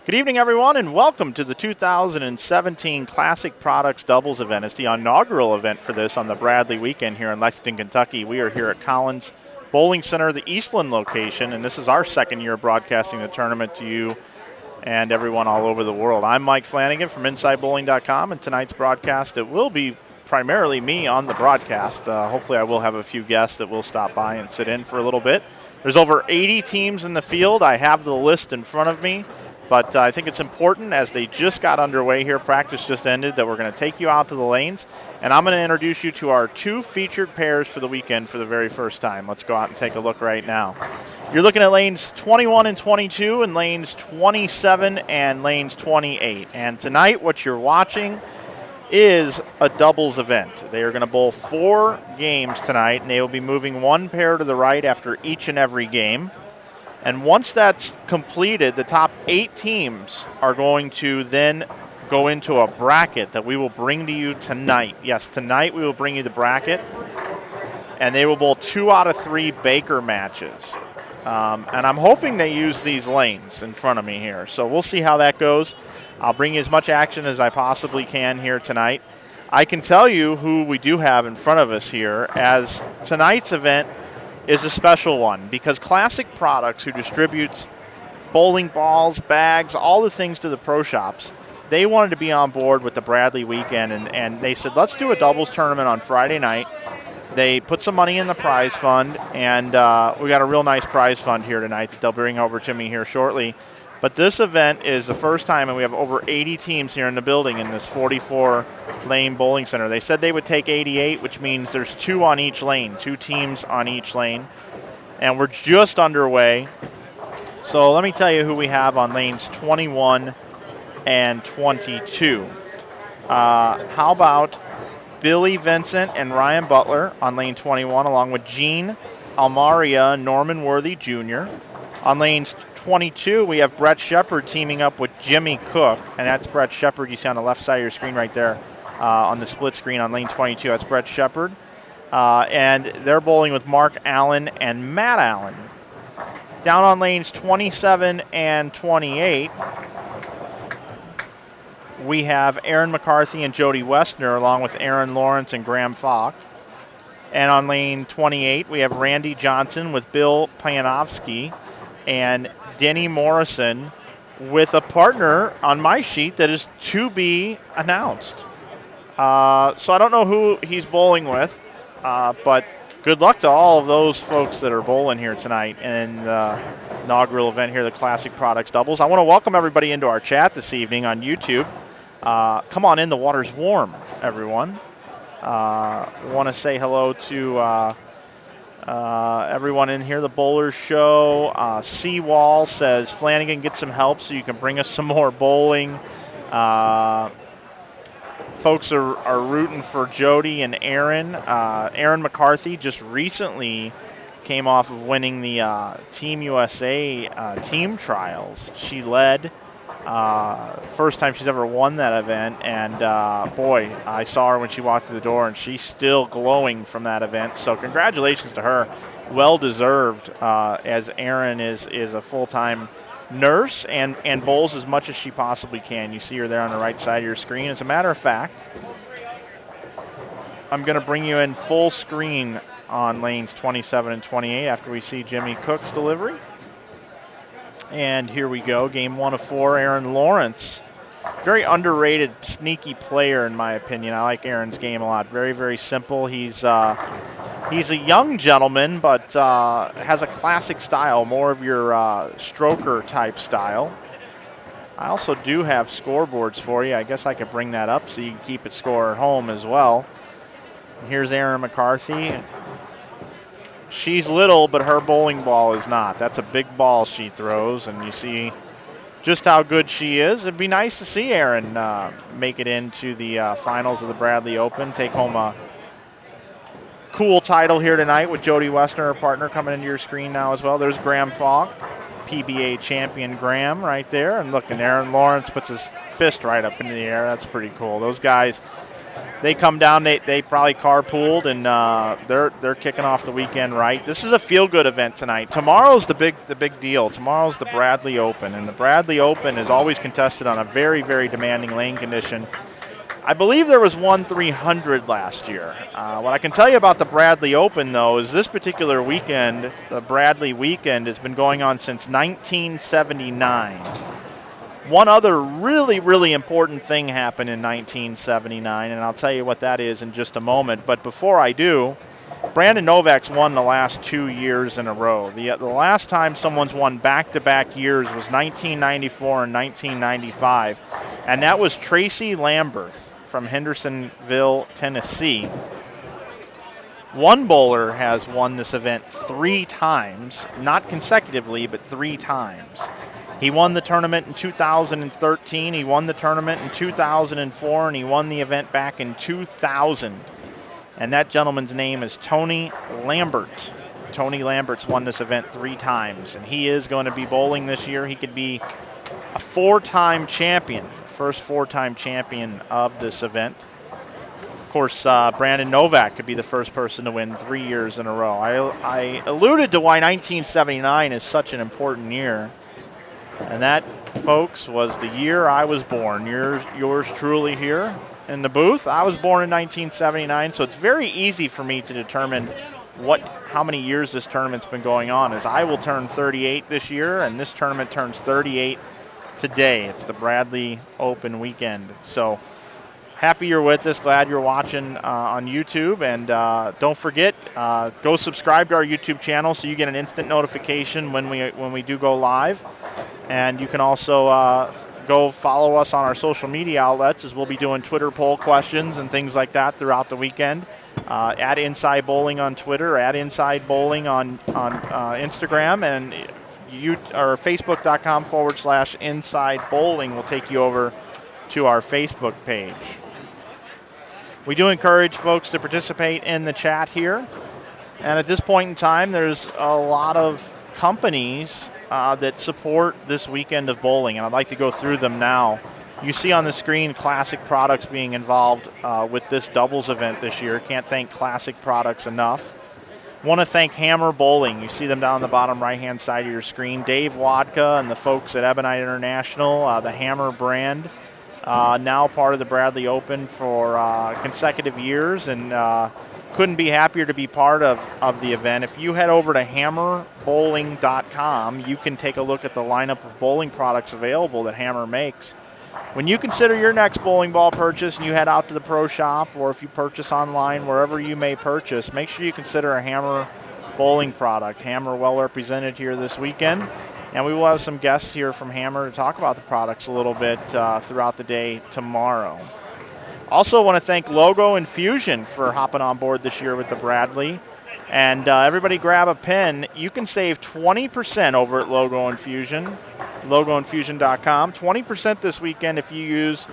Good evening, everyone, and welcome to the 2017 Classic Products Doubles event. It's the inaugural event for this on the Bradley weekend here in Lexington, Kentucky. We are here at Collins Bowling Center, the Eastland location, and this is our second year broadcasting the tournament to you and everyone all over the world. I'm Mike Flanagan from InsideBowling.com, and tonight's broadcast, it will be primarily me on the broadcast. Hopefully I will have a few guests that will stop by and sit in for a little bit. There's over 80 teams in the field. I have the list in front of me. But I think it's important, as they just got underway here, practice just ended, that we're going to take you out to the lanes. And I'm going to introduce you to our two featured pairs for the weekend for the very first time. Let's go out and take a look right now. You're looking at lanes 21 and 22 and lanes 27 and lanes 28. And tonight what you're watching is a doubles event. They are going to bowl 4 games tonight, and they will be moving one pair to the right after each and every game. And once that's completed, the top 8 teams are going to then go into a bracket that we will bring to you tonight. Yes, tonight we will bring you the bracket, and they will bowl 2 out of 3 Baker matches. And I'm hoping they use these lanes in front of me here. So we'll see how that goes. I'll bring you as much action as I possibly can here tonight. I can tell you who we do have in front of us here, as tonight's event is a special one, because Classic Products, who distributes bowling balls, bags, all the things to the pro shops, they wanted to be on board with the Bradley weekend, and they said, let's do a doubles tournament on Friday night. They put some money in the prize fund, and we got a real nice prize fund here tonight that they'll bring over to me here shortly. But this event is the first time, and we have over 80 teams here in the building in this 44-lane bowling center. They said they would take 88, which means there's 2 on each lane, 2 teams on each lane. And we're just underway. So let me tell you who we have on lanes 21 and 22. How about Billy Vincent and Ryan Butler on lane 21, along with Gene Almaria and Norman Worthy Jr. On lanes 22, we have Brett Shepard teaming up with Jimmy Cook, and that's Brett Shepard you see on the left side of your screen right there on the split screen on lane 22. That's Brett Shepard. And they're bowling with Mark Allen and Matt Allen. Down on lanes 27 and 28, we have Aaron McCarthy and Jody Westner, along with Aaron Lawrence and Graham Falk. And on lane 28, we have Randy Johnson with Bill Payanovsky and Denny Morrison, with a partner on my sheet that is to be announced. So I don't know who he's bowling with, but good luck to all of those folks that are bowling here tonight in the inaugural event here, the Classic Products Doubles. I want to welcome everybody into our chat this evening on YouTube. Come on in, the water's warm, everyone. Want to say hello to everyone in here, the Bowlers Show. Seawall says, Flanagan, get some help so you can bring us some more bowling. Folks are rooting for Jody and Aaron. Aaron McCarthy just recently came off of winning the Team USA team trials. She led. First time she's ever won that event, and boy, I saw her when she walked through the door, and she's still glowing from that event. So congratulations to her, well deserved, as Erin is a full-time nurse and bowls as much as she possibly can. You see her there on the right side of your screen. As a matter of fact, I'm going to bring you in full screen on lanes 27 and 28 after we see Jimmy Cook's delivery. And here we go, game 1 of 4, Aaron Lawrence. Very underrated, sneaky player in my opinion. I like Aaron's game a lot. Very, very simple. He's a young gentleman, but has a classic style, more of your stroker type style. I also do have scoreboards for you. I guess I could bring that up so you can keep it score at home as well. And here's Aaron McCarthy. She's little, but her bowling ball is not. That's a big ball she throws, and you see just how good she is. It'd be nice to see Aaron make it into the finals of the Bradley Open, take home a cool title here tonight with Jody Westner, her partner, coming into your screen now as well. There's Graham Falk, PBA champion Graham right there. And look, and Aaron Lawrence puts his fist right up into the air. That's pretty cool. Those guys, they come down. They probably carpooled, and they're kicking off the weekend right. This is a feel-good event tonight. Tomorrow's the big deal. Tomorrow's the Bradley Open, and the Bradley Open is always contested on a very, very demanding lane condition. I believe there was 1-300 last year. What I can tell you about the Bradley Open, though, is this particular weekend, the Bradley weekend, has been going on since 1979. One other really, really important thing happened in 1979, and I'll tell you what that is in just a moment. But before I do, Brandon Novak's won the last 2 years in a row. The last time someone's won back-to-back years was 1994 and 1995, and that was Tracy Lamberth from Hendersonville, Tennessee. One bowler has won this event 3 times, not consecutively, but 3 times. He won the tournament in 2013, he won the tournament in 2004, and he won the event back in 2000. And that gentleman's name is Tony Lambert. Tony Lambert's won this event 3 times, and he is going to be bowling this year. He could be a 4-time champion, first 4-time champion of this event. Of course, Brandon Novak could be the first person to win 3 years in a row. I alluded to why 1979 is such an important year. And that, folks, was the year I was born. Yours truly here in the booth. I was born in 1979, so it's very easy for me to determine how many years this tournament's been going on, as I will turn 38 this year, and this tournament turns 38 today. It's the Bradley Open weekend. So happy you're with us. Glad you're watching on YouTube. And don't forget, go subscribe to our YouTube channel so you get an instant notification when we do go live. And you can also go follow us on our social media outlets, as we'll be doing Twitter poll questions and things like that throughout the weekend. At InsideBowling on Twitter, at InsideBowling on Instagram, and Facebook.com/InsideBowling will take you over to our Facebook page. We do encourage folks to participate in the chat here. And at this point in time, there's a lot of companies that support this weekend of bowling, and I'd like to go through them now. You see on the screen Classic Products being involved with this doubles event this year. Can't thank Classic Products enough. Want to thank Hammer Bowling. You see them down the bottom right-hand side of your screen. Dave Wadka and the folks at Ebonite International, the Hammer brand, now part of the Bradley Open for consecutive years, and couldn't be happier to be part of the event. If you head over to hammerbowling.com, you can take a look at the lineup of bowling products available that Hammer makes. When you consider your next bowling ball purchase and you head out to the pro shop, or if you purchase online, wherever you may purchase, make sure you consider a Hammer bowling product. Hammer well represented here this weekend, and we will have some guests here from Hammer to talk about the products a little bit throughout the day tomorrow. Also want to thank Logo Infusion for hopping on board this year with the Bradley. And everybody grab a pen. You can save 20% over at Logo Infusion, logoinfusion.com. 20% this weekend if you use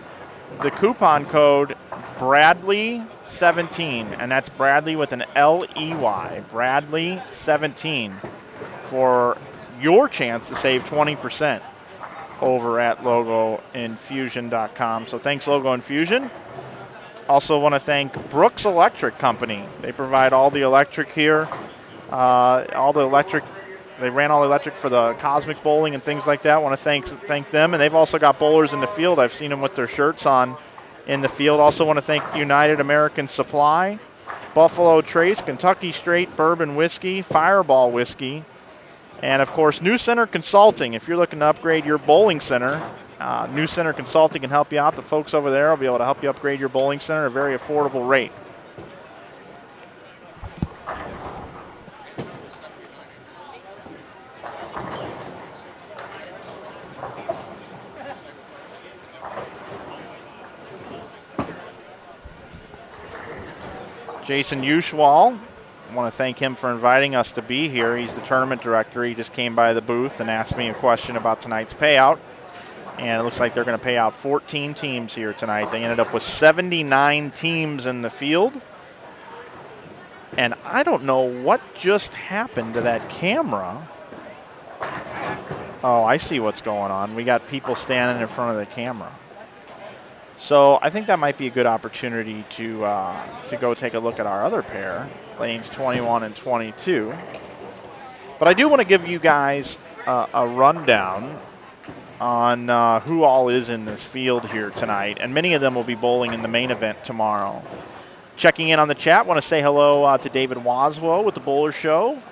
the coupon code Bradley17, and that's Bradley with an L-E-Y, Bradley17, for your chance to save 20% over at logoinfusion.com. So thanks, Logo Infusion. Also want to thank Brooks Electric Company. They provide all the electric here, They ran all the electric for the Cosmic Bowling and things like that. Want to thank them. And they've also got bowlers in the field. I've seen them with their shirts on in the field. Also want to thank United American Supply, Buffalo Trace, Kentucky Straight Bourbon Whiskey, Fireball Whiskey, and, of course, New Center Consulting. If you're looking to upgrade your bowling center, New Center Consulting can help you out. The folks over there will be able to help you upgrade your bowling center at a very affordable rate. Jason Ushwal, I want to thank him for inviting us to be here. He's the tournament director. He just came by the booth and asked me a question about tonight's payout. And it looks like they're going to pay out 14 teams here tonight. They ended up with 79 teams in the field. And I don't know what just happened to that camera. Oh, I see what's going on. We got people standing in front of the camera. So I think that might be a good opportunity to go take a look at our other pair, lanes 21 and 22. But I do want to give you guys a rundown on who all is in this field here tonight, and many of them will be bowling in the main event tomorrow. Checking in on the chat, want to say hello to David Waswo with the Bowler Show,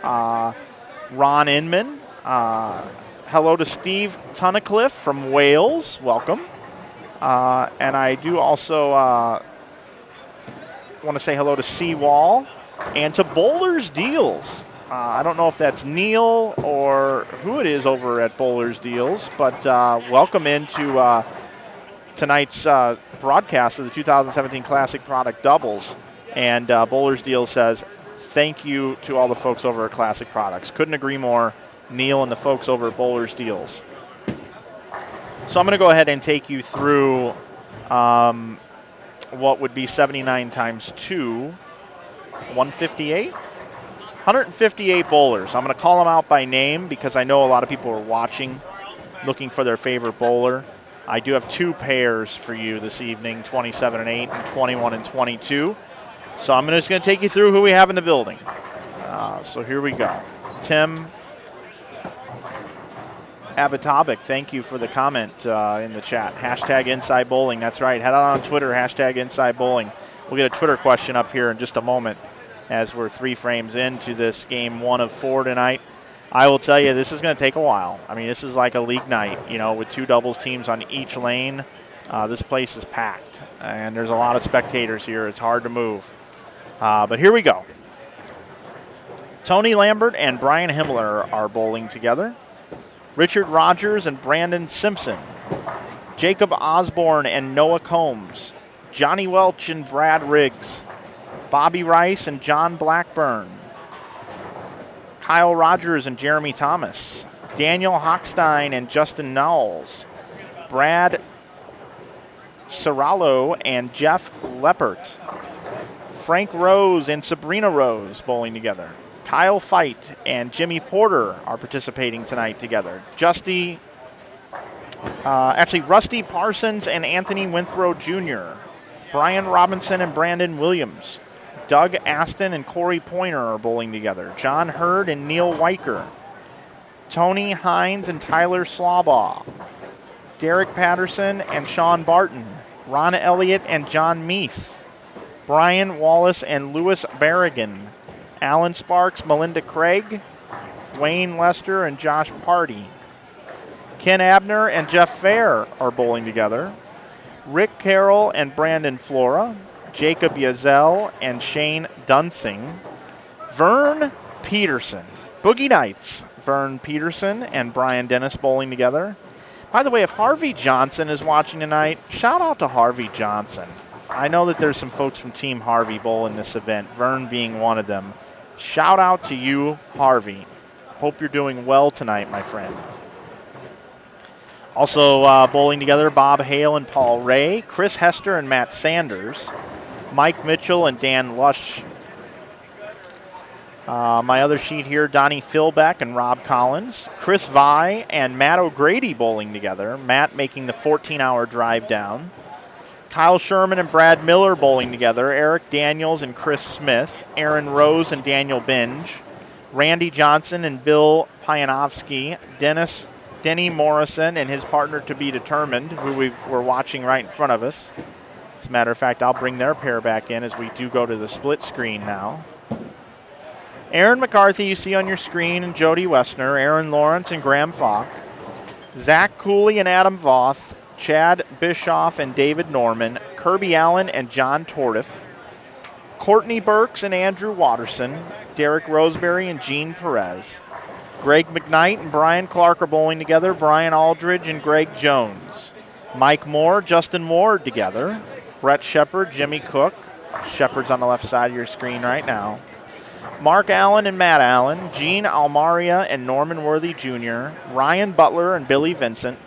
Ron Inman, hello to Steve Tunnicliffe from Wales, welcome. And I do also want to say hello to Seawall and to Bowler's Deals. I don't know if that's Neil or who it is over at Bowler's Deals, but welcome into tonight's broadcast of the 2017 Classic Product Doubles. And Bowler's Deals says, thank you to all the folks over at Classic Products. Couldn't agree more, Neil and the folks over at Bowler's Deals. So I'm going to go ahead and take you through what would be 79 times 2, 158? 158 bowlers. I'm going to call them out by name because I know a lot of people are watching, looking for their favorite bowler. I do have 2 pairs for you this evening, 27 and 8 and 21 and 22. So I'm just going to take you through who we have in the building. So here we go. Tim Abitabic, thank you for the comment in the chat. Hashtag InsideBowling. That's right. Head out on Twitter, hashtag InsideBowling. We'll get a Twitter question up here in just a moment as we're 3 frames into this game 1 of 4 tonight. I will tell you, this is going to take a while. I mean, this is like a league night, with 2 doubles teams on each lane. This place is packed, and there's a lot of spectators here. It's hard to move. But here we go. Tony Lambert and Brian Himmler are bowling together. Richard Rogers and Brandon Simpson. Jacob Osborne and Noah Combs. Johnny Welch and Brad Riggs. Bobby Rice and John Blackburn. Kyle Rogers and Jeremy Thomas. Daniel Hochstein and Justin Knowles. Brad Serralo and Jeff Leppert. Frank Rose and Sabrina Rose bowling together. Kyle Fight and Jimmy Porter are participating tonight together. Rusty Parsons and Anthony Winthrow Jr. Brian Robinson and Brandon Williams. Doug Aston and Corey Pointer are bowling together. John Hurd and Neil Weicker. Tony Hines and Tyler Slaubaugh. Derek Patterson and Sean Barton. Ron Elliott and John Meese. Brian Wallace and Louis Berrigan. Alan Sparks, Melinda Craig. Wayne Lester and Josh Party. Ken Abner and Jeff Fair are bowling together. Rick Carroll and Brandon Flora. Jacob Yazell and Shane Dunsing. Vern Peterson. Boogie Nights. Vern Peterson and Brian Dennis bowling together. By the way, if Harvey Johnson is watching tonight, shout out to Harvey Johnson. I know that there's some folks from Team Harvey bowl in this event, Vern being one of them. Shout out to you, Harvey. Hope you're doing well tonight, my friend. Also bowling together, Bob Hale and Paul Ray, Chris Hester and Matt Sanders, Mike Mitchell and Dan Lush. My other sheet here, Donnie Philbeck and Rob Collins, Chris Vi and Matt O'Grady bowling together, Matt making the 14-hour drive down. Kyle Sherman and Brad Miller bowling together, Eric Daniels and Chris Smith, Aaron Rose and Daniel Binge, Randy Johnson and Bill Pianovsky, Denny Morrison and his partner to be determined, who we're watching right in front of us. As a matter of fact, I'll bring their pair back in as we do go to the split screen now. Aaron McCarthy you see on your screen and Jody Westner, Aaron Lawrence and Graham Falk, Zach Cooley and Adam Voth, Chad Bischoff and David Norman, Kirby Allen and John Tordiff, Courtney Burks and Andrew Watterson, Derek Roseberry and Gene Perez, Greg McKnight and Brian Clark are bowling together, Brian Aldridge and Greg Jones, Mike Moore, Justin Ward together, Brett Shepard, Jimmy Cook, Shepard's on the left side of your screen right now, Mark Allen and Matt Allen, Gene Almaria and Norman Worthy Jr., Ryan Butler and Billy Vincent,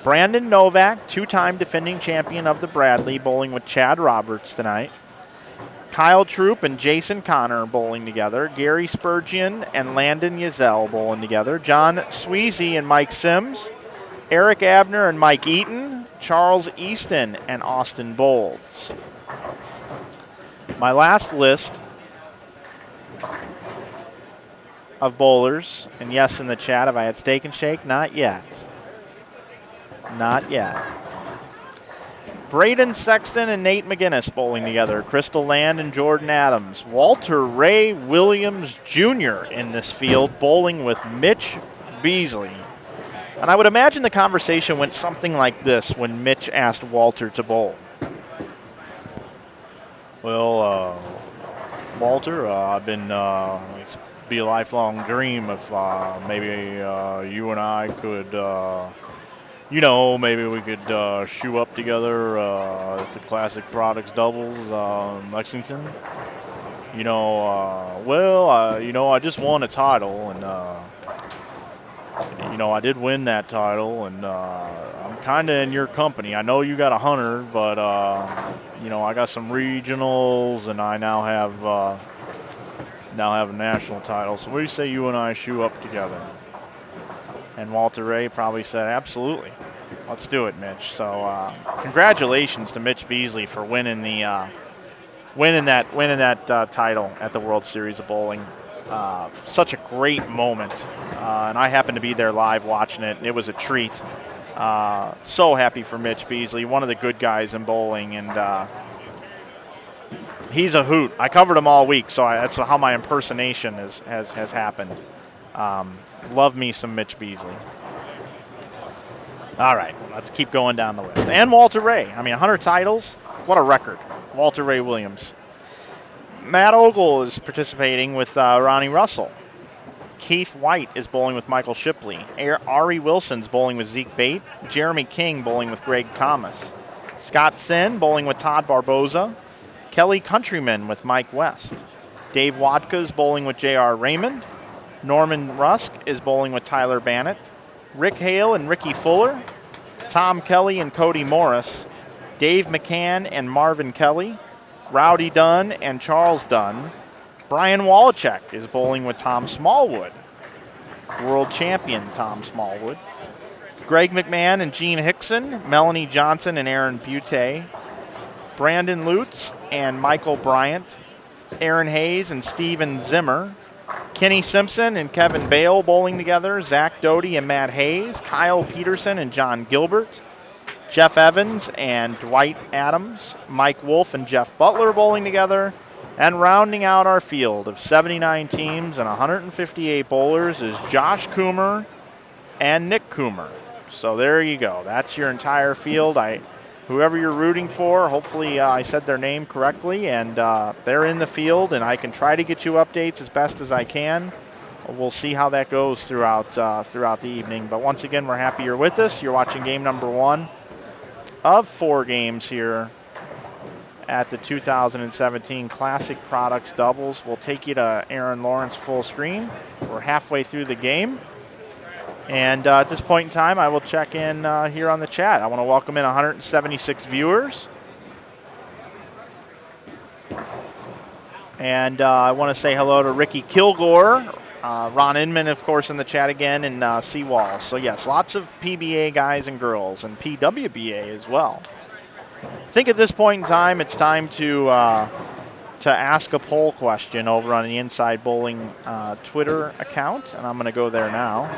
Brandon Novak, 2-time defending champion of the Bradley, bowling with Chad Roberts tonight. Kyle Troop and Jason Connor bowling together. Gary Spurgeon and Landon Yazell bowling together. John Sweezy and Mike Sims. Eric Abner and Mike Eaton. Charles Easton, and Austin Bolds. My last list of bowlers, and yes, in the chat, have I had Steak and Shake? Not yet. Not yet. Braden Sexton and Nate McGinnis bowling together. Crystal Land and Jordan Adams. Walter Ray Williams Jr. in this field, bowling with Mitch Beasley. And I would imagine the conversation went something like this when Mitch asked Walter to bowl. Well, Walter, I've been, it's be a lifelong dream if maybe you and I could, maybe we could shoe up together at the Classic Products Doubles in Lexington. I just won a title, and I did win that title, and I'm kind of in your company. I know you got 100, but I got some regionals, and I now have a national title. So what do you say you and I shoe up together? And Walter Ray probably said, absolutely. Let's do it, Mitch. So congratulations to Mitch Beasley for winning that title at the World Series of Bowling. Such a great moment. And I happened to be there live watching it. It was a treat. So happy for Mitch Beasley, one of the good guys in bowling, and he's a hoot. I covered him all week, so that's how my impersonation has happened. Love me some Mitch Beasley. All right, let's keep going down the list. And Walter Ray. 100 titles. What a record. Walter Ray Williams. Matt Ogle is participating with Ronnie Russell. Keith White is bowling with Michael Shipley. Ari Wilson's bowling with Zeke Bate. Jeremy King bowling with Greg Thomas. Scott Sin bowling with Todd Barboza. Kelly Countryman with Mike West. Dave Watka's bowling with J.R. Raymond. Norman Rusk is bowling with Tyler Bannett. Rick Hale and Ricky Fuller. Tom Kelly and Cody Morris. Dave McCann and Marvin Kelly. Rowdy Dunn and Charles Dunn. Brian Wallachek is bowling with Tom Smallwood. World champion Tom Smallwood. Greg McMahon and Gene Hickson. Melanie Johnson and Aaron Butte. Brandon Lutz and Michael Bryant. Aaron Hayes and Steven Zimmer. Kenny Simpson and Kevin Bale bowling together. Zach Doty and Matt Hayes. Kyle Peterson and John Gilbert. Jeff Evans and Dwight Adams. Mike Wolf and Jeff Butler bowling together. And rounding out our field of 79 teams and 158 bowlers is Josh Coomer and Nick Coomer. So there you go. That's your entire field. Whoever you're rooting for, hopefully I said their name correctly, and they're in the field, and I can try to get you updates as best as I can. We'll see how that goes throughout the evening. But once again, we're happy you're with us. You're watching game number 1 of 4 games here at the 2017 Classic Products Doubles. We'll take you to Aaron Lawrence full screen. We're halfway through the game. And at this point in time, I will check in here on the chat. I want to welcome in 176 viewers. And I want to say hello to Ricky Kilgore, Ron Inman, of course, in the chat again, and Seawall. So, yes, lots of PBA guys and girls, and PWBA as well. I think at this point in time, it's time to ask a poll question over on the Inside Bowling Twitter account, and I'm going to go there now.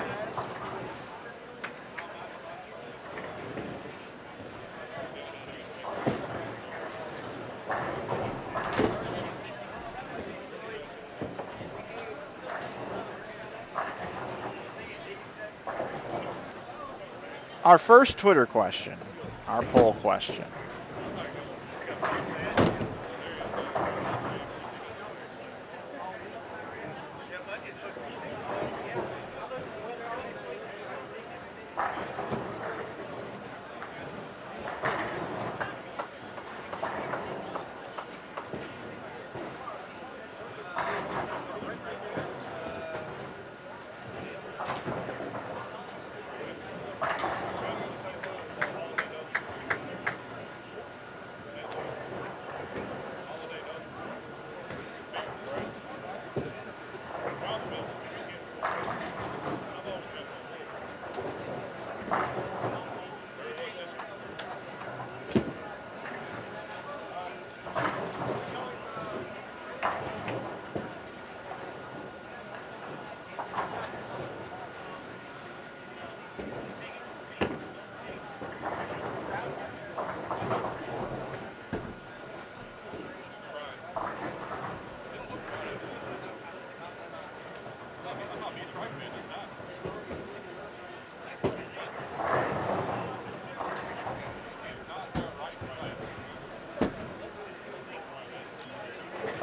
Our first Twitter question, our poll question.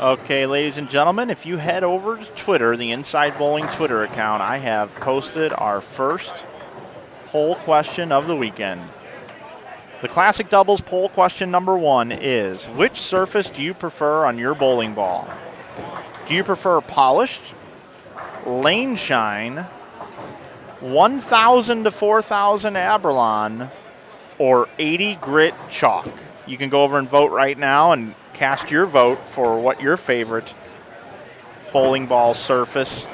Okay, ladies and gentlemen, if you head over to Twitter, the Inside Bowling Twitter account, I have posted our first poll question of the weekend. The Classic Doubles poll question number 1 is, which surface do you prefer on your bowling ball? Do you prefer polished, lane shine, 1,000 to 4,000 Aberlon, or 80 grit chalk? You can go over and vote right now and cast your vote for what your favorite bowling ball surface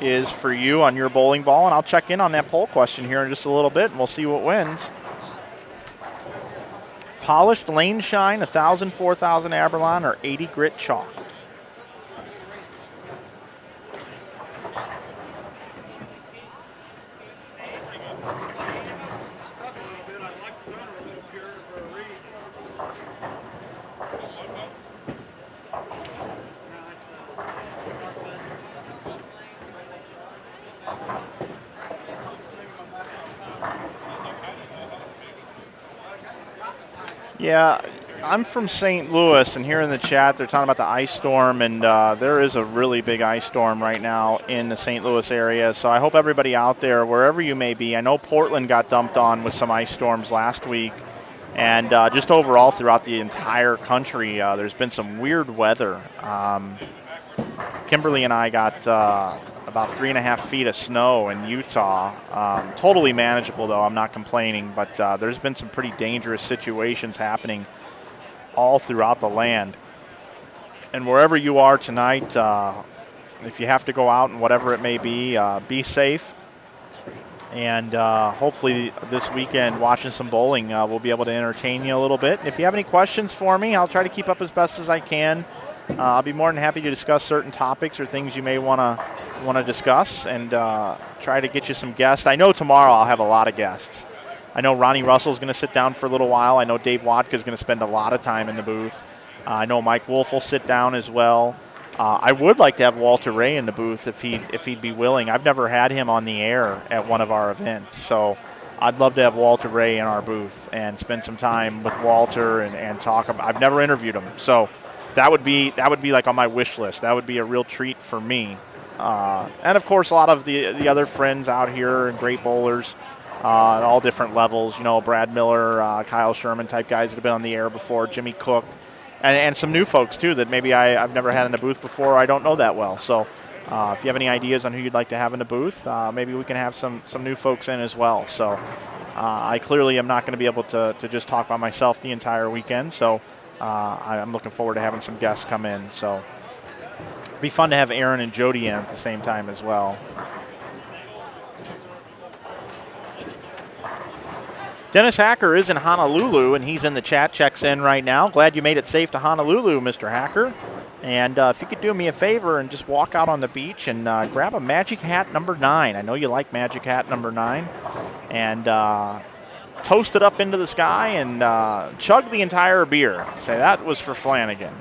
is for you on your bowling ball, and I'll check in on that poll question here in just a little bit, and we'll see what wins. Polished lane shine, 1,000, 4,000 Aberlon, or 80 grit chalk? Yeah, I'm from St. Louis, and here in the chat they're talking about the ice storm, and there is a really big ice storm right now in the St. Louis area. So I hope everybody out there, wherever you may be, I know Portland got dumped on with some ice storms last week, and just overall throughout the entire country, there's been some weird weather. Kimberly and I got about 3.5 feet of snow in Utah. Totally manageable, though. I'm not complaining, but there's been some pretty dangerous situations happening all throughout the land. And wherever you are tonight, if you have to go out and whatever it may be safe. And hopefully this weekend, watching some bowling, we'll be able to entertain you a little bit. If you have any questions for me, I'll try to keep up as best as I can. I'll be more than happy to discuss certain topics or things you may want to discuss, and try to get you some guests. I know tomorrow I'll have a lot of guests. I know Ronnie Russell's going to sit down for a little while. I know Dave Watka's going to spend a lot of time in the booth. I know Mike Wolf will sit down as well. I would like to have Walter Ray in the booth if he'd be willing. I've never had him on the air at one of our events, so I'd love to have Walter Ray in our booth and spend some time with Walter and talk about. I've never interviewed him, so that would be like on my wish list. That would be a real treat for me. And of course, a lot of the other friends out here and great bowlers at all different levels. You know, Brad Miller, Kyle Sherman type guys that have been on the air before, Jimmy Cook, and some new folks too that maybe I've never had in the booth before. Or I don't know that well. So if you have any ideas on who you'd like to have in the booth, maybe we can have some new folks in as well. So I clearly am not going to be able to just talk by myself the entire weekend. So I'm looking forward to having some guests come in. So it'd be fun to have Aaron and Jody in at the same time as well. Dennis Hacker is in Honolulu, and he's in the chat, checks in right now. Glad you made it safe to Honolulu, Mr. Hacker. And if you could do me a favor and just walk out on the beach and grab a Magic Hat number 9. I know you like Magic Hat number 9. And toast it up into the sky and chug the entire beer. Say that was for Flanagan.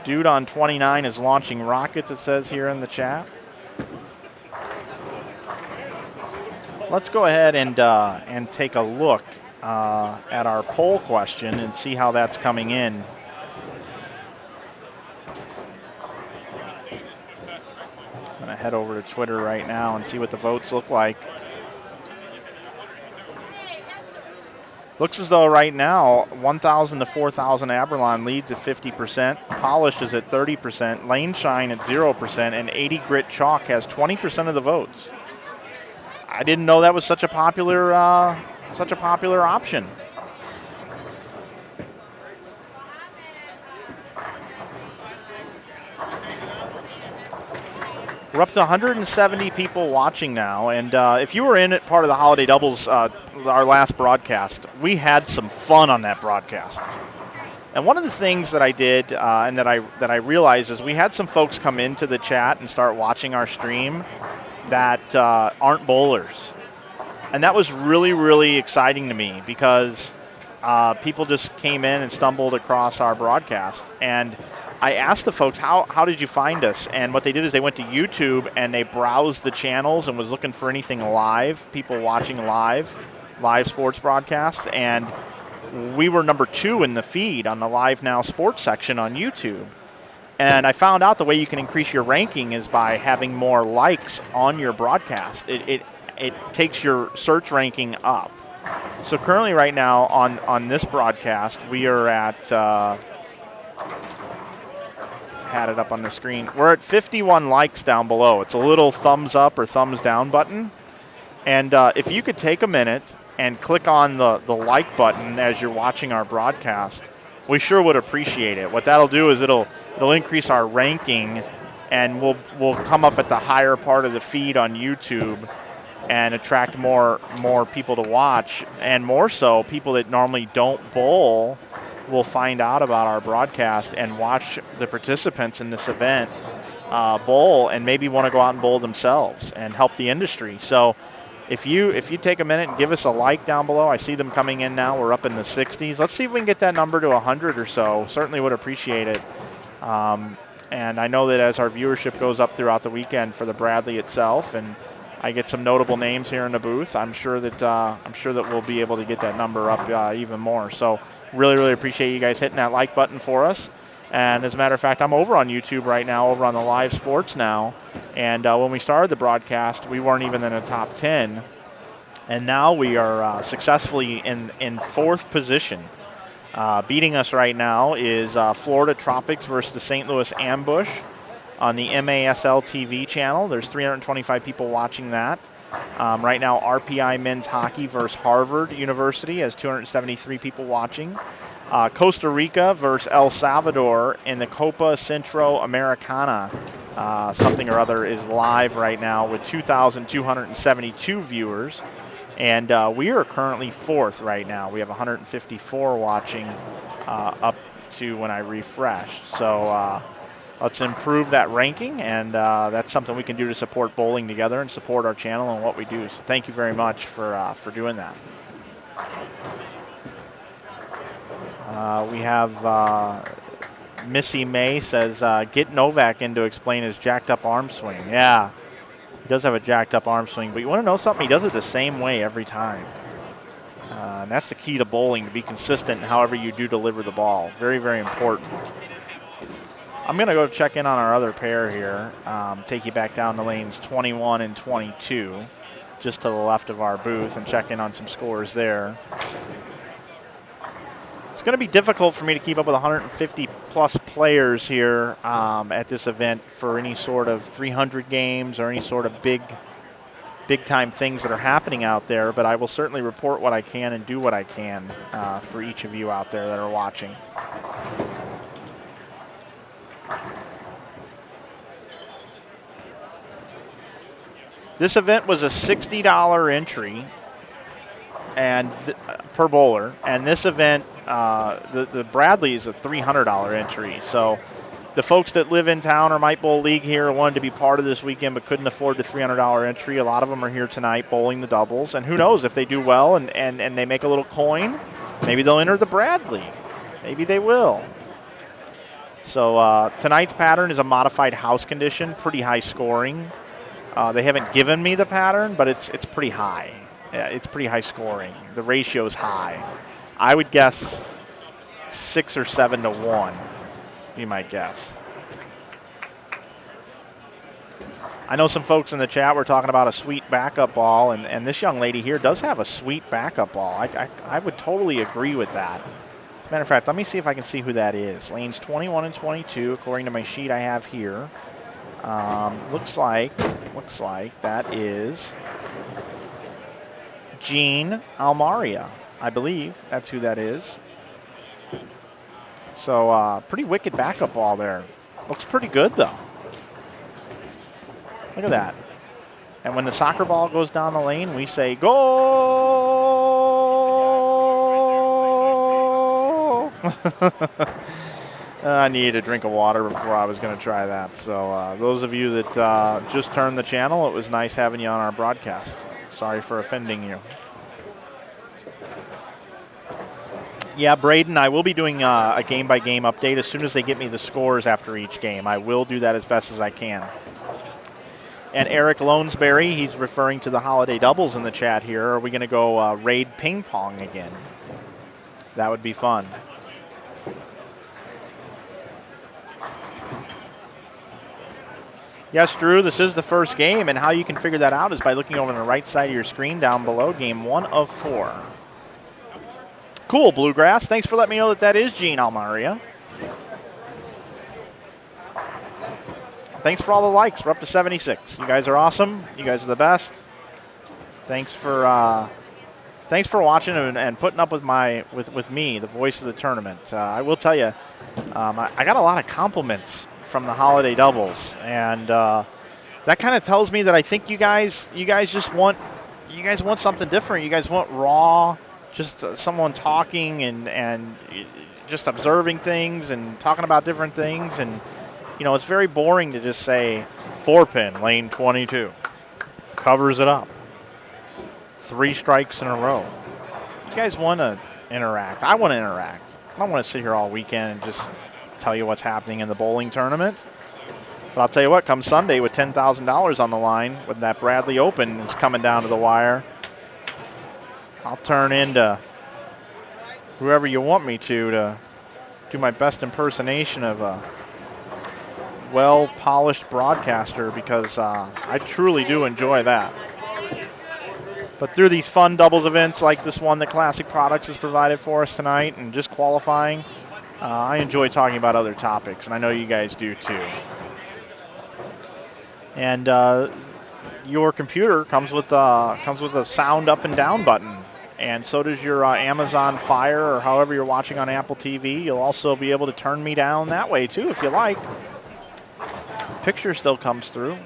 Dude on 29 is launching rockets, it says here in the chat. Let's go ahead and take a look at our poll question and see how that's coming in. I'm going to head over to Twitter right now and see what the votes look like. Looks as though right now 1,000 to 4,000 Aberlon leads at 50%, Polish is at 30%, Lane Shine at 0%, and 80 Grit Chalk has 20% of the votes. I didn't know that was such a popular option. We're up to 170 people watching now, and if you were in at part of the Holiday Doubles, our last broadcast, we had some fun on that broadcast. And one of the things that I did and that I realized is we had some folks come into the chat and start watching our stream that aren't bowlers. And that was really, really exciting to me because people just came in and stumbled across our broadcast. And I asked the folks, how did you find us? And what they did is they went to YouTube and they browsed the channels and was looking for anything live, people watching live sports broadcasts. And we were number 2 in the feed on the Live Now Sports section on YouTube. And I found out the way you can increase your ranking is by having more likes on your broadcast. It takes your search ranking up. So currently right now on this broadcast, we are at, had it up on the screen, we're at 51 likes down below. It's a little thumbs up or thumbs down button. And if you could take a minute and click on the like button as you're watching our broadcast, we sure would appreciate it. What that'll do is it'll increase our ranking, and we'll come up at the higher part of the feed on YouTube and attract more people to watch, and more so people that normally don't bowl will find out about our broadcast and watch the participants in this event bowl, and maybe want to go out and bowl themselves and help the industry. So if you take a minute and give us a like down below, I see them coming in now. We're up in the 60s. Let's see if we can get that number to 100 or so. Certainly would appreciate it. And I know that as our viewership goes up throughout the weekend for the Bradley itself, and I get some notable names here in the booth, I'm sure that we'll be able to get that number up even more. So really appreciate you guys hitting that like button for us. And as a matter of fact, I'm over on YouTube right now, over on the Live Sports now. And when we started the broadcast, we weren't even in the top 10. And now we are successfully in 4th position. Beating us right now is Florida Tropics versus the St. Louis Ambush on the MASL TV channel. There's 325 people watching that. Right now, RPI Men's Hockey versus Harvard University has 273 people watching. Costa Rica versus El Salvador in the Copa Centro Americana, something or other, is live right now with 2,272 viewers. And we are currently 4th right now. We have 154 watching up to when I refreshed. So let's improve that ranking, and that's something we can do to support bowling together and support our channel and what we do. So thank you very much for doing that. We have Missy May says, get Novak in to explain his jacked up arm swing. Yeah, he does have a jacked up arm swing, but you want to know something? He does it the same way every time. And that's the key to bowling, to be consistent in however you do deliver the ball. Very, very important. I'm going to go check in on our other pair here, take you back down the lanes 21 and 22, just to the left of our booth, and check in on some scores there. It's going to be difficult for me to keep up with 150 plus players here at this event for any sort of 300 games or any sort of big time things that are happening out there, but I will certainly report what I can and do what I can for each of you out there that are watching. This event was a $60 entry and per bowler, and this event, the Bradley is a $300 entry. So the folks that live in town or might bowl league here wanted to be part of this weekend but couldn't afford the $300 entry. A lot of them are here tonight bowling the doubles, and who knows, if they do well and they make a little coin, maybe they'll enter the Bradley. Maybe they will. So tonight's pattern is a modified house condition, pretty high scoring. They haven't given me the pattern, but it's pretty high. Yeah, it's pretty high scoring. The ratio is high. I would guess 6 or 7 to 1, be my guess. I know some folks in the chat were talking about a sweet backup ball, and this young lady here does have a sweet backup ball. I would totally agree with that. As a matter of fact, let me see if I can see who that is. Lanes 21 and 22, according to my sheet I have here. Looks like that is Jean Almaria, I believe. That's who that is. So pretty wicked backup ball there. Looks pretty good, though. Look at that. And when the soccer ball goes down the lane, we say, "Go!" I needed a drink of water before I was going to try that. So those of you that just turned the channel, it was nice having you on our broadcast. Sorry for offending you. Yeah, Braden, I will be doing a game-by-game update as soon as they get me the scores after each game. I will do that as best as I can. And Eric Lonesberry, he's referring to the holiday doubles in the chat here. Are we going to go raid ping pong again? That would be fun. Yes, Drew, this is the first game, and how you can figure that out is by looking over on the right side of your screen down below, game 1 of 4. Cool, Bluegrass. Thanks for letting me know that is Gene Almaria. Thanks for all the likes. We're up to 76. You guys are awesome. You guys are the best. Thanks for watching and putting up with me, the voice of the tournament. I will tell you, I got a lot of compliments from the holiday doubles, and that kind of tells me that I think you guys want something different. You guys want raw, just someone talking and just observing things and talking about different things. And it's very boring to just say 4-pin lane 22 covers it up, 3 strikes in a row. You guys want to interact. I want to interact. I don't want to sit here all weekend and just tell you what's happening in the bowling tournament. But I'll tell you what, come Sunday with $10,000 on the line, when that Bradley Open is coming down to the wire, I'll turn into whoever you want me to do my best impersonation of a well-polished broadcaster, because I truly do enjoy that. But through these fun doubles events like this one that Classic Products has provided for us tonight, and just qualifying, I enjoy talking about other topics, and I know you guys do too. And your computer comes with a sound up and down button, and so does your Amazon Fire, or however you're watching on Apple TV. You'll also be able to turn me down that way too if you like. Picture still comes through.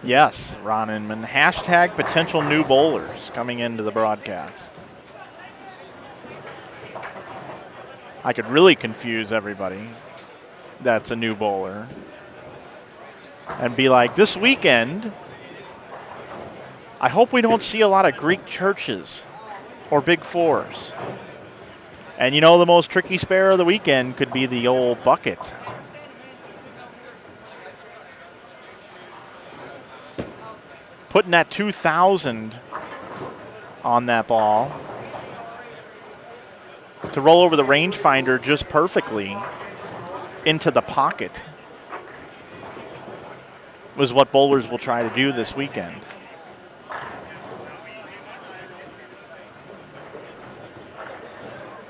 Yes, Ron Inman. Hashtag potential new bowlers coming into the broadcast. I could really confuse everybody that's a new bowler and be like, this weekend, I hope we don't see a lot of Greek churches or big fours. And the most tricky spare of the weekend could be the old bucket. Putting that 2,000 on that ball to roll over the rangefinder just perfectly into the pocket was what bowlers will try to do this weekend.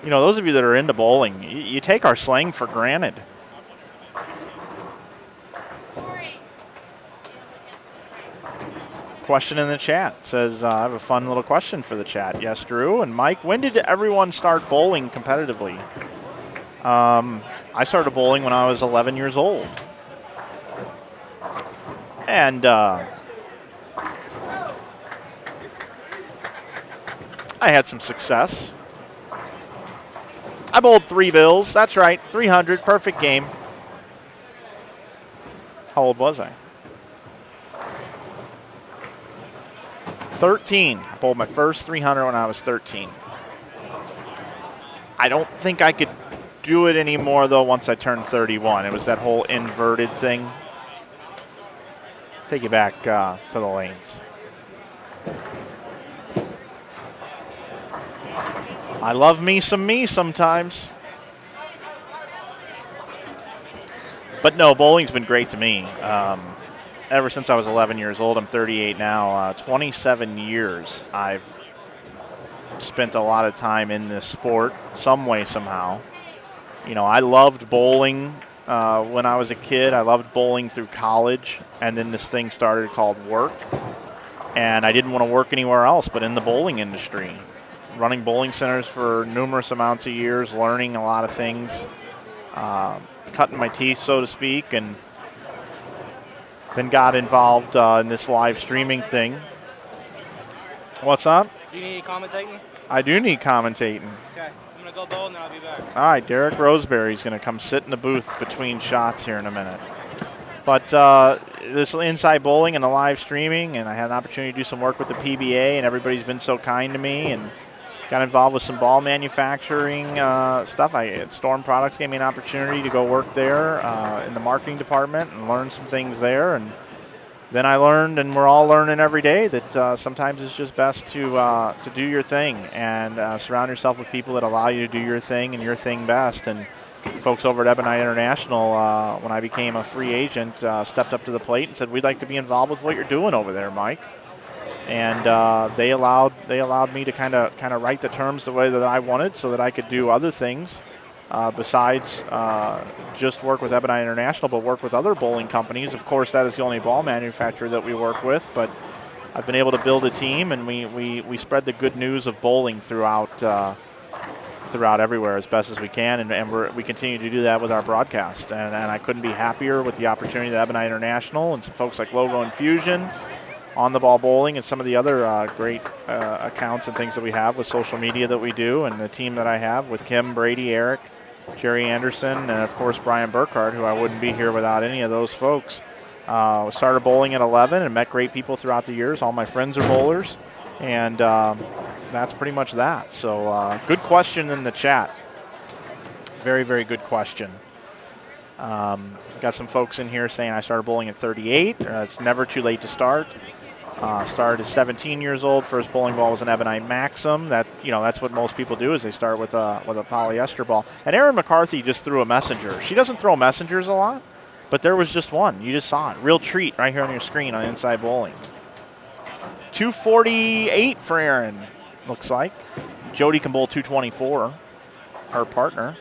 Those of you that are into bowling, you take our slang for granted. Question in the chat says, I have a fun little question for the chat. Yes, Drew and Mike, when did everyone start bowling competitively? I started bowling when I was 11 years old. And I had some success. I bowled 3 bills. That's right, 300, perfect game. How old was I? 13. I bowled my first 300 when I was 13. I don't think I could do it anymore, though, once I turned 31. It was that whole inverted thing. Take you back to the lanes. I love me sometimes. But no, bowling's been great to me. Ever since I was 11 years old, I'm 38 now, 27 years I've spent a lot of time in this sport, some way, somehow. I loved bowling when I was a kid. I loved bowling through college, and then this thing started called work. And I didn't want to work anywhere else but in the bowling industry. Running bowling centers for numerous amounts of years, learning a lot of things, cutting my teeth, so to speak, and then got involved in this live streaming thing. What's up? Do you need commentating? I do need commentating. Okay, I'm going to go bowl and then I'll be back. All right, Derek Roseberry's going to come sit in the booth between shots here in a minute. But this Inside Bowling and the live streaming, and I had an opportunity to do some work with the PBA, and everybody's been so kind to me, and got involved with some ball manufacturing stuff. Storm Products gave me an opportunity to go work there in the marketing department and learn some things there. And then I learned, and we're all learning every day, that sometimes it's just best to do your thing and surround yourself with people that allow you to do your thing and your thing best. And folks over at Ebonite International, when I became a free agent, stepped up to the plate and said, "We'd like to be involved with what you're doing over there, Mike." And they allowed me to kind of write the terms the way that I wanted, so that I could do other things besides just work with Ebonite International, but work with other bowling companies. Of course, that is the only ball manufacturer that we work with, but I've been able to build a team, and we spread the good news of bowling throughout everywhere as best as we can, and we continue to do that with our broadcast. And I couldn't be happier with the opportunity that Ebonite International and some folks like Logo Infusion, On the Ball Bowling, and some of the other great accounts and things that we have with social media that we do, and the team that I have with Kim, Brady, Eric, Jerry Anderson, and of course Brian Burkhardt, who I wouldn't be here without any of those folks. Started bowling at 11 and met great people throughout the years. All my friends are bowlers, and that's pretty much that. So good question in the chat. Very, very good question. Got some folks in here saying I started bowling at 38. It's never too late to start. Started at 17 years old. First bowling ball was an Ebonite Maxim. That's what most people do, is they start with a polyester ball. And Erin McCarthy just threw a messenger. She doesn't throw messengers a lot, but there was just one. You just saw it. Real treat right here on your screen on Inside Bowling. 248 for Erin, looks like. Jody can bowl 224, her partner.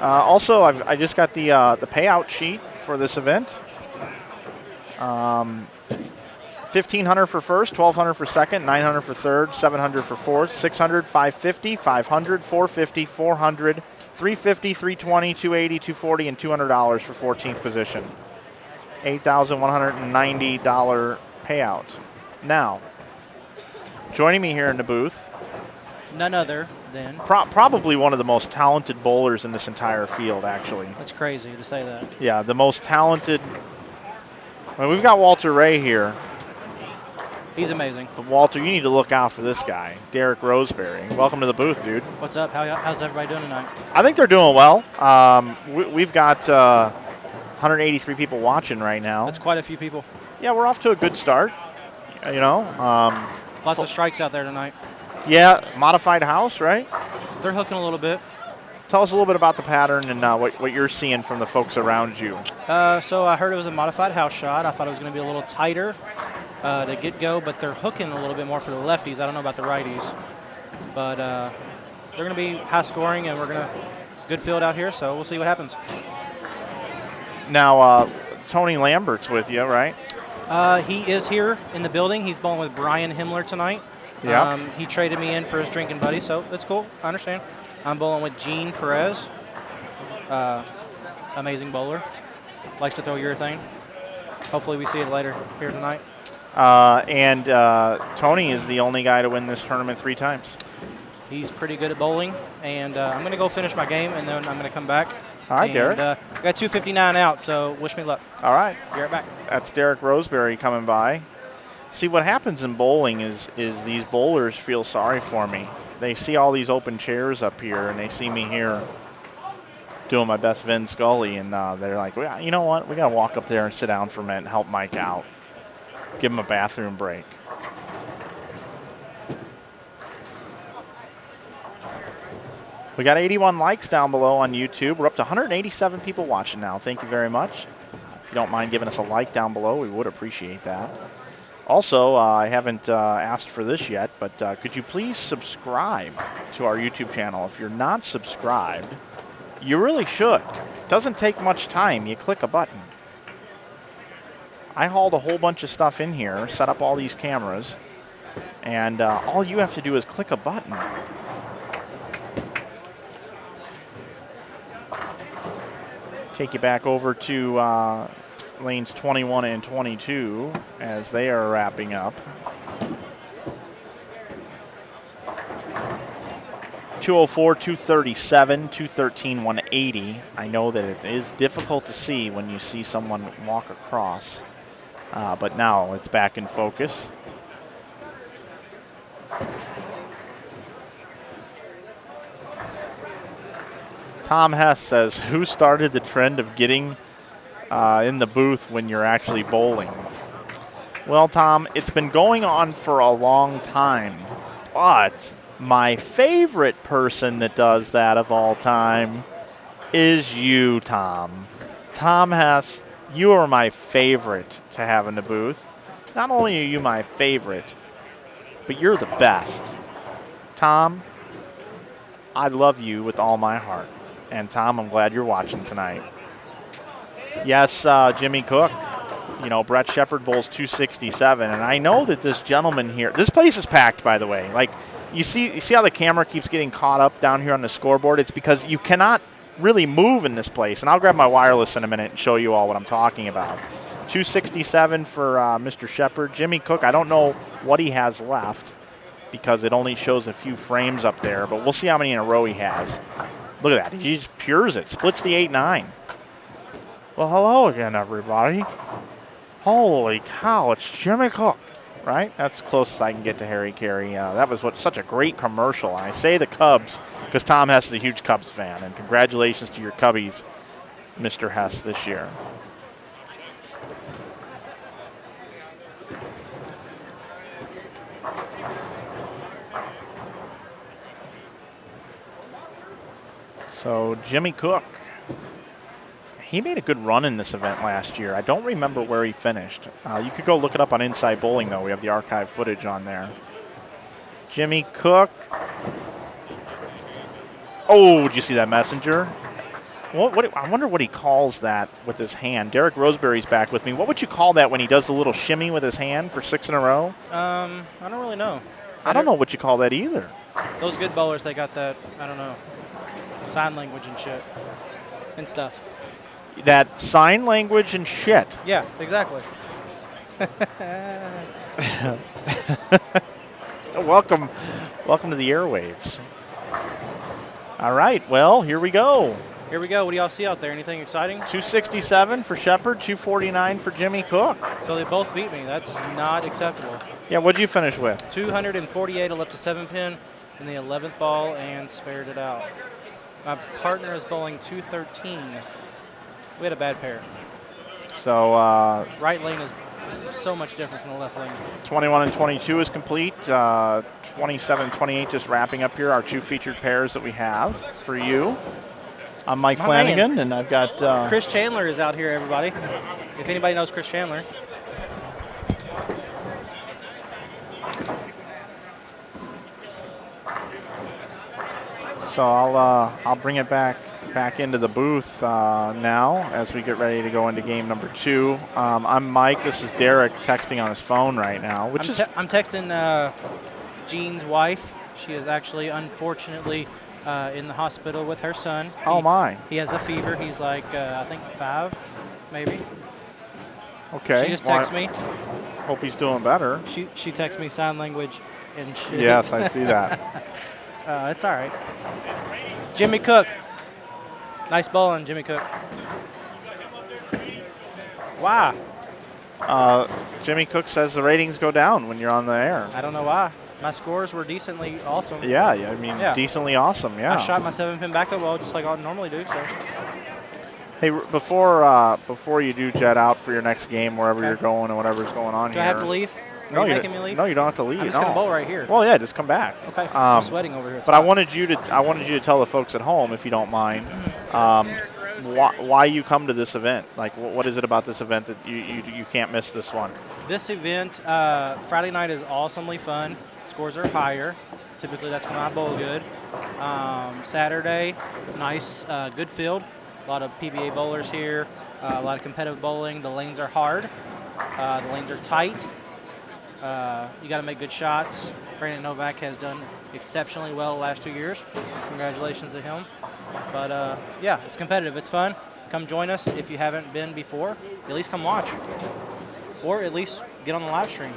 Also, I just got the payout sheet for this event. $1,500 for first, $1,200 for second, $900 for third, $700 for fourth, $600, $550, $500, $450, $400, $350, $320, $280, $240, and $200 for 14th position. $8,190 payout. Now, joining me here in the booth, none other than probably one of the most talented bowlers in this entire field, actually. That's crazy to say that. Yeah, the most talented. I mean, we've got Walter Ray here. He's amazing. But Walter, you need to look out for this guy, Derek Roseberry. Welcome to the booth, dude. What's up? How's everybody doing tonight? I think they're doing well. We've got 183 people watching right now. That's quite a few people. Yeah, we're off to a good start. Lots of strikes out there tonight. Yeah, modified house, right? They're hooking a little bit. Tell us a little bit about the pattern and what you're seeing from the folks around you. So I heard it was a modified house shot. I thought it was going to be a little tighter to get go, but they're hooking a little bit more for the lefties. I don't know about the righties. But they're going to be high scoring, and we're going to good field out here, so we'll see what happens. Now, Tony Lambert's with you, right? He is here in the building. He's bowling with Brian Himmler tonight. Yeah. He traded me in for his drinking buddy, so that's cool. I understand. I'm bowling with Gene Perez. Amazing bowler. Likes to throw urethane. Hopefully we see it later here tonight. And Tony is the only guy to win this tournament 3 times. He's pretty good at bowling, and I'm going to go finish my game, and then I'm going to come back. All right, Derek. I got 259 out, so wish me luck. All right. Be right back. That's Derek Roseberry coming by. See, what happens in bowling is these bowlers feel sorry for me. They see all these open chairs up here, and they see me here doing my best Vin Scully, and they're like, well, you know what? We got to walk up there and sit down for a minute and help Mike out. Give him a bathroom break. We got 81 likes down below on YouTube. We're up to 187 people watching now. Thank you very much. If you don't mind giving us a like down below, we would appreciate that. Also, I haven't asked for this yet, but could you please subscribe to our YouTube channel? If you're not subscribed, you really should. It doesn't take much time. You click a button. I hauled a whole bunch of stuff in here, set up all these cameras, and all you have to do is click a button. Take you back over to lanes 21 and 22 as they are wrapping up. 204, 237, 213, 180. I know that it is difficult to see when you see someone walk across, but now it's back in focus. Tom Hess says, who started the trend of getting in the booth when you're actually bowling? Well, Tom, it's been going on for a long time, but my favorite person that does that of all time is you, Tom. Tom Hess, you are my favorite to have in the booth. Not only are you my favorite, but you're the best. Tom, I love you with all my heart. And Tom, I'm glad you're watching tonight. Yes, Jimmy Cook. You know, Brett Shepard bowls 267, and I know that this gentleman here, this place is packed, by the way. Like, you see how the camera keeps getting caught up down here on the scoreboard? It's because you cannot really move in this place, and I'll grab my wireless in a minute and show you all what I'm talking about. 267 for Mr. Shepard. Jimmy Cook, I don't know what he has left because it only shows a few frames up there, but we'll see how many in a row he has. Look at that. He just pures it. Splits the 8-9. Well, hello again, everybody. Holy cow, it's Jimmy Cook, right? That's the closest I can get to Harry Carey. That was such a great commercial. And I say the Cubs because Tom Hess is a huge Cubs fan. And congratulations to your Cubbies, Mr. Hess, this year. So Jimmy Cook, he made a good run in this event last year. I don't remember where he finished. You could go look it up on Inside Bowling, though. We have the archive footage on there. Jimmy Cook. Oh, did you see that messenger? I wonder what he calls that with his hand. Derek Roseberry's back with me. What would you call that when he does the little shimmy with his hand for 6 in a row? I don't really know. I don't know what you call that either. Those good bowlers, they got that, I don't know, sign language and shit and stuff. That sign language and shit. Yeah, exactly. Welcome to the airwaves. All right, well, here we go. Here we go. What do y'all see out there? Anything exciting? 267 for Shepard, 249 for Jimmy Cook. So they both beat me. That's not acceptable. Yeah, what'd you finish with? 248. I left a 7-pin in the 11th ball and spared it out. My partner is bowling 213. We had a bad pair. So right lane is so much different from the left lane. 21 and 22 is complete. 27 and 28 just wrapping up here. Our two featured pairs that we have for you. I'm Mike Flanagan, and I've got Chris Chandler is out here, everybody. If anybody knows Chris Chandler. So I'll bring it back into the booth now as we get ready to go into game number 2. I'm Mike. This is Derek texting on his phone right now. I'm texting Jean's wife. She is actually, unfortunately, in the hospital with her son. Oh, my. He has a fever. He's like, I think 5, maybe. Okay. She just texts me. Hope he's doing better. She texts me sign language and shit. Yes, I see that. It's all right. Jimmy Cook. Nice bowling, Jimmy Cook. Wow. Jimmy Cook says the ratings go down when you're on the air. I don't know why. My scores were decently awesome. Yeah, I mean, decently awesome, yeah. I shot my 7-pin back up well, just like I normally do. So. Hey, before you do jet out for your next game, wherever you're going or whatever's going on here. Do I have to leave? No, you making me leave? No, you don't have to leave. I'm just gonna bowl right here. Well, yeah, just come back. Okay. I'm sweating over here. But I wanted you to tell the folks at home, if you don't mind, why you come to this event. Like, what is it about this event that you can't miss this one? This event, Friday night is awesomely fun. Scores are higher. Typically, that's when I bowl good. Saturday, nice, good field. A lot of PBA bowlers here. A lot of competitive bowling. The lanes are hard. The lanes are tight. You got to make good shots. Brandon Novak has done exceptionally well the last 2 years. Congratulations to him. But yeah, it's competitive. It's fun. Come join us if you haven't been before. At least come watch, or at least get on the live stream.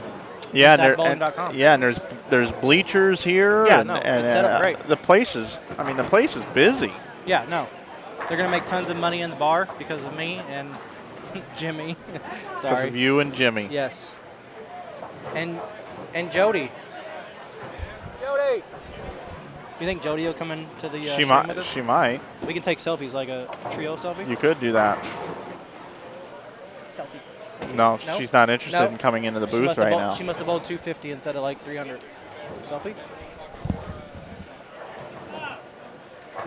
Yeah, and there's bleachers here. Yeah, and it's set up great. The place is busy. Yeah, no, they're gonna make tons of money in the bar because of me and Jimmy. Sorry. Because of you and Jimmy. Yes. And Jody. Jody. You think Jody will come into the She stream might. with us? She might. We can take selfies, like a trio selfie. You could do that. Selfie. No, Nope. she's not interested Nope. in coming into the She booth must have right bowled- now. She must have bowled 250 instead of like 300. Selfie?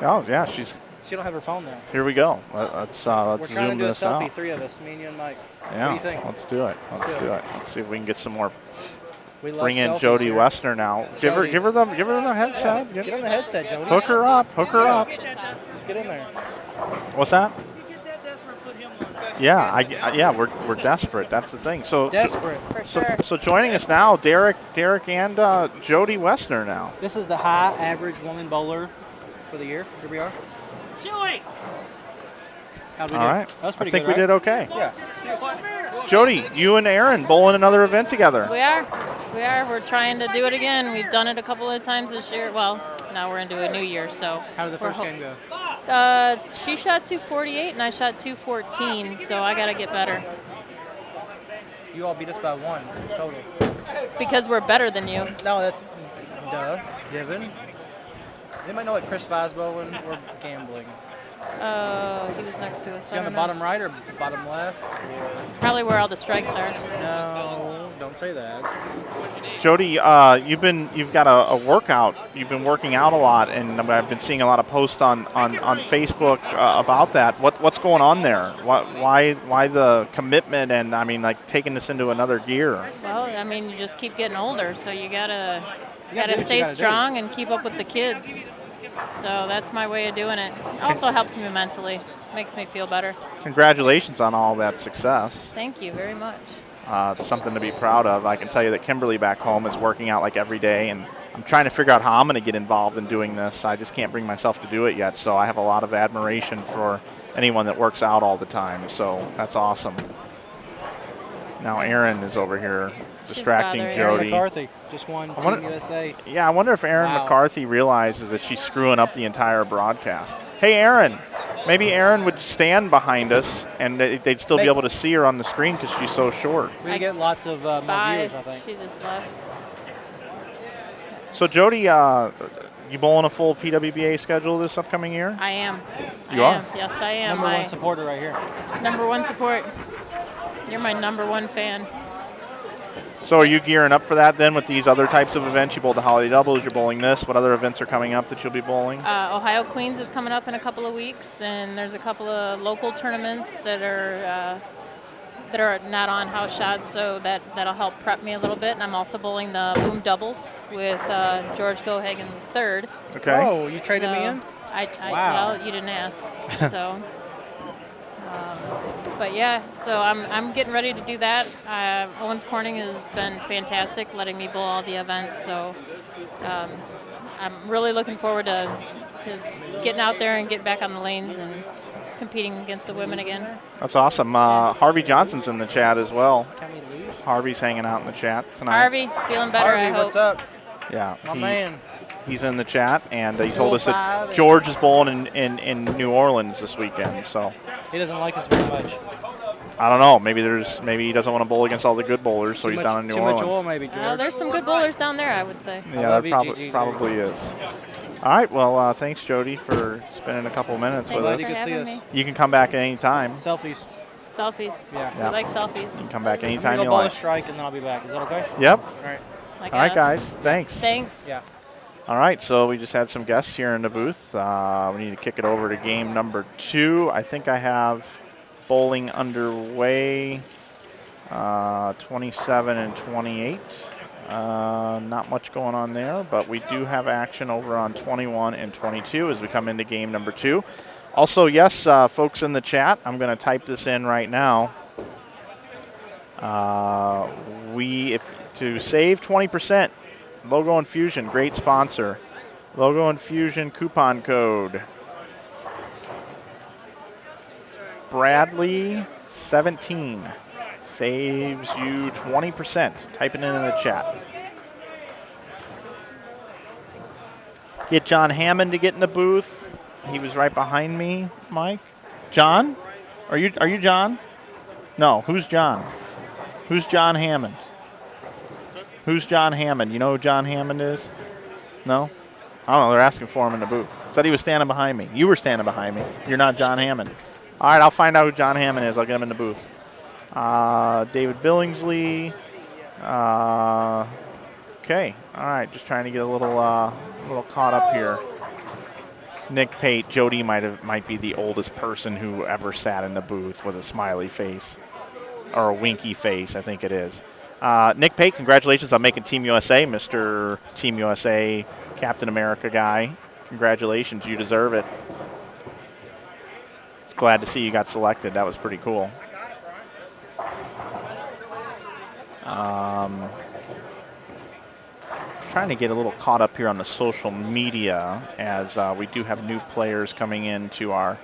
Oh yeah, she's. She don't have her phone there. Here we go. Let's We're trying zoom to do a this selfie, out. 3 of us, me and you and Mike. Yeah, What do you think? let's do it. Let's do do it. it. Let's see if we can get some more. We love Bring in selfies Jody here. Westner now. Give her Jody. the headset. Get on the headset, Jody. Hook her up. Hook her up. Just get in there. What's that? Yeah, we're desperate. That's the thing. So Desperate. For sure. So joining us now, Derek, and Jody Westner now. This is the high average woman bowler for the year. Here we are. Chili. How'd we All do? right. That was pretty I think good, we right? did okay. Yeah. Jody, you and Aaron bowling another event together. We are. We're trying to do it again. We've done it a couple of times this year. Well, now we're into a new year, so. How did the we're first game go? She shot 248 and I shot 214, so I got to get better You all beat us by 1 total. because we're better than you. No, that's given. Does anybody know what Chris Fi's bowling? We're gambling. He was next to us. Is he on the bottom right or bottom left? Or Probably where all the strikes are. no, don't say that. Jody, you've got a workout. You've been working out a lot, and I've been seeing a lot of posts on Facebook about that. What's going on there? Why the commitment and like taking this into another gear? Well, I mean, you just keep getting older, so you gotta do what you stay gotta do. strong and keep up with the kids. So that's my way of doing it. It also helps me mentally. Makes me feel better. Congratulations on all that success. Thank you very much. Something to be proud of. I can tell you that Kimberly back home is working out like every day, and I'm trying to figure out how I'm going to get involved in doing this. I just can't bring myself to do it yet, so I have a lot of admiration for anyone that works out all the time. So that's awesome. Now Aaron is over here distracting bothering Aaron Jody. McCarthy just won Team USA. Yeah, I wonder if Aaron Wow. McCarthy realizes that she's screwing up the entire broadcast. Hey, Aaron, maybe Aaron would stand behind us and they'd still be able to see her on the screen because she's so short. We get lots of more viewers, I think. She just left. So, Jody, you bowling a full PWBA schedule this upcoming year? I am. You I are? am. Yes, I am. Number 1 supporter right here. Number 1 support. You're my number 1 fan. So are you gearing up for that then with these other types of events? You bowled the Holiday Doubles, you're bowling this. What other events are coming up that you'll be bowling? Ohio Queens is coming up in a couple of weeks, and there's a couple of local tournaments that are not on house shots, so that'll help prep me a little bit. And I'm also bowling the Boom Doubles with George Gohagen III. Okay. Oh, you traded me in? Well, you didn't ask, so. But yeah, so I'm getting ready to do that. Owens Corning has been fantastic, letting me bowl all the events. So I'm really looking forward to getting out there and getting back on the lanes and competing against the women again. That's awesome. Harvey Johnson's in the chat as well. Can we lose? Harvey's hanging out in the chat tonight. Harvey, feeling better, Harvey, I hope. what's up? Yeah. My man. He's in the chat, and he told us that 205. George is bowling in New Orleans this weekend. So He doesn't like us very much. I don't know. Maybe he doesn't want to bowl against all the good bowlers, so Too he's much, down in New too Orleans. much oil, maybe, George. There's some good bowlers down there, I would say. Yeah, love that you, GG, probably is. All right. Well, thanks, Jody, for spending a couple minutes Thanks with Glad for you us. could see having us. me. You can come back at any time. Selfies. Selfies. Yeah. Yeah. We like selfies. You can come back I'm anytime gonna you go bowl a like. strike and then I'll be back. Is that okay? Yep. All right. Like All right, us. guys. Thanks. Thanks. Yeah. All right, so we just had some guests here in the booth. We need to kick it over to game number 2. I think I have bowling underway, 27 and 28. Not much going on there, but we do have action over on 21 and 22 as we come into game number 2. Also, yes, folks in the chat, I'm going to type this in right now. To save 20%, Logo Infusion, great sponsor. Logo Infusion coupon code Bradley 17 saves you 20%. Type it in the chat. Get John Hammond to get in the booth. He was right behind me, Mike. John? Are you John? No, who's John? Who's John Hammond? Who's John Hammond? You know who John Hammond is? No? I don't know. They're asking for him in the booth. Said he was standing behind me. You were standing behind me. You're not John Hammond. All right, I'll find out who John Hammond is. I'll get him in the booth. David Billingsley. Okay. All right. Just trying to get a little caught up here. Nick Pate. Jody might be the oldest person who ever sat in the booth with a smiley face or a winky face. I think it is. Nick Pate, congratulations on making Team USA, Mr. Team USA Captain America guy. Congratulations. You deserve it. Glad to see you got selected. That was pretty cool. Trying to get a little caught up here on the social media as we do have new players coming into our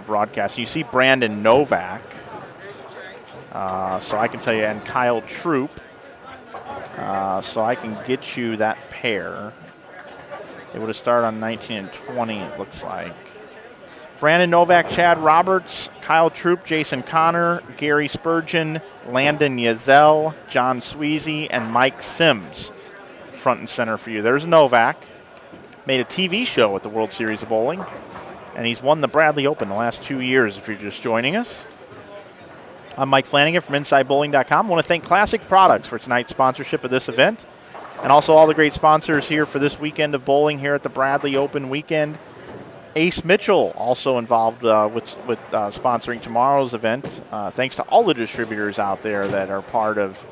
broadcast. You see Brandon Novak, so I can tell you, and Kyle Troop, so I can get you that pair. It would have started on 19 and 20, it looks like. Brandon Novak, Chad Roberts, Kyle Troop, Jason Connor, Gary Spurgeon, Landon Yazell, John Sweezy, and Mike Sims. Front and center for you. There's Novak. Made a TV show at the World Series of Bowling, and he's won the Bradley Open the last 2 years if you're just joining us. I'm Mike Flanagan from InsideBowling.com. I want to thank Classic Products for tonight's sponsorship of this event, and also all the great sponsors here for this weekend of bowling here at the Bradley Open weekend. Ace Mitchell also involved with sponsoring tomorrow's event. Thanks to all the distributors out there that are part of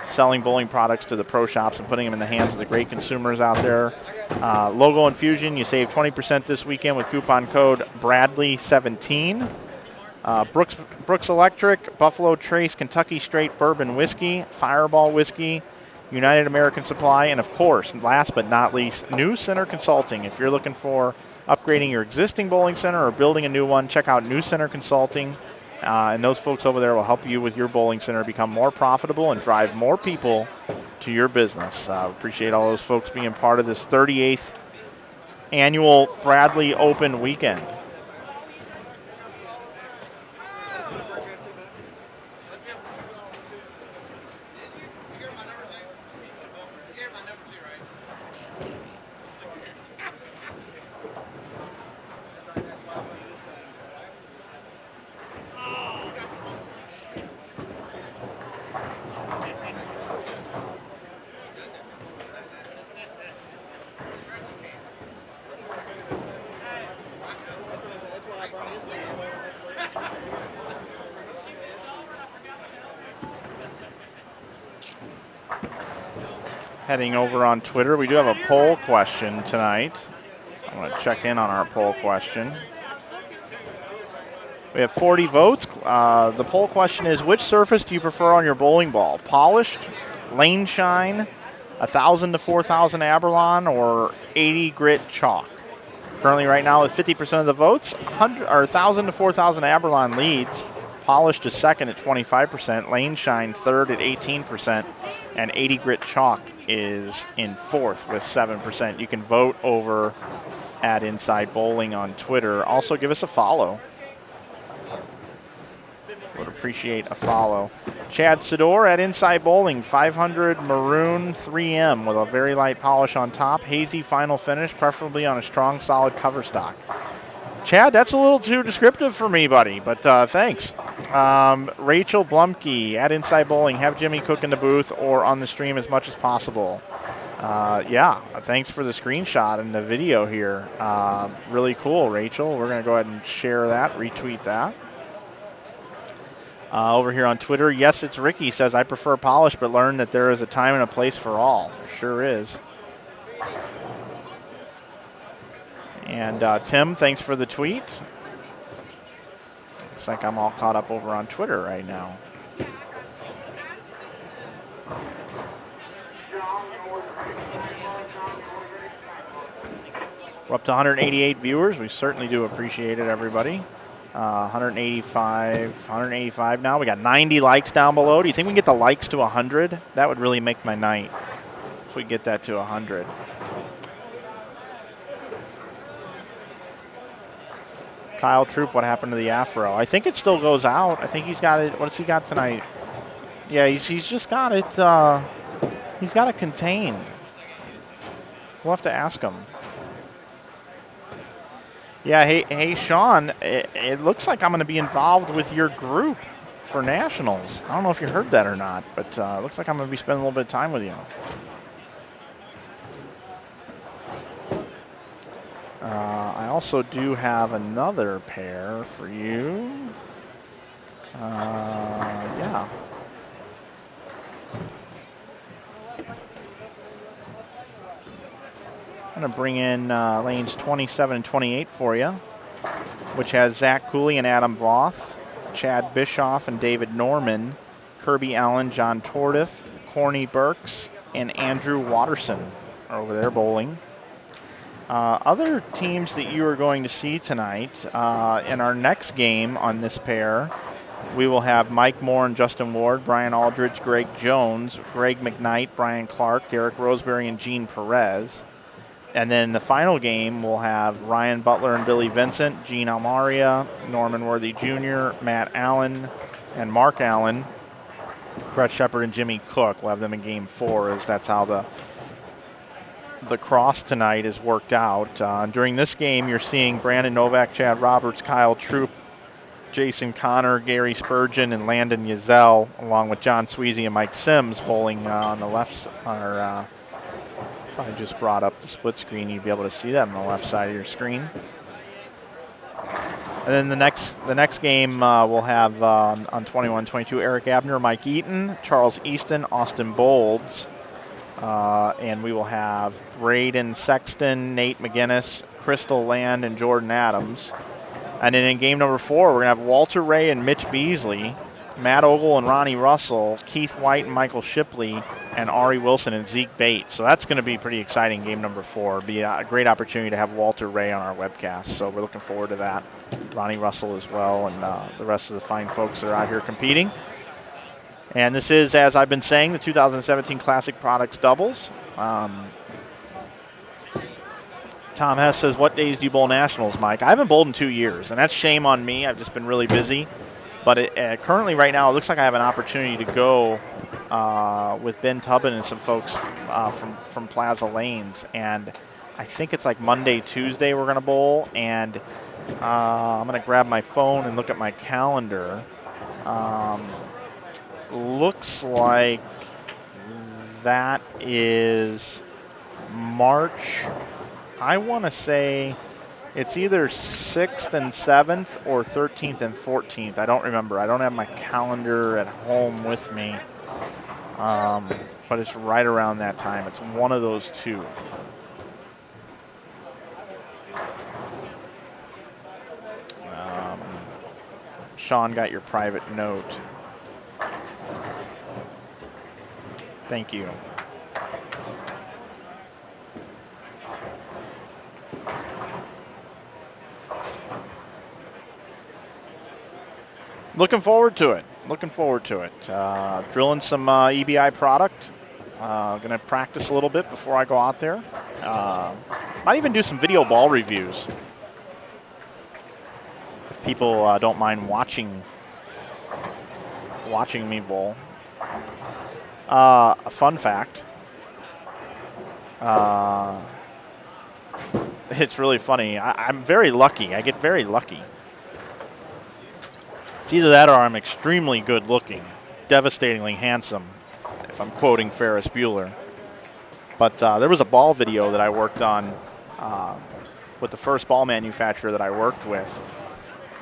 selling bowling products to the pro shops and putting them in the hands of the great consumers out there. Logo Infusion, you save 20% this weekend with coupon code Bradley17. Brooks Electric, Buffalo Trace, Kentucky Straight Bourbon Whiskey, Fireball Whiskey, United American Supply, and of course, last but not least, New Center Consulting. If you're looking for upgrading your existing bowling center or building a new one, check out New Center Consulting. And those folks over there will help you with your bowling center become more profitable and drive more people to your business. Appreciate all those folks being part of this 38th annual Bradley Open weekend. Heading over on Twitter, we do have a poll question tonight. I want to check in on our poll question. We have 40 votes. The poll question is, which surface do you prefer on your bowling ball? Polished, lane shine, 1,000 to 4,000 Aberlon, or 80 grit chalk? Currently right now with 50% of the votes, 1,000 to 4,000 Aberlon leads. Polished is second at 25%, lane shine third at 18%, and 80 grit chalk is in fourth with 7%. You can vote over at Inside Bowling on Twitter. Also give us a follow. Would appreciate a follow. Chad Sidor at Inside Bowling, 500 maroon 3M with a very light polish on top. Hazy final finish, preferably on a strong, solid cover stock. Chad, that's a little too descriptive for me, buddy, but thanks. Rachel Blumke at Inside Bowling, have Jimmy cook in the booth or on the stream as much as possible. Yeah, thanks for the screenshot and the video here. Really cool, Rachel. We're going to go ahead and share that, retweet that. Over here on Twitter, yes, it's Ricky, says, I prefer polish, but learn that there is a time and a place for all. There sure is. And Tim, thanks for the tweet. Looks like I'm all caught up over on Twitter right now. We're up to 188 viewers. We certainly do appreciate it, everybody. 185 now. We got 90 likes down below. Do you think we can get the likes to 100? That would really make my night if we get that to 100. Kyle Troop, what happened to the afro? I think it still goes out. I think he's got it. What has he got tonight? Yeah, he's just got it. He's got it contained. We'll have to ask him. Yeah, hey, Sean, it looks like I'm going to be involved with your group for nationals. I don't know if you heard that or not, but it looks like I'm going to be spending a little bit of time with you. I also do have another pair for you. Yeah. I'm going to bring in lanes 27 and 28 for you, which has Zach Cooley and Adam Voth, Chad Bischoff and David Norman, Kirby Allen, John Tordiff, Corny Burks, and Andrew Watterson are over there bowling. Other teams that you are going to see tonight, in our next game on this pair, we will have Mike Moore and Justin Ward, Brian Aldridge, Greg Jones, Greg McKnight, Brian Clark, Derek Roseberry, and Gene Perez. And then the final game, we'll have Ryan Butler and Billy Vincent, Gene Almaria, Norman Worthy Jr., Matt Allen, and Mark Allen, Brett Shepard, and Jimmy Cook. We'll have them in game 4, as that's how the cross tonight is worked out. During this game, you're seeing Brandon Novak, Chad Roberts, Kyle Troop, Jason Connor, Gary Spurgeon, and Landon Yazell, along with John Sweezy and Mike Sims bowling on the left. If I just brought up the split screen, you'd be able to see that on the left side of your screen. And then the next game we'll have on 21-22 Eric Abner, Mike Eaton, Charles Easton, Austin Bolds, and we will have Braden Sexton, Nate McGinnis, Crystal Land, and Jordan Adams. And then in game number 4, we're going to have Walter Ray and Mitch Beasley, Matt Ogle and Ronnie Russell, Keith White and Michael Shipley, and Ari Wilson and Zeke Bates. So that's going to be pretty exciting, game number 4. Be a great opportunity to have Walter Ray on our webcast. So we're looking forward to that. Ronnie Russell as well, and the rest of the fine folks that are out here competing. And this is, as I've been saying, the 2017 Classic Products Doubles. Tom Hess says, what days do you bowl nationals, Mike? I haven't bowled in 2 years, and that's shame on me. I've just been really busy. But currently right now, it looks like I have an opportunity to go with Ben Tubbin and some folks from Plaza Lanes. And I think it's like Monday, Tuesday we're going to bowl. And I'm going to grab my phone and look at my calendar. Looks like that is March. I want to say it's either 6th and 7th or 13th and 14th. I don't remember. I don't have my calendar at home with me. But it's right around that time. It's one of those two. Sean got your private note. Thank you. Looking forward to it. Looking forward to it. Drilling some EBI product. Going to practice a little bit before I go out there. Might even do some video ball reviews. If people don't mind watching me bowl. A fun fact. It's really funny. I'm very lucky. I get very lucky. It's either that or I'm extremely good looking, devastatingly handsome, if I'm quoting Ferris Bueller. But there was a ball video that I worked on with the first ball manufacturer that I worked with.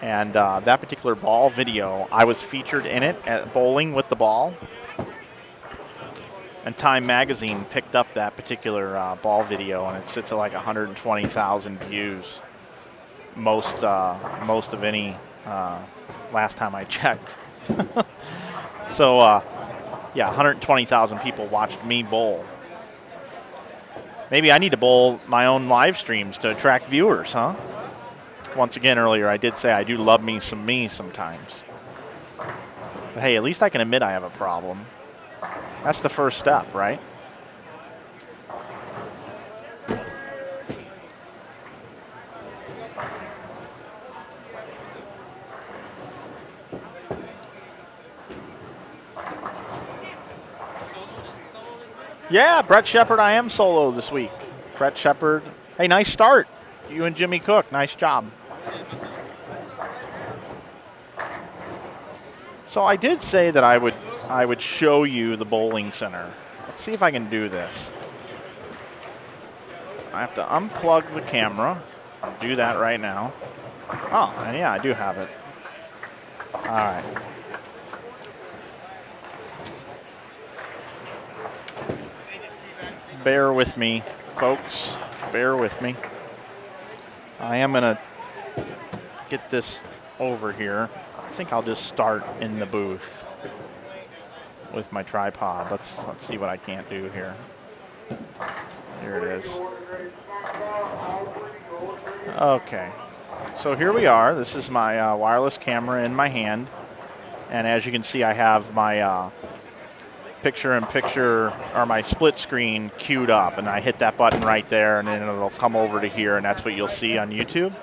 And that particular ball video, I was featured in it at bowling with the ball. And Time Magazine picked up that particular ball video, and it sits at like 120,000 views, most of any last time I checked. So, yeah, 120,000 people watched me bowl. Maybe I need to bowl my own live streams to attract viewers, huh? Once again, earlier I did say I do love me some me sometimes. But hey, at least I can admit I have a problem. That's the first step, right? Yeah, Brett Shepard, I am solo this week. Brett Shepard. Hey, nice start. You and Jimmy Cook, nice job. So I did say that I would show you the bowling center. Let's see if I can do this. I have to unplug the camera. I'll do that right now. Oh, and yeah, I do have it. All right. Bear with me, folks. Bear with me. I am going to get this over here. I think I'll just start in the booth with my tripod. Let's see what I can't do here. Here it is. Okay. So here we are. This is my wireless camera in my hand. And as you can see, I have my picture-in-picture or my split screen queued up. And I hit that button right there, and then it'll come over to here, and that's what you'll see on YouTube.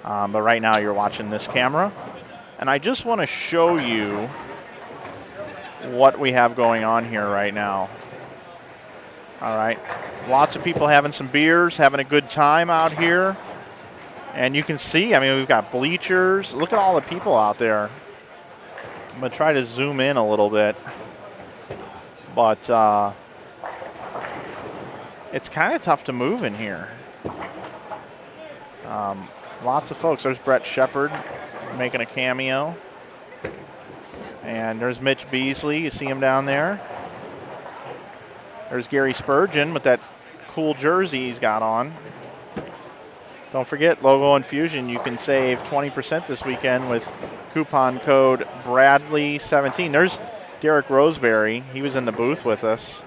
But right now you're watching this camera. And I just want to show you what we have going on here right now. All right. Lots of people having some beers, having a good time out here. And you can see, I mean, we've got bleachers. Look at all the people out there. I'm going to try to zoom in a little bit. But it's kind of tough to move in here. Lots of folks. There's Brett Shepard making a cameo. And there's Mitch Beasley. You see him down there. There's Gary Spurgeon with that cool jersey he's got on. Don't forget, logo Infusion. You can save 20% this weekend with coupon code Bradley17. There's Derek Roseberry. He was in the booth with us.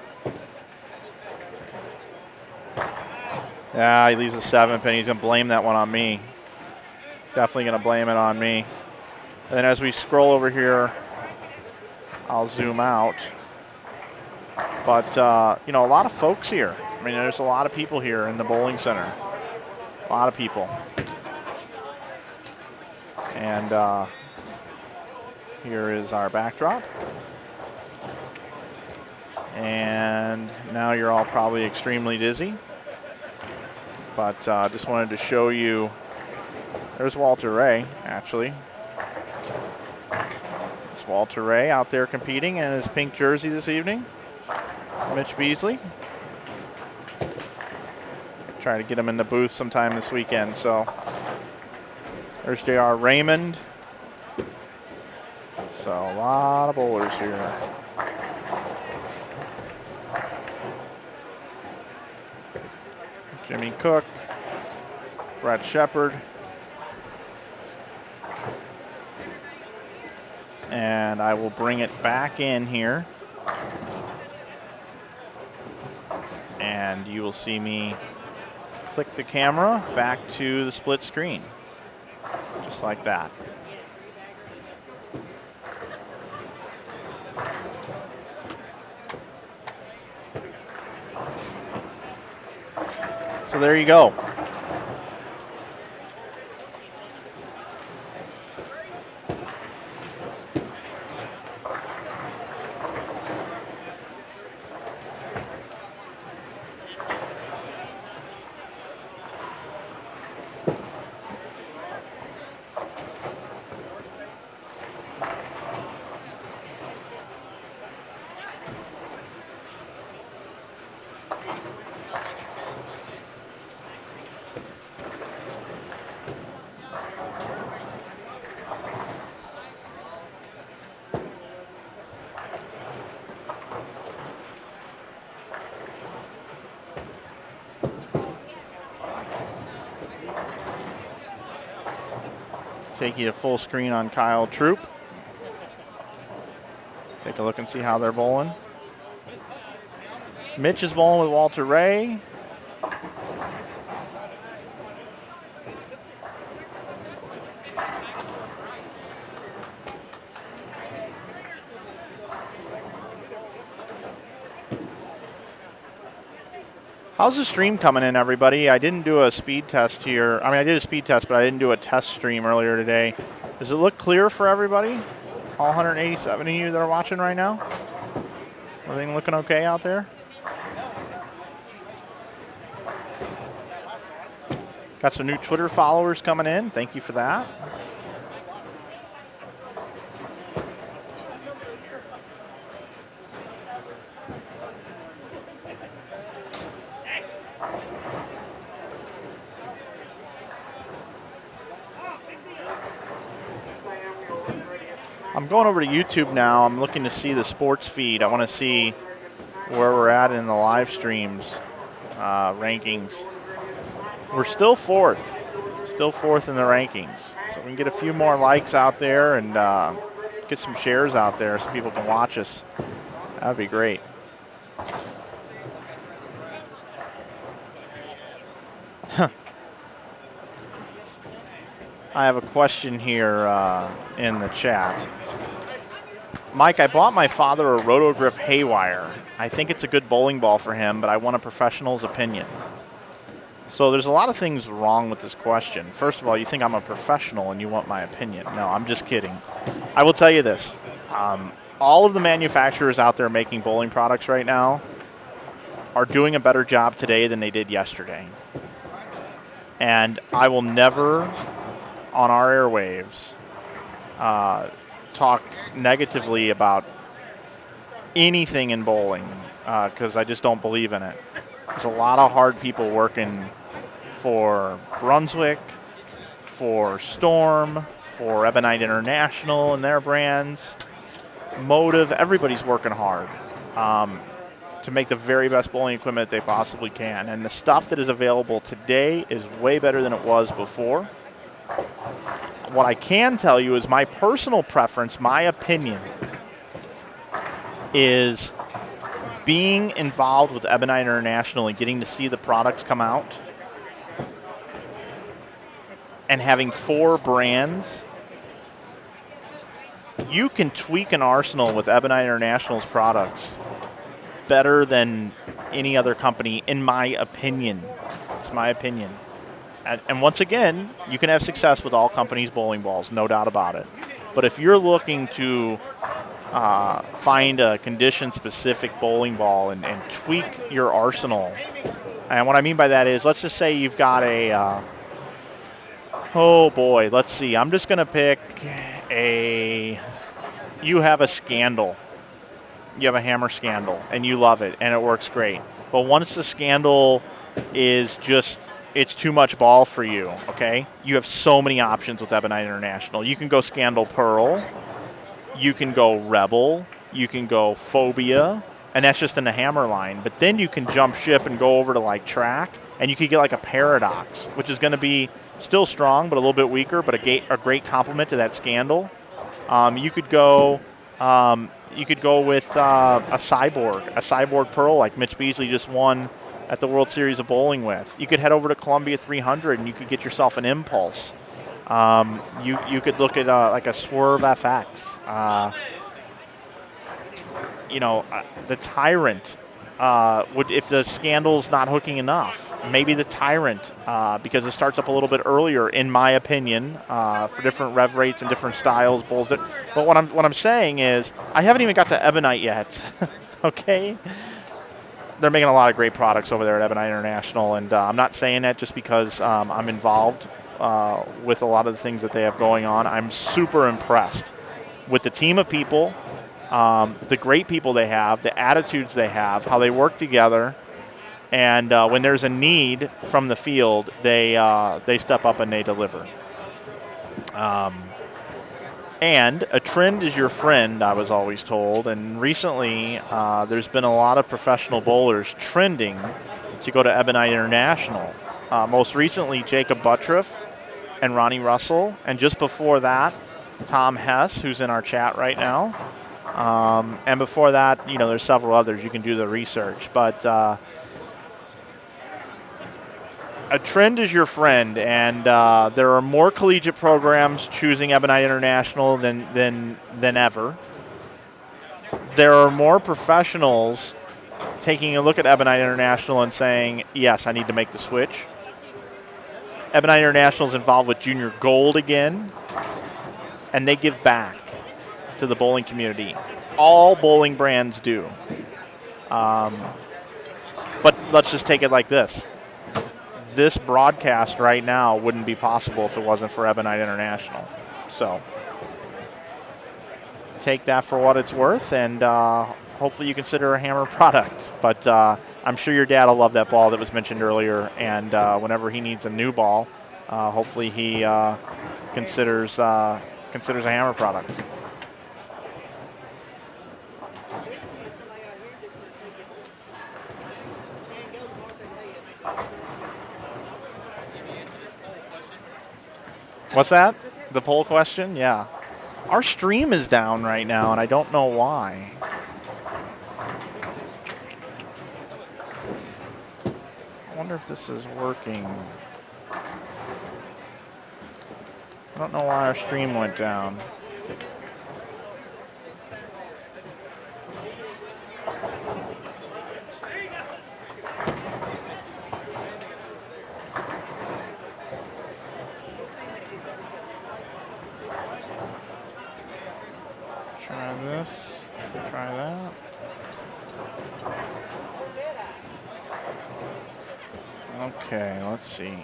Yeah, he leaves a 7th, and he's going to blame that one on me. Definitely going to blame it on me. And then as we scroll over here, I'll zoom out. But, you know, a lot of folks here. I mean, there's a lot of people here in the bowling center. A lot of people. And here is our backdrop. And now you're all probably extremely dizzy. But just wanted to show you. There's Walter Ray, actually. There's Walter Ray out there competing in his pink jersey this evening. Mitch Beasley. Try to get him in the booth sometime this weekend. So there's J.R. Raymond. So a lot of bowlers here. Jimmy Cook, Brett Shepard. And I will bring it back in here. And you will see me click the camera back to the split screen, just like that. So there you go. Take you to full screen on Kyle Troop. Take a look and see how they're bowling. Mitch is bowling with Walter Ray. How's the stream coming in, everybody? I didn't do a speed test here. I mean, I did a speed test, but I didn't do a test stream earlier today. Does it look clear for everybody? All 187 of you that are watching right now? Everything looking okay out there? Got some new Twitter followers coming in. Thank you for that. I'm going over to YouTube now. I'm looking to see the sports feed. I want to see where we're at in the live streams rankings. We're still fourth in the rankings. So we can get a few more likes out there and get some shares out there so people can watch us. That would be great. I have a question here in the chat. Mike, I bought my father a Roto-Grip Haywire. I think it's a good bowling ball for him, but I want a professional's opinion. So there's a lot of things wrong with this question. First of all, you think I'm a professional and you want my opinion. No, I'm just kidding. I will tell you this. All of the manufacturers out there making bowling products right now are doing a better job today than they did yesterday. And I will never, on our airwaves, talk negatively about anything in bowling because I just don't believe in it. There's a lot of hard people working for Brunswick, for Storm, for Ebonite International and their brands, Motive. Everybody's working hard to make the very best bowling equipment they possibly can. And the stuff that is available today is way better than it was before. What I can tell you is my personal preference, my opinion, is being involved with Ebonite International and getting to see the products come out and having 4 brands. You can tweak an arsenal with Ebonite International's products better than any other company, in my opinion. It's my opinion. And once again, you can have success with all companies' bowling balls, no doubt about it. But if you're looking to find a condition-specific bowling ball and tweak your arsenal, and what I mean by that is, let's just say you've got a, oh boy, let's see. I'm just going to pick you have a Scandal. You have a hammer Scandal, and you love it, and it works great. But once the Scandal is just, it's too much ball for you, okay? You have so many options with Ebonite International. You can go Scandal Pearl. You can go Rebel. You can go Phobia. And that's just in the hammer line. But then you can jump ship and go over to, like, Track. And you could get, like, a Paradox, which is going to be still strong but a little bit weaker, but a great complement to that Scandal. You could go with a Cyborg Pearl, like Mitch Beasley just won at the World Series of Bowling with. You could head over to Columbia 300 and you could get yourself an Impulse. You could look at like a Swerve FX. The Tyrant. If the Scandal's not hooking enough, maybe the Tyrant, because it starts up a little bit earlier, in my opinion, for different rev rates and different styles, bowls. But what I'm saying is, I haven't even got to Ebonite yet. Okay. They're making a lot of great products over there at Ebonite International, and I'm not saying that just because I'm involved with a lot of the things that they have going on. I'm super impressed with the team of people, the great people they have, the attitudes they have, how they work together, and when there's a need from the field, they step up and they deliver. And a trend is your friend, I was always told. And recently, there's been a lot of professional bowlers trending to go to Ebonite International. Most recently, Jacob Buttriff and Ronnie Russell. And just before that, Tom Hess, who's in our chat right now. And before that, there's several others. You can do the research. But a trend is your friend, and there are more collegiate programs choosing Ebonite International than ever. There are more professionals taking a look at Ebonite International and saying, yes, I need to make the switch. Ebonite International is involved with Junior Gold again, and they give back to the bowling community. All bowling brands do. But let's just take it like this. this broadcast right now wouldn't be possible if it wasn't for Ebonite International. So take that for what it's worth, and hopefully you consider a Hammer product. But I'm sure your dad will love that ball that was mentioned earlier, and whenever he needs a new ball, hopefully he considers a Hammer product. What's that? The poll question? Yeah. Our stream is down right now, and I don't know why. I wonder if this is working. I don't know why our stream went down. Try this, try that. Okay, let's see.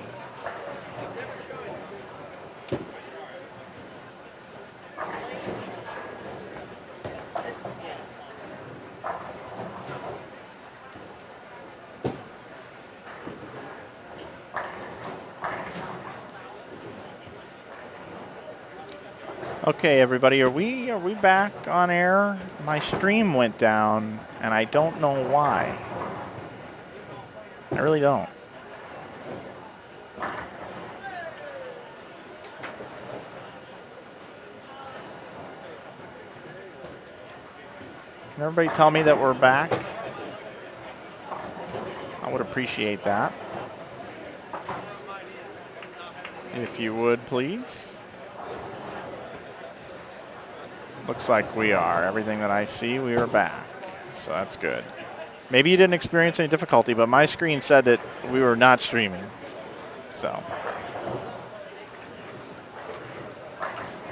Okay, everybody, are we back on air? My stream went down, and I don't know why. I really don't. Can everybody tell me that we're back? I would appreciate that. If you would, please. Looks like we are. Everything that I see, we are back. So that's good. Maybe you didn't experience any difficulty, but my screen said that we were not streaming. So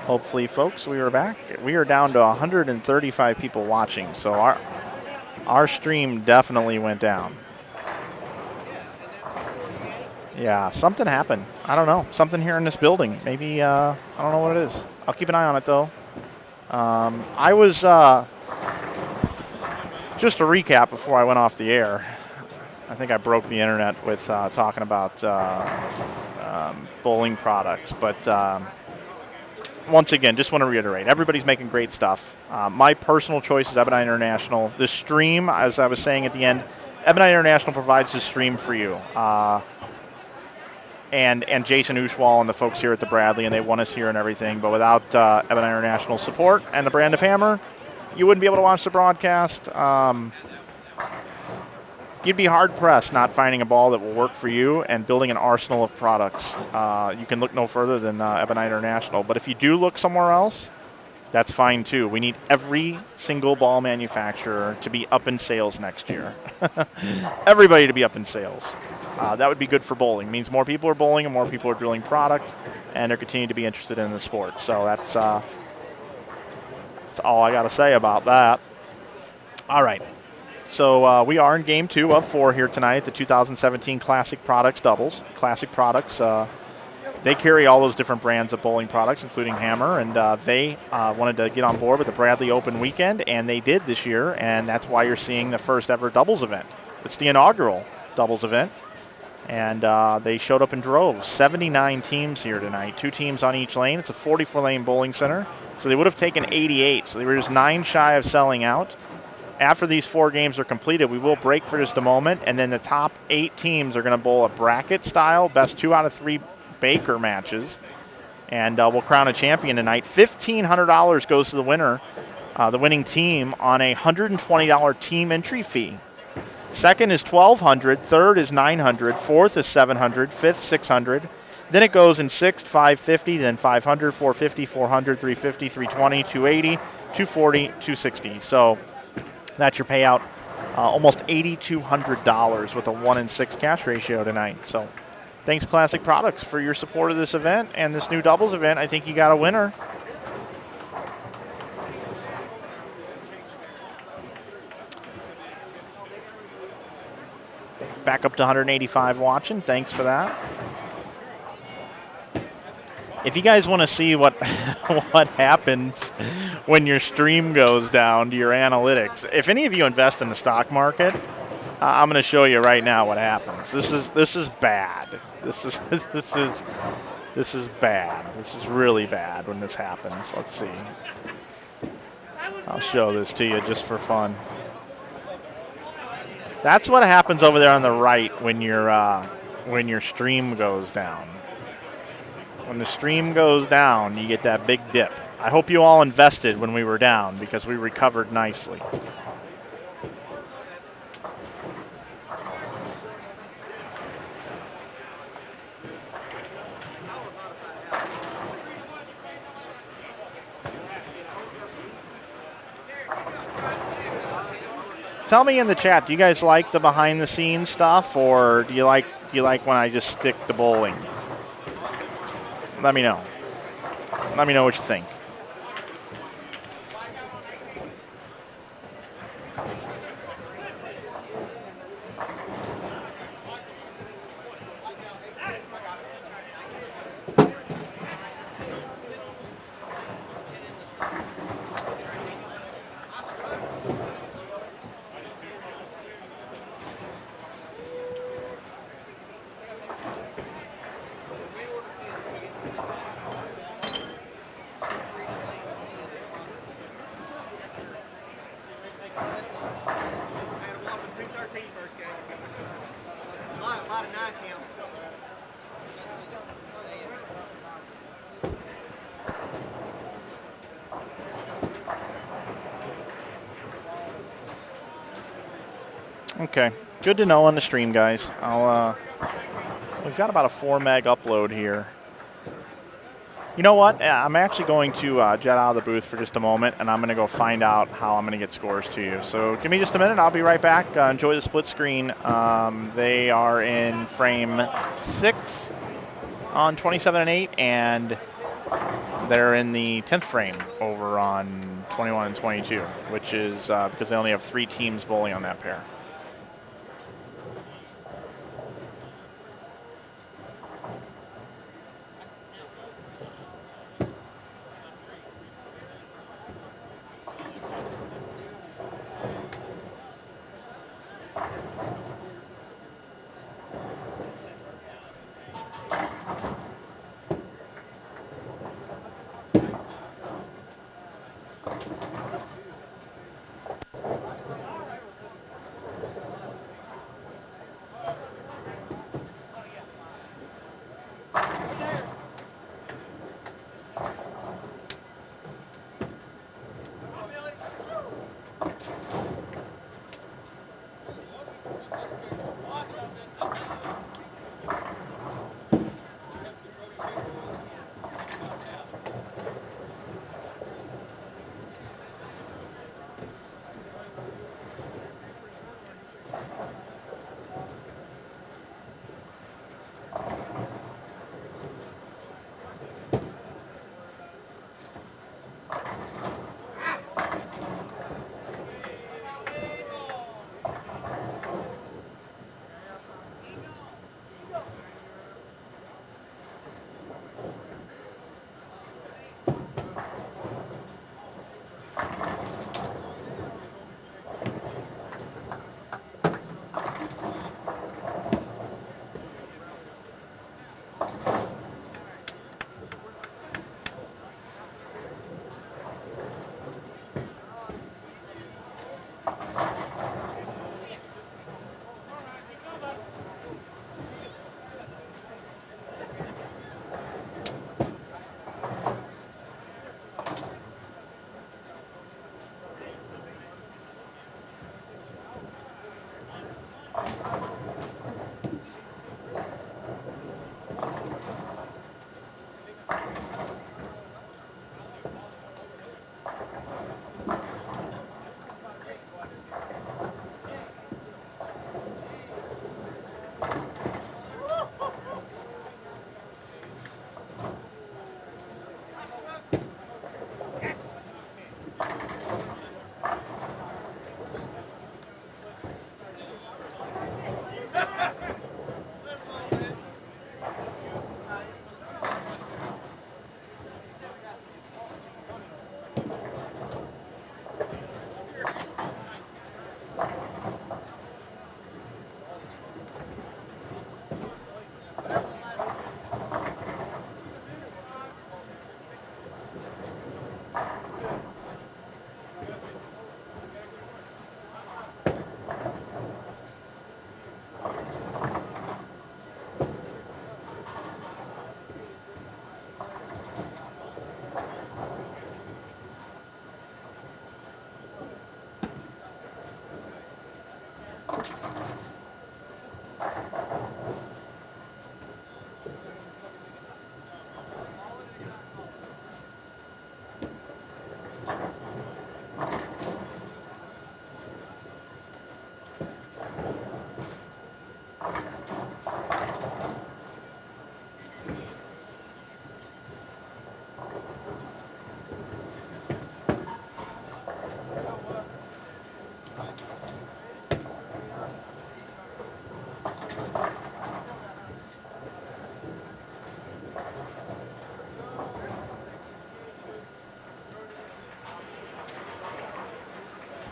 hopefully, folks, we are back. We are down to 135 people watching, so our stream definitely went down. Yeah, something happened. I don't know. Something here in this building. Maybe, I don't know what it is. I'll keep an eye on it, though. I was, just to recap before I went off the air, I think I broke the internet with talking about bowling products. But once again, just want to reiterate, everybody's making great stuff. My personal choice is Ebonite International. The stream, as I was saying at the end, Ebonite International provides the stream for you. And Jason Ushwal and the folks here at the Bradley, and they want us here and everything. But without Ebonite International support and the brand of Hammer, you wouldn't be able to watch the broadcast. You'd be hard-pressed not finding a ball that will work for you and building an arsenal of products. You can look no further than Ebonite International. But if you do look somewhere else, that's fine, too. We need every single ball manufacturer to be up in sales next year. Everybody to be up in sales. That would be good for bowling. It means more people are bowling and more people are drilling product, and they're continuing to be interested in the sport. So that's all I got to say about that. All right. So we are in Game 2 of 4 here tonight at the 2017 Classic Products Doubles. Classic Products, they carry all those different brands of bowling products, including Hammer, and they wanted to get on board with the Bradley Open weekend, and they did this year, and that's why you're seeing the first ever doubles event. It's the inaugural doubles event. And they showed up in droves. 79 teams here tonight, 2 teams on each lane. It's a 44-lane bowling center. So they would have taken 88. So they were just 9 shy of selling out. After these 4 games are completed, we will break for just a moment. And then the top 8 teams are going to bowl a bracket style, best 2 out of 3 Baker matches. And we'll crown a champion tonight. $1,500 goes to the winner, the winning team, on a $120 team entry fee. Second is $1,200, third is $900, fourth is $700, fifth $600. Then it goes in sixth, $550, then $500, $450, $400, $350, $320, $280, $240, $260. So that's your payout, almost $8,200 with a 1-in-6 cash ratio tonight. So thanks, Classic Products, for your support of this event and this new doubles event. I think you got a winner. Back up to 185 watching. Thanks for that. If you guys want to see what what happens when your stream goes down to your analytics, if any of you invest in the stock market, I'm going to show you right now what happens. This is bad. This is this is bad. This is really bad when this happens. Let's see. I'll show this to you just for fun. That's what happens over there on the right when your stream goes down. When the stream goes down, you get that big dip. I hope you all invested when we were down because we recovered nicely. Tell me in the chat, do you guys like the behind the scenes stuff, or do you like when I just stick to bowling? Let me know. Let me know what you think. Okay, good to know on the stream, guys. We've got about a 4 meg upload here. You know what? I'm actually going to jet out of the booth for just a moment, and I'm going to go find out how I'm going to get scores to you. So give me just a minute. I'll be right back. Enjoy the split screen. They are in frame 6 on 27 and 8, and they're in the 10th frame over on 21 and 22, which is because they only have 3 teams bowling on that pair.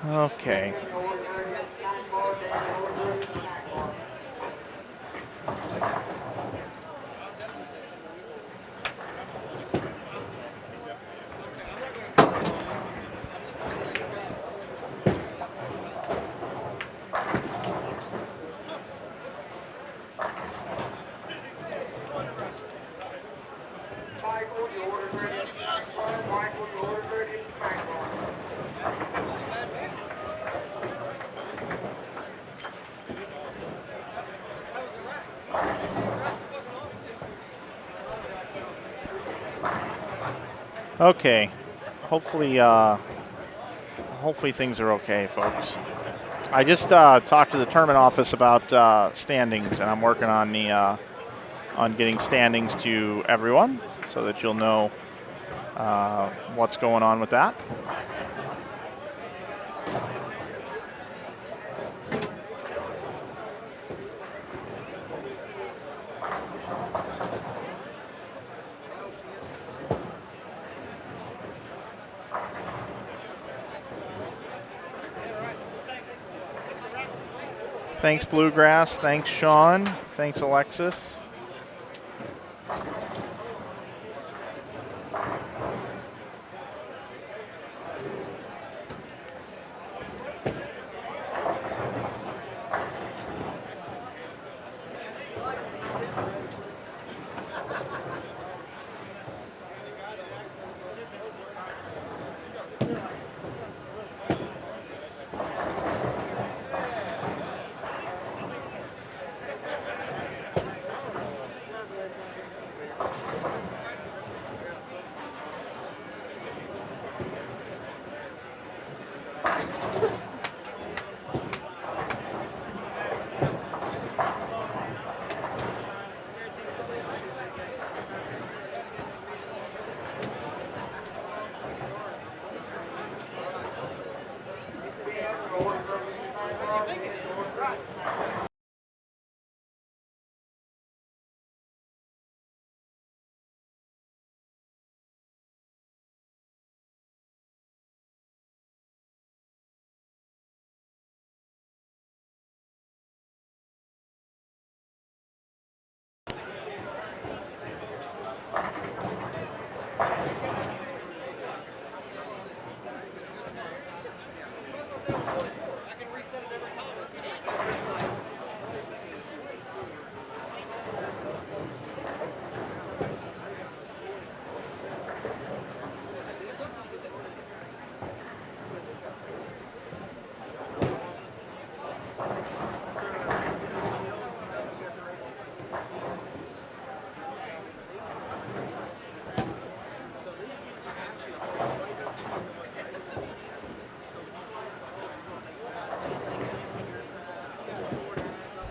Okay. Okay. Hopefully things are okay, folks. I just talked to the tournament office about standings, and I'm working on on getting standings to everyone so that you'll know what's going on with that. Thanks, Bluegrass. Thanks, Sean. Thanks, Alexis.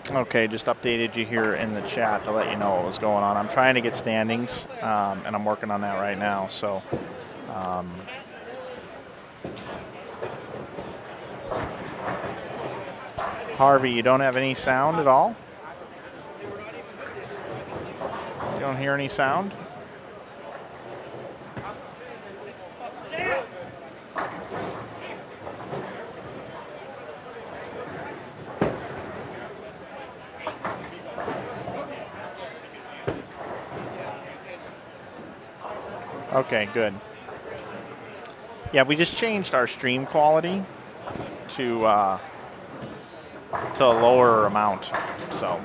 Okay, just updated you here in the chat to let you know what was going on. I'm trying to get standings, and I'm working on that right now. So, Harvey, you don't have any sound at all? You don't hear any sound? Okay, good. Yeah, we just changed our stream quality to a lower amount. So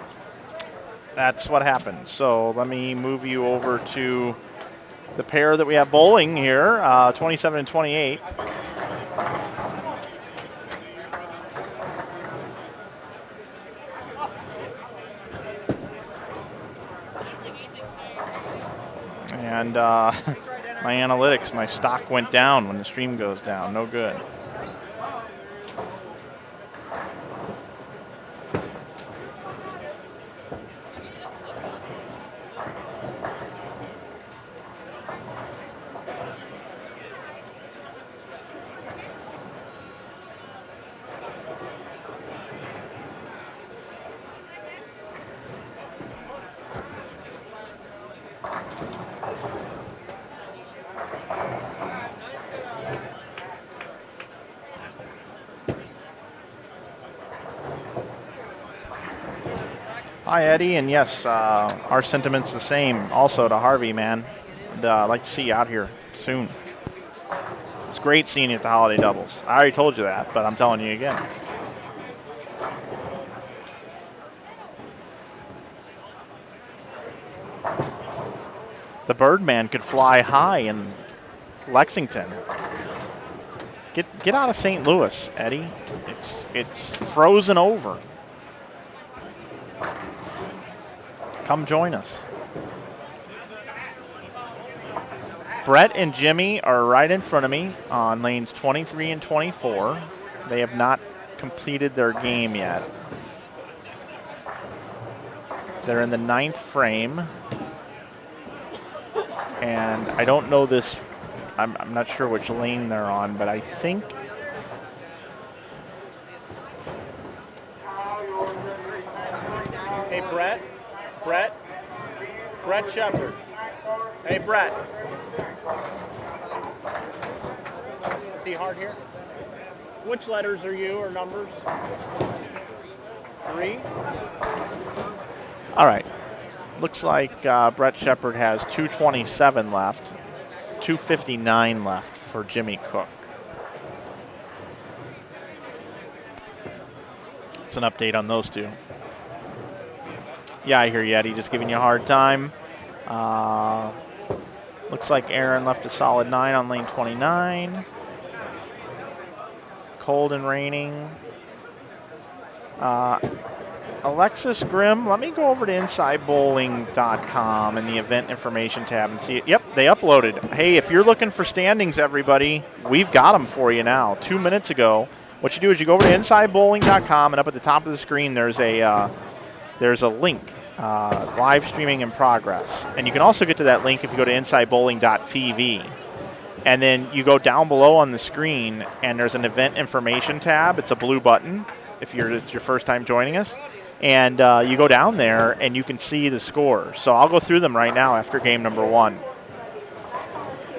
that's what happened. So let me move you over to the pair that we have bowling here, 27 and 28. And my analytics, my stock went down when the stream goes down. No good. Hi, Eddie, and yes, our sentiments the same. Also to Harvey, man. And, I'd like to see you out here soon. It's great seeing you at the holiday doubles. I already told you that, but I'm telling you again. The Birdman could fly high in Lexington. Get out of St. Louis, Eddie. It's frozen over. Come join us. Brett and Jimmy are right in front of me on lanes 23 and 24. They have not completed their game yet. They're in the 9th frame. And I don't know this, I'm not sure which lane they're on, but I think hey, Brett Shepard. Hey, Brett. Is he hard here? Which letters are you or numbers? 3? All right. Looks like Brett Shepard has 227 left, 259 left for Jimmy Cook. It's an update on those two. Yeah, I hear you, Eddie. Just giving you a hard time. Looks like Aaron left a solid 9 on lane 29. Cold and raining. Alexis Grimm, let me go over to InsideBowling.com and the event information tab and see it. Yep, they uploaded. Hey, if you're looking for standings, everybody, we've got them for you now. 2 minutes ago, what you do is you go over to InsideBowling.com, and up at the top of the screen there's a link, live streaming in progress. And you can also get to that link if you go to InsideBowling.tv. And then you go down below on the screen, and there's an event information tab. It's a blue button if it's your first time joining us. And you go down there, and you can see the scores. So I'll go through them right now after game number 1.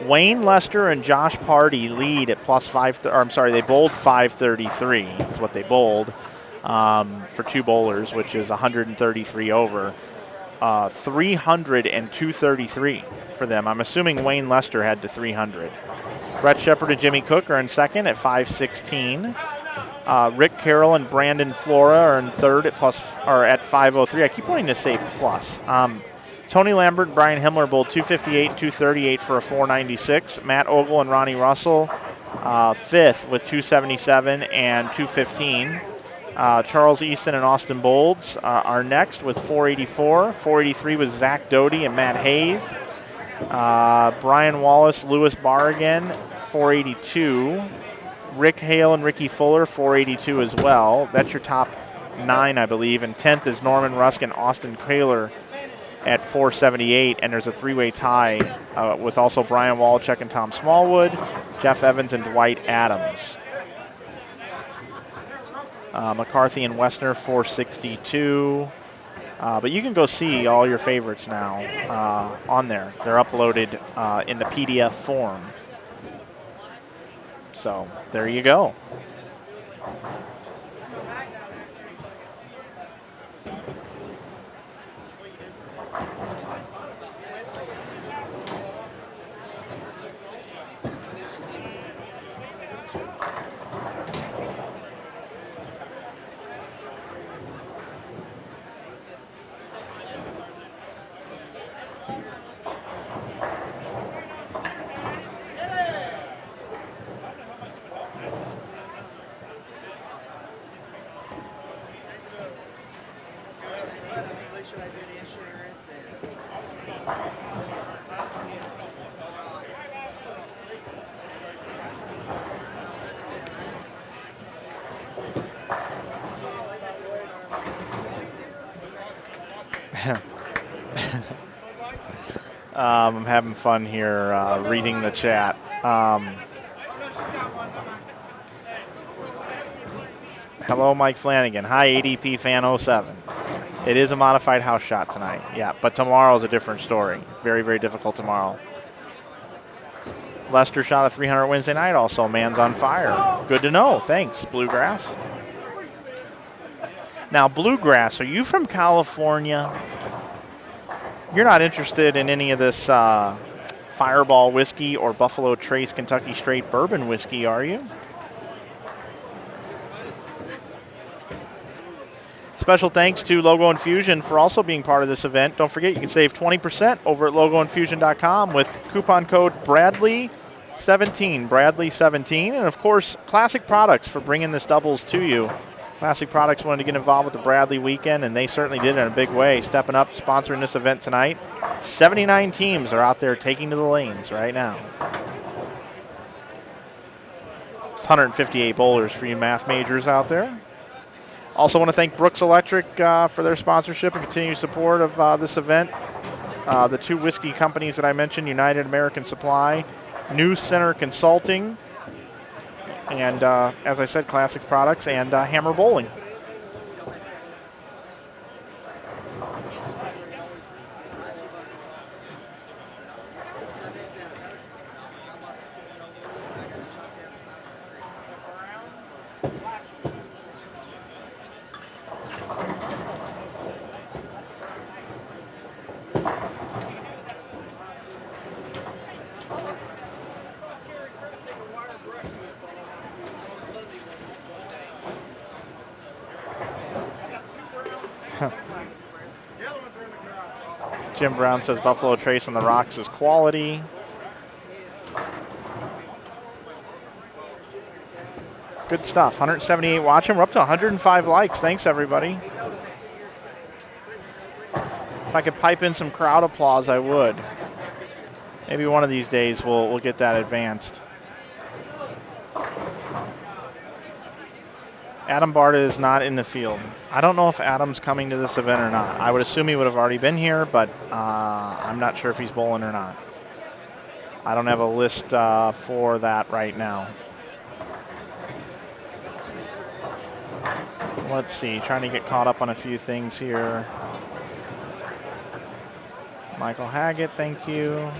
Wayne Lester and Josh Party lead at they bowled 533 is what they bowled for 2 bowlers, which is 133 over. 300 and 233 for them. I'm assuming Wayne Lester had to 300. Brett Shepard and Jimmy Cook are in second at 516. Rick Carroll and Brandon Flora are in third at 503. I keep wanting to say plus. Tony Lambert and Brian Himmler bowled 258 and 238 for a 496. Matt Ogle and Ronnie Russell fifth with 277 and 215. Charles Easton and Austin Bolds are next with 484. 483 was Zach Doty and Matt Hayes. Brian Wallace, Lewis Barr again, 482. Rick Hale and Ricky Fuller, 482 as well. That's your top 9, I believe. And 10th is Norman Rusk and Austin Kaler at 478. And there's a 3-way tie with also Brian Walchuk and Tom Smallwood, Jeff Evans and Dwight Adams. McCarthy and Westner, 462. But you can go see all your favorites now on there. They're uploaded in the PDF form. So there you go. I'm having fun here reading the chat. Hello, Mike Flanagan. Hi, ADP Fan 07. It is a modified house shot tonight. Yeah, but tomorrow's a different story. Very, very difficult tomorrow. Lester shot a 300 Wednesday night also. Man's on fire. Good to know. Thanks, Bluegrass. Now, Bluegrass, are you from California? You're not interested in any of this Fireball whiskey or Buffalo Trace Kentucky Straight Bourbon whiskey, are you? Special thanks to Logo Infusion for also being part of this event. Don't forget, you can save 20% over at logoinfusion.com with coupon code Bradley17, Bradley17. And, of course, Classic Products for bringing this doubles to you. Classic Products wanted to get involved with the Bradley weekend, and they certainly did in a big way, stepping up, sponsoring this event tonight. 79 teams are out there taking to the lanes right now. It's 158 bowlers for you math majors out there. Also want to thank Brooks Electric for their sponsorship and continued support of this event. The two whiskey companies that I mentioned, United American Supply, New Center Consulting, and as I said, Classic Products and Hammer Bowling. Jim Brown says Buffalo Trace on the rocks is quality. Good stuff. 178 watching. We're up to 105 likes. Thanks, everybody. If I could pipe in some crowd applause, I would. Maybe one of these days we'll get that advanced. Adam Barta is not in the field. I don't know if Adam's coming to this event or not. I would assume he would have already been here, but I'm not sure if he's bowling or not. I don't have a list for that right now. Let's see, trying to get caught up on a few things here. Michael Haggett, thank you.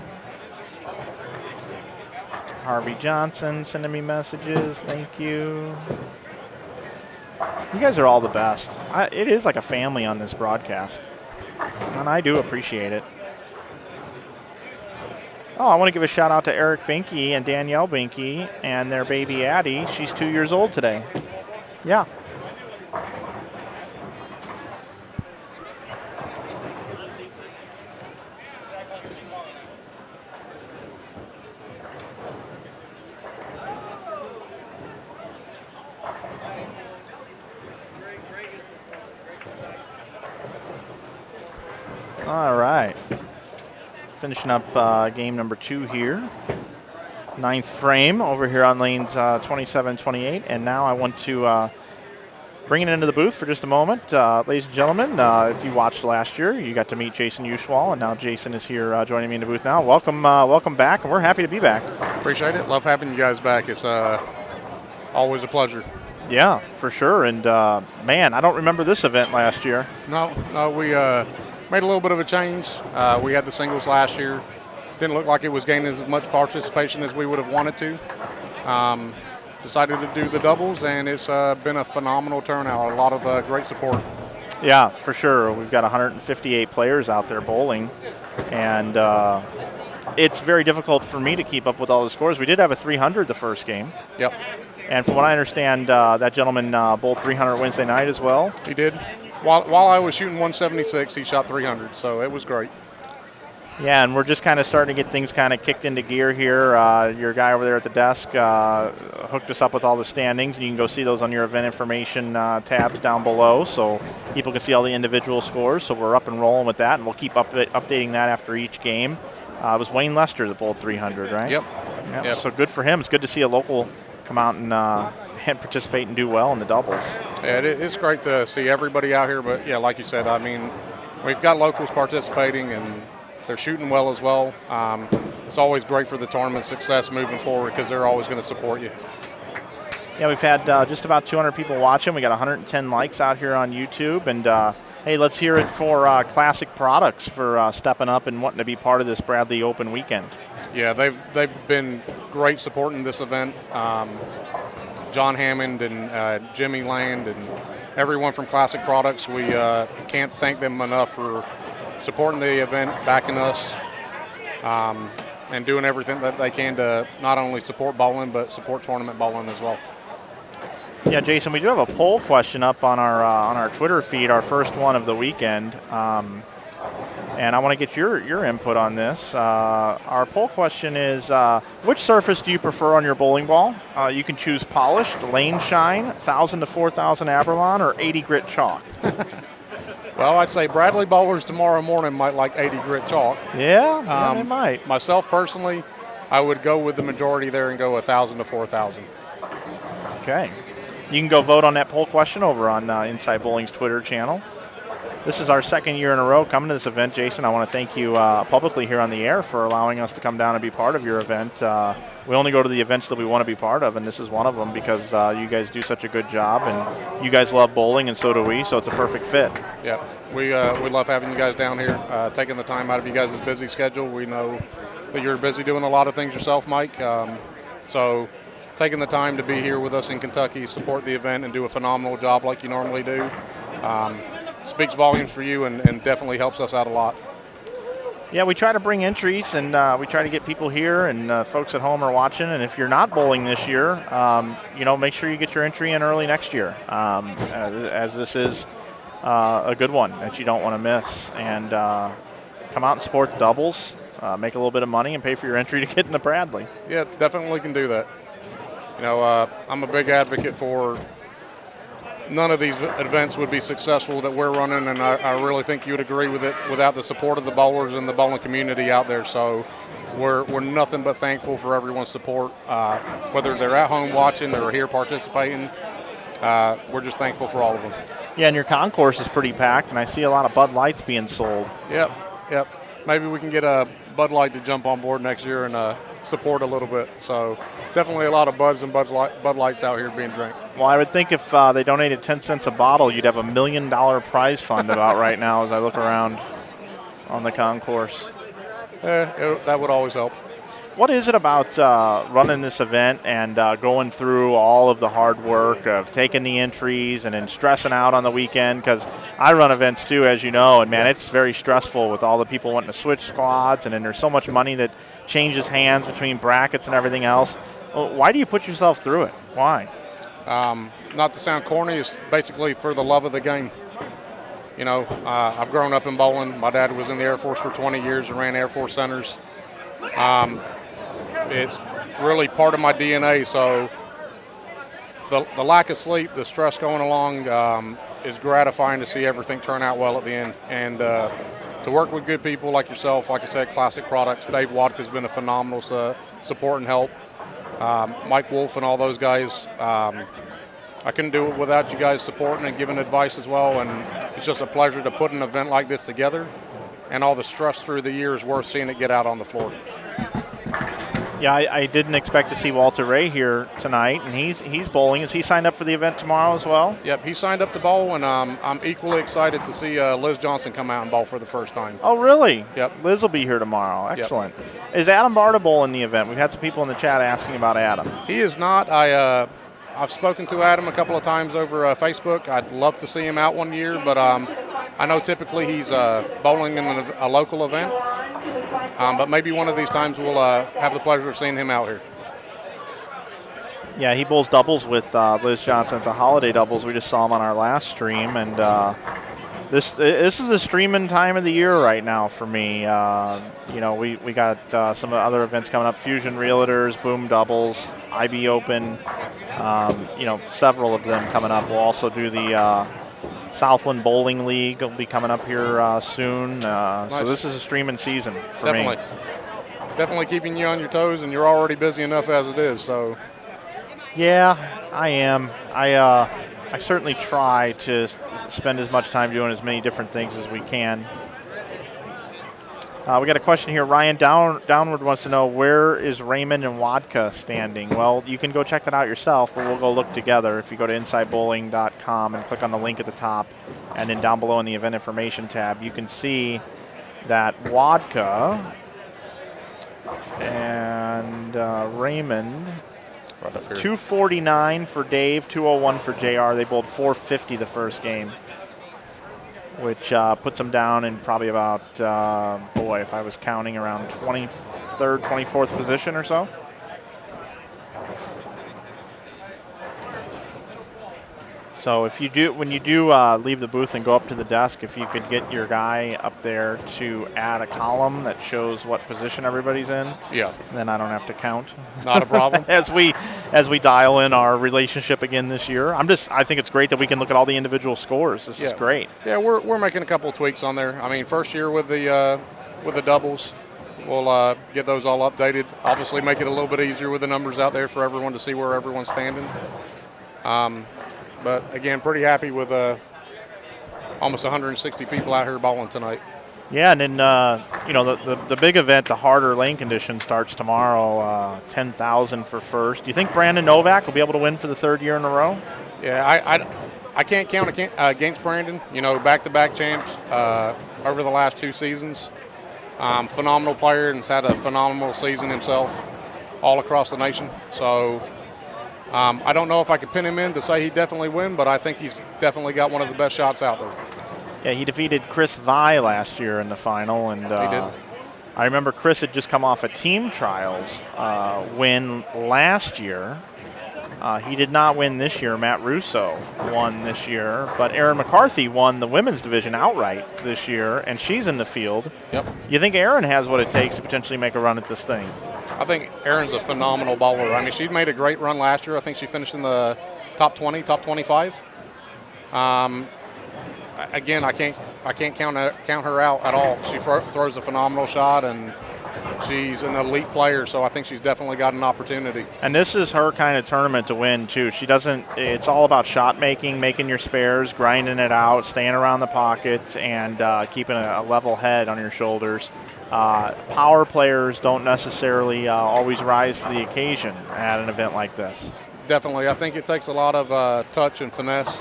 Harvey Johnson sending me messages, thank you. You guys are all the best. It is like a family on this broadcast, and I do appreciate it. Oh, I want to give a shout out to Eric Binky and Danielle Binky and their baby Addie. She's 2 years old today. Yeah. All right. Finishing up game number 2 here. 9th frame over here on lanes 27, 28. And now I want to bring it into the booth for just a moment. Ladies and gentlemen, if you watched last year, you got to meet Jason Uschwal, and now Jason is here joining me in the booth now. Welcome back, and we're happy to be back. Appreciate it. Love having you guys back. It's always a pleasure. Yeah, for sure. And, man, I don't remember this event last year. No, we made a little bit of a change. We had the singles last year. Didn't look like it was gaining as much participation as we would have wanted to. Decided to do the doubles, and it's been a phenomenal turnout. A lot of great support. Yeah, for sure. We've got 158 players out there bowling, and it's very difficult for me to keep up with all the scores. We did have a 300 the first game. Yep. And from what I understand, that gentleman bowled 300 Wednesday night as well. He did. While I was shooting 176, he shot 300, so it was great. Yeah, and we're just kind of starting to get things kind of kicked into gear here. Your guy over there at the desk hooked us up with all the standings, and you can go see those on your event information tabs down below, so people can see all the individual scores. So we're up and rolling with that, and we'll keep updating that after each game. It was Wayne Lester that bowled 300, right? Yep. So good for him. It's good to see a local come out and participate and do well in the doubles. Yeah, it's great to see everybody out here, but yeah, like you said, I mean, we've got locals participating, and they're shooting well as well. It's always great for the tournament success moving forward because they're always going to support you. Yeah, we've had just about 200 people watching. We got 110 likes out here on YouTube, and hey, let's hear it for Classic Products for stepping up and wanting to be part of this Bradley Open weekend. Yeah, they've been great supporting this event. John Hammond and Jimmy Land and everyone from Classic Products. We can't thank them enough for supporting the event, backing us, and doing everything that they can to not only support bowling, but support tournament bowling as well. Yeah, Jason, we do have a poll question up on our Twitter feed, our first one of the weekend. And I want to get your input on this. Our poll question is, which surface do you prefer on your bowling ball? You can choose polished, lane shine, 1,000 to 4,000 Abralon, or 80 grit chalk. Well, I'd say Bradley bowlers tomorrow morning might like 80 grit chalk. Yeah, they might. Myself personally, I would go with the majority there and go 1,000 to 4,000. Okay. You can go vote on that poll question over on Inside Bowling's Twitter channel. This is our second year in a row coming to this event. Jason, I want to thank you publicly here on the air for allowing us to come down and be part of your event. We only go to the events that we want to be part of, and this is one of them because you guys do such a good job, and you guys love bowling, and so do we, so it's a perfect fit. Yeah, we love having you guys down here, taking the time out of you guys' busy schedule. We know that you're busy doing a lot of things yourself, Mike, so taking the time to be here with us in Kentucky, support the event, and do a phenomenal job like you normally do. Speaks volumes for you and definitely helps us out a lot. Yeah, we try to bring entries, and we try to get people here, and folks at home are watching. And if you're not bowling this year, make sure you get your entry in early next year, as this is a good one that you don't want to miss. And come out and support the doubles, make a little bit of money, and pay for your entry to get in the Bradley. Yeah, definitely can do that. I'm a big advocate for none of these events would be successful that we're running, and I really think you would agree with it without the support of the bowlers and the bowling community out there. So we're nothing but thankful for everyone's support, whether they're at home watching or here participating. We're just thankful for all of them. Yeah, and your concourse is pretty packed, and I see a lot of Bud Lights being sold. Yep. Maybe we can get a Bud Light to jump on board next year and support a little bit. So definitely a lot of Buds and Bud Lights out here being drank. Well, I would think if they donated 10 cents a bottle, you'd have $1 million prize fund about right now as I look around on the concourse. That would always help. What is it about running this event and going through all of the hard work of taking the entries and then stressing out on the weekend? Because I run events too, as you know, and man, it's very stressful with all the people wanting to switch squads, and then there's so much money that changes hands between brackets and everything else. Well, why do you put yourself through it? Why? Not to sound corny, it's basically for the love of the game. I've grown up in bowling. My dad was in the Air Force for 20 years and ran Air Force centers. It's really part of my DNA, so the lack of sleep, the stress going along is gratifying to see everything turn out well at the end. And to work with good people like yourself, like I said, Classic Products, Dave Wadka's been a phenomenal support and help. Mike Wolf and all those guys. I couldn't do it without you guys supporting and giving advice as well, and it's just a pleasure to put an event like this together, and all the stress through the year is worth seeing it get out on the floor. Yeah, I didn't expect to see Walter Ray here tonight, and he's bowling. Is he signed up for the event tomorrow as well? Yep, he signed up to bowl, and I'm equally excited to see Liz Johnson come out and bowl for the first time. Oh, really? Yep. Liz will be here tomorrow. Excellent. Yep. Is Adam Barta bowl in the event? We've had some people in the chat asking about Adam. He is not. I've spoken to Adam a couple of times over Facebook. I'd love to see him out one year, but I know typically he's bowling in a local event. But maybe one of these times we'll have the pleasure of seeing him out here. Yeah, he bowls doubles with Liz Johnson at the holiday doubles. We just saw him on our last stream, and this is the streaming time of the year right now for me. We got some other events coming up: Fusion Realtors, Boom Doubles, IB Open. Several of them coming up. We'll also do the Southland Bowling League will be coming up here soon. Nice. So this is a streaming season for me. Definitely keeping you on your toes, and you're already busy enough as it is. So. Yeah, I am. I certainly try to spend as much time doing as many different things as we can. We got a question here. Ryan Downward wants to know, where is Raymond and Wadka standing? Well, you can go check that out yourself, but we'll go look together. If you go to InsideBowling.com and click on the link at the top, and then down below in the event information tab, you can see that Wadka and Raymond right up here. 249 for Dave, 201 for JR. They bowled 450 the first game, which puts them down in probably about, if I was counting, around 23rd, 24th position or so. So if you do, when you do leave the booth and go up to the desk, if you could get your guy up there to add a column that shows what position everybody's in, Yeah. then I don't have to count. Not a problem. as we dial in our relationship again this year. I think it's great that we can look at all the individual scores. This is great. Yeah, we're making a couple of tweaks on there. I mean, first year with the doubles, we'll get those all updated. Obviously, make it a little bit easier with the numbers out there for everyone to see where everyone's standing. But again, pretty happy with almost 160 people out here bowling tonight. Yeah, and then the big event, the harder lane condition, starts tomorrow. 10,000 for first. Do you think Brandon Novak will be able to win for the third year in a row? Yeah, I can't count against Brandon. Back-to-back champs over the last 2 seasons. Phenomenal player and has had a phenomenal season himself all across the nation. So I don't know if I could pin him in to say he'd definitely win, but I think he's definitely got one of the best shots out there. Yeah, he defeated Chris Vi last year in the final, and he did. I remember Chris had just come off a team trials win last year. He did not win this year. Matt Russo won this year, but Erin McCarthy won the women's division outright this year, and she's in the field. Yep. You think Erin has what it takes to potentially make a run at this thing? I think Erin's a phenomenal bowler. I mean, she made a great run last year. I think she finished in the top 20, top 25. Again, I can't count her out at all. She throws a phenomenal shot, and she's an elite player, so I think she's definitely got an opportunity. And this is her kind of tournament to win, too. She doesn't – it's all about shot making, making your spares, grinding it out, staying around the pocket, and keeping a level head on your shoulders. Power players don't necessarily always rise to the occasion at an event like this. Definitely. I think it takes a lot of touch and finesse.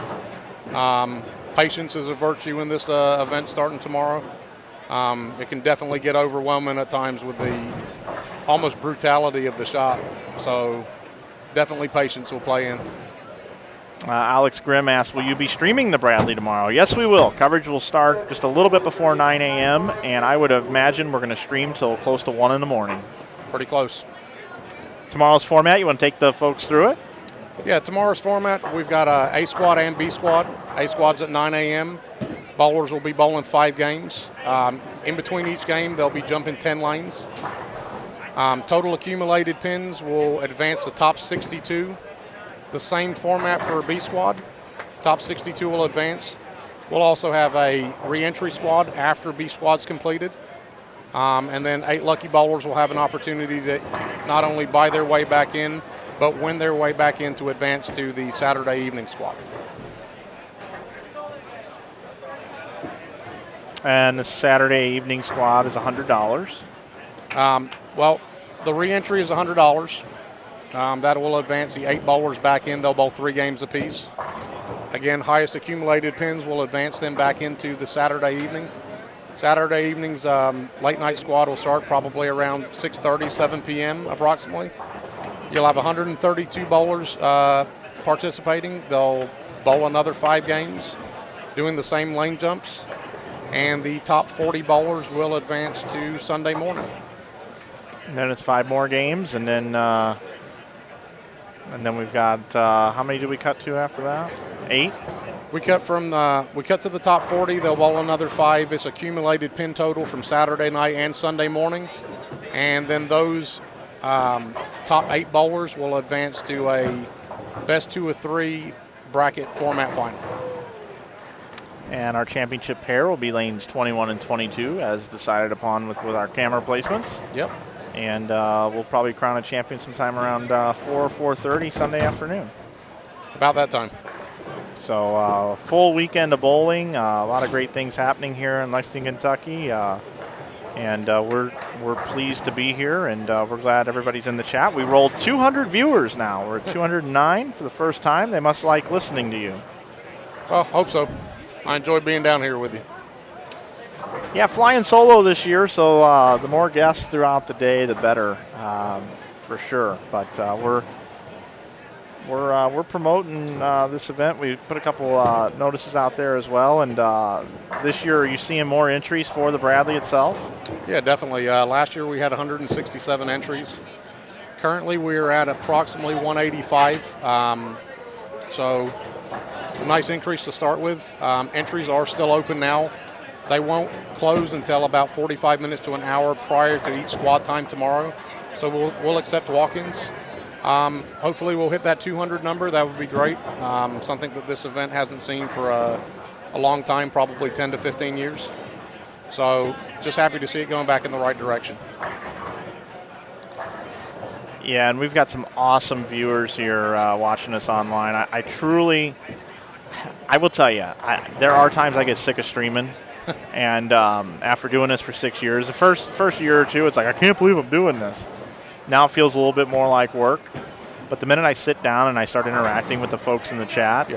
Patience is a virtue in this event starting tomorrow. It can definitely get overwhelming at times with the almost brutality of the shot. So definitely patience will play in. Alex Grimm asked, will you be streaming the Bradley tomorrow? Yes, we will. Coverage will start just a little bit before 9 a.m., and I would imagine we're going to stream till close to 1 in the morning. Pretty close. Tomorrow's format, you want to take the folks through it? Yeah, tomorrow's format, we've got A squad and B squad. A squad's at 9 a.m. Bowlers will be bowling 5 games. In between each game, they'll be jumping 10 lanes. Total accumulated pins will advance the top 62. The same format for B squad. Top 62 will advance. We'll also have a re-entry squad after B squad's completed. And then 8 lucky bowlers will have an opportunity to not only buy their way back in, but win their way back in to advance to the Saturday evening squad. And the Saturday evening squad is $100. Well, the re-entry is $100. That will advance the 8 bowlers back in. They'll bowl 3 games apiece. Again, highest accumulated pins will advance them back into the Saturday evening. Saturday evening's late night squad will start probably around 6:30, 7 p.m. approximately. You'll have 132 bowlers participating. They'll bowl another 5 games, doing the same lane jumps. And the top 40 bowlers will advance to Sunday morning. And then it's 5 more games, and then we've got how many do we cut to after that? 8. We cut to the top 40. They'll bowl another 5. It's accumulated pin total from Saturday night and Sunday morning, and then those top 8 bowlers will advance to a best 2 of 3 bracket format final. And our championship pair will be lanes 21 and 22, as decided upon with our camera placements. Yep. And we'll probably crown a champion sometime around 4 or 4:30 Sunday afternoon. About that time. So full weekend of bowling, a lot of great things happening here in Lexington, Kentucky. And we're pleased to be here, and we're glad everybody's in the chat. We rolled 200 viewers now. We're at 209 for the first time. They must like listening to you. Well, hope so. I enjoy being down here with you. Yeah, flying solo this year, so the more guests throughout the day, the better, for sure. But we're promoting this event. We put a couple notices out there as well, and this year are you seeing more entries for the Bradley itself? Yeah, definitely. Last year we had 167 entries. Currently we're at approximately 185. So a nice increase to start with. Entries are still open now. They won't close until about 45 minutes to an hour prior to each squad time tomorrow. So we'll accept walk-ins. Hopefully we'll hit that 200 number. That would be great. Something that this event hasn't seen for a long time, probably 10 to 15 years. So just happy to see it going back in the right direction. Yeah, and we've got some awesome viewers here watching us online. I will tell you, there are times I get sick of streaming. And after doing this for 6 years, the first year or two, it's like, I can't believe I'm doing this. Now it feels a little bit more like work. But the minute I sit down and I start interacting with the folks in the chat,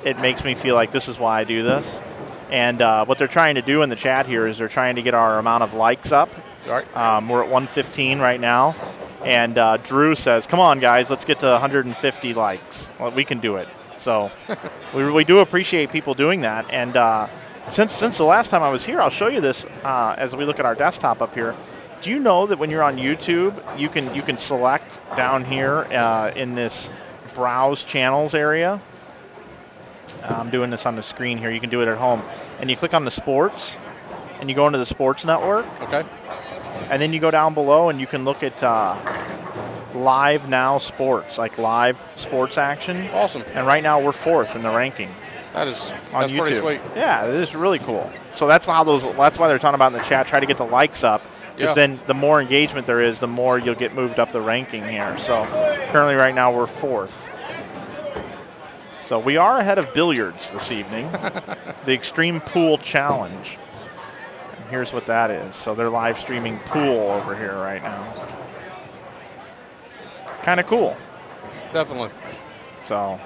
it makes me feel like this is why I do this. And what they're trying to do in the chat here is they're trying to get our amount of likes up. Right. We're at 115 right now. And Drew says, come on, guys, let's get to 150 likes. Well, we can do it. So we do appreciate people doing that. And since the last time I was here, I'll show you this as we look at our desktop up here. Do you know that when you're on YouTube, you can select down here in this Browse Channels area? I'm doing this on the screen here. You can do it at home. And you click on the sports, and you go into the sports network. Okay. And then you go down below, and you can look at live now sports, like live sports action. Awesome. And right now we're 4th in the ranking. That's on YouTube. pretty sweet. Yeah, it is really cool. So that's why they're talking about in the chat. Try to get the likes up. Because then the more engagement there is, the more you'll get moved up the ranking here. So currently right now we're 4th. So we are ahead of billiards this evening. The Extreme Pool Challenge. And here's what that is. So they're live streaming pool over here right now. Kind of cool. Definitely. So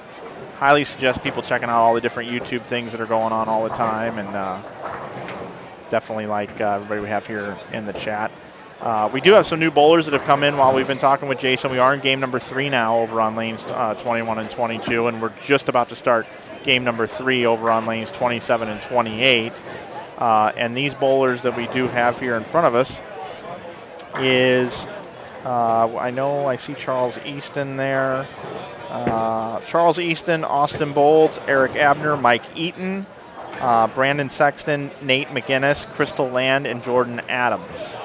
highly suggest people checking out all the different YouTube things that are going on all the time. And definitely like everybody we have here in the chat. We do have some new bowlers that have come in while we've been talking with Jason. We are in game number 3 now over on lanes 21 and 22, and we're just about to start game number 3 over on lanes 27 and 28. And these bowlers that we do have here in front of us is, I know I see Charles Easton there. Charles Easton, Austin Bolds, Eric Abner, Mike Eaton, Brandon Sexton, Nate McGinnis, Crystal Land, and Jordan Adams.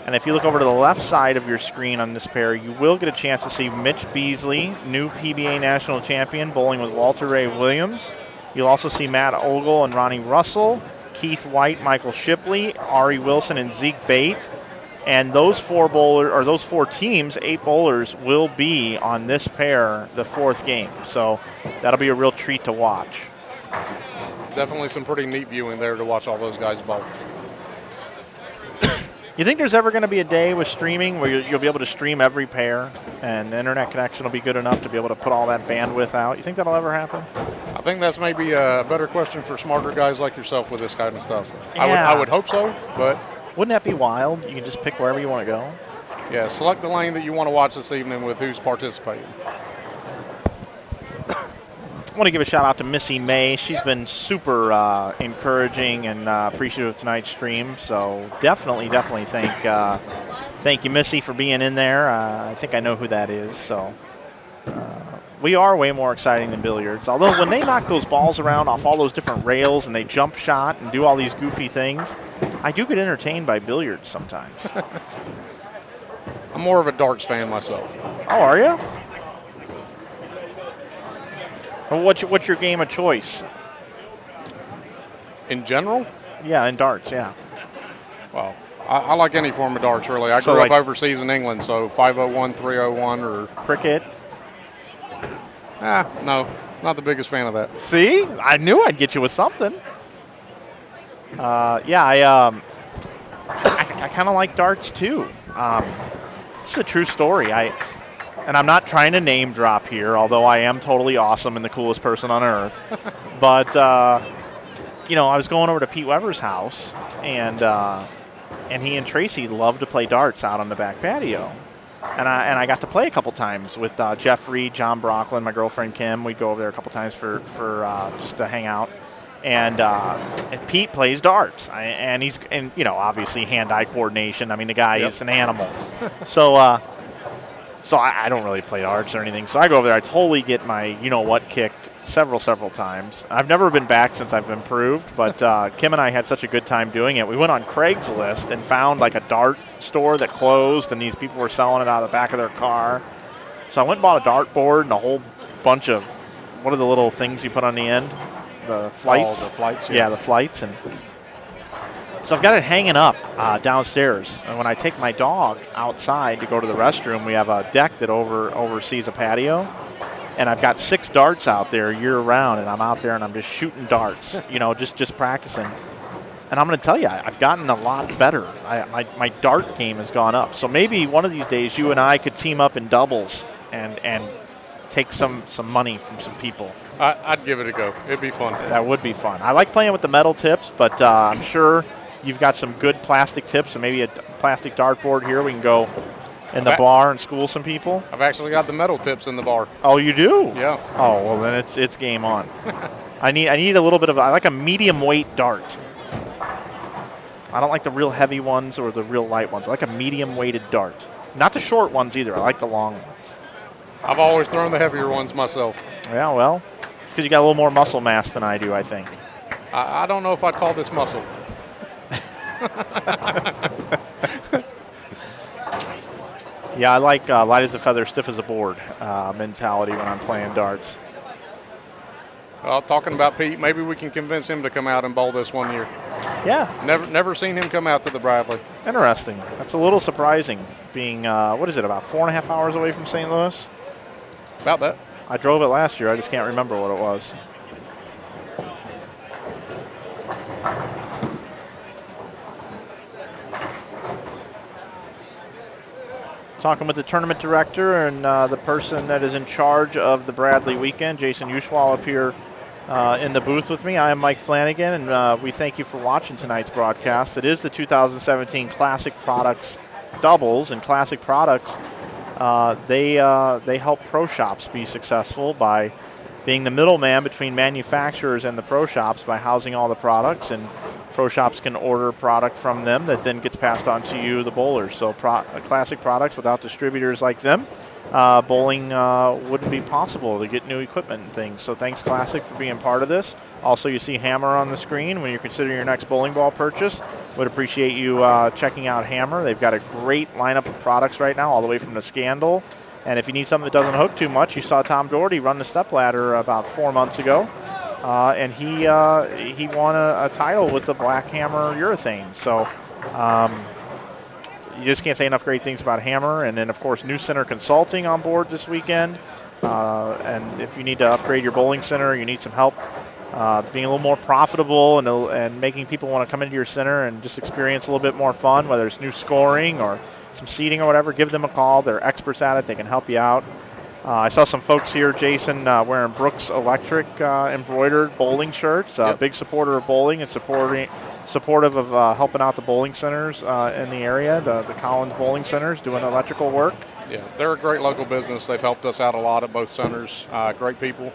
And if you look over to the left side of your screen on this pair, you will get a chance to see Mitch Beasley, new PBA national champion, bowling with Walter Ray Williams. You'll also see Matt Ogle and Ronnie Russell, Keith White, Michael Shipley, Ari Wilson, and Zeke Bate. And those 4 teams, 8 bowlers, will be on this pair the 4th game. So that'll be a real treat to watch. Definitely some pretty neat viewing there to watch all those guys bowl. You think there's ever going to be a day with streaming where you'll be able to stream every pair and the internet connection will be good enough to be able to put all that bandwidth out? You think that'll ever happen? I think that's maybe a better question for smarter guys like yourself with this kind of stuff. Yeah. I would hope so, but... Wouldn't that be wild? You can just pick wherever you want to go. Yeah, select the lane that you want to watch this evening with who's participating. I want to give a shout out to Missy May. She's been super encouraging and appreciative of tonight's stream. So definitely thank you, Missy, for being in there. I think I know who that is. So we are way more exciting than billiards. Although when they knock those balls around off all those different rails and they jump shot and do all these goofy things, I do get entertained by billiards sometimes. I'm more of a darts fan myself. Oh, are you? Well, what's your game of choice? In general? Yeah, in darts, yeah. Well, I like any form of darts, really. I grew up overseas in England, so 501, 301, or... Cricket? No, not the biggest fan of that. See? I knew I'd get you with something. I kind of like darts, too. It's a true story. And I'm not trying to name drop here, although I am totally awesome and the coolest person on earth. But, I was going over to Pete Weber's house, and he and Tracy loved to play darts out on the back patio. And I got to play a couple times with Jeff Reed, John Brocklin, my girlfriend Kim. We'd go over there a couple times for just to hang out. And Pete plays darts, and he's obviously hand-eye coordination. I mean, the guy is an animal. So I don't really play darts or anything. So I go over there. I totally get my you-know-what kicked several times. I've never been back since I've improved, but Kim and I had such a good time doing it. We went on Craigslist and found like a dart store that closed, and these people were selling it out of the back of their car. So I went and bought a dart board and a whole bunch of, what are the little things you put on the end? The flights? Oh, the flights, yeah. The flights. And so I've got it hanging up downstairs. And when I take my dog outside to go to the restroom, we have a deck that oversees a patio. And I've got 6 darts out there year-round, and I'm out there and I'm just shooting darts, just practicing. And I'm going to tell you, I've gotten a lot better. My dart game has gone up. So maybe one of these days you and I could team up in doubles and take some money from some people. I'd give it a go. It'd be fun. That would be fun. I like playing with the metal tips, but I'm sure you've got some good plastic tips, and maybe a plastic dartboard here. We can go in the bar and school some people. I've actually got the metal tips in the bar. Oh, you do? Yeah. Oh, well, then it's game on. I need a little bit of, I like a medium weight dart. I don't like the real heavy ones or the real light ones. I like a medium weighted dart. Not the short ones either. I like the long ones. I've always thrown the heavier ones myself. Yeah, well, it's because you got a little more muscle mass than I do, I think. I don't know if I'd call this muscle. Yeah, I like light as a feather, stiff as a board mentality when I'm playing darts. Well, talking about Pete, maybe we can convince him to come out and bowl this one year. Yeah. Never seen him come out to the Bradley. Interesting. That's a little surprising, being, what is it, about 4.5 hours away from St. Louis? About that. I drove it last year. I just can't remember what it was. Talking with the tournament director and the person that is in charge of the Bradley weekend, Jason Ushwal, up here in the booth with me. I am Mike Flanagan, and we thank you for watching tonight's broadcast. It is the 2017 Classic Products Doubles, and Classic Products, they help pro shops be successful by being the middleman between manufacturers and the pro shops by housing all the products, and pro shops can order product from them that then gets passed on to you, the bowlers. So Classic Products, without distributors like them, bowling wouldn't be possible to get new equipment and things. So thanks, Classic, for being part of this. Also, you see Hammer on the screen when you're considering your next bowling ball purchase. Would appreciate you checking out Hammer. They've got a great lineup of products right now, all the way from the Scandal. And if you need something that doesn't hook too much, you saw Tom Doherty run the stepladder about 4 months ago. And he won a title with the Black Hammer urethane. So you just can't say enough great things about Hammer. And then, of course, New Center Consulting on board this weekend. And if you need to upgrade your bowling center, you need some help being a little more profitable and making people want to come into your center and just experience a little bit more fun, whether it's new scoring or some seating or whatever, give them a call. They're experts at it. They can help you out. I saw some folks here, Jason, wearing Brooks Electric embroidered bowling shirts. Yep. Big supporter of bowling and supportive of helping out the bowling centers in the area, the Collins Bowling Centers, doing electrical work. Yeah, they're a great local business. They've helped us out a lot at both centers. Great people.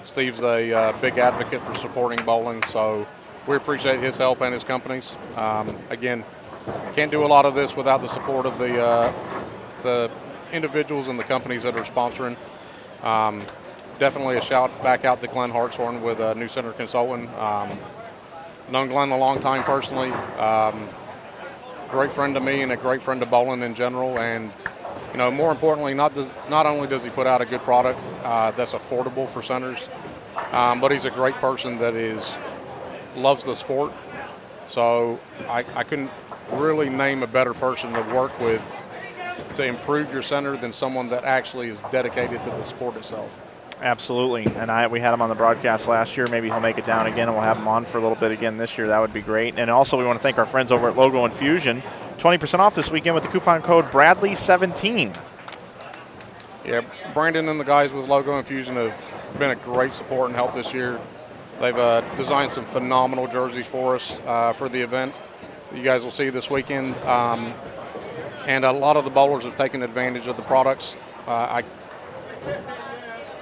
Steve's a big advocate for supporting bowling, so we appreciate his help and his company's. Again, can't do a lot of this without the support of the individuals and the companies that are sponsoring. Definitely a shout back out to Glenn Hartshorn with New Center Consulting. Known Glenn a long time personally. Great friend to me and a great friend to bowling in general. And more importantly, not only does he put out a good product that's affordable for centers, but he's a great person that loves the sport. So I couldn't really name a better person to work with to improve your center than someone that actually is dedicated to the sport itself. Absolutely, and we had him on the broadcast last year. Maybe he'll make it down again, and we'll have him on for a little bit again this year. That would be great. And also, we want to thank our friends over at Logo Infusion. 20% off this weekend with the coupon code Bradley17. Yeah, Brandon and the guys with Logo Infusion have been a great support and help this year. They've designed some phenomenal jerseys for us for the event. You guys will see this weekend. and a lot of the bowlers have taken advantage of the products. I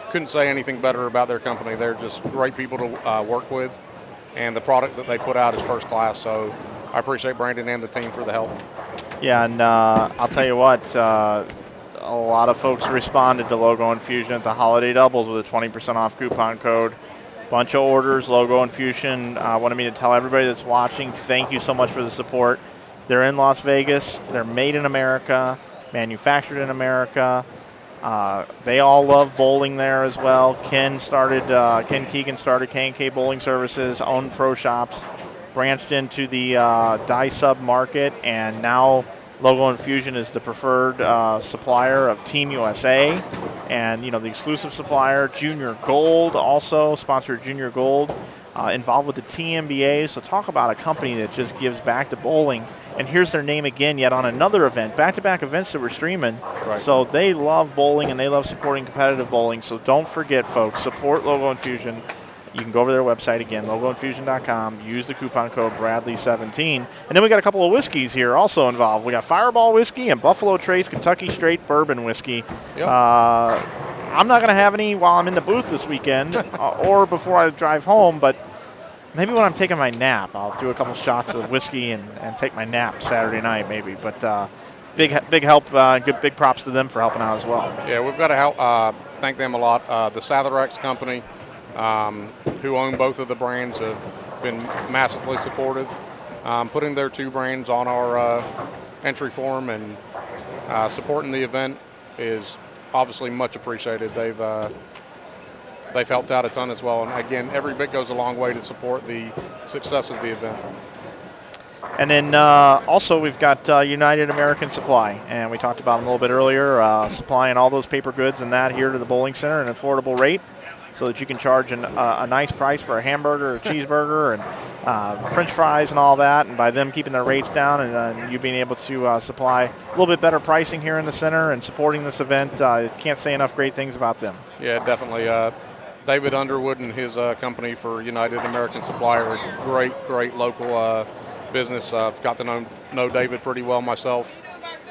couldn't say anything better about their company. They're just great people to work with, and the product that they put out is first class. So I appreciate Brandon and the team for the help. Yeah, and I'll tell you what, a lot of folks responded to Logo Infusion at the holiday doubles with a 20% off coupon code. Bunch of orders. Logo Infusion wanted me to tell everybody that's watching, thank you so much for the support. They're in Las Vegas. They're made in America, manufactured in America. They all love bowling there as well. Ken Keegan started K&K Bowling Services, owned pro shops, branched into the die sub market, and now Logo Infusion is the preferred supplier of Team USA, and the exclusive supplier. Junior Gold also sponsored Junior Gold, involved with the TMBA. So talk about a company that just gives back to bowling. And here's their name again, yet on another event, back-to-back events that we're streaming. Right. So they love bowling and they love supporting competitive bowling. So don't forget, folks, support Logo Infusion. You can go over their website again, logoinfusion.com. Use the coupon code Bradley17. And then we got a couple of whiskeys here also involved. We got Fireball whiskey and Buffalo Trace Kentucky Straight Bourbon whiskey. Yep. I'm not going to have any while I'm in the booth this weekend or before I drive home, but maybe when I'm taking my nap, I'll do a couple shots of whiskey and take my nap Saturday night maybe. But big help, big props to them for helping out as well. Yeah, we've got to thank them a lot. The Sathorax company, who own both of the brands, have been massively supportive. Putting their two brands on our entry form and supporting the event is obviously much appreciated. They've helped out a ton as well. And again, every bit goes a long way to support the success of the event. And then also we've got United American Supply, and we talked about them a little bit earlier, supplying all those paper goods and that here to the bowling center at an affordable rate, so that you can charge a nice price for a hamburger, a cheeseburger, and French fries and all that. And by them keeping their rates down and you being able to supply a little bit better pricing here in the center and supporting this event, I can't say enough great things about them. Yeah, definitely. David Underwood and his company for United American Supply are a great local business. I've got to know David pretty well myself.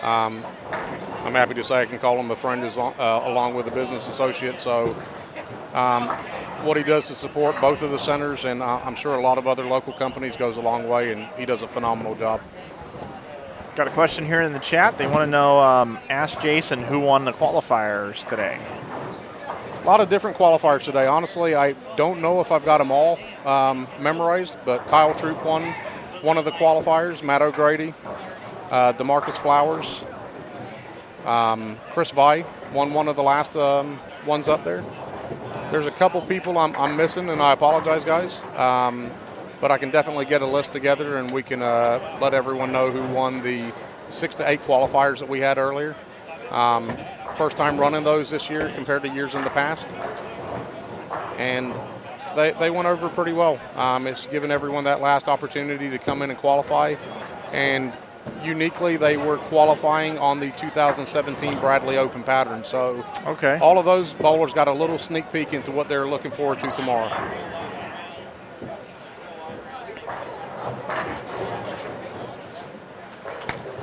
I'm happy to say I can call him a friend along with a business associate. So what he does to support both of the centers, and I'm sure a lot of other local companies, goes a long way, and he does a phenomenal job. Got a question here in the chat. They want to know, ask Jason who won the qualifiers today. A lot of different qualifiers today. Honestly, I don't know if I've got them all memorized, but Kyle Troop won one of the qualifiers, Matt O'Grady, DeMarcus Flowers, Chris Vi won one of the last ones up there. There's a couple people I'm missing, and I apologize, guys. But I can definitely get a list together, and we can let everyone know who won the 6 to 8 qualifiers that we had earlier. First time running those this year compared to years in the past. And they went over pretty well. It's given everyone that last opportunity to come in and qualify. And uniquely, they were qualifying on the 2017 Bradley Open pattern. So okay, all of those bowlers got a little sneak peek into what they're looking forward to tomorrow.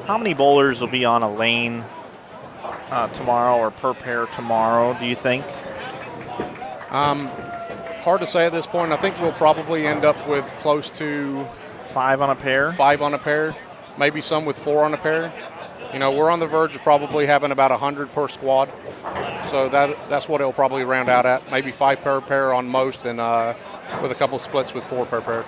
How many bowlers will be on a lane tomorrow or per pair tomorrow, do you think? Hard to say at this point. I think we'll probably end up with close to 5 on a pair. 5 on a pair, maybe some with 4 on a pair. We're on the verge of probably having about 100 per squad. So that's what it'll probably round out at. Maybe 5 per pair on most, and with a couple splits with 4 per pair.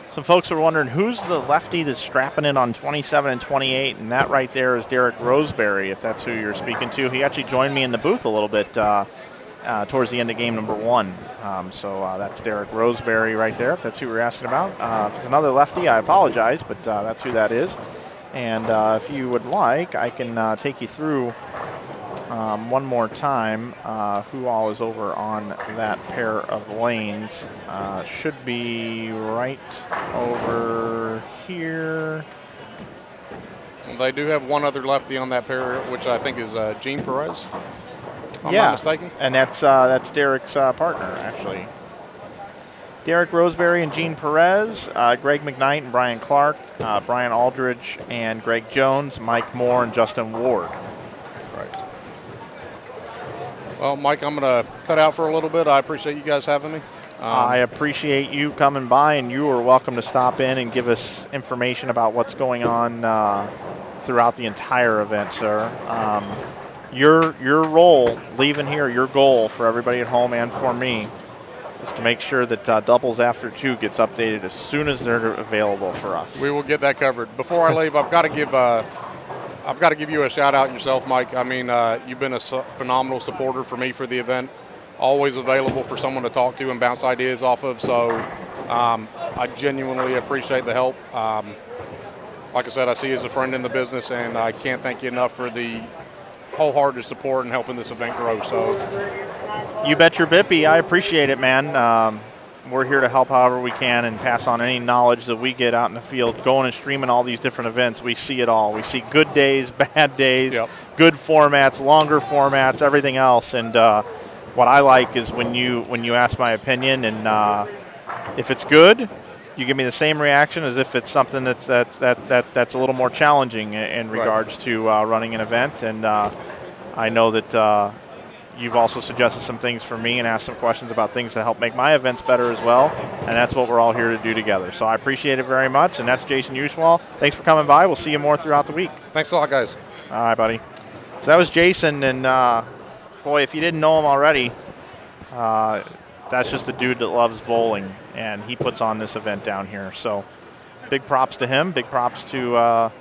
Some folks are wondering who's the lefty that's strapping in on 27 and 28, and that right there is Derek Roseberry, if that's who you're speaking to. He actually joined me in the booth a little bit towards the end of game number 1. So that's Derek Roseberry right there, if that's who we're asking about. If it's another lefty, I apologize, but that's who that is. And if you would like, I can take you through one more time who all is over on that pair of lanes. Should be right over here. They do have one other lefty on that pair, which I think is Gene Perez, if I'm yeah, not mistaken. And that's Derek's partner, actually. Derek Roseberry and Gene Perez, Greg McKnight and Brian Clark, Brian Aldridge and Greg Jones, Mike Moore and Justin Ward. Right. Well, Mike, I'm going to cut out for a little bit. I appreciate you guys having me. I appreciate you coming by, and you are welcome to stop in and give us information about what's going on throughout the entire event, sir. Your role leaving here, your goal for everybody at home and for me, is to make sure that doubles after 2 gets updated as soon as they're available for us. We will get that covered. Before I leave, I've got to give you a shout out yourself, Mike. I mean, you've been a phenomenal supporter for me for the event. Always available for someone to talk to and bounce ideas off of. So I genuinely appreciate the help. Like I said, I see you as a friend in the business, and I can't thank you enough for the wholehearted support and helping this event grow. So, you bet your bippy. I appreciate it, man. We're here to help however we can and pass on any knowledge that we get out in the field. Going and streaming all these different events, we see it all. We see good days, bad days, good formats, longer formats, everything else. And what I like is when you ask my opinion, and if it's good, you give me the same reaction as if it's something that's a little more challenging in regards to running an event. And I know that you've also suggested some things for me and asked some questions about things to help make my events better as well. And that's what we're all here to do together. So I appreciate it very much. And that's Jason Uswall. Thanks for coming by. We'll see you more throughout the week. Thanks a lot, guys. All right, buddy. So that was Jason. And, boy, if you didn't know him already, that's just a dude that loves bowling. And he puts on this event down here. So big props to him. Big props to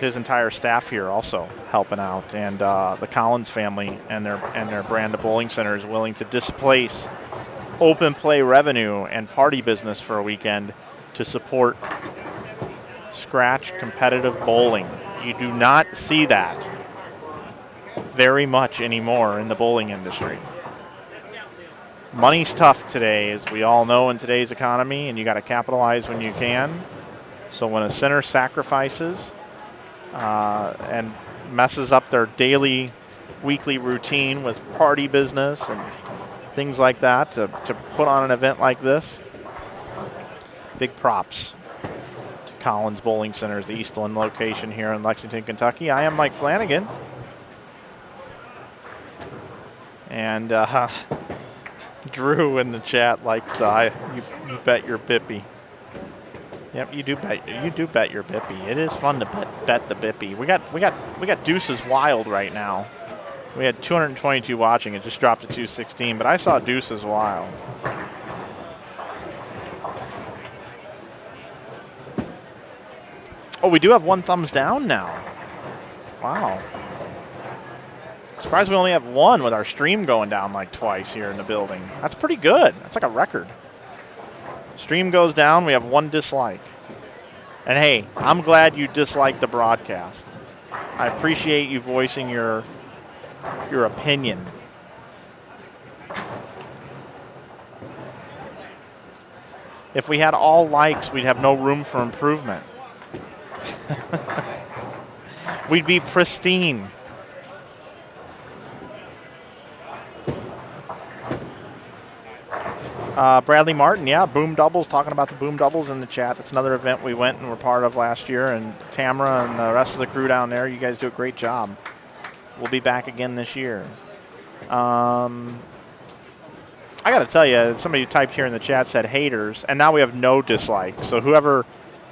his entire staff here also helping out, and the Collins family and their brand of bowling center is willing to displace open play revenue and party business for a weekend to support scratch competitive bowling. You do not see that very much anymore in the bowling industry. Money's tough today, as we all know in today's economy, and you got to capitalize when you can. So when a center sacrifices and messes up their daily, weekly routine with party business and things like that to put on an event like this, big props to Collins Bowling Center's Eastland location here in Lexington, Kentucky. I am Mike Flanagan. And Drew in the chat likes the you bet your bippy. Yep, you do bet your bippy. It is fun to bet the bippy. We got Deuces Wild right now. We had 222 watching. It just dropped to 216, but I saw Deuces Wild. Oh, we do have 1 thumbs down now. Wow. Surprised we only have 1 with our stream going down like twice here in the building. That's pretty good. That's like a record. Stream goes down, we have 1 dislike. And hey, I'm glad you disliked the broadcast. I appreciate you voicing your opinion. If we had all likes, we'd have no room for improvement. We'd be pristine. Bradley Martin, yeah, Boom Doubles, talking about the Boom Doubles in the chat. It's another event we went and were part of last year, and Tamara and the rest of the crew down there, you guys do a great job. We'll be back again this year. I got to tell you, somebody typed here in the chat said haters, and now we have no dislikes. So whoever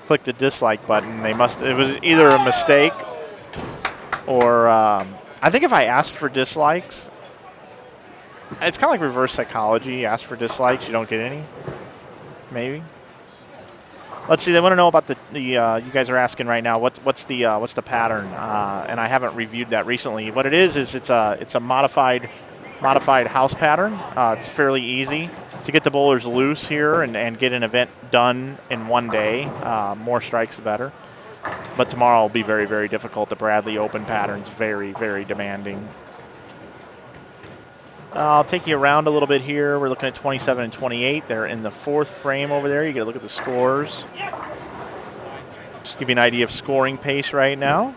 clicked the dislike button, it was either a mistake or I think if I asked for dislikes, it's kind of like reverse psychology. You ask for dislikes, you don't get any. Maybe. Let's see. They want to know about the you guys are asking right now. What's the pattern? And I haven't reviewed that recently. What it is it's a modified house pattern. It's fairly easy to get the bowlers loose here and get an event done in one day. More strikes, the better. But tomorrow will be very, very difficult. The Bradley Open pattern's very, very demanding. I'll take you around a little bit here. We're looking at 27 and 28. They're in the 4th frame over there. You get a look at the scores. Just give you an idea of scoring pace right now.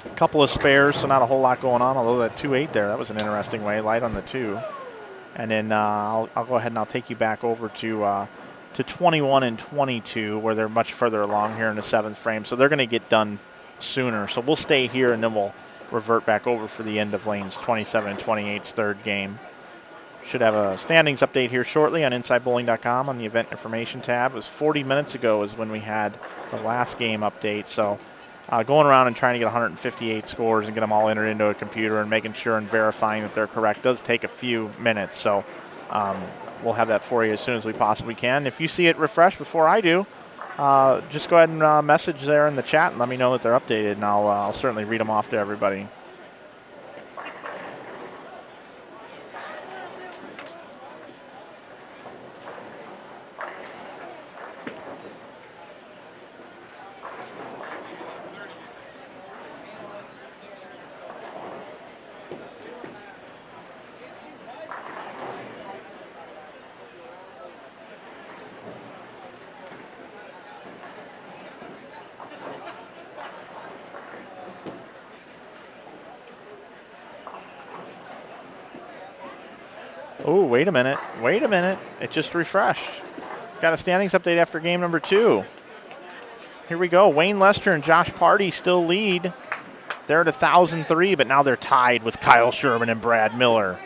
A couple of spares, so not a whole lot going on, although that 2-8 there, that was an interesting way, light on the 2. And then I'll go ahead and I'll take you back over to 21 and 22, where they're much further along here in the 7th frame. So they're going to get done sooner. So we'll stay here, and then we'll revert back over for the end of lanes 27 and 28's third game. Should have a standings update here shortly on InsideBowling.com on the event information tab. It was 40 minutes ago is when we had the last game update. So going around and trying to get 158 scores and get them all entered into a computer and making sure and verifying that they're correct does take a few minutes. So we'll have that for you as soon as we possibly can. If you see it refresh before I do, just go ahead and message there in the chat and let me know that they're updated, and I'll certainly read them off to everybody. Oh, wait a minute. Wait a minute. It just refreshed. Got a standings update after game number 2. Here we go. Wayne Lester and Josh Party still lead. They're at 1,003, but now they're tied with Kyle Sherman and Brad Miller.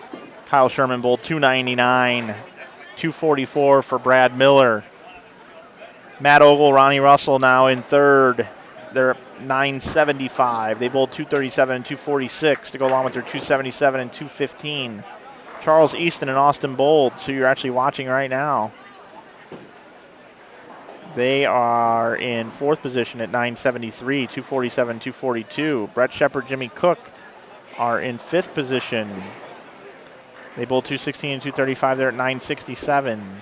Kyle Sherman bowled 299, 244 for Brad Miller. Matt Ogle, Ronnie Russell now in third. They're at 975. They bowled 237 and 246 to go along with their 277 and 215. Charles Easton and Austin Bolds, who you're actually watching right now. They are in 4th position at 973, 247, 242. Brett Shepard, Jimmy Cook are in 5th position. They bowled 216 and 235. They're at 967.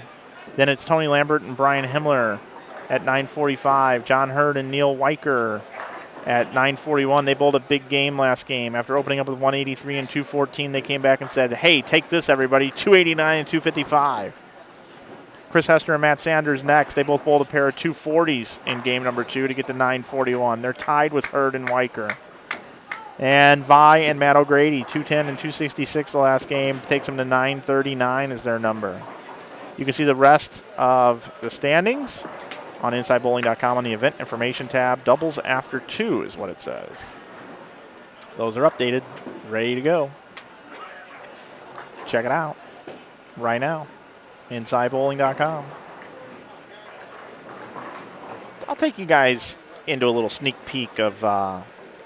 Then it's Tony Lambert and Brian Himmler at 945. John Hurd and Neil Weicker at 941. They bowled a big game last game. After opening up with 183 and 214, they came back and said, hey, take this, everybody, 289 and 255. Chris Hester and Matt Sanders next. They both bowled a pair of 240s in game number 2 to get to 941. They're tied with Hurd and Weicker. And Vi and Matt O'Grady, 210 and 266 the last game, takes them to 939 as their number. You can see the rest of the standings on InsideBowling.com on the event information tab. Doubles after 2 is what it says. Those are updated, ready to go. Check it out right now. InsideBowling.com. I'll take you guys into a little sneak peek of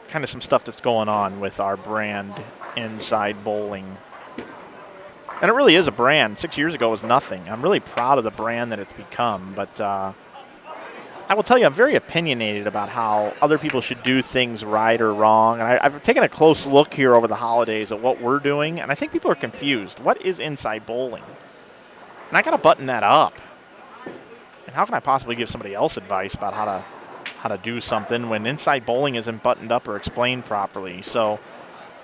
kind of some stuff that's going on with our brand, Inside Bowling. And it really is a brand. 6 years ago it was nothing. I'm really proud of the brand that it's become, but I will tell you, I'm very opinionated about how other people should do things right or wrong. And I've taken a close look here over the holidays at what we're doing, and I think people are confused. What is Inside Bowling? And I got to button that up. And how can I possibly give somebody else advice about how to do something when Inside Bowling isn't buttoned up or explained properly? So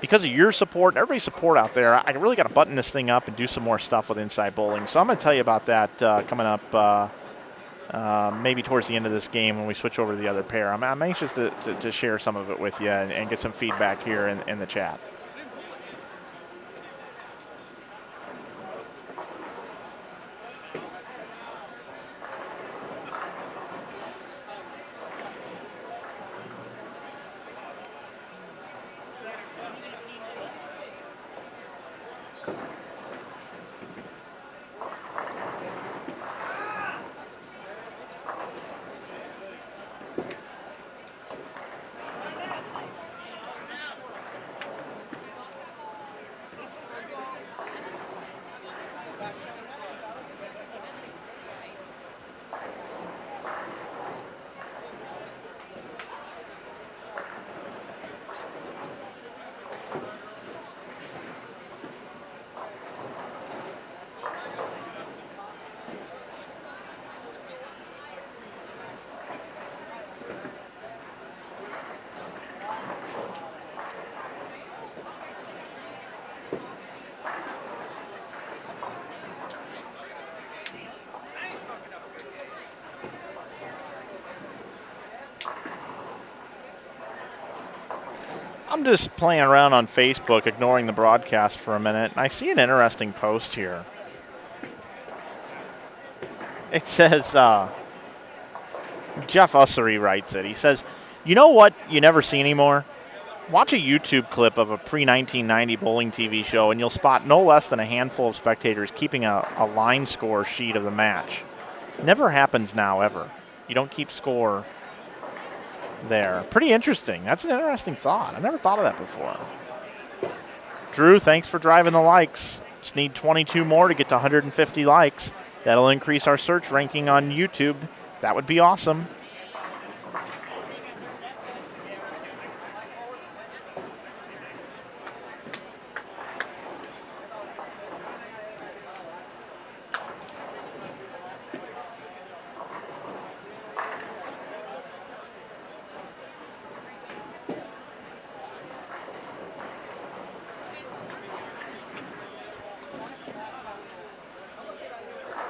because of your support and everybody's support out there, I really got to button this thing up and do some more stuff with Inside Bowling. So I'm going to tell you about that coming up maybe towards the end of this game when we switch over to the other pair. I'm anxious to share some of it with you and get some feedback here in the chat. I'm just playing around on Facebook, ignoring the broadcast for a minute, and I see an interesting post here. It says, Jeff Ussery writes it. He says, you know what you never see anymore? Watch a YouTube clip of a pre-1990 bowling TV show, and you'll spot no less than a handful of spectators keeping a line score sheet of the match. Never happens now, ever. You don't keep score there. Pretty interesting. That's an interesting thought. I never thought of that before. Drew, thanks for driving the likes. Just need 22 more to get to 150 likes. That'll increase our search ranking on YouTube. That would be awesome.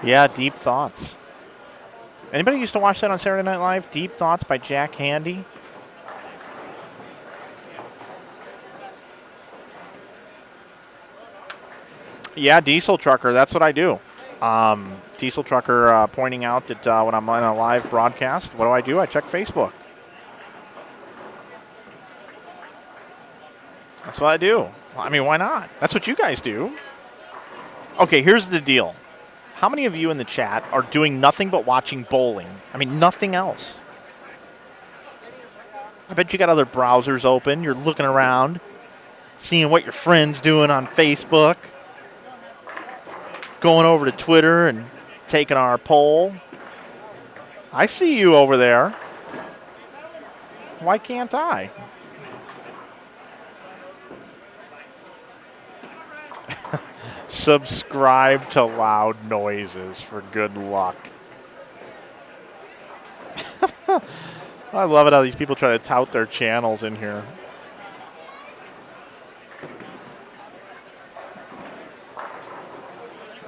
Yeah, Deep Thoughts. Anybody used to watch that on Saturday Night Live? Deep Thoughts by Jack Handy. Yeah, Diesel Trucker. That's what I do. Diesel Trucker pointing out that when I'm on a live broadcast, what do? I check Facebook. That's what I do. I mean, why not? That's what you guys do. Okay, here's the deal. How many of you in the chat are doing nothing but watching bowling? I mean, nothing else. I bet you got other browsers open. You're looking around, seeing what your friend's doing on Facebook, going over to Twitter and taking our poll. I see you over there. Why can't I? Subscribe to Loud Noises for good luck. I love it how these people try to tout their channels in here.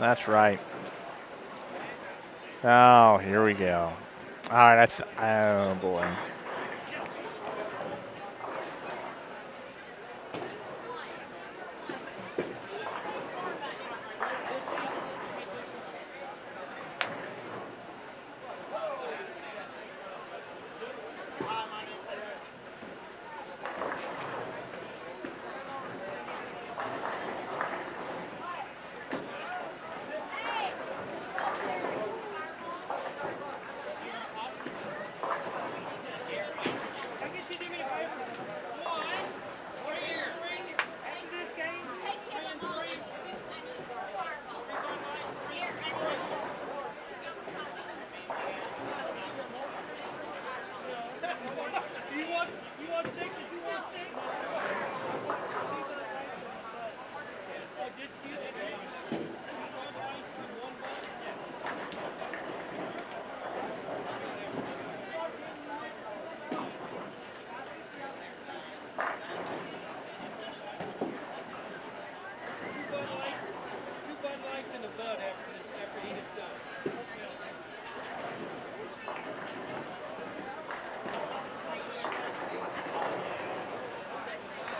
That's right. Oh, here we go. All right, oh boy.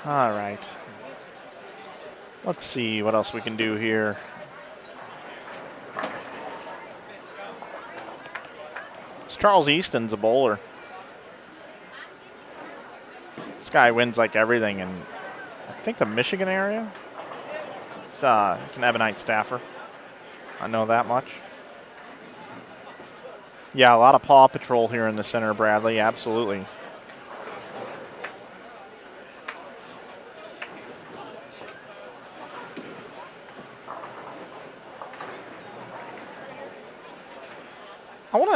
All right. Let's see what else we can do here. It's Charles Easton's a bowler. This guy wins like everything in, I think, the Michigan area. It's an Ebonite staffer. I know that much. Yeah, a lot of Paw Patrol here in the center, Bradley. Absolutely.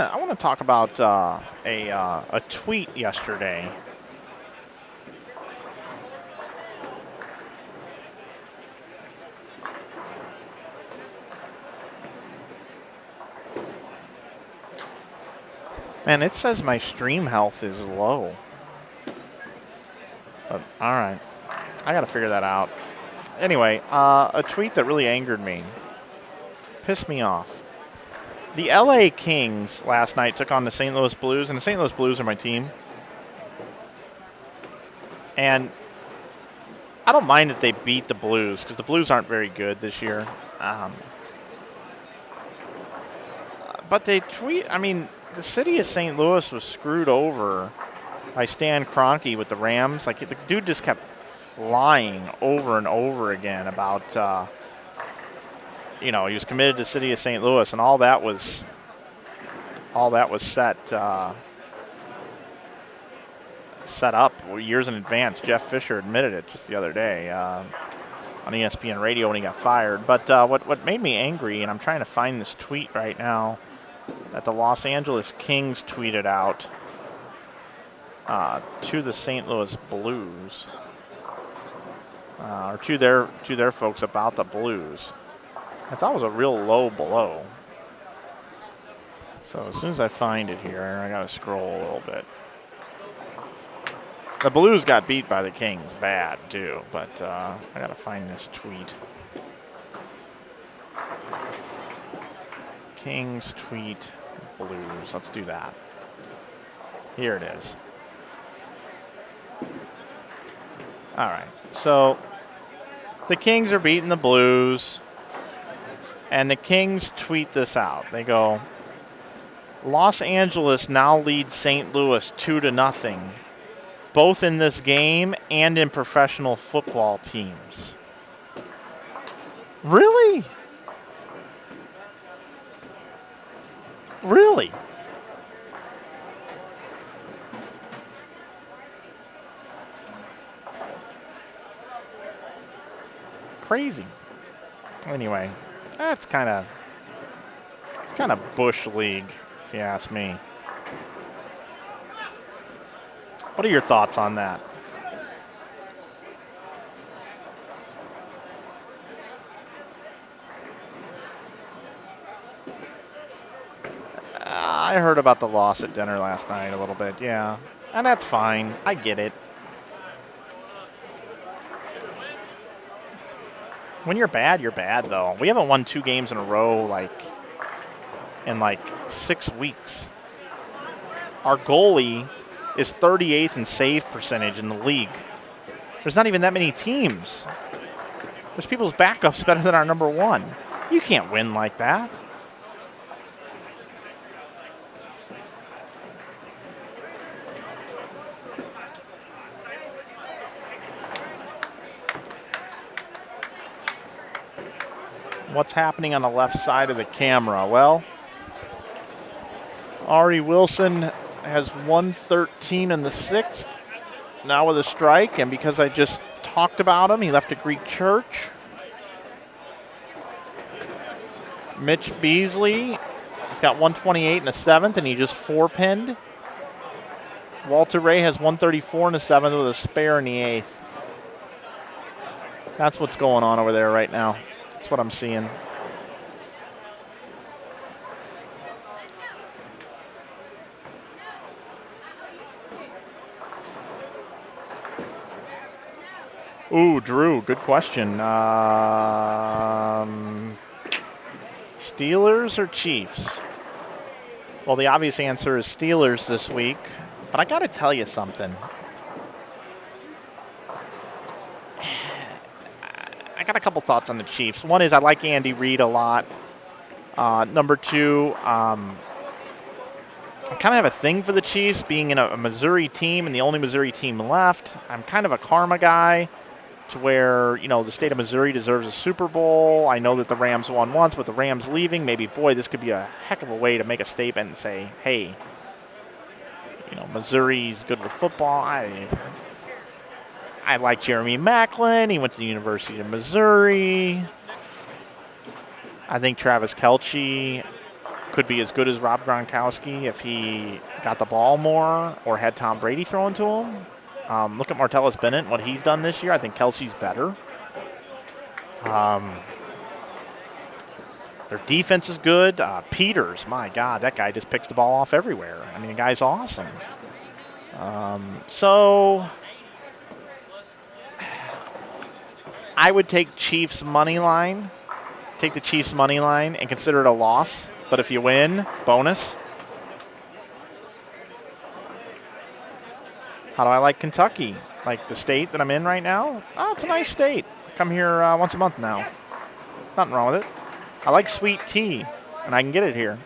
I want to talk about a tweet yesterday. Man, it says my stream health is low. But, all right. I got to figure that out. Anyway, a tweet that really angered me. Pissed me off. The LA Kings last night took on the St. Louis Blues, and the St. Louis Blues are my team. And I don't mind if they beat the Blues because the Blues aren't very good this year. But they tweet. I mean, the city of St. Louis was screwed over by Stan Kroenke with the Rams. Like the dude just kept lying over and over again about, he was committed to the city of St. Louis, and all that was set up years in advance. Jeff Fisher admitted it just the other day on ESPN Radio when he got fired. But what made me angry, and I'm trying to find this tweet right now, that the Los Angeles Kings tweeted out to the St. Louis Blues, or to their folks about the Blues. I thought it was a real low blow. So as soon as I find it here, I got to scroll a little bit. The Blues got beat by the Kings bad too, but I got to find this tweet. Kings tweet Blues. Let's do that. Here it is. All right. So the Kings are beating the Blues, and the Kings tweet this out. They go, Los Angeles now leads St. Louis 2-0, both in this game and in professional football teams. Really? Really? Crazy. Anyway, it's kind of Bush League, if you ask me. What are your thoughts on that? I heard about the loss at dinner last night a little bit, yeah. And that's fine. I get it. When you're bad, though. We haven't won 2 games in a row, in 6 weeks. Our goalie is 38th in save percentage in the league. There's not even that many teams. There's people's backups better than our number 1. You can't win like that. What's happening on the left side of the camera? Well, Ari Wilson has 113 in the 6th, now with a strike, and because I just talked about him, he left a Greek church. Mitch Beasley has got 128 in the 7th, and he just 4-pinned. Walter Ray has 134 in the 7th with a spare in the 8th. That's what's going on over there right now. That's what I'm seeing. Ooh, Drew, good question. Steelers or Chiefs? Well, the obvious answer is Steelers this week, but I got to tell you something. I got a couple thoughts on the Chiefs. One is I like Andy Reid a lot. Number 2, I kind of have a thing for the Chiefs, being in a Missouri team and the only Missouri team left. I'm kind of a karma guy, to where, the state of Missouri deserves a Super Bowl. I know that the Rams won once, but the Rams leaving, maybe, boy, this could be a heck of a way to make a statement and say, hey, Missouri's good with football. I like Jeremy Maclin. He went to the University of Missouri. I think Travis Kelce could be as good as Rob Gronkowski if he got the ball more or had Tom Brady thrown to him. Look at Martellus Bennett, what he's done this year. I think Kelce's better. Their defense is good. Peters, my God, that guy just picks the ball off everywhere. I mean, the guy's awesome. So I would take Chiefs money line. Take the Chiefs money line and consider it a loss. But if you win, bonus. How do I like Kentucky? Like the state that I'm in right now? Oh, it's a nice state. Come here once a month now. Nothing wrong with it. I like sweet tea, and I can get it here.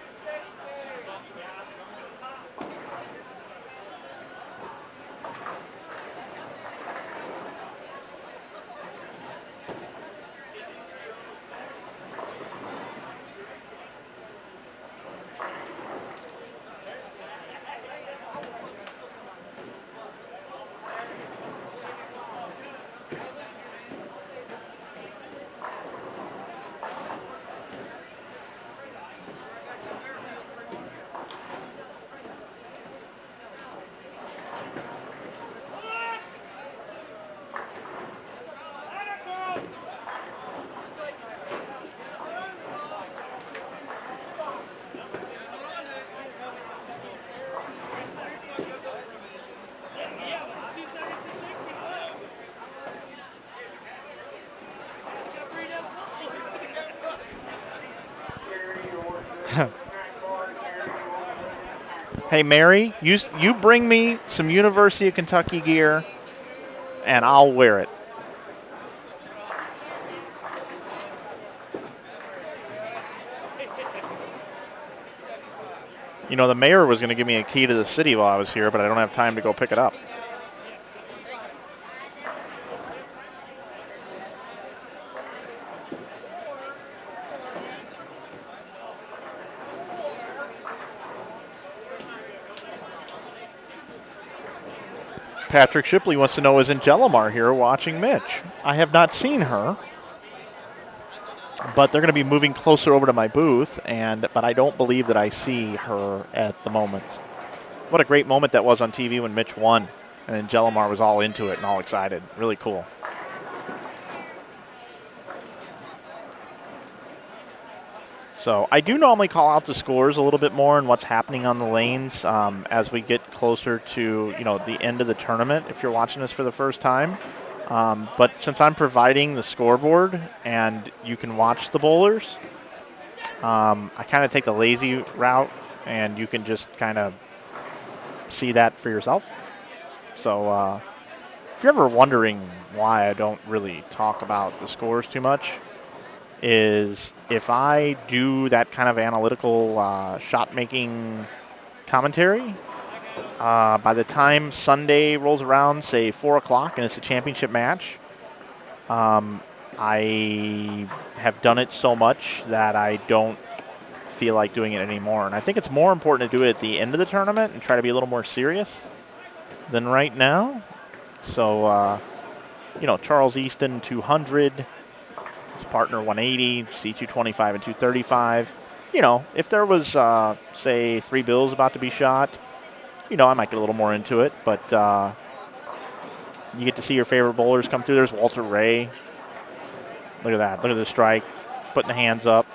Hey, Mary, you bring me some University of Kentucky gear, and I'll wear it. You know, the mayor was going to give me a key to the city while I was here, but I don't have time to go pick it up. Patrick Shipley wants to know, is Angelimar here watching Mitch? I have not seen her, but they're going to be moving closer over to my booth, but I don't believe that I see her at the moment. What a great moment that was on TV when Mitch won, and Angelimar was all into it and all excited. Really cool. So I do normally call out the scores a little bit more and what's happening on the lanes as we get closer to the end of the tournament if you're watching this for the first time. But since I'm providing the scoreboard and you can watch the bowlers, I kind of take the lazy route and you can just kind of see that for yourself. So if you're ever wondering why I don't really talk about the scores too much, is if I do that kind of analytical shot-making commentary, by the time Sunday rolls around, say 4 o'clock, and it's a championship match, I have done it so much that I don't feel like doing it anymore. And I think it's more important to do it at the end of the tournament and try to be a little more serious than right now. So, Charles Easton, 200. His partner 180, C225 and 235. If there was, say, 3 bills about to be shot, I might get a little more into it. But you get to see your favorite bowlers come through. There's Walter Ray. Look at that. Look at the strike. Putting the hands up.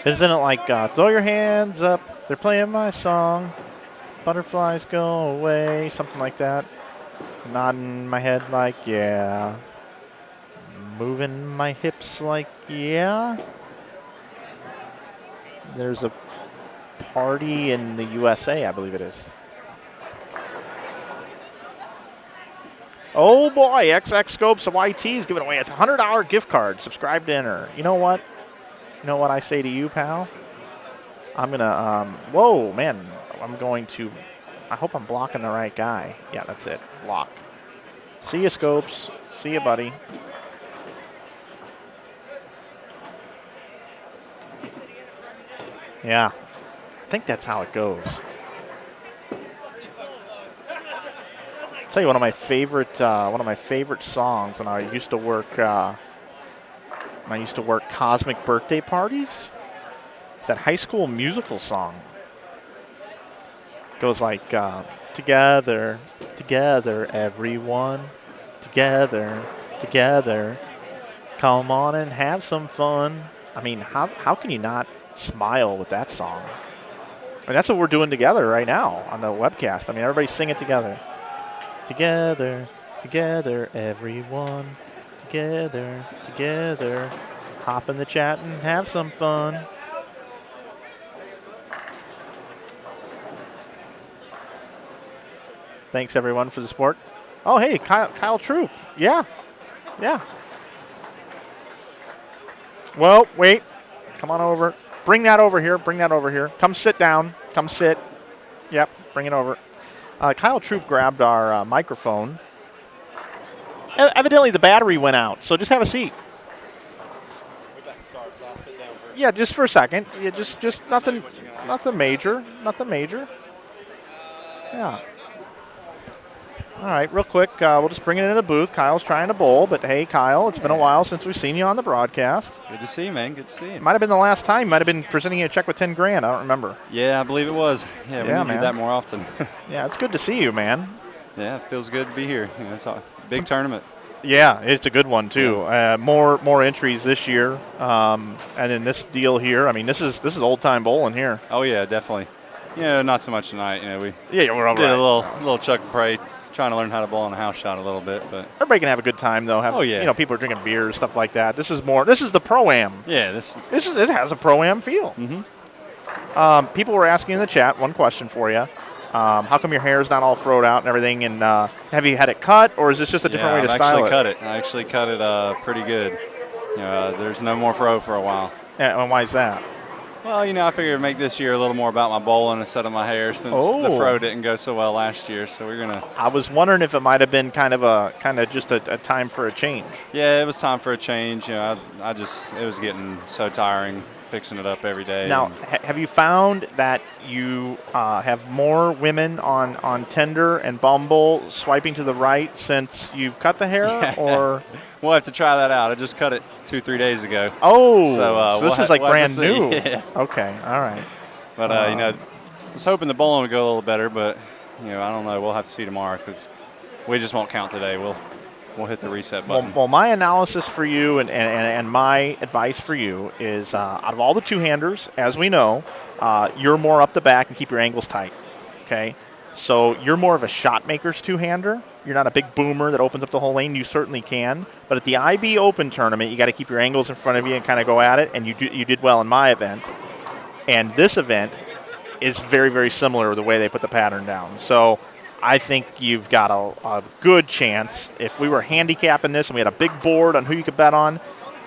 Isn't it like, throw your hands up. They're playing my song. Butterflies go away. Something like that. Nodding my head like, yeah. Moving my hips like, yeah. There's a party in the USA, I believe it is. Oh boy, XX Scopes of YT is giving away a $100 gift card. Subscribe to enter. You know what? You know what I say to you, pal? I'm going to, whoa, man. I hope I'm blocking the right guy. Yeah, that's it. Block. See you, Scopes. See you, buddy. Yeah, I think that's how it goes. I'll tell you one of my favorite songs when I used to work Cosmic Birthday Parties. It's that High School Musical song. It goes like, together, together, everyone, together, together, come on and have some fun. I mean, how can you not smile with that song? And that's what we're doing together right now on the webcast. I mean, everybody sing it together. Together, together, everyone. Together, together. Hop in the chat and have some fun. Thanks, everyone, for the support. Oh, hey, Kyle Troop. Yeah. Yeah. Well, wait. Come on over. Bring that over here. Bring that over here. Come sit down. Come sit. Yep, bring it over. Kyle Troop grabbed our microphone. Evidently, the battery went out, so just have a seat. Yeah, just for a second. Yeah, just nothing major. Nothing major. Yeah. All right, real quick, we'll just bring it into the booth. Kyle's trying to bowl, but hey, Kyle, it's been a while since we've seen you on the broadcast. Good to see you, man. Good to see you. Might have been the last time. Might have been presenting you a check with 10 grand. I don't remember. Yeah, I believe it was. Yeah, we need to do that more often. Yeah, it's good to see you, man. Yeah, it feels good to be here. You know, it's a big tournament. Yeah, it's a good one too. More entries this year, and then this deal here. I mean, this is old time bowling here. Oh yeah, definitely. Yeah, not so much tonight. You know, we we're all did right. a little chuck and pray, trying to learn how to bowl on a house shot a little bit. But everybody can have a good time though. Oh yeah. You know, people are drinking beers, stuff like that. This is the pro-am. Yeah, it has a pro-am feel. Mm-hmm. People were asking in the chat one question for you. How come your hair's not all froed out and everything? And have you had it cut, or is this just a different way to style it? I actually cut it pretty good. You know, there's no more fro for a while. Yeah, and why is that? Well, you know, I figured to make this year a little more about my bowling instead of my hair, since the fro didn't go so well last year. So we're gonna. I was wondering if it might have been kind of just a time for a change. Yeah, it was time for a change. You know, it was getting so tiring fixing it up every day. Now, have you found that you have more women on Tinder and Bumble swiping to the right since you've cut the hair, or? We'll have to try that out. I just cut it 2-3 days ago. Oh, so this is like brand new. Yeah. Okay, all right. But you know, I was hoping the bowling would go a little better, but you know, I don't know. We'll have to see tomorrow because we just won't count today. We'll hit the reset button. Well, my analysis for you and my advice for you is out of all the two-handers, as we know, you're more up the back and keep your angles tight. Okay, so you're more of a shot maker's two-hander. You're not a big boomer that opens up the whole lane. You certainly can. But at the IB Open tournament, you got to keep your angles in front of you and kind of go at it, and you did well in my event. And this event is very, very similar to the way they put the pattern down. So I think you've got a good chance. If we were handicapping this and we had a big board on who you could bet on,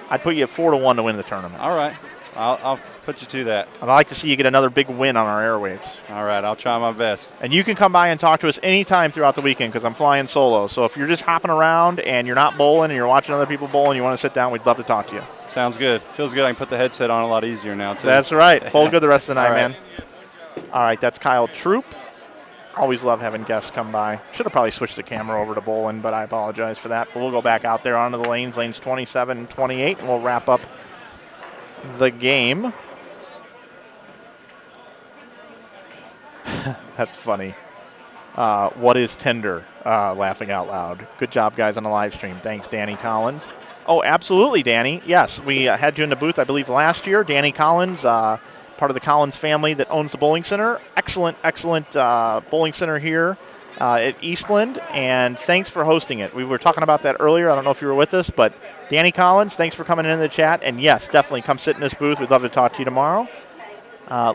I'd put you at 4-1 to win the tournament. All right. I'll put you to that. I'd like to see you get another big win on our airwaves. All right, I'll try my best. And you can come by and talk to us anytime throughout the weekend because I'm flying solo. So if you're just hopping around and you're not bowling and you're watching other people bowl and you want to sit down, we'd love to talk to you. Sounds good. Feels good. I can put the headset on a lot easier now, too. That's right. Bowl good the rest of the night, All right. man. All right, that's Kyle Troop. Always love having guests come by. Should have probably switched the camera over to bowling, but I apologize for that. But we'll go back out there onto the lanes 27 and 28, and we'll wrap up the game. That's funny. What is Tinder? Laughing out loud. Good job, guys, on the live stream. Thanks, Danny Collins. Oh, absolutely, Danny. Yes, we had you in the booth, I believe, last year. Danny Collins, part of the Collins family that owns the bowling center. Excellent bowling center here at Eastland, and thanks for hosting it. We were talking about that earlier. I don't know if you were with us, but Danny Collins, thanks for coming into the chat. And, yes, definitely come sit in this booth. We'd love to talk to you tomorrow.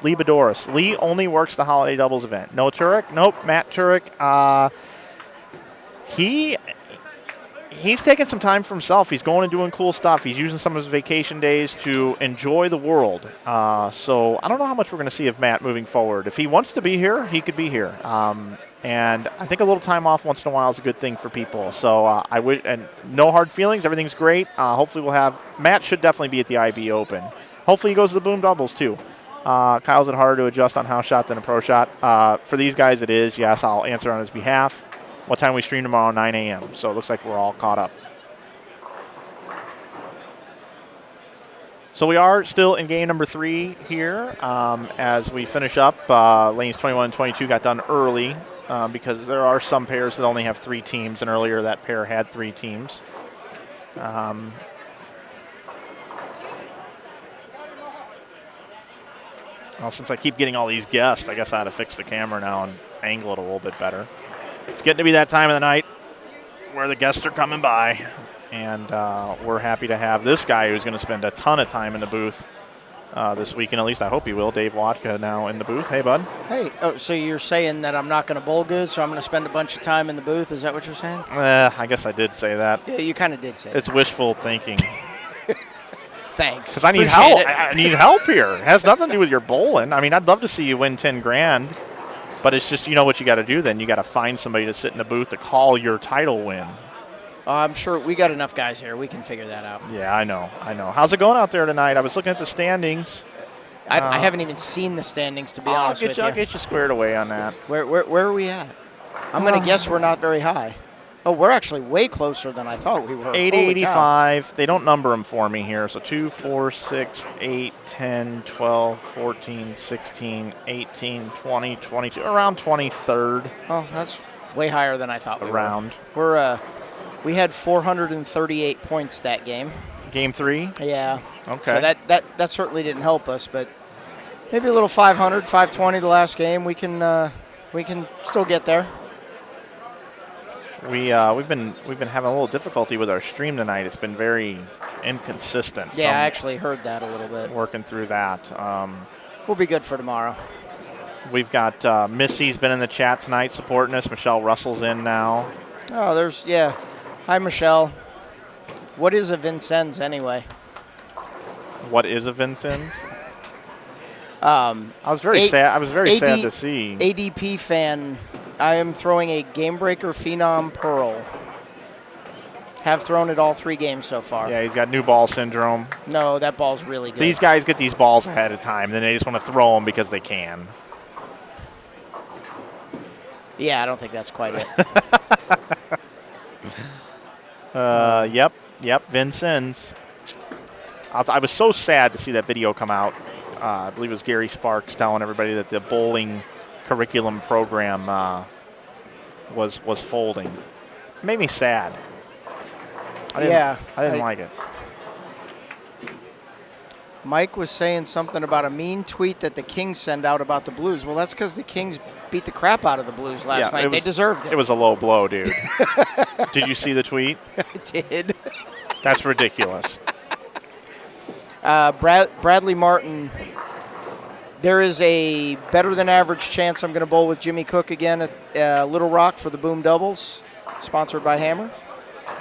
Lee Bedoris. Lee only works the holiday doubles event. No Turek? Nope. Matt Turek. He's taking some time for himself. He's going and doing cool stuff. He's using some of his vacation days to enjoy the world. So I don't know how much we're going to see of Matt moving forward. If he wants to be here, he could be here. And I think a little time off once in a while is a good thing for people. So I wish, and no hard feelings. Everything's great. Hopefully we'll have Matt should definitely be at the IB Open. Hopefully he goes to the Boom Doubles too. Kyle's it harder to adjust on house shot than a pro shot. For these guys, it is. Yes, I'll answer on his behalf. What time we stream tomorrow? 9 a.m. So it looks like we're all caught up. So we are still in game number 3 here as we finish up. Lanes 21 and 22 got done early because there are some pairs that only have 3 teams, and earlier that pair had 3 teams. Well, since I keep getting all these guests, I guess I had to fix the camera now and angle it a little bit better. It's getting to be that time of the night where the guests are coming by, and we're happy to have this guy who's going to spend a ton of time in the booth this weekend. At least I hope he will. Dave Watka now in the booth. Hey, bud. Hey, so you're saying that I'm not going to bowl good, so I'm going to spend a bunch of time in the booth? Is that what you're saying? I guess I did say that. Yeah, you kind of did say It's wishful thinking. Thanks. Because I need Appreciate help. it. I need help here. It has nothing to do with your bowling. I mean, I'd love to see you win 10 grand, but it's just, you know what you got to do then? You got to find somebody to sit in the booth to call your title win. I'm sure we got enough guys here. We can figure that out. Yeah, I know. How's it going out there tonight? I was looking at the standings. I haven't even seen the standings, to be honest with you. I'll get you squared away on that. Where are we at? I'm going to guess we're not very high. Oh, we're actually way closer than I thought we were. 885. They don't number them for me here. So 2, 4, 6, 8, 10, 12, 14, 16, 18, 20, 22. Around 23rd. Oh, that's way higher than I thought we Around. were. We had 438 points that game. Game 3? Yeah. Okay. So that certainly didn't help us, but maybe a little 500, 520 the last game. We can still get there. We've been having a little difficulty with our stream tonight. It's been very inconsistent. Yeah, I actually heard that a little bit. Working through that. We'll be good for tomorrow. We've got Missy's been in the chat tonight supporting us. Michelle Russell's in now. Oh, Hi, Michelle. What is a Vincennes anyway? What is a Vincennes? I was very sad. I was very sad to see. ADP fan. I am throwing a Game Breaker Phenom Pearl. Have thrown it all 3 games so far. Yeah, he's got new ball syndrome. No, that ball's really good. These guys get these balls ahead of time, then they just want to throw them because they can. Yeah, I don't think that's quite it. Yep, Vincennes. I was so sad to see that video come out. I believe it was Gary Sparks telling everybody that the bowling curriculum program was folding. It made me sad. I didn't like it. Mike was saying something about a mean tweet that the Kings send out about the Blues. Well, that's because the Kings beat the crap out of the Blues last night. They deserved it. It was a low blow, dude. Did you see the tweet? I did. That's ridiculous. Bradley Martin, there is a better than average chance I'm going to bowl with Jimmy Cook again at Little Rock for the Boom Doubles, sponsored by Hammer.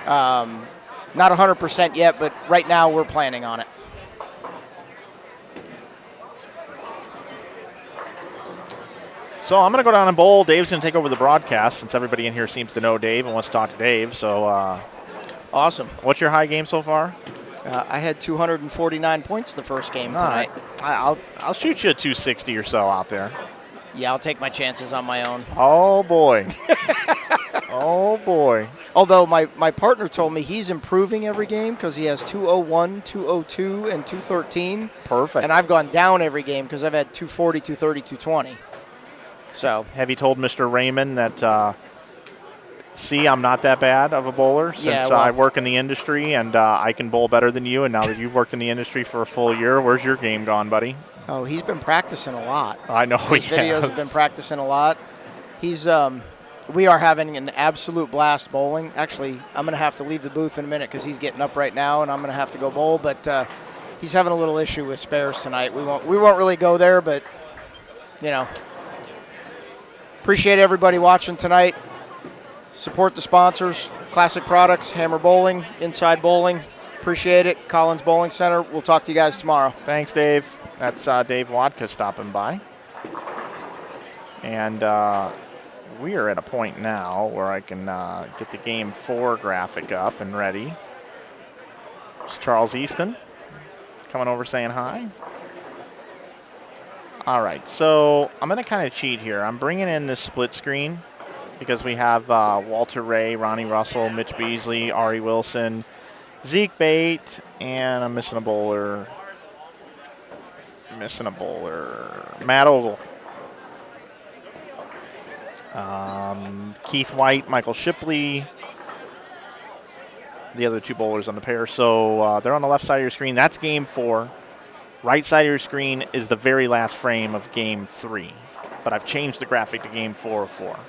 Not 100% yet, but right now we're planning on it. So I'm going to go down and bowl. Dave's going to take over the broadcast since everybody in here seems to know Dave and wants to talk to Dave. So, awesome. What's your high game so far? I had 249 points the first game tonight. I'll shoot you a 260 or so out there. Yeah, I'll take my chances on my own. Oh, boy. Oh, boy. Although my partner told me he's improving every game because he has 201, 202, and 213. Perfect. And I've gone down every game because I've had 240, 230, 220. So, have you told Mr. Raymond that, see, I'm not that bad of a bowler since I work in the industry and I can bowl better than you, and now that you've worked in the industry for a full year, where's your game gone, buddy? Oh, he's been practicing a lot. I know his videos have been practicing a lot. He's we are having an absolute blast bowling. Actually, I'm going to have to leave the booth in a minute because he's getting up right now, and I'm going to have to go bowl. But he's having a little issue with spares tonight. We won't really go there, but you know, appreciate everybody watching tonight. Support the sponsors, Classic Products, Hammer Bowling, InsideBowling. Appreciate it. Collins Bowling Center. We'll talk to you guys tomorrow. Thanks, Dave. That's Dave Watka stopping by. And we are at a point now where I can get the Game 4 graphic up and ready. It's Charles Easton coming over saying hi. All right, so I'm going to kind of cheat here. I'm bringing in this split screen because we have Walter Ray, Ronnie Russell, Mitch Beasley, Ari Wilson, Zeke Bate, and I'm missing a bowler. Matt Ogle. Keith White, Michael Shipley, the other 2 bowlers on the pair. So they're on the left side of your screen. That's Game 4. Right side of your screen is the very last frame of Game 3. But I've changed the graphic to Game 4 of 4.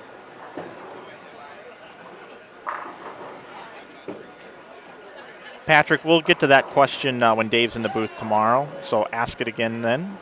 Patrick, we'll get to that question when Dave's in the booth tomorrow, so ask it again then.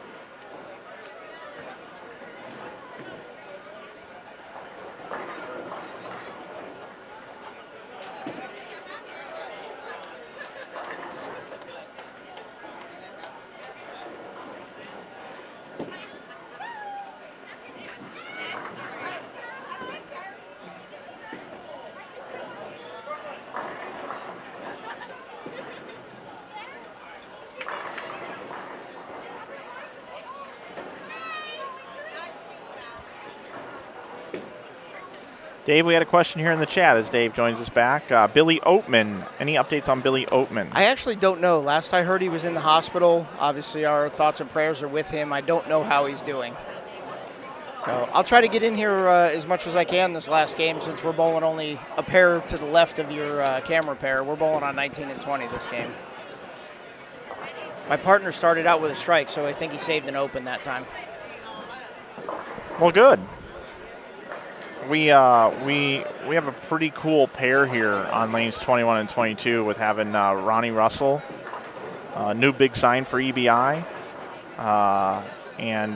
Dave, we had a question here in the chat as Dave joins us back. Billy Oatman, any updates on Billy Oatman? I actually don't know. Last I heard, he was in the hospital. Obviously, our thoughts and prayers are with him. I don't know how he's doing. So I'll try to get in here as much as I can this last game, since we're bowling only a pair to the left of your camera pair. We're bowling on 19 and 20 this game. My partner started out with a strike, so I think he saved an open that time. Well, good. We have a pretty cool pair here on lanes 21 and 22 with having Ronnie Russell, new big sign for EBI, and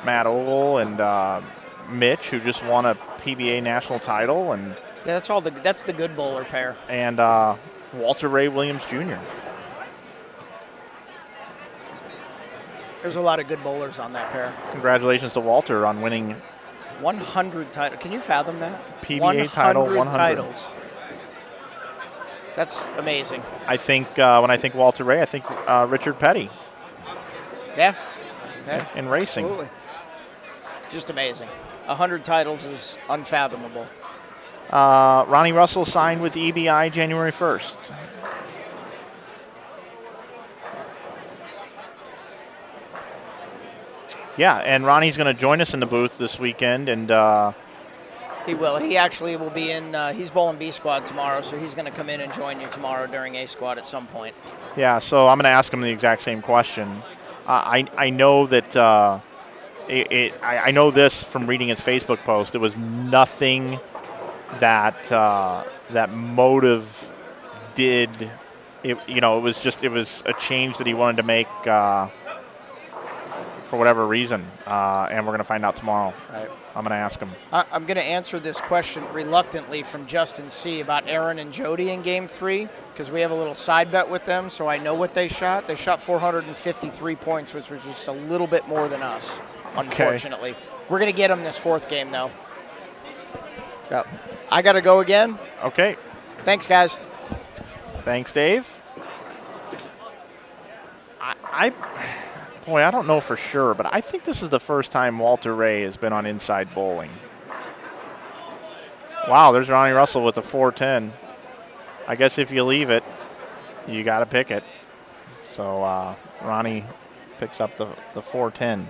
Matt Ogle and Mitch, who just won a PBA national title, and Yeah, that's the good bowler pair. And Walter Ray Williams Jr. There's a lot of good bowlers on that pair. Congratulations to Walter on winning 100 titles. Can you fathom that? PBA title 100 titles. That's amazing. I think when I think Walter Ray, I think Richard Petty. Yeah. In racing. Absolutely. Just amazing. 100 titles is unfathomable. Ronnie Russell signed with EBI January 1st. Yeah, and Ronnie's going to join us in the booth this weekend, and he will. He actually will be in. He's bowling B squad tomorrow, so he's going to come in and join you tomorrow during A squad at some point. Yeah, so I'm going to ask him the exact same question. I know that I know this from reading his Facebook post. It was nothing that that Motive did. It was a change that he wanted to make. For whatever reason, and we're going to find out tomorrow. Right. I'm going to ask him. I'm going to answer this question reluctantly from Justin C. about Aaron and Jody in Game 3, because we have a little side bet with them, so I know what they shot. They shot 453 points, which was just a little bit more than us, unfortunately. Okay. We're going to get them this fourth game, though. Yep. I got to go again. Okay. Thanks, guys. Thanks, Dave. Boy, I don't know for sure, but I think this is the first time Walter Ray has been on Inside Bowling. Wow, there's Ronnie Russell with the 410. I guess if you leave it, you got to pick it. So Ronnie picks up the 410.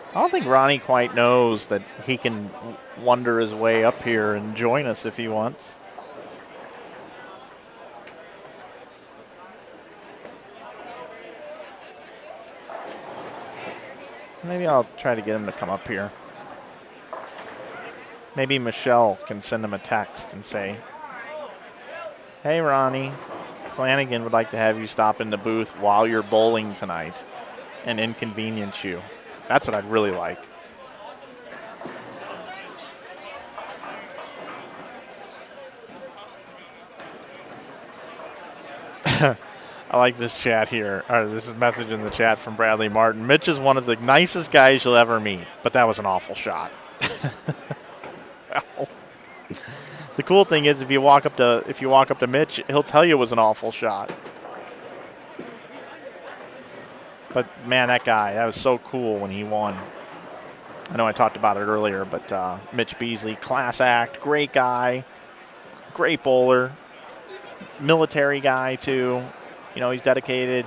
I don't think Ronnie quite knows that he can wander his way up here and join us if he wants. Maybe I'll try to get him to come up here. Maybe Michelle can send him a text and say, "Hey, Ronnie, Flanagan would like to have you stop in the booth while you're bowling tonight and inconvenience you." That's what I'd really like. I like this chat here, or this message in the chat from Bradley Martin. Mitch is one of the nicest guys you'll ever meet, but that was an awful shot. The cool thing is, if you walk up to Mitch, he'll tell you it was an awful shot. But man, that was so cool when he won. I know I talked about it earlier, but Mitch Beasley, class act, great guy, great bowler, military guy too. He's dedicated,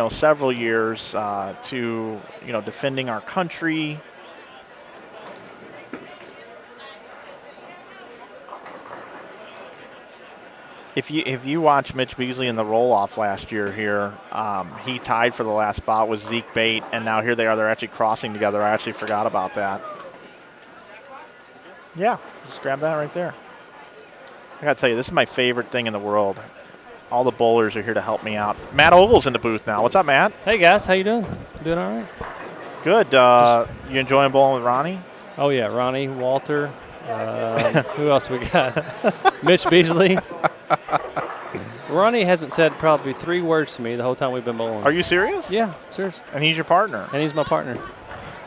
several years to, defending our country. If you watch Mitch Beasley in the roll-off last year here, he tied for the last spot with Zeke Bate, and now here they are. They're actually crossing together. I actually forgot about that. Yeah, just grab that right there. I got to tell you, this is my favorite thing in the world. All the bowlers are here to help me out. Matt Ogle's in the booth now. What's up, Matt? Hey guys, how you doing? Doing all right? Good. You enjoying bowling with Ronnie? Oh yeah, Ronnie, Walter. Who else we got? Mitch Beasley. Ronnie hasn't said probably 3 words to me the whole time we've been bowling. Are you serious? Yeah, seriously. And he's your partner. And he's my partner.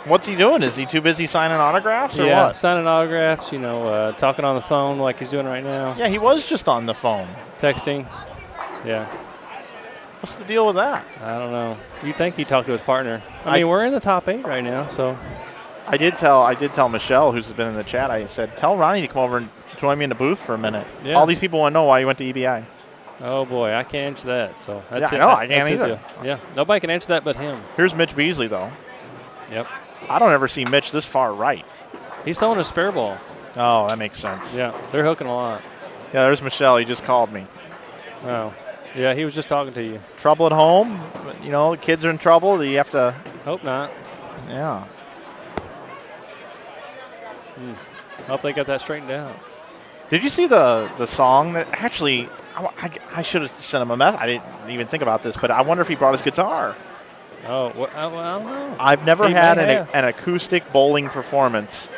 What's he doing? Is he too busy signing autographs or Yeah, what? signing autographs. Talking on the phone like he's doing right now. Yeah, he was just on the phone. Texting. Yeah. What's the deal with that? I don't know. You'd think he'd talk to his partner. I mean, we're in the top 8 right now, so. I did tell Michelle, who's been in the chat, I said, tell Ronnie to come over and join me in the booth for a minute. Yeah. All these people want to know why you went to EBI. Oh boy, I can't answer that. So that's Yeah, it. I know, I can't That's his either. deal. Yeah, nobody can answer that but him. Here's Mitch Beasley, though. Yep. I don't ever see Mitch this far right. He's throwing a spare ball. Oh, that makes sense. Yeah, they're hooking a lot. Yeah, there's Michelle. He just called me. Oh, yeah, he was just talking to you. Trouble at home? You know, the kids are in trouble. Do you have to? Hope not. Yeah. Hope they got that straightened out. Did you see the song that actually? I should have sent him a message. I didn't even think about this, but I wonder if he brought his guitar. Oh, well, I don't know. I've never He had may have. an acoustic bowling performance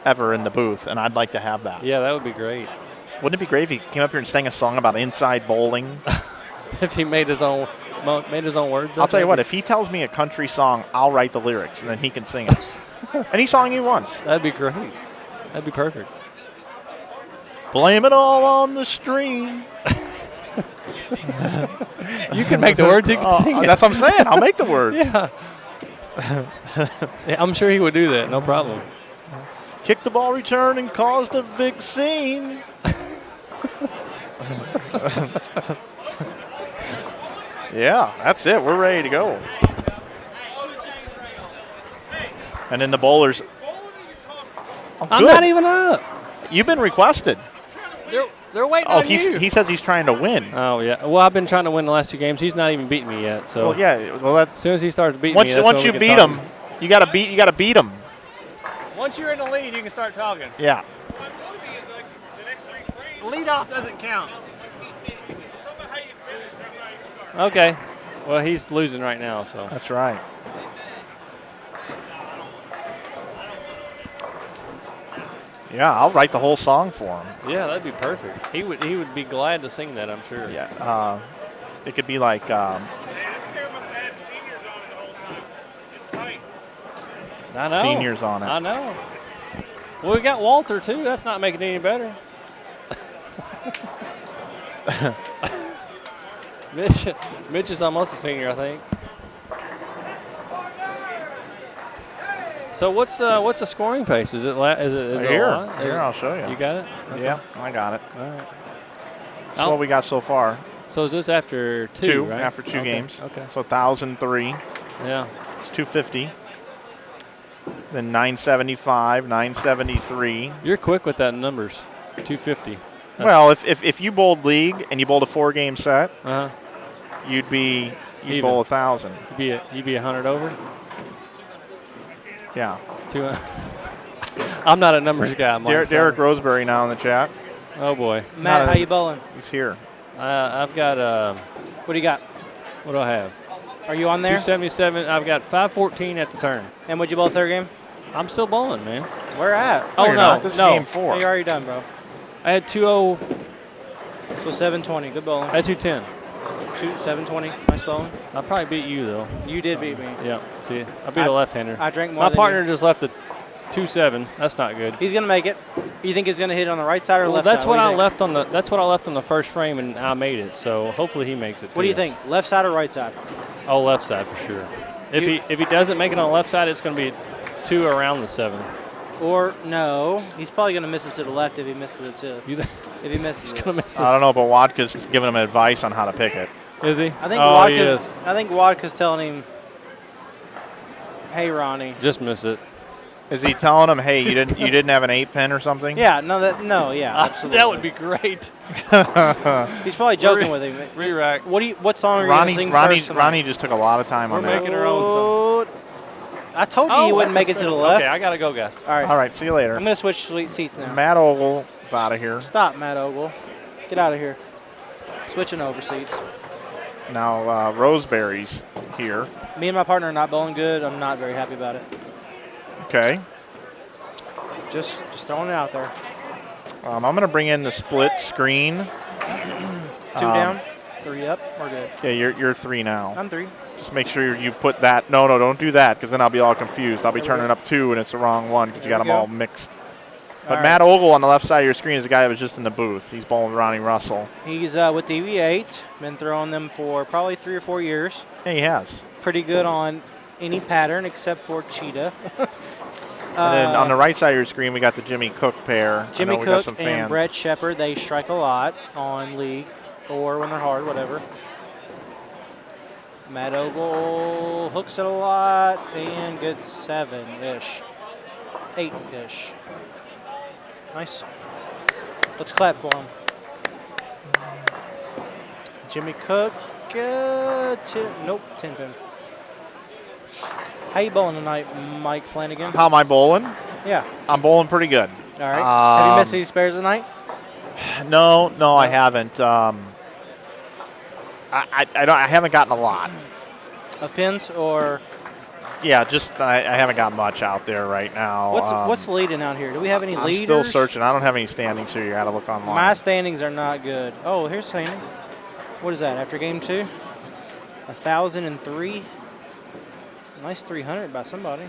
ever in the booth, and I'd like to have that. Yeah, that would be great. Wouldn't it be great if he came up here and sang a song about inside bowling? If he made his own words. I'll tell you what, if he tells me a country song, I'll write the lyrics, and then he can sing it. Any song he wants. That'd be great. That'd be perfect. Blame it all on the stream. You can make the words. He can sing it. That's what I'm saying. I'll make the words. Yeah. Yeah, I'm sure he would do that. No problem. Kicked the ball return and caused a big scene. Yeah, that's it. We're ready to go. And then the bowlers. Oh, I'm good. not even up. You've been requested. They're waiting Oh, on you. he says he's trying to win. Oh yeah. Well, I've been trying to win the last 2 games. He's not even beating me yet. So Well, yeah. Well, that's as soon as he starts beating once me, that's once when you we can beat talk. him, you gotta beat him. Once you're in the lead, you can start talking. Yeah. Lead off doesn't count. Okay. Well, he's losing right now, so. That's right. Yeah, I'll write the whole song for him. Yeah, that'd be perfect. He would be glad to sing that, I'm sure. Yeah. It could be like. I know. Seniors on it. I know. Well, we got Walter too. That's not making it any better. Mitch is almost a senior, I think. So what's the scoring pace? Is it Here, a lot? here, I'll show you. You got it? Okay. Yeah, I got it. All right. That's what we got so far. So is this after two? Right? After two Okay, games. Okay. So 1,003. Yeah. It's 250. Then 975, 973. You're quick with that numbers. 250. Well, if you bowled league and you bowled a 4-game set, you'd Even. bowl 1,000. You'd be 100 over. Yeah. 200. I'm not a numbers guy. Derek Roseberry now in the chat. Oh boy. Matt, how you bowling? He's here. I've got What do you got? what do I have? Are you on there? 277. I've got 514 at the turn. And would you bowl 3rd game? I'm still bowling, man. Where at? Oh you're no, not. This is no. game 4. You're already done, bro. I had 2-0. So 720. Good bowling. I had 210. 720. Nice bowling. I probably beat you though. You did beat me. Yeah. See, I beat a left-hander. I drank more My than partner you. just left the 2-7. That's not good. He's gonna make it. You think he's gonna hit it on the right side or Well, left that's side? what do you I think? left on the. That's what I left on the first frame, and I made it. So hopefully he makes it. What do you think? Left side or right side? Oh, left side for sure. If he doesn't make it on the left side, it's going to be 2 around the 7. Or no, he's probably gonna miss it to the left if he misses it too. You think If he misses he's it. going to miss this? I don't know, but Wadka's giving him advice on how to pick it. Is he? I think Oh, he Wadka's. is. I think Wadka's telling him, "Hey, Ronnie." Just miss it. Is he telling him, hey, you didn't have an 8-pin or something? Yeah, yeah, absolutely. That would be great. He's probably joking with him. Re-rack. What song are you gonna sing first tonight? Ronnie just took a lot of time on that. We're making our own song. I told you Oh, you wouldn't that's make it to the spin. left. Okay, I got to go, guys. All right. All right, see you later. I'm going to switch seats now. Matt Ogle is out of here. Stop, Matt Ogle. Get out of here. Switching over seats. Now Roseberry's here. Me and my partner are not bowling good. I'm not very happy about it. Okay. Just throwing it out there. I'm going to bring in the split screen. 2 down, 3 up. We're good. Yeah, you're 3 now. I'm 3. Just make sure you put that. No, don't do that because then I'll be all confused. I'll be There we turning go. up 2 and it's the wrong one because you There got we them go. all mixed. But All Matt right. Ogle on the left side of your screen is the guy that was just in the booth. He's bowling Ronnie Russell. He's with DV8. Been throwing them for probably 3 or 4 years. Yeah, he has. Pretty good on any pattern except for cheetah. And then on the right side of your screen, we got the Jimmy Cook pair. I Jimmy know we got Cook some and fans. Brett Shepard, they strike a lot on league or when they're hard, whatever. Matt Ogle hooks it a lot and gets 7-ish, 8-ish. Nice. Let's clap for him. Jimmy Cook, 10 pin. How you bowling tonight, Mike Flanagan? How am I bowling? Yeah. I'm bowling pretty good. All right. Have you missed any spares tonight? No, I haven't. I haven't gotten a lot. Of pins or Yeah, just I haven't got much out there right now. what's leading out here? Do we have any I'm leaders? still searching. I don't have any standings here. You got to look online. My standings are not good. Oh, here's standings. What is that? After game 2, 1,003. Nice 300 by somebody.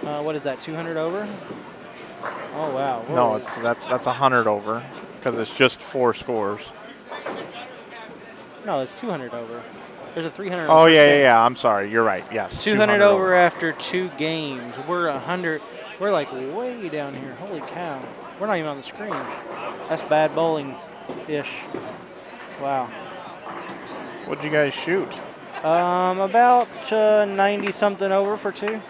What is that? 200 over? Oh wow. No, Whoa. that's 100 over because it's just 4 scores. No, it's 200 over. There's a 300. Oh yeah. I'm sorry. You're right. Yes. 200 over after 2 games. We're 100. We're like way down here. Holy cow. We're not even on the screen. That's bad bowling-ish. Wow. What'd you guys shoot? About 90 something over for 2.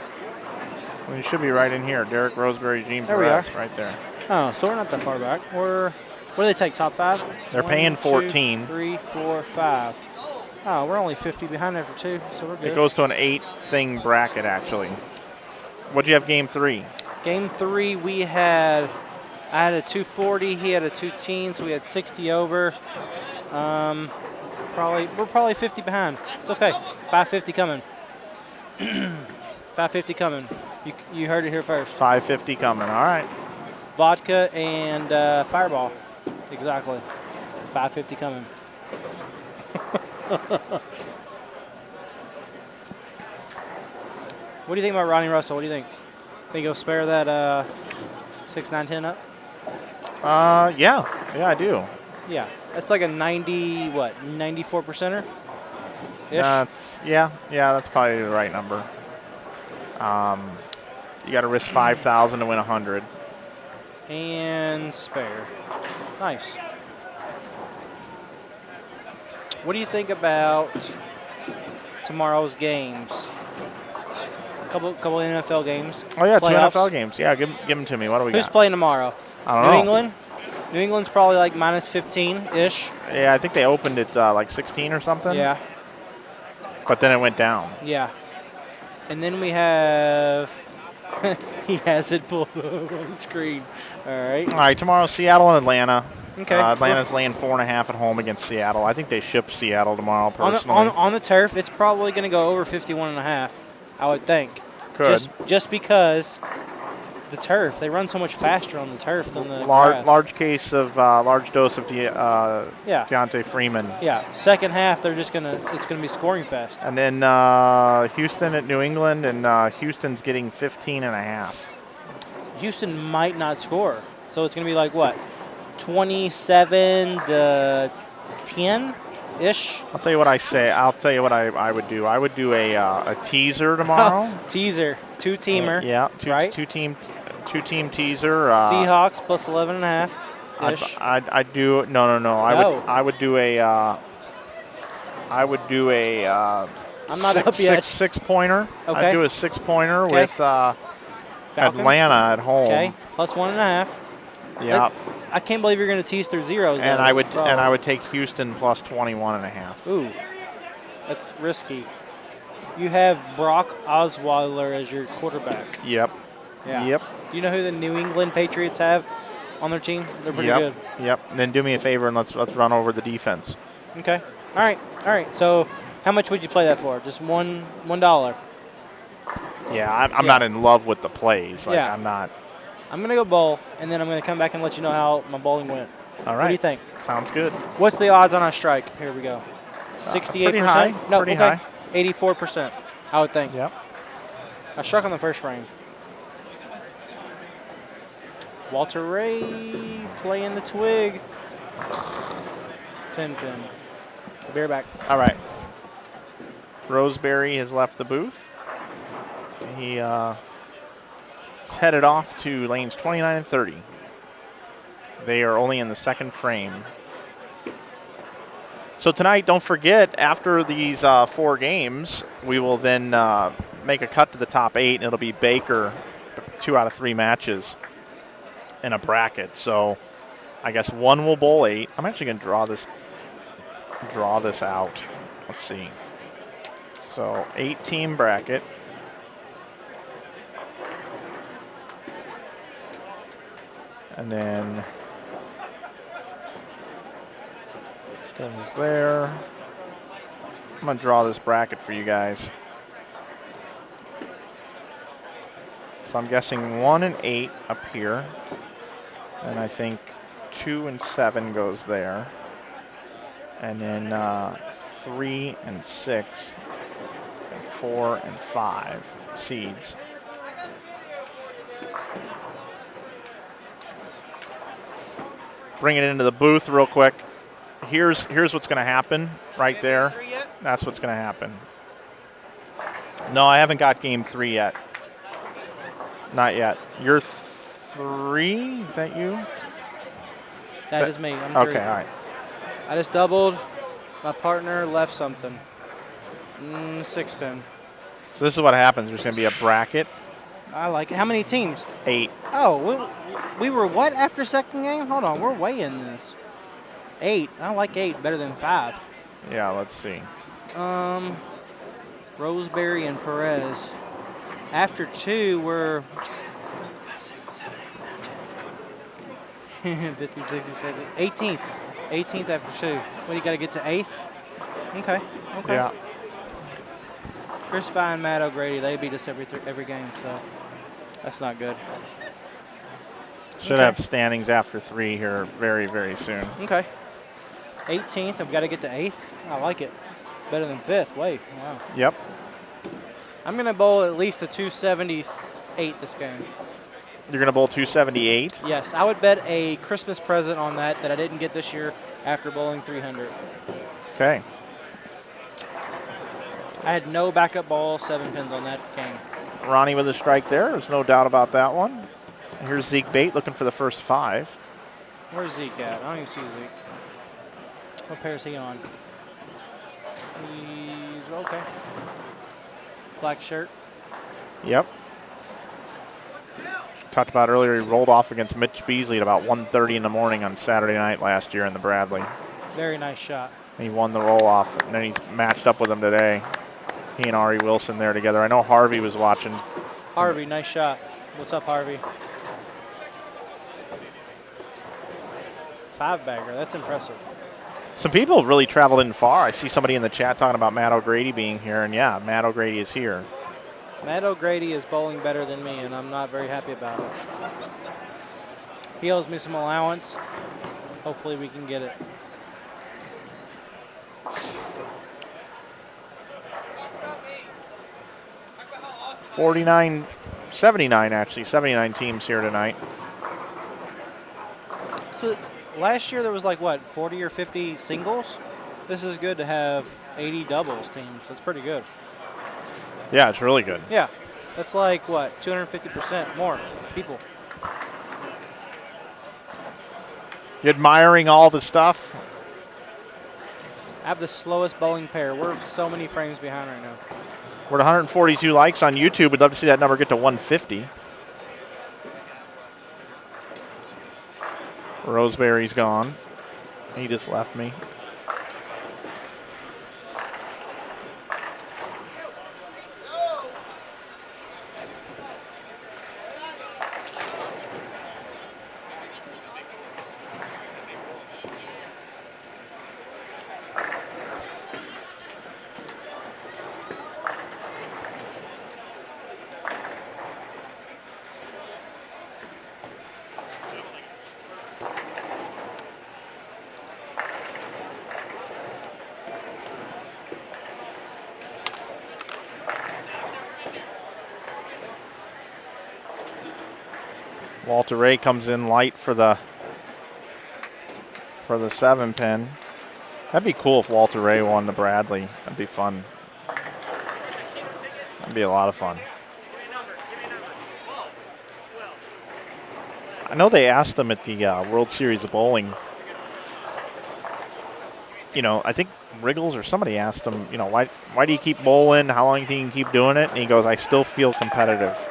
Well, you should be right in here. Derek Roseberry, Gene There we Perez, are. right there. Oh, so we're not that far back. What do they take? Top 5? They're paying 14. 2, 3, 4, 5. Oh, we're only 50 behind after 2, so we're good. It goes to an 8-thing bracket actually. What'd you have game 3? Game 3, I had a 240. He had a 210, so we had 60 over. We're probably 50 behind. It's okay. 550 coming. 550 coming. You heard it here first. 550 coming. All right. Vodka and Fireball. Exactly. 550 coming. What do you think about Ronnie Russell? What do you think? Think he'll spare that 6, 9, 10 up? Yeah, I do. Yeah. That's like a 94%er? That's that's probably the right number. You got to risk 5,000 to win 100. And spare. Nice. What do you think about tomorrow's games? Couple NFL games. Oh yeah, Playoffs. 2 NFL games. Yeah, give them to me. What do we Who's got? playing tomorrow? I don't New know. England? New England's probably like minus 15-ish. Yeah, I think they opened it like 16 or something. Yeah, But then it went down. yeah. And then we have, he has it pulled up on the screen. All right. All right, tomorrow Seattle and Atlanta. Okay. Atlanta's laying 4.5 at home against Seattle. I think they ship Seattle tomorrow personally. On the turf, it's probably going to go over 51.5, I would think. Could. Just because the turf, they run so much faster on the turf than the grass. Large dose of Deontay Freeman. Yeah, second half it's gonna be scoring fest. And then Houston at New England, and Houston's getting 15.5. Houston might not score, so it's gonna be like what, 27 to 10-ish. I'll tell you what I say. I'll tell you what I would do. I would do a teaser tomorrow. Teaser, 2-teamer. Yeah, right? two team teaser. Seahawks plus 11.5. Ish. I'd do no. I would do a. I would do a. I'm not up yet. 6-pointer. Okay. I'd do a 6-pointer Okay. with Falcons? Atlanta at home. Okay, plus 1.5. Yeah. I can't believe you're going to tease through zeros. And though. I would take Houston plus 21.5. Ooh, that's risky. You have Brock Osweiler as your quarterback. Yep. Yeah. Yep. Do you know who the New England Patriots have on their team? They're pretty good. Yep. And then do me a favor and let's run over the defense. Okay. All right. So how much would you play that for? Just $1? Yeah, I'm not in love with the plays. Like, Yeah. I'm not. I'm going to go bowl, and then I'm going to come back and let you know how my bowling went. All right. What do you think? Sounds good. What's the odds on a strike? Here we go. 68%? Pretty high. No, Pretty okay. high. 84%, I would think. Yep. I struck on the first frame. Walter Ray playing the twig. 10-pin. Bear back. All right. Roseberry has left the booth. He is headed off to lanes 29 and 30. They are only in the second frame. So tonight, don't forget, after these 4 games, we will then make a cut to the top 8, and it'll be Baker 2 out of 3 matches in a bracket. So I guess one will bowl 8. I'm actually going to draw this out. Let's see. So 8-team bracket. And then goes there. I'm going to draw this bracket for you guys. So I'm guessing 1 and 8 up here. And I think 2 and 7 goes there. And then 3 and 6 and 4 and 5 seeds. Bring it into the booth real quick. Here's what's going to happen right there. That's what's going to happen. No, I haven't got game 3 yet. Not yet. You're 3? Is that you? That is me. I'm 3. Okay, all right. I just doubled. My partner left something. 6-pin. So this is what happens. There's going to be a bracket. I like it. How many teams? 8. Oh, we were what after second game? Hold on, we're way in this. 8. I like 8 better than 5. Yeah, let's see. Roseberry and Perez. After 2, we're 50, 60, 70, 18th. 18th after 2. What, do you got to get to 8th? Okay. Yeah. Chris Fine, Matt O'Grady, they beat us every game, so that's not good. Should have standings after 3 here very, very soon. Okay. 18th, I've got to get to 8th. I like it. Better than 5th. Wait, wow. Yep. I'm going to bowl at least a 278 this game. You're going to bowl 278? Yes, I would bet a Christmas present on that I didn't get this year after bowling 300. Okay. I had no backup ball, 7 pins on that game. Ronnie with a strike there. There's no doubt about that one. Here's Zeke Bate looking for the first 5. Where's Zeke at? I don't even see Zeke. What pair is he on? He's okay. Black shirt. Yep. Talked about earlier, he rolled off against Mitch Beasley at about 1:30 in the morning on Saturday night last year in the Bradley. Very nice shot. He won the roll-off, and then he's matched up with him today. He and Ari Wilson there together. I know Harvey was watching. Harvey, nice shot. What's up, Harvey? 5-bagger. That's impressive. Some people have really traveled in far. I see somebody in the chat talking about Matt O'Grady being here, and yeah, Matt O'Grady is here. Matt O'Grady is bowling better than me, and I'm not very happy about it. He owes me some allowance. Hopefully we can get it. Actually, 79 teams here tonight. So last year there was like, what, 40 or 50 singles? This is good to have 80 doubles teams. That's pretty good. Yeah, it's really good. Yeah. That's like, what, 250% more people. You admiring all the stuff? I have the slowest bowling pair. We're so many frames behind right now. We're at 142 likes on YouTube. We'd love to see that number get to 150. Roseberry's gone. He just left me. Walter Ray comes in light for the 7-pin. That'd be cool if Walter Ray won the Bradley. That'd be fun. That'd be a lot of fun. I know they asked him at the World Series of Bowling. You know, I think Wriggles or somebody asked him, you know, why do you keep bowling? How long do you think you can keep doing it? And he goes, I still feel competitive.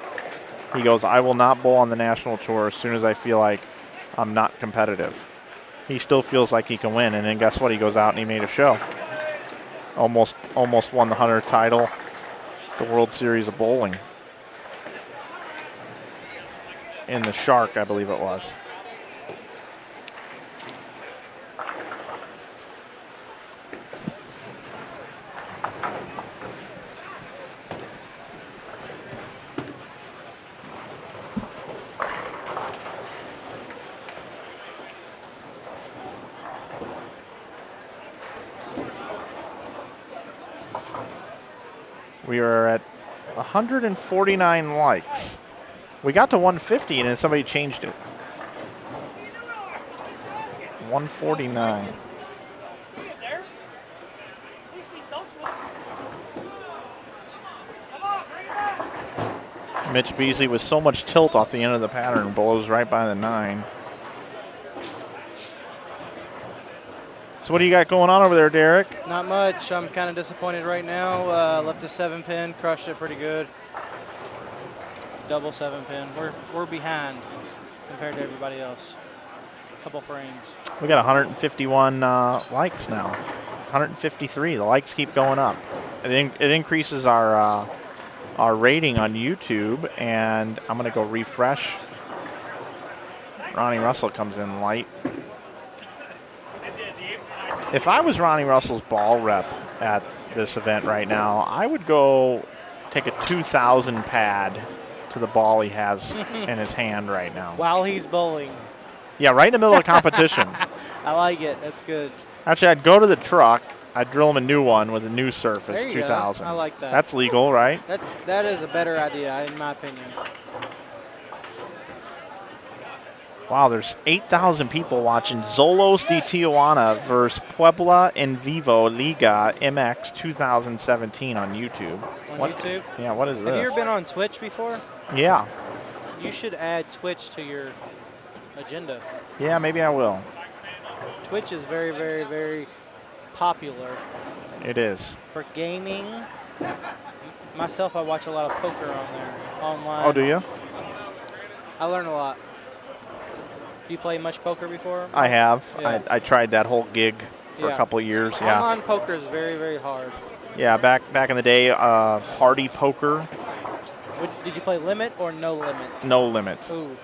He goes, I will not bowl on the national tour as soon as I feel like I'm not competitive. He still feels like he can win. And then guess what? He goes out and he made a show. Almost won the Hunter title, the World Series of Bowling. In the Shark, I believe it was. We are at 149 likes. We got to 150 and then somebody changed it. 149. Mitch Beasley with so much tilt off the end of the pattern blows right by the 9. So what do you got going on over there, Derek? Not much. I'm kind of disappointed right now. Left a 7-pin, crushed it pretty good. Double 7-pin. We're behind compared to everybody else. Couple frames. We got 151 likes now. 153. The likes keep going up. It increases our rating on YouTube, and I'm going to go refresh. Ronnie Russell comes in light. If I was Ronnie Russell's ball rep at this event right now, I would go take a 2,000 pad to the ball he has in his hand right now. While he's bowling. Yeah, right in the middle of the competition. I like it. That's good. Actually, I'd go to the truck. I'd drill him a new one with a new surface, There you 2,000. go. I like that. That's legal, right? That is a better idea, in my opinion. Wow, there's 8,000 people watching Zolos de Tijuana versus Puebla en Vivo Liga MX 2017 on YouTube. YouTube? Yeah, what is this? Have you ever been on Twitch before? Yeah. You should add Twitch to your agenda. Yeah, maybe I will. Twitch is very, very, very popular It is. for gaming. Myself, I watch a lot of poker on there, online. Oh, do you? I learn a lot. You play much poker before? I have. Yeah. I tried that whole gig for a couple of years. Yeah. Online poker is very, very hard. Yeah, back in the day, party poker. Did you play limit or no limit? No limit. Ooh.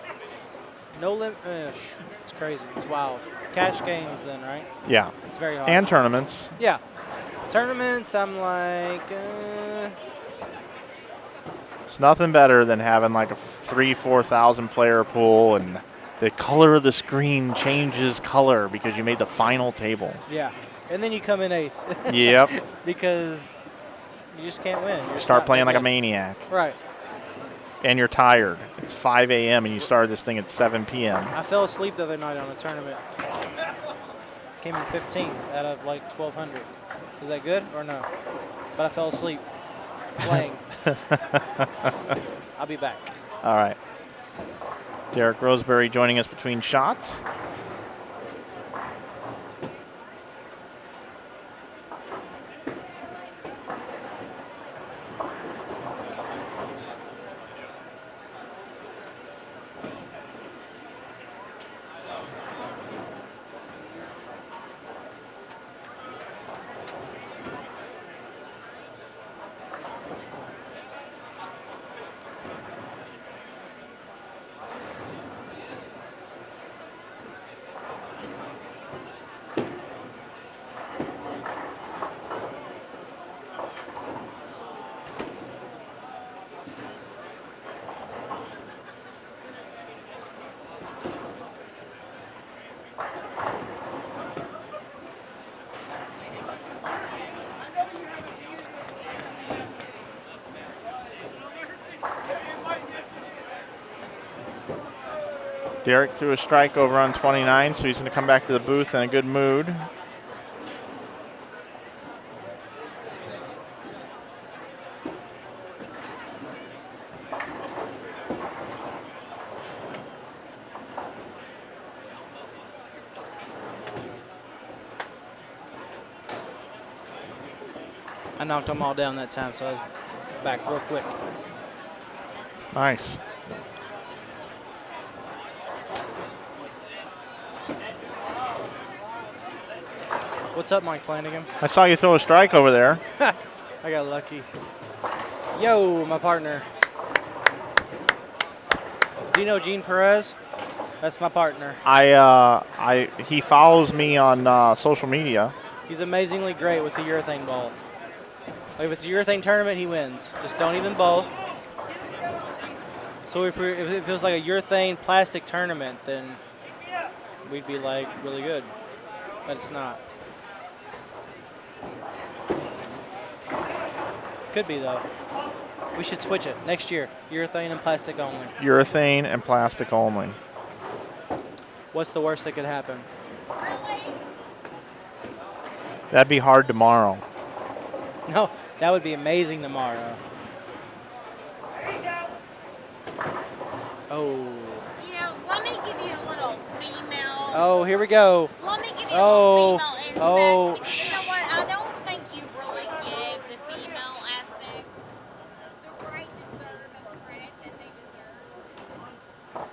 No limit. It's crazy. It's wild. Cash games then, right? Yeah. It's very hard. And tournaments. Yeah. Tournaments, I'm like, It's nothing better than having like a 3,000-4,000 player pool and the color of the screen changes color because you made the final table. yeah. And then you come in 8th. Yep. Because you just can't win. You're Start not playing like a gonna win. maniac. Right. And you're tired. It's 5 a.m. and you started this thing at 7 p.m. I fell asleep the other night on a tournament. Came in 15th out of like 1,200. Is that good or no? But I fell asleep playing. I'll be back. All right. Derek Roseberry joining us between shots. Derek threw a strike over on 29, so he's going to come back to the booth in a good mood. I knocked them all down that time, so I was back real quick. Nice. What's up, Mike Flanagan? I saw you throw a strike over there. I got lucky. Yo, my partner. Do you know Gene Perez? That's my partner. He follows me on social media. He's amazingly great with the urethane ball. Like if it's a urethane tournament, he wins. Just don't even bowl. So if it feels like a urethane plastic tournament, then we'd be like really good. But it's not. Could be though. We should switch it next year. Urethane and plastic only. Urethane and plastic only. What's the worst that could happen? That'd be hard tomorrow. No, that would be amazing tomorrow. Oh. You know, let me give you a little female. Oh, here we go. Let me give you a little female aspect. Oh. Because you know what? I don't think you really give the female aspect the right deserve of credit that they deserve.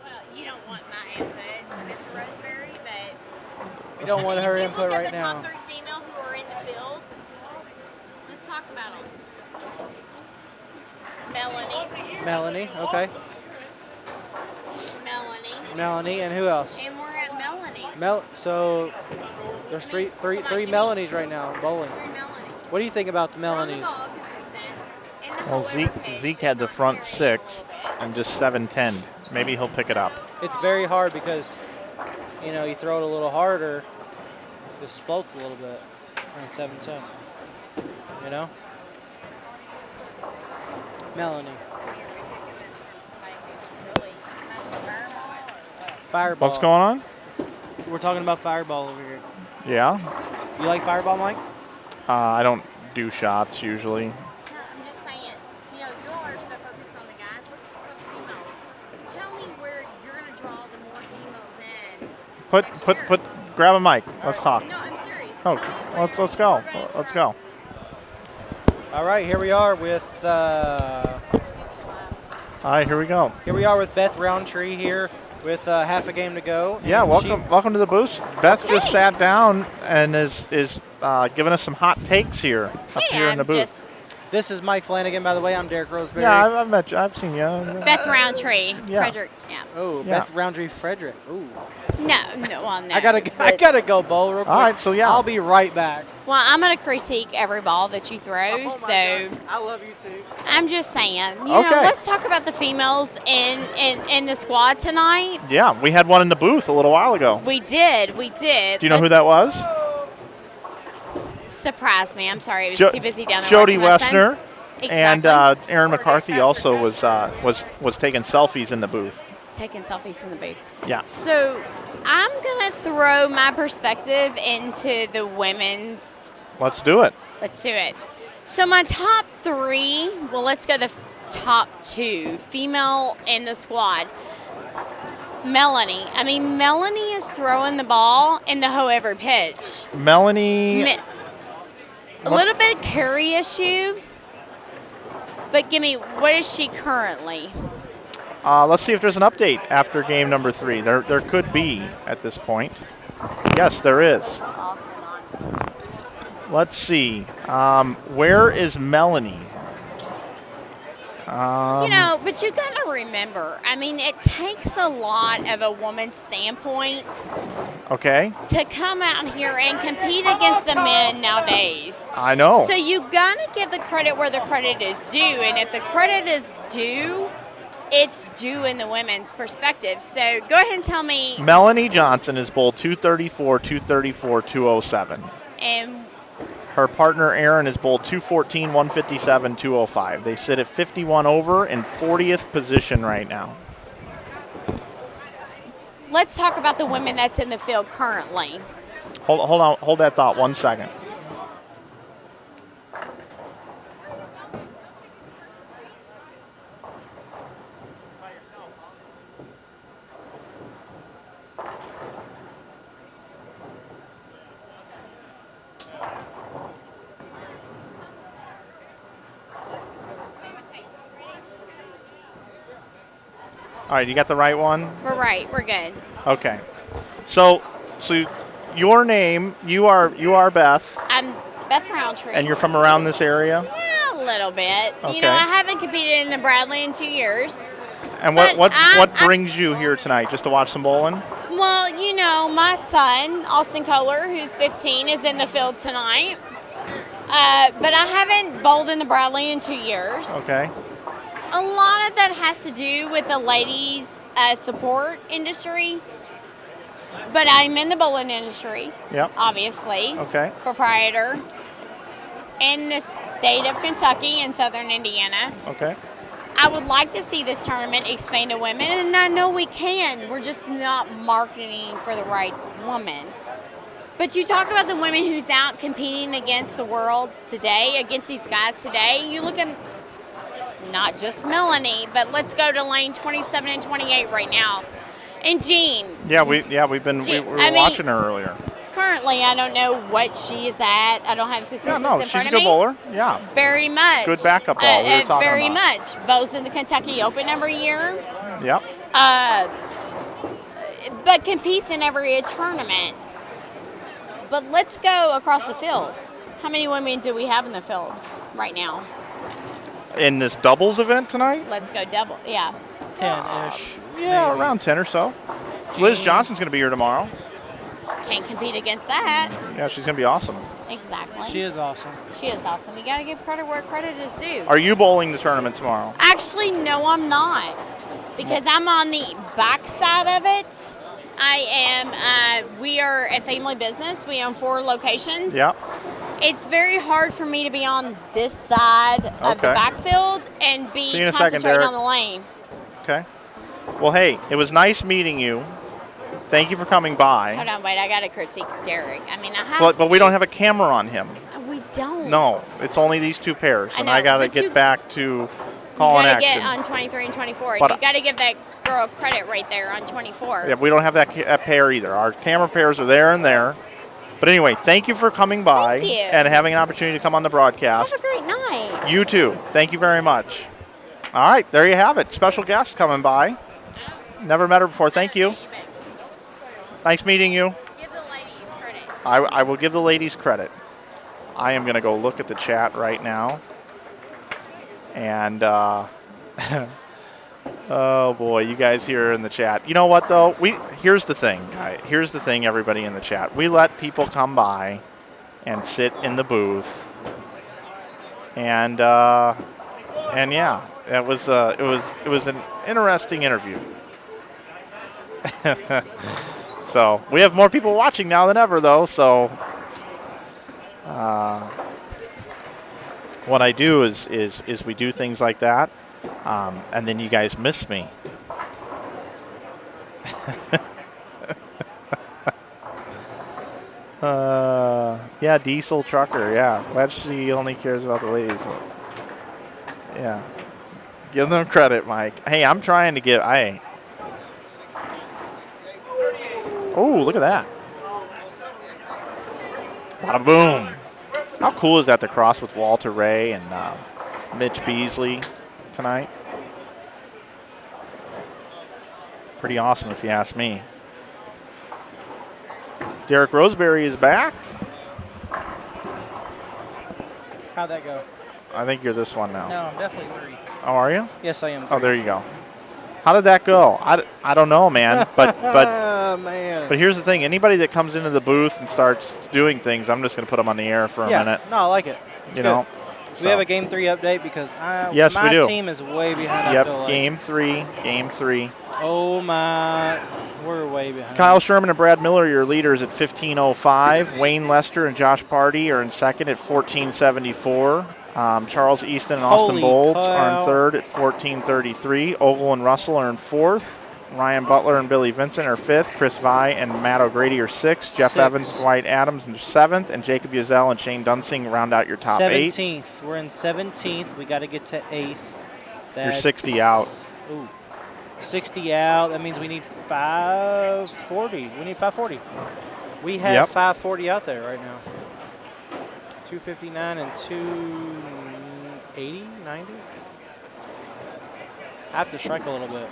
Well, you don't want my input, Mr. Roseberry, but We don't want her if you input look right at the now. top 3 female who are in the field, let's talk about them. Melanie, okay. Melanie, and who else? And we're at Melanie. So there's three Melanies right now bowling. 3 Melanies. What do you think about the On the Melanies? ball, consistent. And the Well, whole Zeke pitch Zeke is had the not front very 6 little and just 7-10. Maybe he'll pick it up. It's very hard because, you know, you throw it a little harder, this floats a little bit on 7-10. You know? Melanie. bit. You're taking this from somebody who's really smashing fireball. Fireball. What's going on? We're talking about fireball over here. Yeah. You like fireball, Mike? I don't do shots usually. No, I'm just saying, you know, you all are so focused on the guys. Let's talk about the females. Tell me where you're going to draw the more females in. Put grab a mic. Let's talk. No, I'm serious. Oh, Tell me where let's go. you're gonna Let's draw. go. All right, here we are with All right, here we go. Beth Roundtree here with half a game to go. Yeah, And welcome to the booth. Beth just sat down and is giving us some hot takes here up here in the booth. This is Mike Flanagan, by the way. I'm Derek Roseberry. Yeah, I've met you. I've seen you. Beth Roundtree, Yeah. Frederick. Yeah. Oh, Yeah. Beth Roundtree Frederick. Ooh. No, well, no. I gotta go bowl real quick. All right, so yeah. I'll be right back. Well, I'm going to critique every ball that you throw, so I love you too. I'm just saying, you know, Okay. let's talk about the females in the squad tonight. Yeah, we had one in the booth a little while ago. We did. Do you know who that was? Surprised me. I'm sorry. I was too busy down there Jody watching my son. Wessner. Exactly. And Aaron McCarthy also was taking selfies in the booth. Taking selfies in the booth. Yeah. So I'm going to throw my perspective into the women's. Let's do it. Let's do it. So my top 3, well, let's go the top 2, female in the squad. Melanie. I mean, Melanie is throwing the ball in the however pitch. Melanie. A little bit of carry issue. But give me, what is she currently? Let's see if there's an update after game number 3. There could be at this point. Yes, there is. Let's see. Where is Melanie? You know, but you got to remember, I mean, it takes a lot of a woman's standpoint Okay. to come out here and compete against the men nowadays. I know. So you got to give the credit where the credit is due. And if the credit is due, it's due in the women's perspective. So go ahead and tell me. Melanie Johnson is bowled 234, 234, 207. And Her partner Aaron is bowled 214, 157, 205. They sit at 51 over in 40th position right now. let's talk about the women that's in the field currently. Hold on. Hold that thought 1 second. All right, you got the right one? We're right. We're good. Okay. So your name, you are Beth, I'm Beth Roundtree. and you're from around this area? Yeah, a little bit. Okay. You know, I haven't competed in the Bradley in 2 years. And But what brings you here tonight? Just to watch some bowling? Well, you know, my son, Austin Kohler, who's 15, is in the field tonight. But I haven't bowled in the Bradley in 2 years. Okay. A lot of that has to do with the ladies' support industry. But I'm in the bowling industry, Yep. obviously. Okay. Proprietor in the state of Kentucky and southern Indiana. Okay. I would like to see this tournament expand to women, and I know we can. We're just not marketing for the right woman. But you talk about the women who's out competing against the world today, against these guys today. You look at not just Melanie, but let's go to lane 27 and 28 right now. And Jean. Yeah, we were watching her earlier. Currently, I don't know what she is at. I don't have statistics Yeah, no, in she's front a of good me. bowler. Yeah. Very much. Good backup ball. We were talking very about. much. Bows in the Kentucky Open every year. Yep. But competes in every tournament. But let's go across the field. How many women do we have in the field right now? In this doubles event tonight? Let's go double. Yeah. 10-ish. Yeah, maybe. around 10 or so. Liz Johnson's going to be here tomorrow. Can't compete against that. Yeah, she's going to be awesome. Exactly. She is awesome. She is awesome. You got to give credit where credit is due. Are you bowling the tournament tomorrow? Actually, no, I'm not. Because I'm on the back side of it. I am, we are a family business. We own 4 locations. Yep. It's very hard for me to be on this side of the Okay. backfield and be See you in a second, concentrating Derek. on the lane. Okay. Well, hey, it was nice meeting you. Thank you for coming by. Hold on, wait. I got to critique Derek. I mean, I have But we don't have a camera on him. We don't. No, it's only these 2 pairs, I and know, I got to but get you- back to You calling got to action. get on 23 and 24. But- You got to give that girl credit right there on 24. Yeah, we don't have that pair either. Our camera pairs are there and there. But anyway, thank you for coming by Thank you. and having an opportunity to come on the broadcast. Have a great night. You too. Thank you very much. All right, there you have it. Special guest coming by. Never met her before. Thank you. Nice meeting you. Give the ladies credit. I will give the ladies credit. I am going to go look at the chat right now. And, oh boy, you guys here in the chat. You know what though? Here's the thing, guys. Here's the thing, everybody in the chat. We let people come by and sit in the booth. And yeah, it was an interesting interview. So we have more people watching now than ever, though. So what I do is we do things like that, and then you guys miss me. Yeah, diesel trucker. Yeah, Wedgie only cares about the ladies. Yeah, give them credit, Mike. Hey, I'm trying to give. Oh, look at that. Bada boom. How cool is that to cross with Walter Ray and Mitch Beasley tonight? Pretty awesome if you ask me. Derek Roseberry is back. How'd that go? I think you're this one now. No, I'm definitely 3. Oh, are you? Yes, I am. Oh, 3. there you go. How did that go? I don't know, man. But Man. But here's the thing. Anybody that comes into the booth and starts doing things, I'm just going to put them on the air for a minute. No, I like it. It's You good. know? We have a Game 3 update because Yes, my we do. team is way behind, I Yep, feel like. game three. Oh, my. We're way behind. Kyle Sherman and Brad Miller, your leaders at 15:05. Wayne Lester and Josh Party are in second at 14:74. Charles Easton and Austin Holy Bolts are cow. in third at 14:33. Oval and Russell are in fourth Ryan Butler and Billy Vincent are 5th. Chris Vi and Matt O'Grady are 6th. Jeff 6th. Evans, Dwight Adams are 7th. And Jacob Yazell and Shane Dunsing round out your top 8. 17th. We're in 17th. We got to get to 8th. You're 60 out. Ooh, 60 out. That means we need 540. We need 540. We have 540 out there right now. 259 and 280, 90. I have to strike a little bit.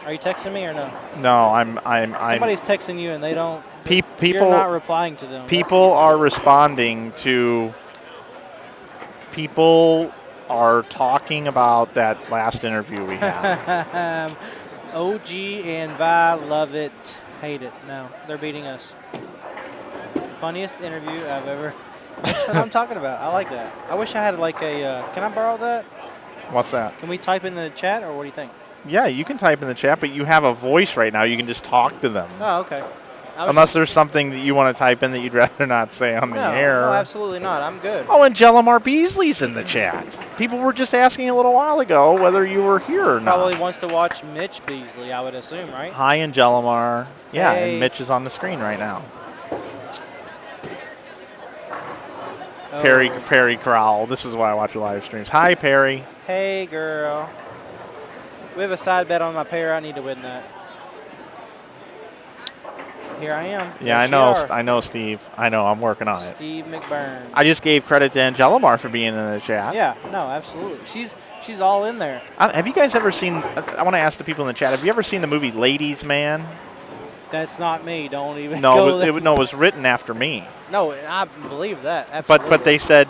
Are you texting me or no? No, I'm. Somebody's texting you and they don't. People. You're not replying to them. People are responding to. People are talking about that last interview we had. OG and Vi love it, hate it. No, they're beating us. Funniest interview I've ever. That's what I'm talking about. I like that. I wish I had like a. Can I borrow that? What's that? Can we type in the chat, or what do you think? Yeah, you can type in the chat, but you have a voice right now. You can just talk to them. Oh, okay. Unless there's something that you want to type in that you'd rather not say on the air. No, absolutely not. I'm good. Oh, and Jellamar Beasley's in the chat. People were just asking a little while ago whether you were here or not. Probably wants to watch Mitch Beasley, I would assume, right? Hi, and Jellamar. Yeah, Hey. and Mitch is on the screen right now. Oh. Perry Crowell. This is why I watch your live streams. Hi, Perry. Hey, girl. We have a side bet on my pair. I need to win that. Here I am. Yeah, I There know. you are. I know, Steve. I know. I'm working on it. Steve McBurn. I just gave credit to Angelamar for being in the chat. Yeah, no, absolutely. She's all in there. Have you guys ever seen? I want to ask the people in the chat. Have you ever seen the movie Ladies Man? That's not me. Don't even No, go it, there. no, it was written after me. No, I believe that. Absolutely. But they said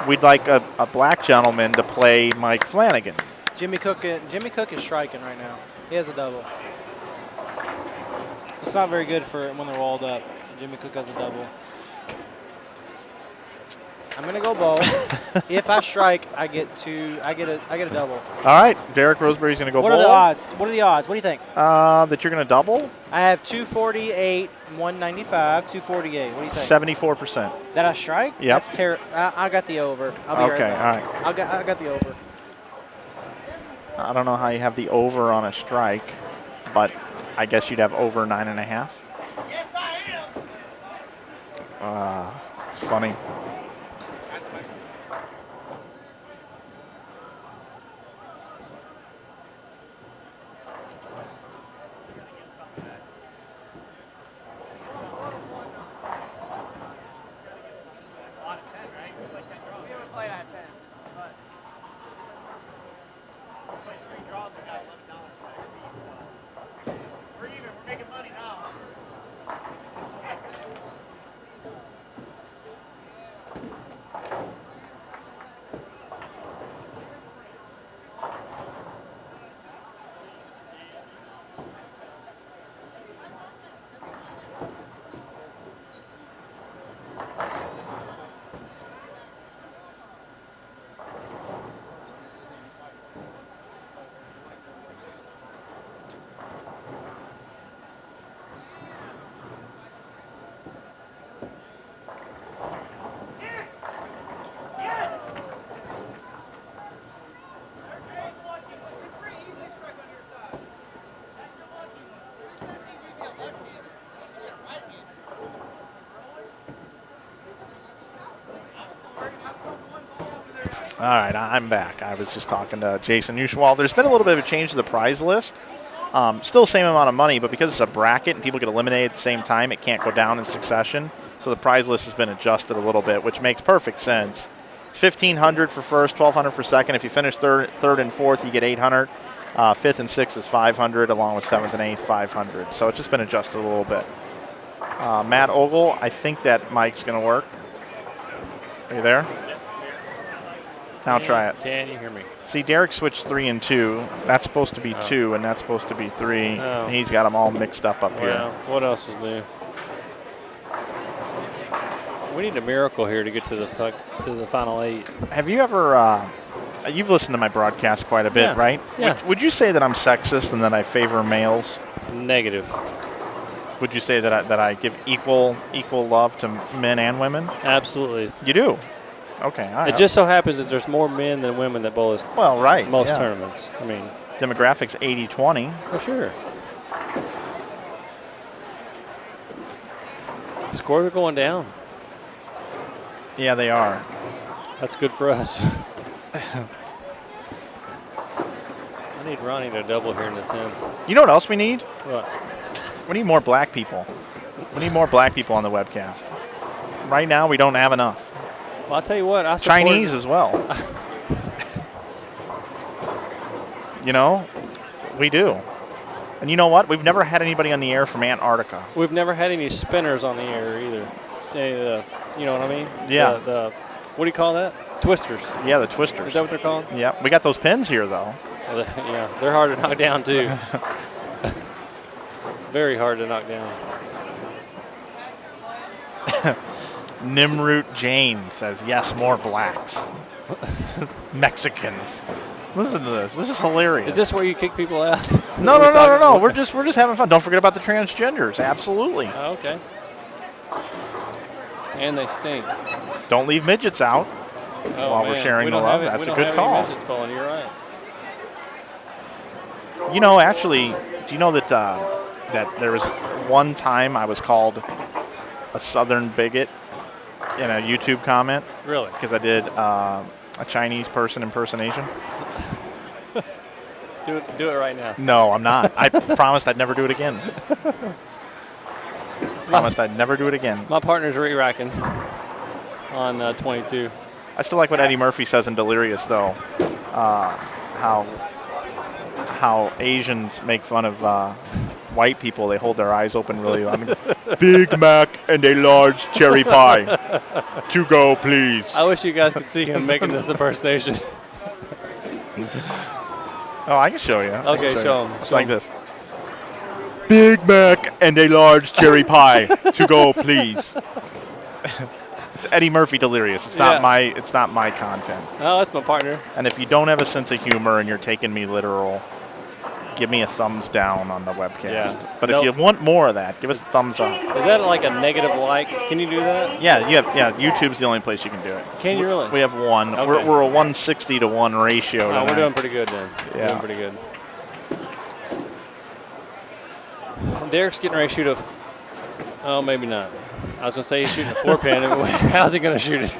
we'd like a black gentleman to play Mike Flanagan. Jimmy Cook is striking right now. He has a double. It's not very good for when they're walled up. Jimmy Cook has a double. I'm gonna go bowl. If I strike, I get a double. All right, Derek Roseberry's going to go What bowl. are the odds? What are the odds? What do you think? That you're going to double? I have 248, 195, 248. What do you think? 74%. That I strike? Yep. That's terrible. I got the over. I'll be right Okay, back. all right. I got the over. I don't know how you have the over on a strike, but I guess you'd have over 9.5. Yes, I am. It's funny. All right, I'm back. I was just talking to Jason Ushwal. There's been a little bit of a change to the prize list. Still the same amount of money, but because it's a bracket and people get eliminated at the same time, it can't go down in succession. So the prize list has been adjusted a little bit, which makes perfect sense. It's $1,500 for first, $1,200 for second. If you finish third and fourth, you get $800. Fifth and sixth is $500, along with seventh and eighth, $500. So it's just been adjusted a little bit. Matt Ogle, I think that mic's going to work. Are you there? Now try it. Can you hear me? See, Derek switched 3 and 2. That's supposed to be 2, and that's supposed to be 3. Oh. And he's got them all mixed up Well, here. what else is new? We need a miracle here to get to the final 8. Have you ever? You've listened to my broadcast quite a bit, Yeah. right? Yeah. Would you say that I'm sexist and that I favor males? Negative. Would you say that I give equal love to men and women? Absolutely. You do. Okay. All right. It just so happens that there's more men than women that bowl well, right. most yeah. tournaments. I mean, Demographics 80-20. For sure. Scores are going down. Yeah, they are. That's good for us. I need Ronnie to double here in the 10th. You know what else we need? What? We need more black people. We need more black people on the webcast. Right now, we don't have enough. Well, I'll tell you what. I support Chinese as well. You know, we do. And you know what? We've never had anybody on the air from Antarctica. We've never had any spinners on the air either. Say, you know what I mean? Yeah. The what do you call that? Twisters. Yeah, the twisters. Is that what they're called? Yeah. We got those pins here, though. Yeah, they're hard to knock down, too. Very hard to knock down. Nimroot Jane says, yes, more blacks. Mexicans. Listen to this. This is hilarious. Is this where you kick people out? No. We're just having fun. Don't forget about the transgenders. Absolutely. Oh, okay. And they stink. Don't leave midgets out while we're sharing the love. That's a good call. Midgets bowling. You're right. You know, actually, do you know that that there was one time I was called a Southern bigot in a YouTube comment? Really? Because I did a Chinese person impersonation. Do it right now. No, I'm not. I promised I'd never do it again. Promised I'd never do it again. My partner's re-racking on 22. I still like what Eddie Murphy says in Delirious, though. How Asians make fun of white people. They hold their eyes open really. I mean, Big Mac and a large cherry pie. To go, please. I wish you guys could see him making this impersonation. Oh, I can show you. Okay, show him. It's like this. Big Mac and a large cherry pie. To go, please. It's Eddie Murphy Delirious. It's not my content. Oh, that's my partner. And if you don't have a sense of humor and you're taking me literal, give me a thumbs down on the webcast. Yeah. But if you want more of that, give us a thumbs up. Is that like a negative like? Can you do that? Yeah. YouTube's the only place you can do it. Can you really? We have one. Okay. We're a 160 to 1 ratio. Oh, we're doing pretty good then. Yeah. We're doing pretty good. Derek's getting ready to shoot oh, maybe not. I was going to say he's shooting a 4-pin. How's he going to shoot it?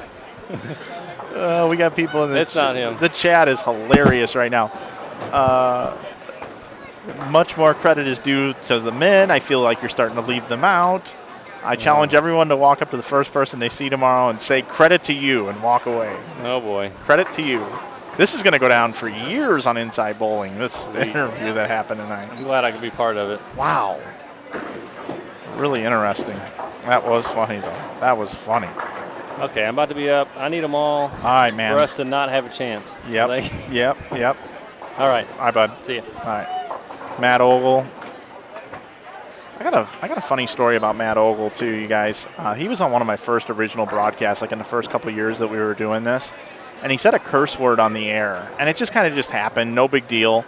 We got people in the It's not him. The chat is hilarious right now. Much more credit is due to the men. I feel like you're starting to leave them out. I challenge everyone to walk up to the first person they see tomorrow and say, credit to you, and walk away. Oh, boy. Credit to you. This is going to go down for years on Inside Bowling, this interview that happened tonight. I'm glad I could be part of it. Wow. Really interesting. That was funny, though. That was funny. Okay, I'm about to be up. I need them all. All right, man. For us to not have a chance. Yep. Yep. All right. All right, bud. See ya. All right. Matt Ogle. I got a funny story about Matt Ogle, too, you guys. He was on one of my first original broadcasts, like in the first couple years that we were doing this. And he said a curse word on the air. And it just kind of just happened. No big deal.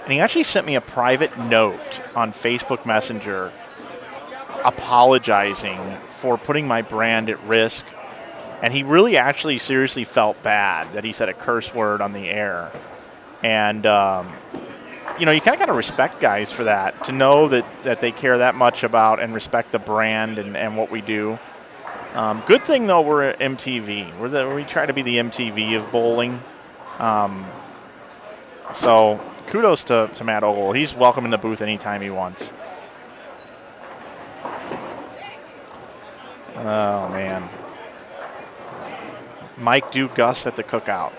And he actually sent me a private note on Facebook Messenger apologizing for putting my brand at risk. And he really actually seriously felt bad that he said a curse word on the air. And, you know, you kind of got to respect guys for that, to know that they care that much about and respect the brand and what we do. Good thing, though, we're at MTV. We try to be the MTV of bowling. So kudos to Matt Ogle. He's welcome in the booth anytime he wants. Oh, man. Mike, do Gus at the cookout.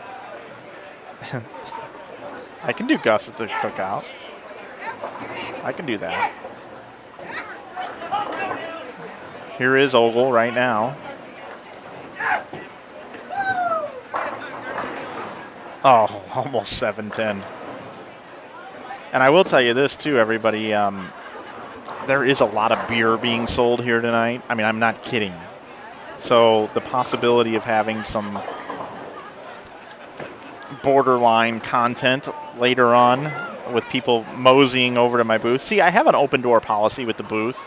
I can do Gus at the cookout. I can do that. Here is Ogle right now. Oh, almost 7-10. And I will tell you this, too, everybody. There is a lot of beer being sold here tonight. I mean, I'm not kidding. So the possibility of having some borderline content later on with people moseying over to my booth. See, I have an open door policy with the booth,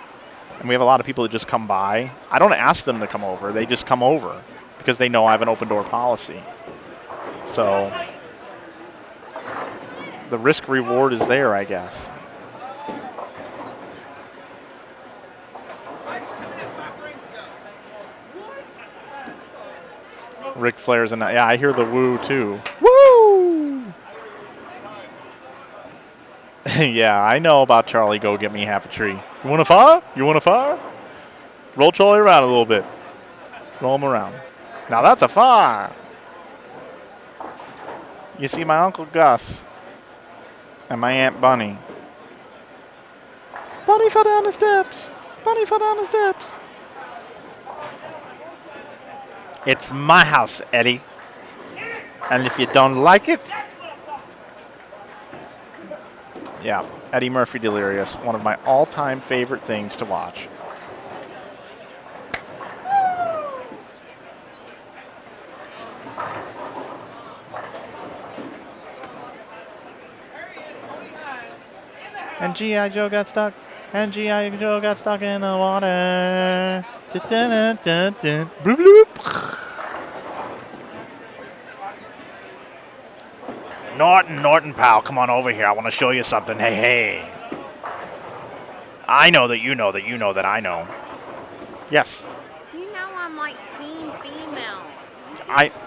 and we have a lot of people that just come by. I don't ask them to come over. They just come over because they know I have an open door policy. So the risk reward is there, I guess. Ric Flair's in that. Yeah, I hear the woo too. Woo! Yeah, I know about Charlie. Go get me half a tree. You want a fire? You want a fire? Roll Charlie around a little bit. Roll him around. Now that's a fire. You see my Uncle Gus and my Aunt Bunny. Bunny fell down the steps. Bunny fell down the steps. It's my house, Eddie. And if you don't like it, yeah, Eddie Murphy Delirious, one of my all-time favorite things to watch. And G.I. Joe got stuck. And G.I. Joe got stuck in the water. Bloop, bloop. Norton, pal, come on over here. I want to show you something. Hey, hey. I know that you know that you know that I know. Yes. You know I'm like team female.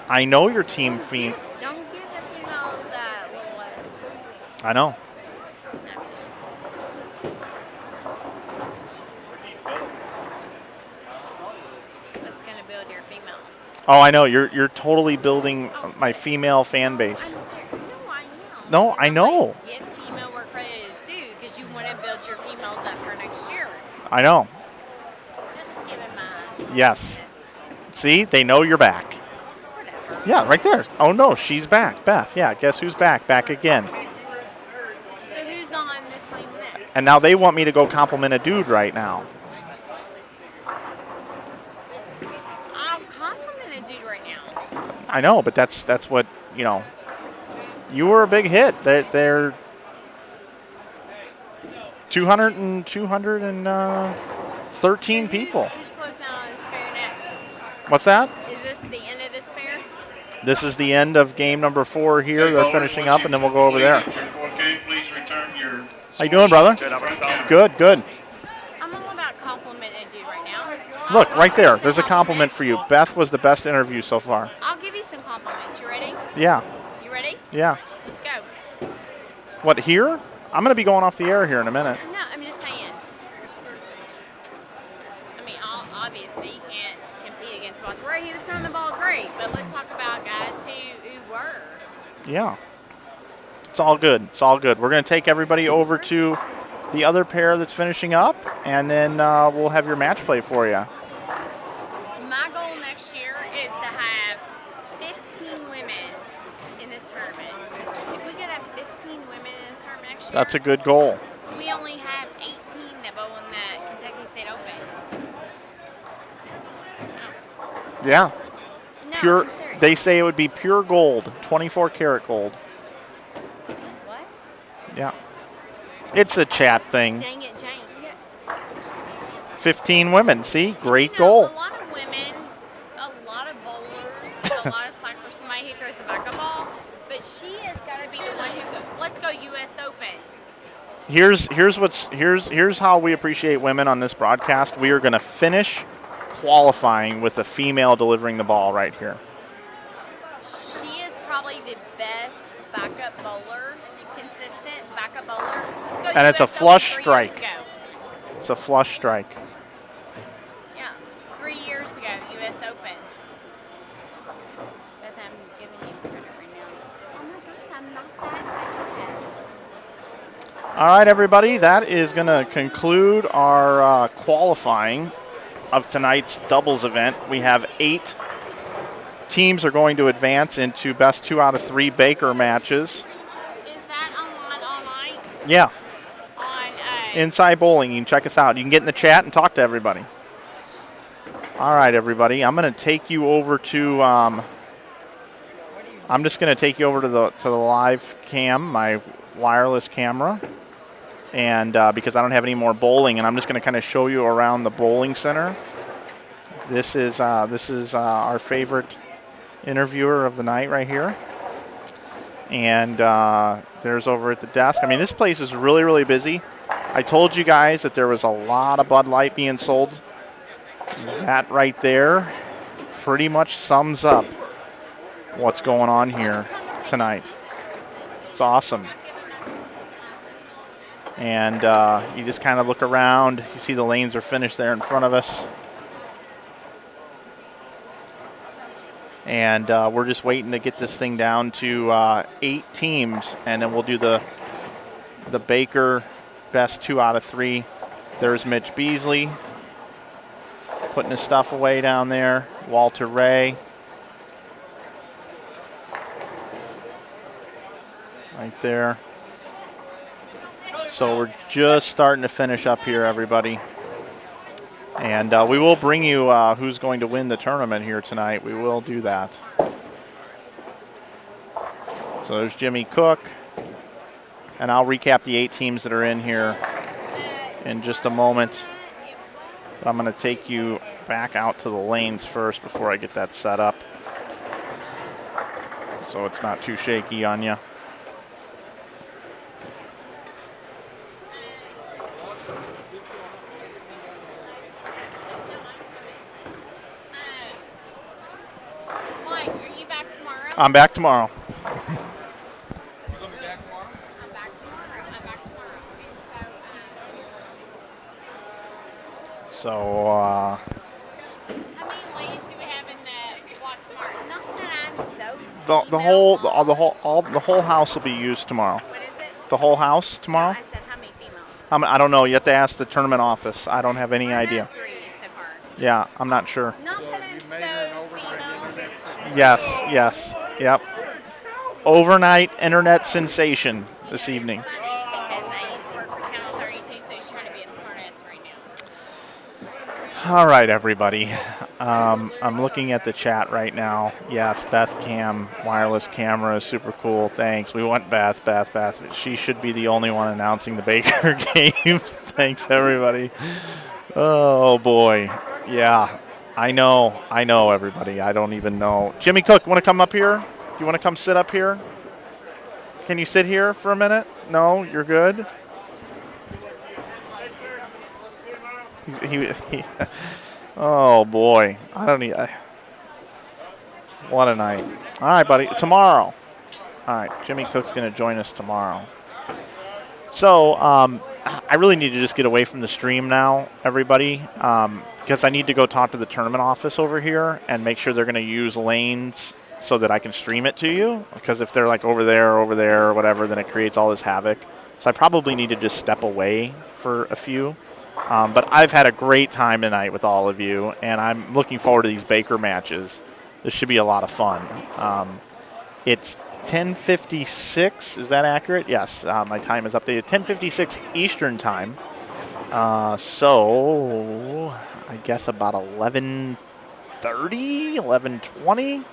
I know your team female. Don't give the females that little less. I know. No, just that's gonna build your female. Oh, I know. You're totally building my female fan base. I'm serious. No, I know. No, I know. Give female where credit is due because you want to build your females up for next year. I know. Just give it mine. Yes. See, they know you're back. Whatever. Yeah, right there. Oh, no, she's back. Beth, yeah, guess who's back? Back again. So who's on this lane next? And now they want me to go compliment a dude right now. I'll compliment a dude right now. I know, but that's what, you know. You were a big hit. They're 213 people. Who's closing out on this pair next? What's that? Is this the end of this pair? This is the end of game number 4 here. They're finishing up, and then we'll go over there. How you doing, brother? Good, good. I'm all about complimenting a dude right now. Look, right there. There's a compliment for you. Beth was the best interview so far. I'll give you some compliments. You ready? Yeah, You ready? yeah. Let's go. What, here? I'm going to be going off the air here in a minute. No, I'm just saying. I mean, obviously you can't compete against both. Where he was throwing the ball great, but let's talk about guys who were. Yeah. It's all good. It's all good. We're going to take everybody over to the other pair that's finishing up, and then we'll have your match play for you. My goal next year is to have 15 women in this tournament. If we could have 15 women in this tournament next year, That's a good goal. we only have 18 that bowl in the Kentucky State Open. Yeah. No, Pure. I'm serious. They say it would be pure gold, 24 karat gold. What? Yeah. It's a chat thing. Dang it, Jane. Yeah. 15 women. See? Great You know, goal. A lot of women, a lot of bowlers, and a lot of slack for somebody who throws a backup ball, but she has got to be the one who let's go U.S. Open. Here's how we appreciate women on this broadcast. We are going to finish qualifying with a female delivering the ball right here. She is probably the best backup bowler, consistent backup bowler. Let's go And it's a US Open flush 3 years strike. ago. It's a flush strike. Yeah, 3 years ago, U.S. Open. Beth, I'm giving you credit right now. Oh my God, I'm not that bad. All right, everybody. That is going to conclude our qualifying of tonight's doubles event. We have 8 teams are going to advance into best 2 out of 3 Baker matches. Is that online all night? Yeah, On Inside Bowling. You can check us out. You can get in the chat and talk to everybody. All right, everybody. I'm going to take you over to. I'm just going to take you over to the live cam, my wireless camera, and because I don't have any more bowling, and I'm just going to kind of show you around the bowling center. This is our favorite interviewer of the night right here, and There's over at the desk. I mean, this place is really, really busy. I told you guys that there was a lot of Bud Light being sold. That right there pretty much sums up what's going on here tonight. It's awesome. And you just kind of look around. You see the lanes are finished there in front of us. And we're just waiting to get this thing down to 8 teams, and then we'll do the Baker best 2 out of 3. There's Mitch Beasley putting his stuff away down there. Walter Ray. Right there. So we're just starting to finish up here, everybody. And we will bring you who's going to win the tournament here tonight. We will do that. So there's Jimmy Cook. And I'll recap the 8 teams that are in here in just a moment. But I'm going to take you back out to the lanes first before I get that set up, so it's not too shaky on you. Mike, are you back tomorrow? I'm back tomorrow. So, how many ladies do we have in the block tomorrow? Not that I'm so. The whole house will be used tomorrow. What is it? The whole house tomorrow? I said how many females? I don't know. You have to ask the tournament office. I don't have any I idea. know 3 so far. Yeah, I'm not sure. Not that I'm so female. Yes. Yep. Overnight internet sensation this evening. It's funny because I used to work for Channel 32, so he's trying to be a smartass right now. All right, everybody. I'm looking at the chat right now. Yes, Beth Cam, wireless camera is super cool. Thanks. We want Beth. She should be the only one announcing the Baker game. Thanks, everybody. Oh, boy. Yeah, I know, everybody. I don't even know. Jimmy Cook, want to come up here? You want to come sit up here? Can you sit here for a minute? No, you're good? Oh boy, I don't need. What a night! All right, buddy. Tomorrow. All right, Jimmy Cook's going to join us tomorrow. So I really need to just get away from the stream now, everybody, because I need to go talk to the tournament office over here and make sure they're going to use lanes so that I can stream it to you. Because if they're like over there, or whatever, then it creates all this havoc. So I probably need to just step away for a few. But I've had a great time tonight with all of you, and I'm looking forward to these Baker matches. This should be a lot of fun. It's 10:56. Is that accurate? Yes, my time is updated. 10:56 Eastern time. So I guess about 11:30, 11:20.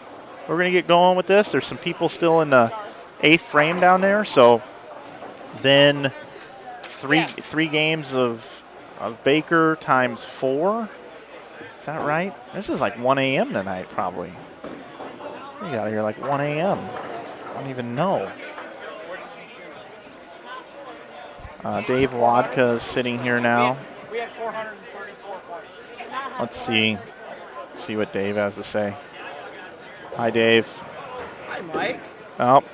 We're going to get going with this. There's some people still in the 8th frame down there. So then three games of Baker times 4. Is that right? This is like 1 a.m. tonight, probably. We got here like 1 a.m. I don't even know. Dave Wodka is sitting here now. We had 434 points. Let's see what Dave has to say. Hi, Dave. Hi, Mike. Oh,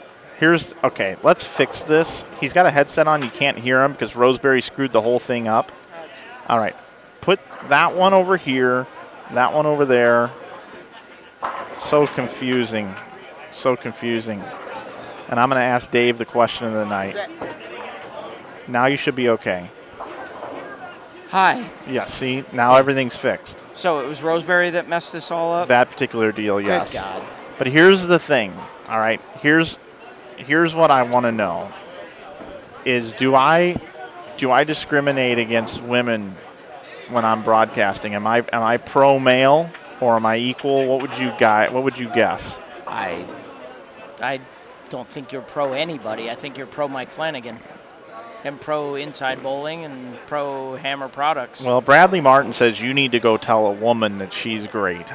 okay, let's fix this. He's got a headset on. You can't hear him because Roseberry screwed the whole thing up. All right, put that one over here, that one over there. So confusing. And I'm going to ask Dave the question of the night. Now you should be okay. Hi. Yeah, see, now everything's fixed. So it was Roseberry that messed this all up? That particular deal, yes. Good God. But here's the thing, all right? Here's what I want to know is do I discriminate against women when I'm broadcasting? Am I pro male or am I equal? What would you guess? I don't think you're pro anybody. I think you're pro Mike Flanagan. And pro InsideBowling and pro Hammer Products. Well, Bradley Martin says you need to go tell a woman that she's great.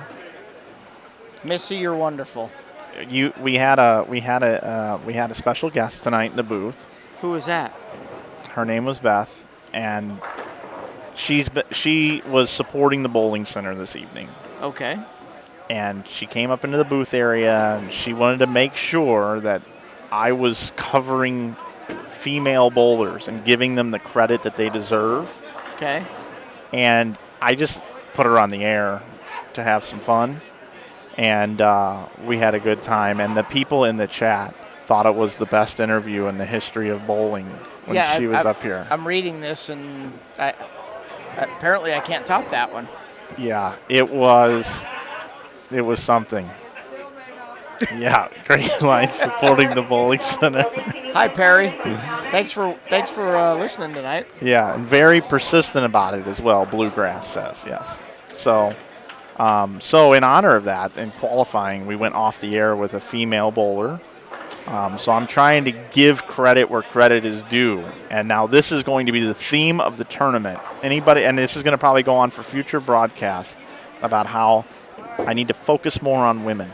Missy, you're wonderful. we had a special guest tonight in the booth. Who was that? Her name was Beth, and she was supporting the bowling center this evening. Okay. And she came up into the booth area, and she wanted to make sure that I was covering female bowlers and giving them the credit that they deserve. Okay. And I just put her on the air to have some fun, and we had a good time. And the people in the chat thought it was the best interview in the history of bowling when she was up here. I'm reading this, and apparently I can't top that one. Yeah, it was something. Yeah, great line supporting the bowling center. Hi, Perry. Thanks for listening tonight. Yeah, and very persistent about it as well, Bluegrass says, yes. So in honor of that, in qualifying, we went off the air with a female bowler. So I'm trying to give credit where credit is due. And now this is going to be the theme of the tournament. And this is going to probably go on for future broadcasts about how I need to focus more on women.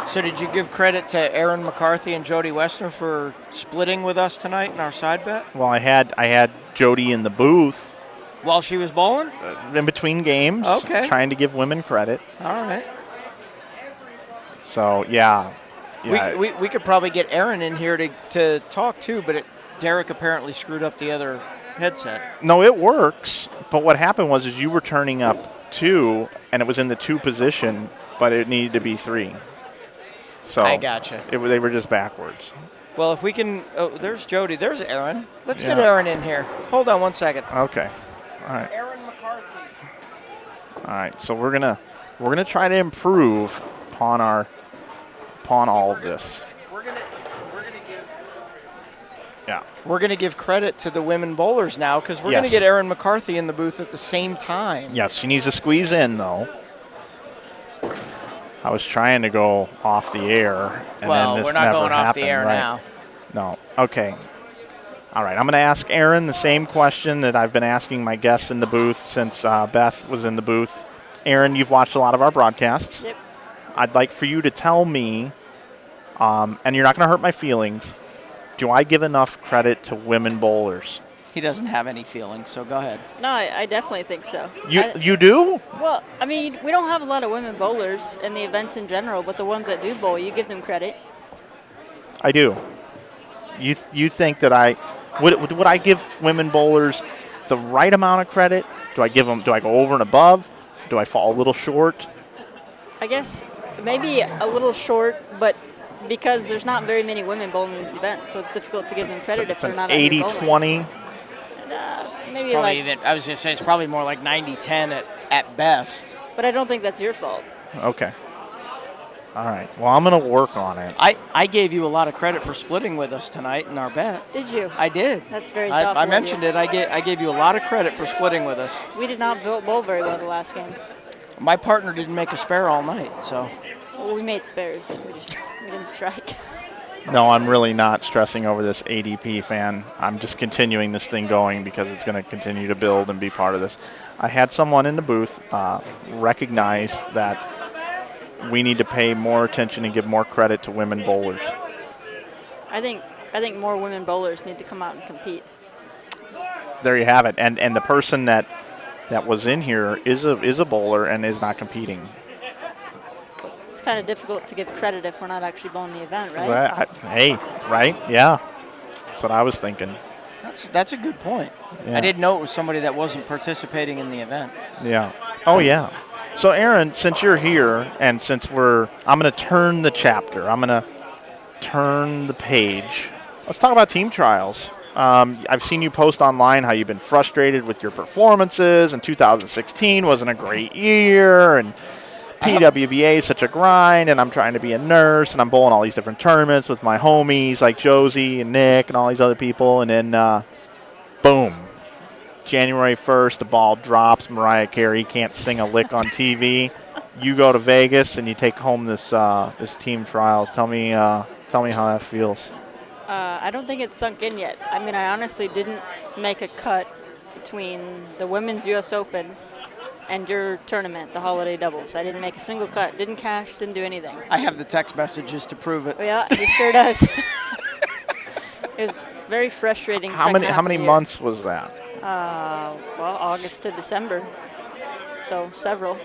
So did you give credit to Aaron McCarthy and Jody Westner for splitting with us tonight in our side bet? Well, I had Jody in the booth while she was bowling? In between games. Okay. Trying to give women credit. All right. So, yeah. We could probably get Aaron in here to talk too, but Derek apparently screwed up the other headset. No, it works. But what happened was you were turning up 2, and it was in the 2 position, but it needed to be 3. So I gotcha. They were just backwards. Well, if we can, there's Jody. There's Aaron. Let's get Aaron in here. Hold on 1 second. Okay. All right. Aaron McCarthy. All right. So we're gonna try to improve upon all of this. We're gonna give credit to the women bowlers now because we're gonna get Aaron McCarthy in the booth at the same time. Yes, she needs to squeeze in though. I was trying to go off the air, and then this we're not never going off happened, the air right? now. No. Okay. All right. I'm going to ask Aaron the same question that I've been asking my guests in the booth since Beth was in the booth. Aaron, you've watched a lot of our broadcasts. Yep. I'd like for you to tell me, and you're not going to hurt my feelings, do I give enough credit to women bowlers? He doesn't have any feelings, so go ahead. No, I definitely think so. You do? Well, I mean, we don't have a lot of women bowlers in the events in general, but the ones that do bowl, you give them credit. I do. You think that would I give women bowlers the right amount of credit? Do I go over and above? Do I fall a little short? I guess maybe a little short, but because there's not very many women bowling in these events, so it's difficult to give them credit if they're not 80-20. Maybe like I was going to say it's probably more like 90-10 at best. But I don't think that's your fault. Okay. All right. Well, I'm going to work on it. I gave you a lot of credit for splitting with us tonight in our bet. Did you? I did. That's very thoughtful. I mentioned it. I gave you a lot of credit for splitting with us. We did not bowl very well the last game. My partner didn't make a spare all night, so. Well, we made spares. We didn't strike. No, I'm really not stressing over this ADP fan. I'm just continuing this thing going because it's going to continue to build and be part of this. I had someone in the booth recognize that we need to pay more attention and give more credit to women bowlers. I think more women bowlers need to come out and compete. There you have it. And the person that was in here is a bowler and is not competing. It's kind of difficult to give credit if we're not actually bowling the event, right? Well, right? Yeah. That's what I was thinking. That's a good point. Yeah. I didn't know it was somebody that wasn't participating in the event. Yeah. Oh, yeah. So, Aaron, since you're here and since I'm going to turn the chapter. I'm going to turn the page. Let's talk about team trials. I've seen you post online how you've been frustrated with your performances, and 2016 wasn't a great year, and PWBA is such a grind, and I'm trying to be a nurse, and I'm bowling all these different tournaments with my homies like Josie and Nick and all these other people, and then boom, January 1st, the ball drops. Mariah Carey can't sing a lick on TV. You go to Vegas and you take home this team trials. Tell me how that feels. I don't think it's sunk in yet. I mean, I honestly didn't make a cut between the Women's U.S. Open and your tournament, the holiday doubles. I didn't make a single cut, didn't cash, didn't do anything. I have the text messages to prove it. Yeah, he sure does. It was very frustrating. How many months was that? Well, August to December, so several.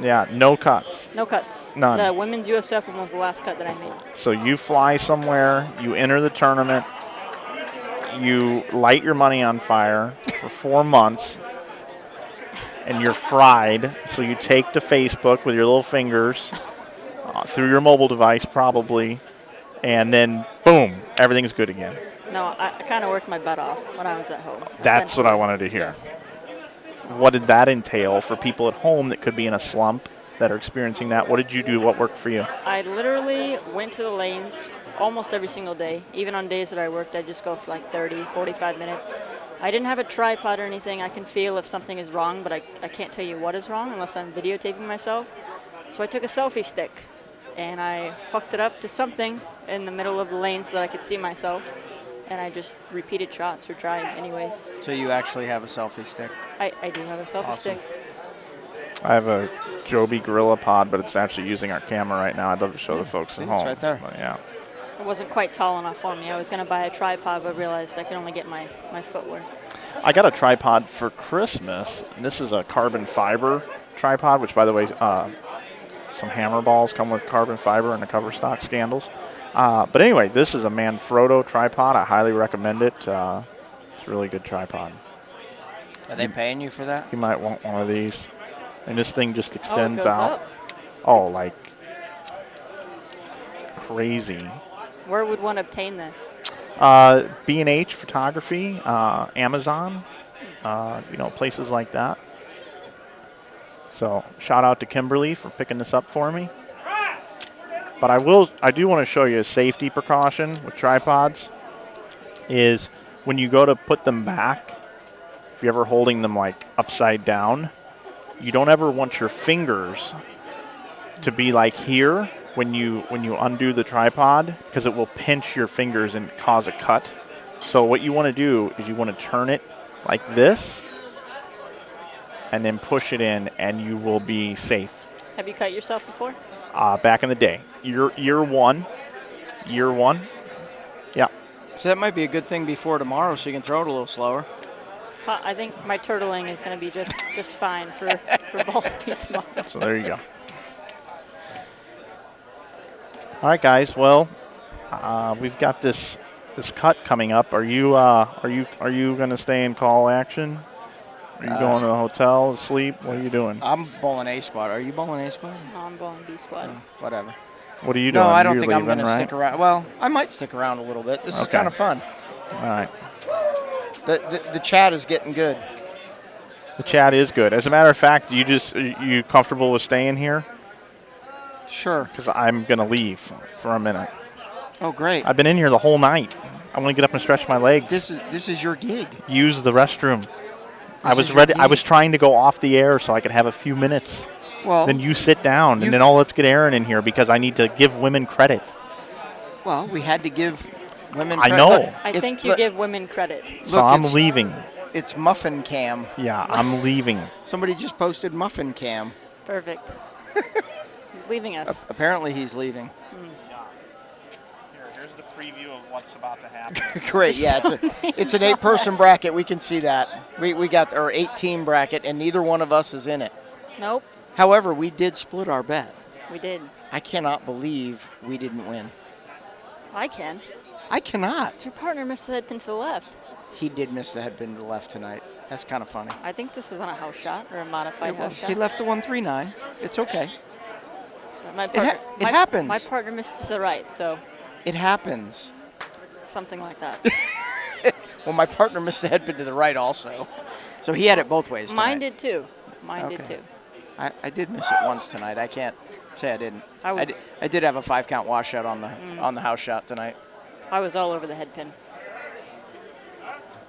Yeah, no cuts. No cuts. None. The women's US Open was the last cut that I made. So you fly somewhere, you enter the tournament, you light your money on fire for 4 months, and you're fried. So you take to Facebook with your little fingers through your mobile device probably, and then boom, everything's good again. No, I kind of worked my butt off when I was at home. That's what I wanted to hear. Yes. What did that entail for people at home that could be in a slump that are experiencing that? What did you do? What worked for you? I literally went to the lanes almost every single day. Even on days that I worked, I'd just go for like 30, 45 minutes. I didn't have a tripod or anything. I can feel if something is wrong, but I can't tell you what is wrong unless I'm videotaping myself. So I took a selfie stick, and I hooked it up to something in the middle of the lane so that I could see myself. And I just repeated shots or tried anyways. So you actually have a selfie stick? I do have a selfie Awesome. stick. I have a Joby Gorilla Pod, but it's actually using our camera right now. I'd love to show the folks at It's home. right there. But yeah. It wasn't quite tall enough for me. I was going to buy a tripod, but realized I could only get my footwork. I got a tripod for Christmas. And this is a carbon fiber tripod, which, by the way, some hammer balls come with carbon fiber and the cover stock scandals. But anyway, this is a Manfrotto tripod. I highly recommend it. It's a really good tripod. Are they paying you for that? You might want one of these. And this thing just extends goes out. up. Oh, like crazy. Where would one obtain this? B&H Photography, Amazon, places like that. So shout out to Kimberly for picking this up for me. But I do want to show you a safety precaution with tripods is when you go to put them back, if you're ever holding them like upside down, you don't ever want your fingers to be like here when you undo the tripod, because it will pinch your fingers and cause a cut. So what you want to do is you want to turn it like this and then push it in, and you will be safe. Have you cut yourself before? Back in the day. Year one. Yeah. So that might be a good thing before tomorrow, so you can throw it a little slower. I think my turtling is going to be just fine for ball speed tomorrow. So there you go. All right, guys. Well, we've got this cut coming up. Are you going to stay in call action? Are you going to the hotel, sleep? What are you doing? I'm bowling A squad. Are you bowling A squad? No, I'm bowling B squad. Whatever. What are you doing? No, I don't You're think I'm going leaving, to right? stick around. Well, I might stick around a little bit. This is Okay. kind of fun. All right. The chat is getting good. The chat is good. As a matter of fact, you comfortable with staying here? Sure. Because I'm going to leave for a minute. Oh, great. I've been in here the whole night. I want to get up and stretch my legs. This is your gig. Use the restroom. I This was is your ready. I gig. was trying to go off the air so I could have a few minutes. Well, Then you sit down, and then let's get Aaron in here because I need to give women credit. well, we had to give women. I credit. know. Look, I it's- think you look- give women credit. So look, I'm it's- leaving. It's Muffin Cam. Yeah, I'm leaving. Somebody just posted Muffin Cam. Perfect. He's leaving us. Apparently, he's leaving. Here's the preview of what's about to happen. Great. Yeah, it's an 8-person bracket. We can see that. We got our 8-team bracket, and neither one of us is in it. Nope, However, we did split our bet. we did. I cannot believe we didn't win. I can. I cannot. Your partner missed the head pin to the left. He did miss the head pin to the left tonight. That's kind of funny. I think this is on a house shot or a modified house shot. He left the 139. It's okay. My It partner, happens. My partner missed to the right, so It happens. something like that. Well, my partner missed the head pin to the right also. So he had it both ways tonight. Mine did too. Mine did Okay. too. I did miss it once tonight. I can't say I didn't. I I did have a 5-count washout on the house shot tonight. I was all over the head pin.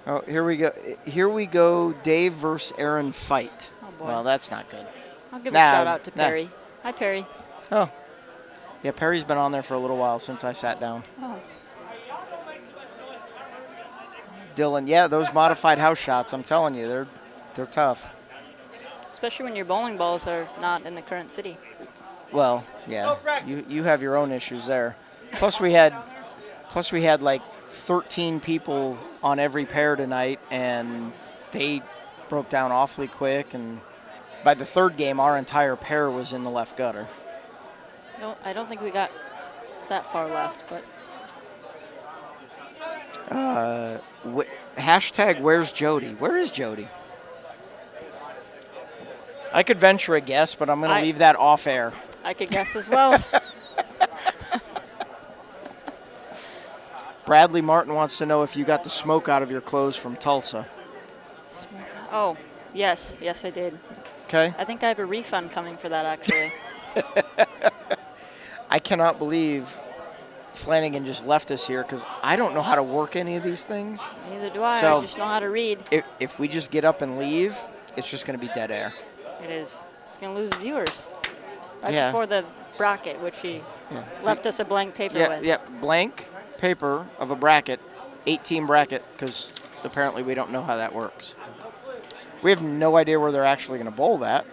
Oh, here we go. Here we go. Dave versus Aaron fight. Oh boy. Well, that's not good. I'll give Nah, a shout out to nah. Perry. Hi Perry. Oh. Yeah, Perry's been on there for a little while since I sat down. Oh. Dylan, yeah, those modified house shots, I'm telling you, they're tough. especially when your bowling balls are not in the current city. Well, yeah, you have your own issues there. Plus we had like 13 people on every pair tonight, and they broke down awfully quick. And by the third game, our entire pair was in the left gutter. No, I don't think we got that far left, but Hashtag where's Jody? Where is Jody? I could venture a guess, but I'm going to leave that off air. I could guess as well. Bradley Martin wants to know if you got the smoke out of your clothes from Tulsa. Oh, yes, I did. Okay. I think I have a refund coming for that, actually. I cannot believe Flanagan just left us here because I don't know how to work any of these things. Neither do I. So I just know how to read. If we just get up and leave, it's just going to be dead air. It is. It's going to lose viewers. Right Yeah. before the bracket, which he left us a blank paper with. Yeah, blank paper of a bracket, 8-team bracket, because apparently we don't know how that works. We have no idea where they're actually going to bowl that.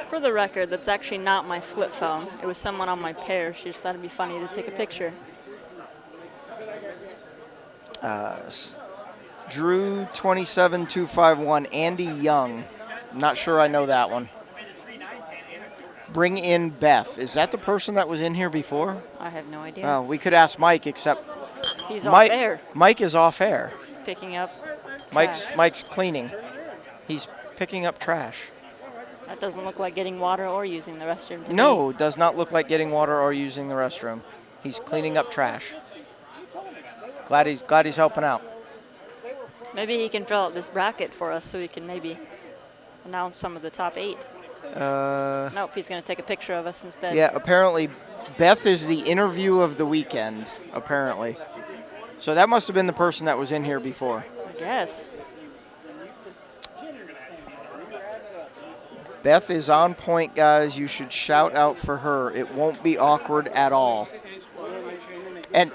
For the record, that's actually not my flip phone. It was someone on my pair. She just thought it'd be funny to take a picture. Drew 27251, Andy Young. Not sure I know that one. Bring in Beth. Is that the person that was in here before? I have no idea. We could ask Mike, except He's off air. Mike is off air. Picking up Mike's cleaning. He's picking up trash. That doesn't look like getting water or using the restroom to No, does not look like getting water or using the restroom. He's cleaning up trash. Glad he's helping out. Maybe he can fill out this bracket for us so we can maybe announce some of the top 8. Nope, he's going to take a picture of us instead. Yeah, apparently Beth is the interview of the weekend, apparently. So that must have been the person that was in here before. I guess. Beth is on point, guys. You should shout out for her. It won't be awkward at all. And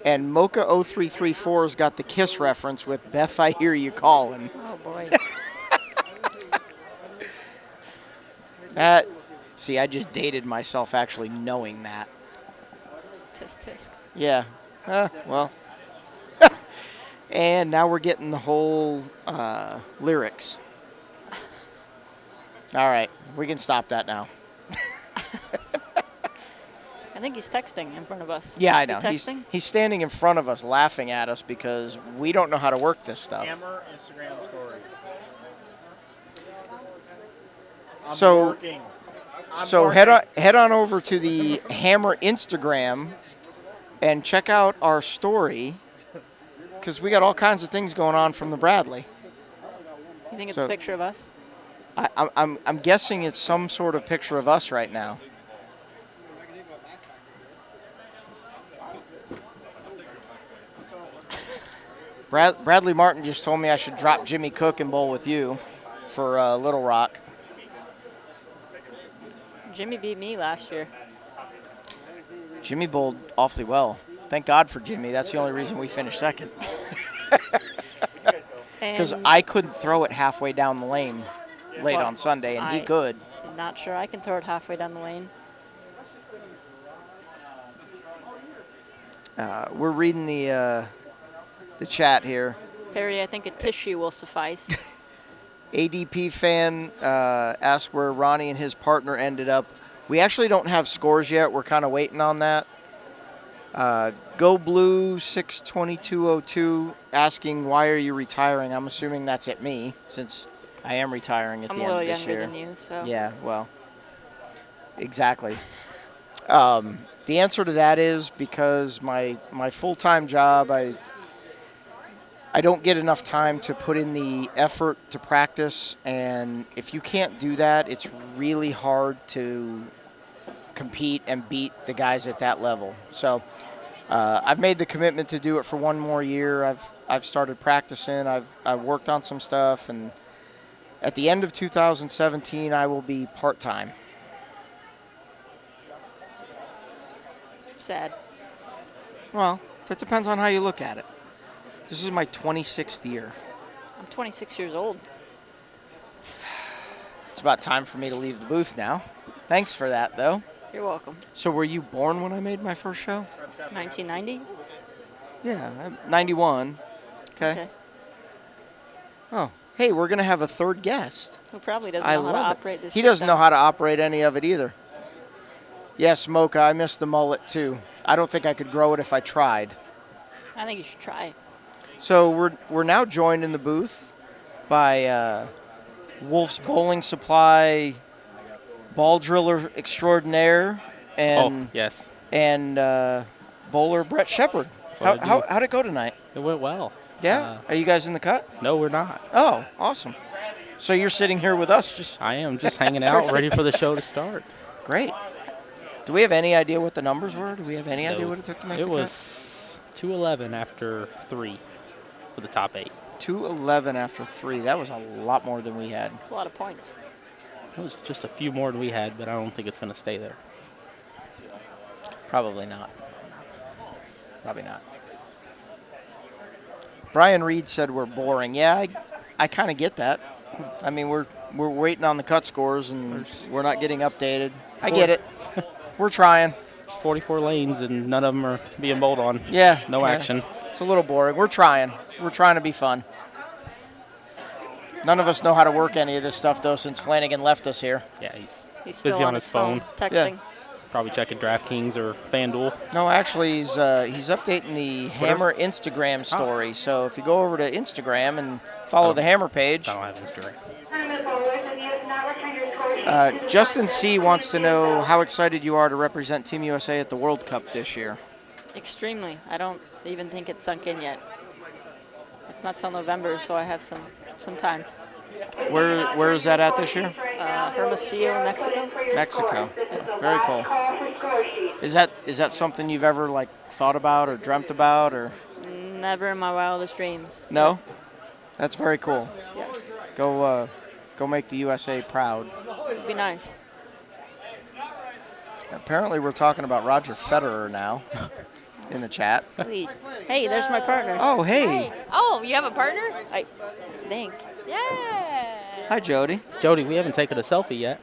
Mocha 0334's got the Kiss reference with Beth, I hear you calling. Oh boy. See, I just dated myself actually knowing that. Tisk tisk. Yeah. Well. And now we're getting the whole lyrics. All right, we can stop that now. I think he's texting in front of us. Yeah, I Is he know. texting? He's standing in front of us laughing at us because we don't know how to work this stuff. Hammer Instagram story. So head on over to the Hammer Instagram and check out our story because we got all kinds of things going on from the Bradley. You think it's a picture of us? I'm guessing it's some sort of picture of us right now. Bradley Martin just told me I should drop Jimmy Cook and bowl with you for Little Rock. Jimmy beat me last year. Jimmy bowled awfully well. Thank God for Jimmy. That's the only reason we finished second. Because I couldn't throw it halfway down the lane late on Sunday, and he could. I'm not sure I can throw it halfway down the lane. We're reading the chat here. Perry, I think a tissue will suffice. ADP fan asked where Ronnie and his partner ended up. We actually don't have scores yet. We're kind of waiting on that. Go Blue 62202 asking why are you retiring? I'm assuming that's at me since I am retiring at the end of this year. I'm a little younger than you, so. Yeah, well, exactly. The answer to that is because my full-time job, I don't get enough time to put in the effort to practice, and if you can't do that, it's really hard to compete and beat the guys at that level. So I've made the commitment to do it for one more year. I've started practicing. I've worked on some stuff, and at the end of 2017, I will be part-time. Sad. Well, that depends on how you look at it. This is my 26th year. I'm 26 years old. It's about time for me to leave the booth now. Thanks for that, though. You're welcome. So were you born when I made my first show? 1990? Yeah, 91. Okay. Oh, hey, we're going to have a third guest. Who probably doesn't I know how to love operate it. this He doesn't system. know how to operate any of it either. Yes, Mocha, I missed the mullet too. I don't think I could grow it if I tried. I think you should try. So we're now joined in the booth by Wolf's Bowling Supply ball driller extraordinaire and yes, and bowler Brett Shepard. How'd it go tonight? it went well. Yeah, are you guys in the cut? No, we're not. Oh, awesome. So you're sitting here with us, just I am just hanging out, ready for the show to start. great. Do we have any idea what the numbers were? Do we have any idea No. what it took to make It the was 211 after 3 for the top 8. cut? 211 after 3. That was a lot more than we had. It's a lot of points. It was just a few more than we had, but I don't think it's going to stay there. Probably not. Probably not. Brian Reed said we're boring. Yeah, I kind of get that. I mean, we're waiting on the cut scores and we're not getting updated. I get it. We're trying. There's 44 lanes and none of them are being bowled on. Yeah. No yeah. action. It's a little boring. We're trying. We're trying to be fun. None of us know how to work any of this stuff, though, since Flanagan left us here. Yeah, he's Still busy on his phone. texting. Probably checking DraftKings or FanDuel. No, actually, he's updating the Hammer Instagram story. So if you go over to Instagram and follow the Hammer page. I don't have Instagram. Justin C. wants to know how excited you are to represent Team USA at the World Cup this year. Extremely. I don't even think it's sunk in yet. It's not till November, so I have some time. Where is that at this year? Hermosillo, Mexico. Mexico. Very cool. Is that something you've ever thought about or dreamt about or? Never in my wildest dreams. No. That's very cool. Yeah. Go make the USA proud. It'd be nice. Apparently, we're talking about Roger Federer now in the chat. Hey, there's my partner. Oh, hey. Oh, you have a partner? I think. Yeah. Hi, Jody. Jody, we haven't taken a selfie yet.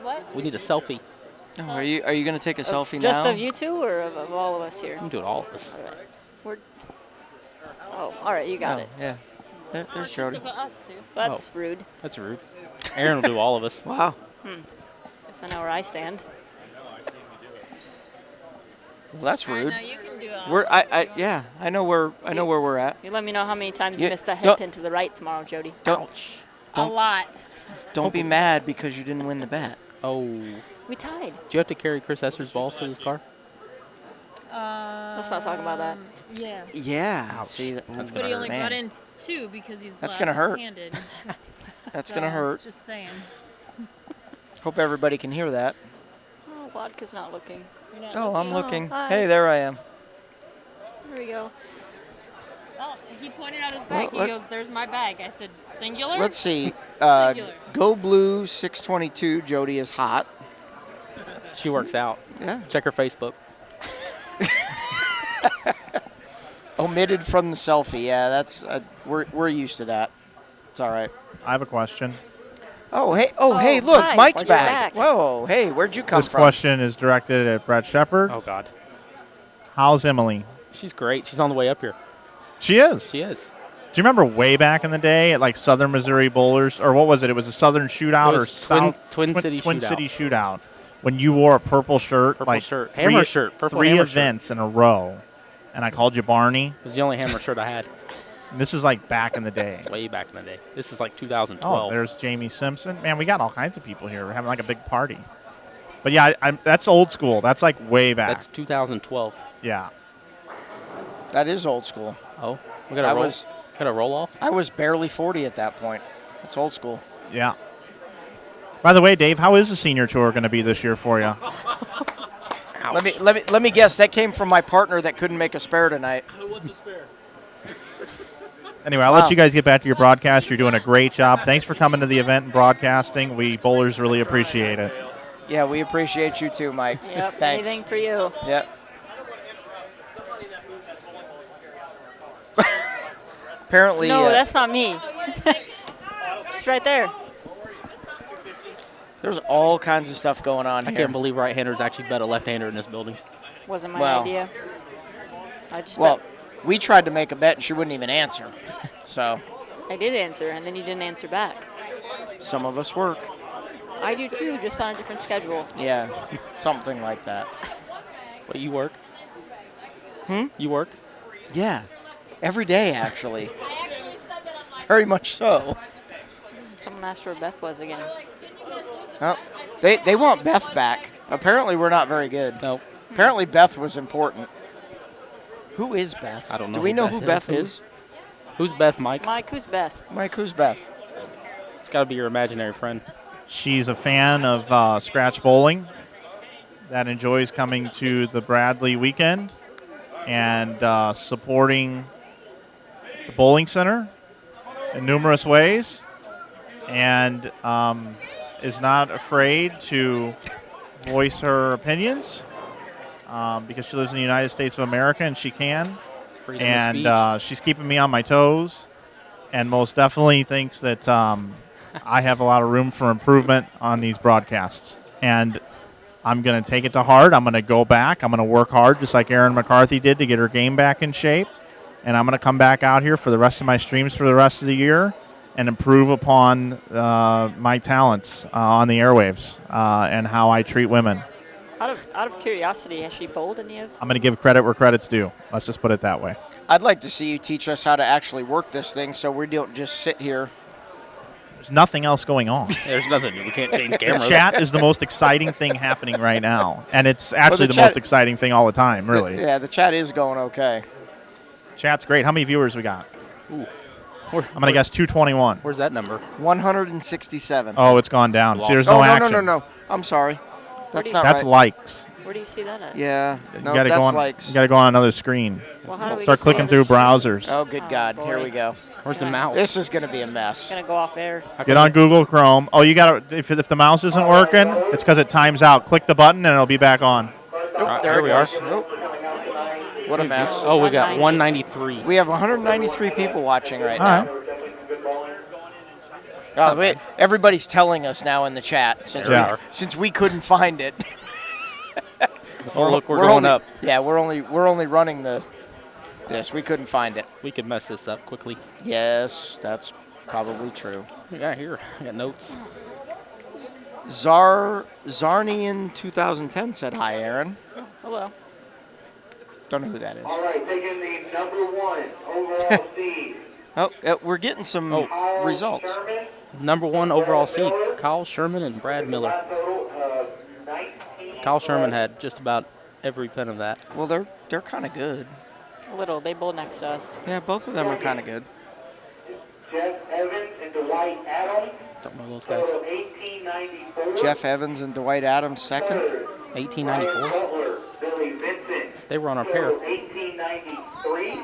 What? We need a selfie. Oh, are you going to take a selfie Just now? of you two or of all of us here? We can do it all of us. All right. All right, you got it. Yeah. There's Jody. Us too. That's rude. That's rude. Aaron will do all of us. Wow. Guess I know where I stand. Well, that's rude. No, you can do it. I know where we're at. You let me know how many times you Yeah, missed a don't- hit into the right tomorrow, Jody. Don't A lot. don't be mad because you didn't win the bet. Oh. We tied. Do you have to carry Chris Esser's balls to his car? Let's not talk about that. Yeah. Yeah. See, That's But he only man. got in 2 because he's That's gonna hurt. left-handed. That's gonna hurt. Just saying. Hope everybody can hear that. Oh, Vodka's not looking. You're not Oh, I'm looking. hi. Hey, there I am. Here we go. Oh, he pointed out his bag. Well, He goes, "There's my bag." I said, "Singular." Let's see. Singular. Go Blue 622. Jody is hot. She works out. Yeah. Check her Facebook. Omitted from the selfie. Yeah, that's we're used to that. It's all right. I have a question. Oh, hey. Oh, hey, look. hi. Mike's You're back. back. Whoa. Hey, where'd you come This from? question is directed at Brett Shepard. Oh, God. How's Emily? She's great. She's on the way up here. She is. She is. Do you remember way back in the day at Southern Missouri Bowlers, or what was it? It was a Southern Shootout It or was Twin City Shootout. When you wore a purple shirt, Purple shirt. Hammer shirt. Purple three hammer events in a row, and I called you Barney. It was the only hammer shirt I had. And this is back in the day. It's way back in the day. This is 2012. Oh, there's Jamie Simpson. Man, we got all kinds of people here. We're having a big party. But yeah, that's old school. That's way back. That's 2012. Yeah. That is old school. Oh, we got a roll off. I was barely 40 at that point. That's old school. Yeah. By the way, Dave, how is the senior tour going to be this year for you? Let me guess. That came from my partner that couldn't make a spare tonight. What's a spare? Anyway, I'll let you guys get back to your broadcast. You're doing a great job. Thanks for coming to the event and broadcasting. We bowlers really appreciate it. Yeah, we appreciate you too, Mike. Yep. Thanks. Anything for you. Yep. Apparently. No, that's not me. It's right there. There's all kinds of stuff going on I here. can't believe right-handers actually bet a left-hander in this building. Wasn't my Well, idea. I just Well, we tried to make a bet and she wouldn't even answer. So I did answer, and then you didn't answer back. some of us work. I do too, just on a different schedule. Yeah, something like that. But you work? Hmm? You work? Yeah, every day actually. Very much so. Someone asked where Beth was again. Oh, they want Beth back. Apparently we're not very good. No. Apparently Beth was important. Who is Beth? I don't know. Do we know who Beth is? Who's Beth, Mike? Mike, who's Beth? Mike, who's Beth? It's got to be your imaginary friend. She's a fan of scratch bowling that enjoys coming to the Bradley weekend and supporting the bowling center in numerous ways, and is not afraid to voice her opinions because she lives in the United States of America and she can. Freedom of speech. And she's keeping me on my toes and most definitely thinks that I have a lot of room for improvement on these broadcasts. And I'm going to take it to heart. I'm going to go back. I'm going to work hard just like Erin McCarthy did to get her game back in shape. And I'm going to come back out here for the rest of my streams for the rest of the year and improve upon my talents on the airwaves and how I treat women. Out of curiosity, has she bowled any of? I'm going to give credit where credit's due. Let's just put it that way. I'd like to see you teach us how to actually work this thing so we don't just sit here. There's nothing else going on. There's nothing. We can't change cameras. Chat is the most exciting thing happening right now. And it's actually the most exciting thing all the time, really. Yeah, the chat is going okay. Chat's great. How many viewers we got? Ooh. I'm going to guess 221. Where's that number? 167. Oh, it's gone down. See, there's no no action. No. I'm sorry. That's not That's right. likes. Where do you see that at? Yeah, no, you gotta that's go on, likes. You got to go on another screen. Well, how do we Start get to clicking the through other browsers. Oh, good God. boy. Here we go. Where's the mouse? This is going to be a mess. It's gonna go off air. Get on Google Chrome. Oh, you got to. If the mouse isn't working, it's because it times out. Click the button and it'll be back on. Nope, there here it we are. goes. Nope. What a mess. Oh, we got 193. We have 193 people watching right All now. right. Oh, everybody's telling us now in the chat since we couldn't find it. Oh, look, we're going only, up. Yeah, we're only running this. We couldn't find it. We could mess this up quickly. Yes, that's probably true. Yeah, here. I got notes. Zarnian 2010 said hi, Aaron. Hello. Don't know who that is. All right, taking the #1 overall seed. Oh, we're getting some results. Number 1 overall seed, Kyle Sherman and Brad Miller. Kyle Sherman had just about every pin of that. Well, they're kind of good. A little. They bowl next to us. Yeah, both of them are kind of good. Jeff Evans and Dwight Adams. Don't know those guys. 1894. Jeff Evans and Dwight Adams second. 1894. Butler, Billy Vincent. They were on our pair. 1893.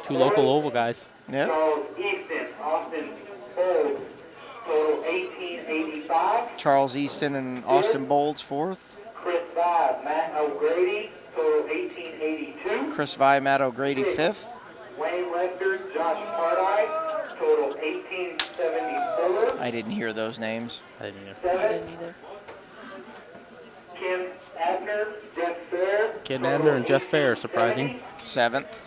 2 local oval guys. Yeah. Charles Easton, Austin Bowles, total 1885. Charles Easton and Austin Bowles fourth. Chris Vibe, Matt O'Grady, total 1882. Chris Vi, Matt O'Grady fifth. Wayne Lester, Josh Pardai, total 1874. I didn't hear those names. I didn't either. I 7. didn't either. Kim Abner, Jeff Fair. Ken Abner and Jeff Fair, surprising. Seventh.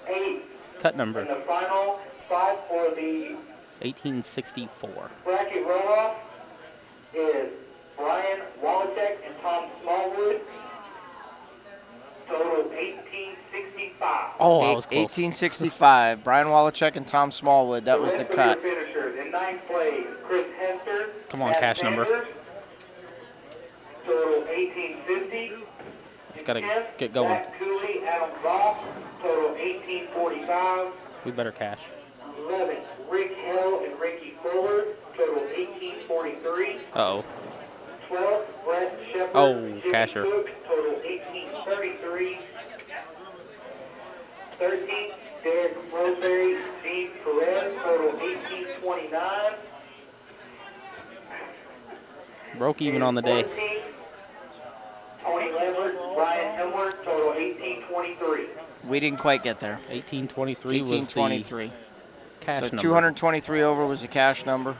8. Cut And number, the final 5 for the 1864. bracket runoff is Brian Wallachek and Tom Smallwood. Total 1865. Oh, I was close. 1865. Brian Wallachek and Tom Smallwood. That was the rest of cut. your finishers in 9th place, Chris Hester. Come on, Matt cash number. Sanders, Total 1850. It's got to In 10th, get going. Zach Cooley, Adam Voss. Total 1845. We better cash. 11th, Rick Hill and Ricky Fuller. Total 1843. Uh-oh. 12th, Brett Shepard. Oh, Jimmy casher. Cook, total 1833. 13th, Derek Roseberry, Gene Perez, total 1829. Broke even on the day. 14th, Tony Leverett, Brian Hemler, total 1823. We didn't quite get there. 1823 was the 1823. cash So number. 223 over was the cash number.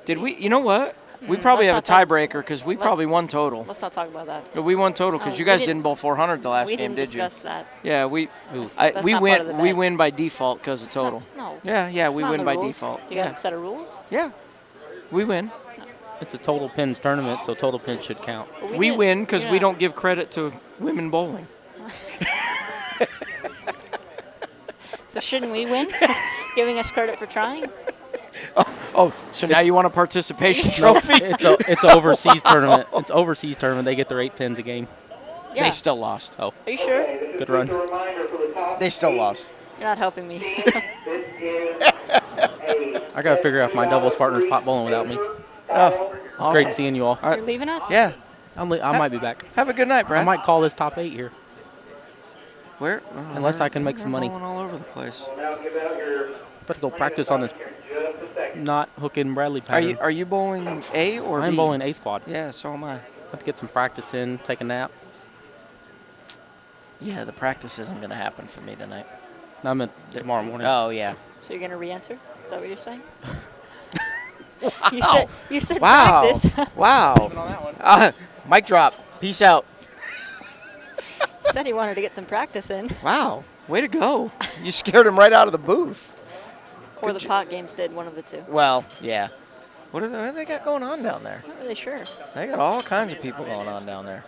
Did we? You know what? We probably have a let's not talk- tiebreaker because we probably won total. Let's not talk about that. But we won total because Oh, you we guys didn't- didn't bowl 400 the last we game, didn't did you? discuss that. Yeah, we That's we not part of the win. We bet. win by default because of total. No. Yeah, It's we not in win the by rules. default. You Yeah, got a set of rules? yeah, we win. It's a total pins tournament, so total pins should count. But We didn't- win because we yeah. don't give credit to women bowling. So shouldn't we win? Giving us credit for trying? Oh, so now you want a participation trophy? It's an overseas tournament. It's overseas tournament. They get their 8 pins a game. Yeah. They still lost. Oh, Are you sure? good run. They still lost. You're not helping me. I gotta figure out if my doubles partner's pot bowling without me. Oh, It's awesome. great seeing you all. All right. You're leaving us? Yeah. I might be back. Have a good night, Brad. I might call this top 8 here, Where? unless I can make some money. Bowling all over the place. But to go practice on this not hooking Bradley pattern. Are you bowling A or B? I'm bowling A squad. Yeah, so am I. Have to get some practice in, take a nap. Yeah, the practice isn't going to happen for me tonight. No, I meant tomorrow morning. Oh, yeah. So you're going to re-enter? Is that what you're saying? Wow. You said Wow. practice. Wow. Mic drop. Peace out. Said he wanted to get some practice in. Wow. Way to go. You scared him right out of the booth. Or the pot games did, one of the two. Well, yeah. What do they got going on down there? Not really sure. They got all kinds of people going on down there.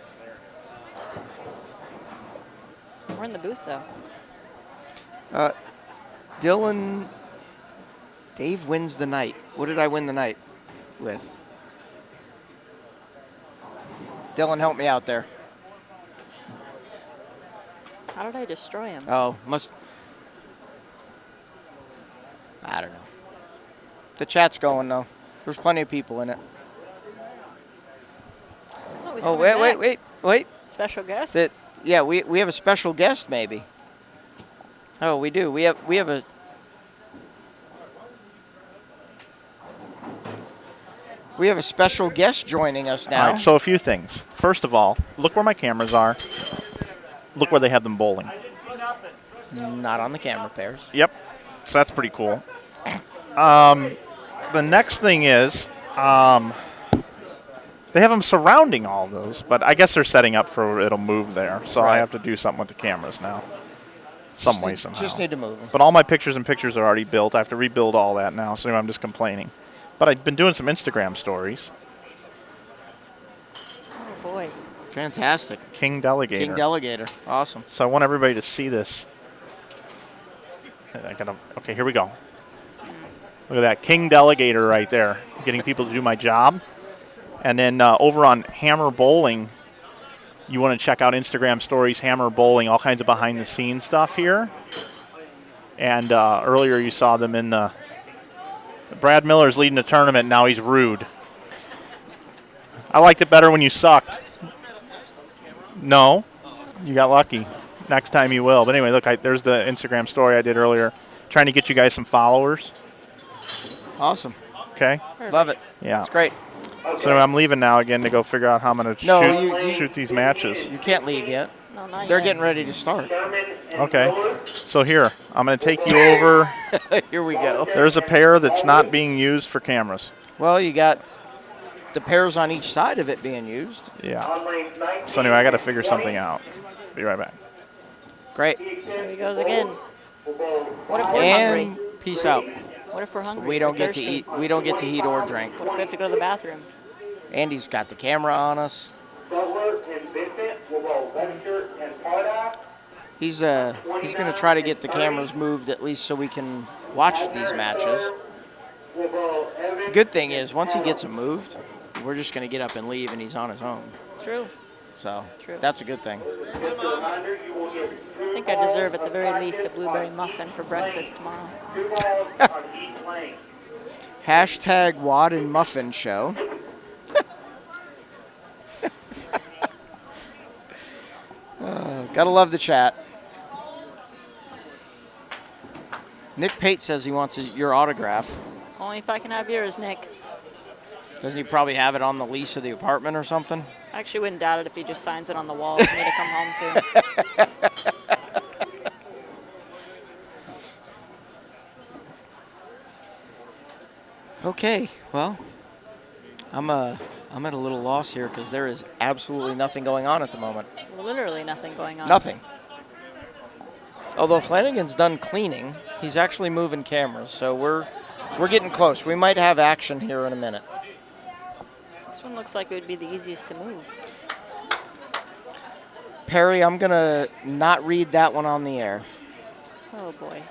We're in the booth, though. Dylan, Dave wins the night. What did I win the night with? Dylan, help me out there. How did I destroy him? Oh, I don't know. The chat's going, though. There's plenty of people in it. Oh, he's Oh, coming wait. back. Special guest? Yeah, we have a special guest, maybe. Oh, we do. We have a. We have a special guest joining us now. All right, so a few things. First of all, look where my cameras are. Look where they have them bowling. Not on the camera pairs. Yep. So that's pretty cool. The next thing is they have them surrounding all of those, but I guess they're setting up for it'll move there. So I Right. have to do something with the cameras now. Some way, somehow. Just need to move them. But all my pictures are already built. I have to rebuild all that now, so I'm just complaining. But I've been doing some Instagram stories. Oh, boy. Fantastic. King Delegator. King Delegator. Awesome. So I want everybody to see this. Okay, here we go. Look at that King Delegator right there, getting people to do my job. And then over on Hammer Bowling, you want to check out Instagram stories, Hammer Bowling, all kinds of behind-the-scenes stuff here. And earlier you saw them in the Brad Miller's leading the tournament. Now he's rude. I liked it better when you sucked. No, you got lucky. Next time you will. But anyway, look, there's the Instagram story I did earlier, trying to get you guys some followers. Awesome. Okay. Love it. Yeah. It's great. So I'm leaving now again to go figure out how I'm going to shoot these matches. You can't leave yet. No, not They're yet. getting ready to start. Okay. So here, I'm going to take you over. Here we go. There's a pair that's not being used for cameras. Well, you got the pairs on each side of it being used. Yeah. So anyway, I got to figure something out. Be right back. Great. Here he goes again. What if we're And hungry? peace out. What if we're hungry? We don't We're get to thirsty? eat. We don't get to eat or drink. What if we have to go to the bathroom? Andy's got the camera on us. Butler and Vincent will bowl Webster and Parda. He's going to try to get the cameras moved at least so we can watch these matches. Will bowl Evans. The good thing is once he gets them moved, we're just going to get up and leave and he's on his own. True. So True. that's a good thing. Just a reminder, you will get I think I deserve at the very least a blueberry muffin for breakfast tomorrow. 2 balls on each lane. Hashtag Wad and Muffin Show. Gotta love the chat. Nick Pate says he wants your autograph. Only if I can have yours, Nick. Doesn't he probably have it on the lease of the apartment or something? I actually wouldn't doubt it if he just signs it on the wall for me to come home to. Okay, well, I'm at a little loss here because there is absolutely nothing going on at the moment. Literally nothing going on. Nothing. Although Flanagan's done cleaning, he's actually moving cameras, so we're getting close. We might have action here in a minute. This one looks like it would be the easiest to move. Perry, I'm going to not read that one on the air. Oh, boy.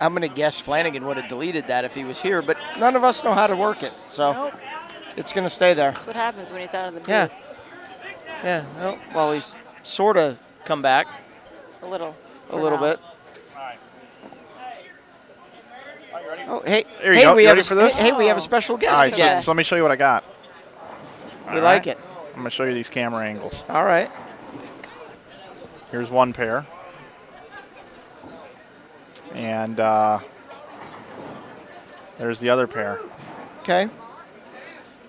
I'm going to guess Flanagan would have deleted that if he was here, but none of us know how to work it, so Nope. it's going to stay there. That's what happens when he's out of the booth. Yeah. Yeah, well, he's sort of come back. A little. A little bit. Oh, hey, There you go. we You have ready for this? Hey, we have a special guest All right, again. so let me show you what I got. We like it. I'm going to show you these camera angles. All right. Here's one pair. And there's the other pair. Okay.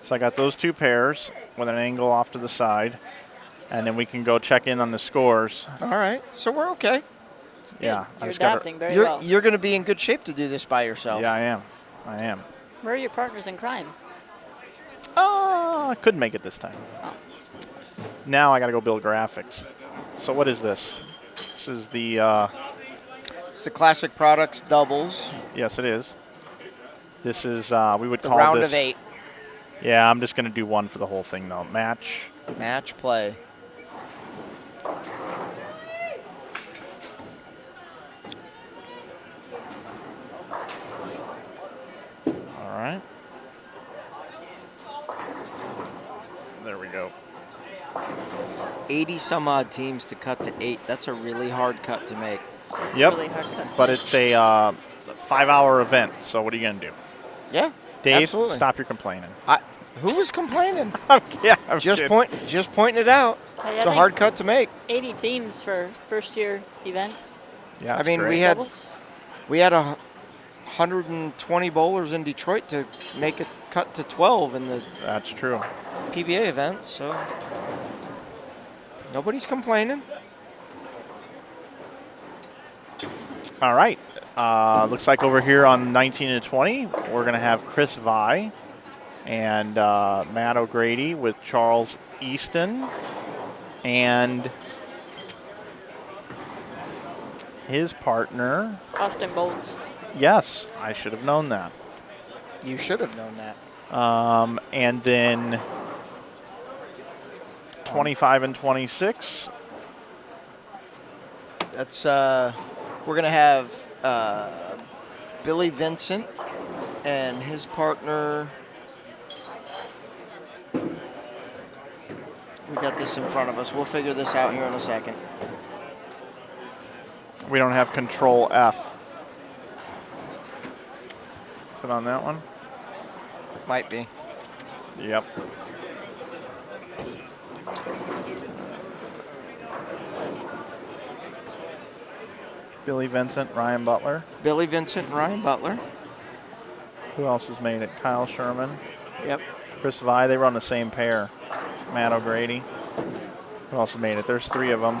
So I got those two pairs with an angle off to the side. And then we can go check in on the scores. All right. So we're okay. Yeah. You're adapting very well. You're going to be in good shape to do this by yourself. Yeah, I am. I am. Where are your partners in crime? I couldn't make it this time. Oh. Now I got to go build graphics. So what is this? This is the... it's the Classic Products doubles. Yes, it is. This is, we would The call round this... of 8. Yeah, I'm just going to do one for the whole thing, though. Match. Match play. All right. There we go. 80 some odd teams to cut to 8. That's a really hard cut to make. It's Yep. a really hard cut. But it's a 5-hour event, so what are you going to do? Yeah. Dave, absolutely. stop your complaining. Who was complaining? Yeah, I'm just kidding. just pointing it out. Hey, It's a hard cut to make. 80 teams for first year event. Yeah, I mean, great. we had 120 bowlers in Detroit to make it cut to 12 in the That's true. PBA event, so nobody's complaining. All right. Looks like over here on 19 and 20, we're going to have Chris Vi and Matt O'Grady with Charles Easton and his partner. Austin Bolts. Yes, I should have known that. You should have known that. And then 25 and 26. That's we're gonna have Billy Vincent and his partner. We got this in front of us. We'll figure this out here in a second. We don't have Control F. Is it on that one? Might be. Yep. Billy Vincent, Ryan Butler. Billy Vincent and Ryan Butler. Who else has made it? Kyle Sherman. Yep. Chris Vi. They run the same pair. Matt O'Grady. Who else has made it? There's 3 of them.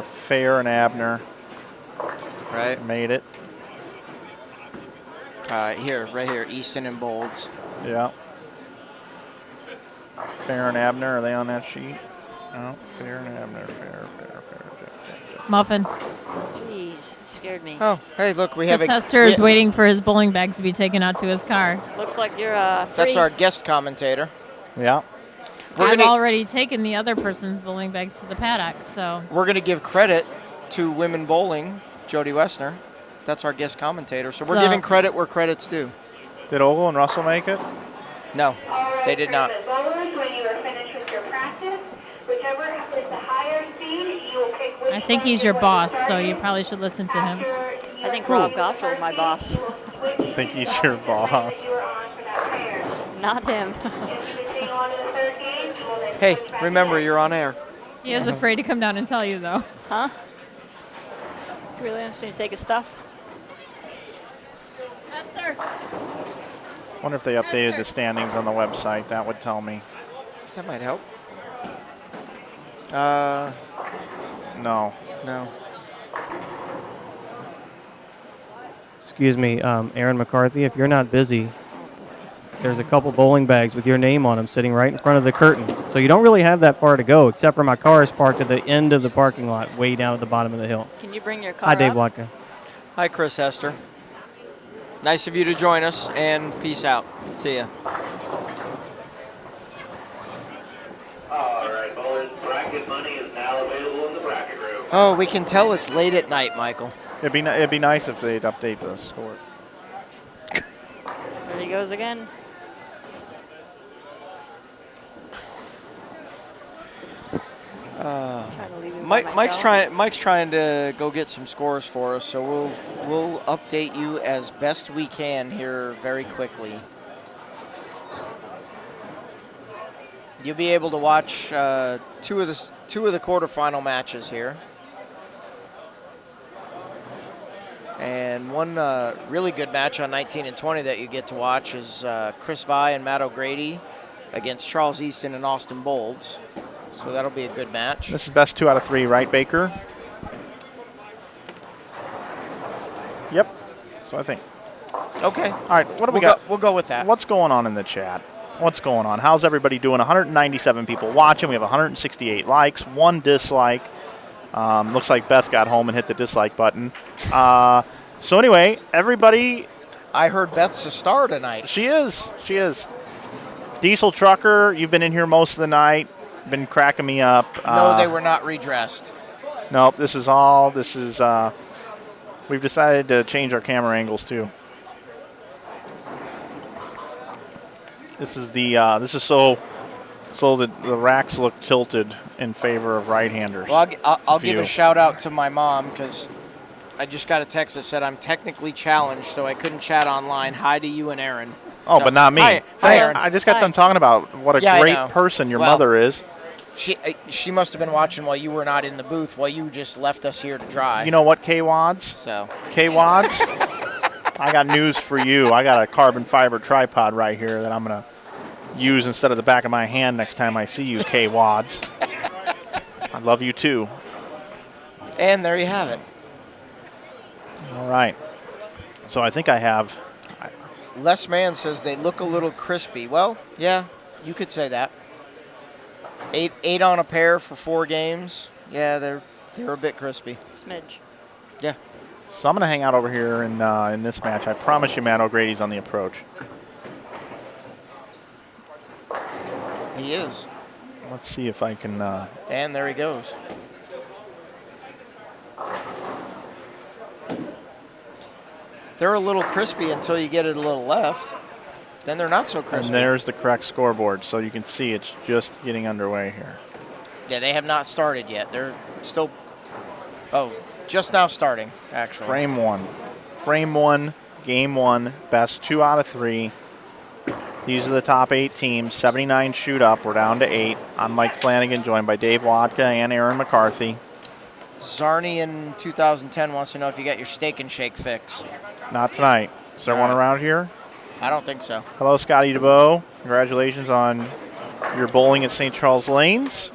Fair and Abner. Right. Made it. Right here, Easton and Bolds. Yeah. Fair and Abner, are they on that sheet? No. Fair and Abner. Fair. Check. Muffin. Jeez, you scared me. Oh, hey, look, we Chris have a... Hester is waiting for his bowling bags to be taken out to his car. Looks like you're That's our guest commentator. Yeah. I've already taken the other person's bowling bags to the paddock, so. We're going to give credit to women bowling, Jody Wessner. That's our guest commentator. So we're giving credit where credit's due. Did Ogle and Russell make it? No, they did not. Bowlers, when you are finished with your practice, whichever is the higher speed, you will pick which I think one he's you your want boss, to so start you in. probably should listen to him. I think Rob Gottschall is my boss. I think he's your boss. Not him. Hey, remember, you're on air. He is afraid to come down and tell you, though. Huh? You really want me to take his stuff? Hester. Wonder if they updated the standings on the website. That would tell me. That might help. No. No. Excuse me, Aaron McCarthy, if you're not busy, there's a couple bowling bags with your name on them sitting right in front of the curtain. So you don't really have that far to go, except for my car is parked at the end of the parking lot, way down at the bottom of the hill. Can you bring your car Hi, Dave up? Watka. Hi, Chris Hester. Nice of you to join us, and peace out. See ya. All right, bowlers, bracket money is now available in the bracket room. Oh, we can tell it's late at night, Michael. It'd be nice if they'd update the score. There he goes again. Trying to leave him by Mike's myself. trying to go get some scores for us, so We'll update you as best we can here very quickly. You'll be able to watch two of the quarterfinal matches here. And one really good match on 19 and 20 that you get to watch is Chris Vi and Matt O'Grady against Charles Easton and Austin Bolds. So that'll be a good match. This is best 2 out of 3, right, Baker? Yep. So I think. Okay. All right. What do we got? We'll go with that. What's going on in the chat? What's going on? How's everybody doing? 197 people watching. We have 168 likes, 1 dislike. Looks like Beth got home and hit the dislike button. So anyway, everybody. I heard Beth's a star tonight. She is. She is. Diesel Trucker, you've been in here most of the night. Been cracking me up. No, they were not redressed. Nope. This is. We've decided to change our camera angles too. This is so that the racks look tilted in favor of right-handers. Well, I'll give a shout out to my mom because I just got a text that said I'm technically challenged, so I couldn't chat online. Hi to you and Aaron. Oh, but not me. Hi, Aaron. I just got done talking about what a great person your mother is. She must have been watching while you were not in the booth, while you just left us here to dry. You know what, K-Wads? So. K-Wads, I got news for you. I got a carbon fiber tripod right here that I'm going to use instead of the back of my hand next time I see you, K-Wads. I love you too. And there you have it. All right. So I think I have. Les Mann says they look a little crispy. Well, yeah, you could say that. Eight on a pair for 4 games. Yeah, they're a bit crispy. Smidge. Yeah. So I'm going to hang out over here in this match. I promise you, Matt O'Grady's on the approach. He is. Let's see if I can. And there he goes. They're a little crispy until you get it a little left. Then they're not so crispy. And there's the correct scoreboard, so you can see it's just getting underway here. Yeah, they have not started yet. They're still, just now starting, actually. Frame 1. Frame 1, game 1, best 2 out of 3. These are the top 8 teams. 79 shoot up. We're down to 8. I'm Mike Flanagan, joined by Dave Watka and Aaron McCarthy. Zarni in 2010 wants to know if you got your steak and shake fix. Not tonight. Is there one around here? I don't think so. Hello, Scotty DeBow. Congratulations on your bowling at St. Charles Lanes.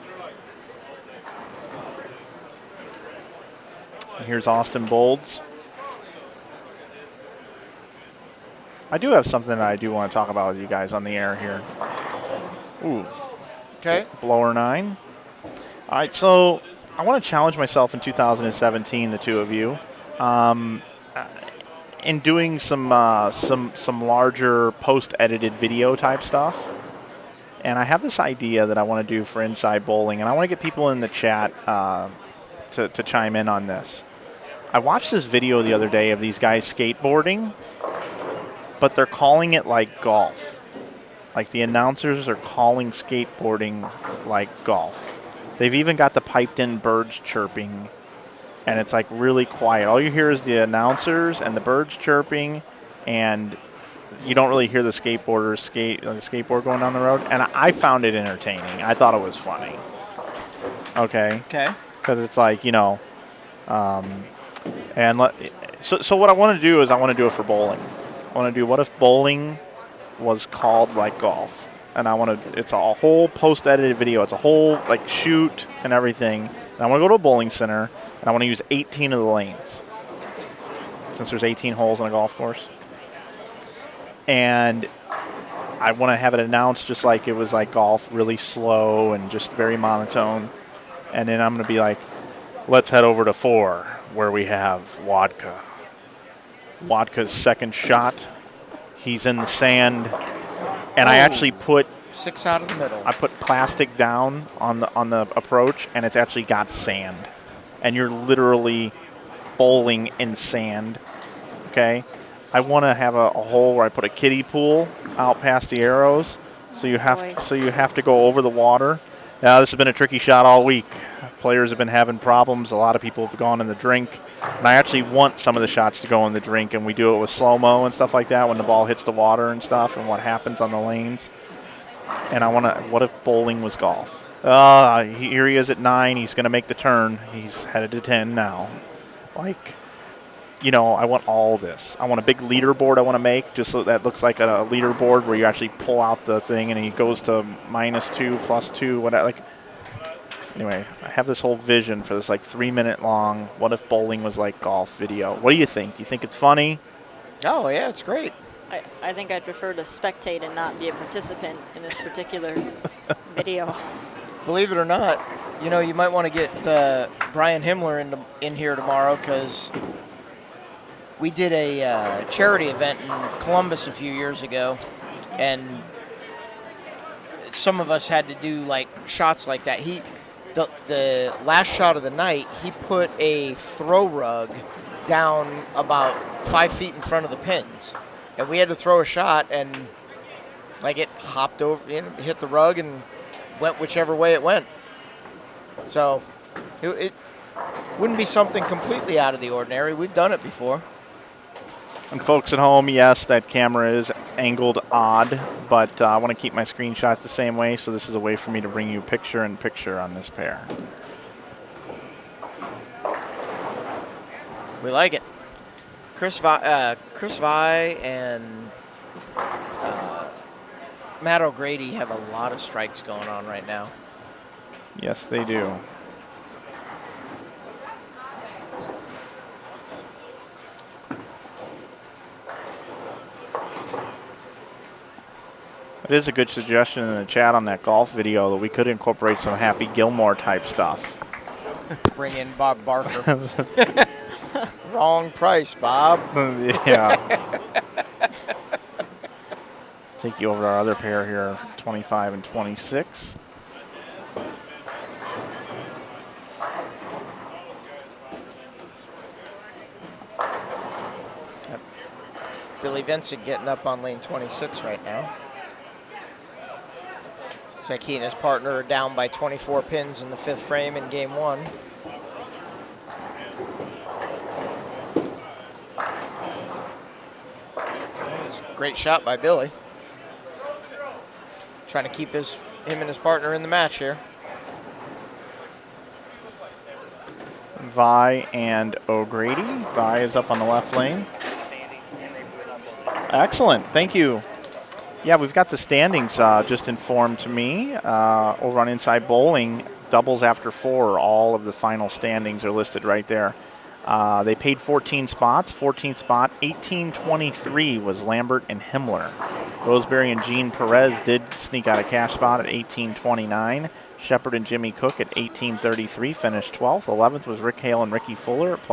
And here's Austin Bolds. I do have something that I do want to talk about with you guys on the air here. Ooh. Okay. Blower 9. All right, so I want to challenge myself in 2017, the two of you, in doing some larger post-edited video type stuff. And I have this idea that I want to do for Inside Bowling, and I want to get people in the chat to chime in on this. I watched this video the other day of these guys skateboarding, but they're calling it like golf. Like the announcers are calling skateboarding like golf. They've even got the piped-in birds chirping, and it's like really quiet. All you hear is the announcers and the birds chirping, and you don't really hear the skateboarders the skateboard going down the road. And I found it entertaining. I thought it was funny. Okay. Okay. Because it's like, so what I want to do is I want to do it for bowling. I want to do what if bowling was called like golf. and I want to. It's a whole post-edited video. It's a whole like shoot and everything. And I want to go to a bowling center, and I want to use 18 of the lanes, since there's 18 holes in a golf course. And I want to have it announced just like it was like golf, really slow and just very monotone. And then I'm going to be like, let's head over to 4, where we have Wodka. Wodka's second shot. He's in the sand. And I actually put 6 out of the middle. I put plastic down on the approach, and it's actually got sand. And you're literally bowling in sand. Okay? I want to have a hole where I put a kiddie pool out past the arrows, so you have to go over the water. Now, this has been a tricky shot all week. Players have been having problems. A lot of people have gone in the drink. And I actually want some of the shots to go in the drink, and we do it with slow-mo and stuff like that when the ball hits the water and stuff and what happens on the lanes. And I want to, what if bowling was golf? Here he is at 9. He's going to make the turn. He's headed to 10 now. Like, you know, I want all this. I want a big leaderboard I want to make, just so that looks like a leaderboard where you actually pull out the thing and he goes to -2, +2, whatever. Like, anyway, I have this whole vision for this like 3-minute long what if bowling was like golf video. What do you think? Do you think it's funny? Oh, yeah, it's great. I think I'd prefer to spectate and not be a participant in this particular video. Believe it or not, you know, you might want to get Brian Himmler in here tomorrow, because we did a charity event in Columbus a few years ago, and some of us had to do like shots like that. The last shot of the night, he put a throw rug down about 5 feet in front of the pins, and we had to throw a shot, and like it hopped over, hit the rug, and went whichever way it went. So it wouldn't be something completely out of the ordinary. We've done it before. And folks at home, yes, that camera is angled odd, but I want to keep my screenshots the same way, so this is a way for me to bring you picture-in-picture on this pair. We like it. Chris Vi and Matt O'Grady have a lot of strikes going on right now. Yes, they do. It is a good suggestion in the chat on that golf video that we could incorporate some Happy Gilmore type stuff. Bring in Bob Barker. Wrong price, Bob. Yeah. Take you over to our other pair here, 25 and 26. Billy Vincent getting up on lane 26 right now. Looks like he and his partner are down by 24 pins in the 5th frame in game 1. It's a great shot by Billy. Trying to keep him and his partner in the match here. Vi and O'Grady. Vi is up on the left lane. Excellent. Thank you. Yeah, we've got the standings just informed to me over on Inside Bowling. Doubles after 4. All of the final standings are listed right there. They paid 14 spots. 14th spot, 1823 was Lambert and Himmler. Roseberry and Gene Perez did sneak out a cash spot at 1829. Shepard and Jimmy Cook at 1833 finished 12th. 11th was Rick Hale and Ricky Fuller at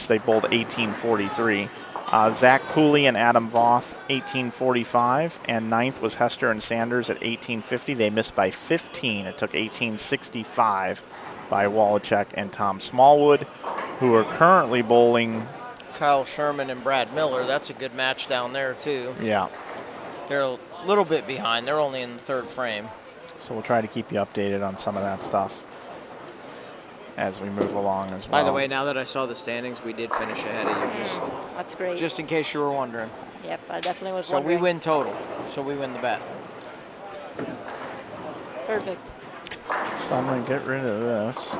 they bowled 1843. Zach Cooley and Adam Voth, 1845, and 9th was Hester and Sanders at 1850. They missed by 15. It took 1865 by Wallachek and Tom Smallwood, who are currently bowling. Kyle Sherman and Brad Miller. That's a good match down there, too. Yeah. They're a little bit behind. They're only in the 3rd frame. So we'll try to keep you updated on some of that stuff as we move along as well. By the way, now that I saw the standings, we did finish ahead of you. That's great. Just in case you were wondering. Yep, I definitely was so wondering. So we win total. So we win the bet. Perfect. So I'm going to get rid of this.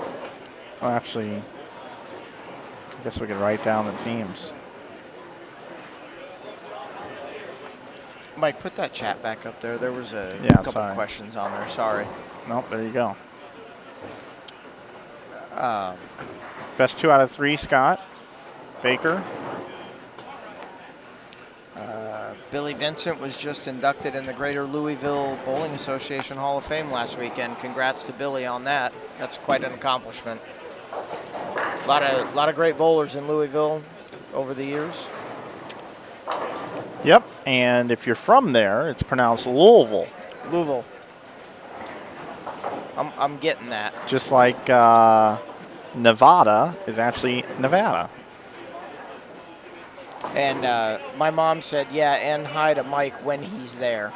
Well, actually, I guess we could write down the teams. Mike, put that chat back up there. There was a couple questions on there. Sorry. Nope, there you go. Um, Best 2 out of 3, Scott. Baker. Billy Vincent was just inducted in the Greater Louisville Bowling Association Hall of Fame last weekend. Congrats to Billy on that. That's quite an accomplishment. A lot of great bowlers in Louisville over the years. Yep, and if you're from there, it's pronounced Louisville. Louisville. I'm getting that. Just like Nevada is actually Nevada. And my mom said, yeah, and hi to Mike when he's there.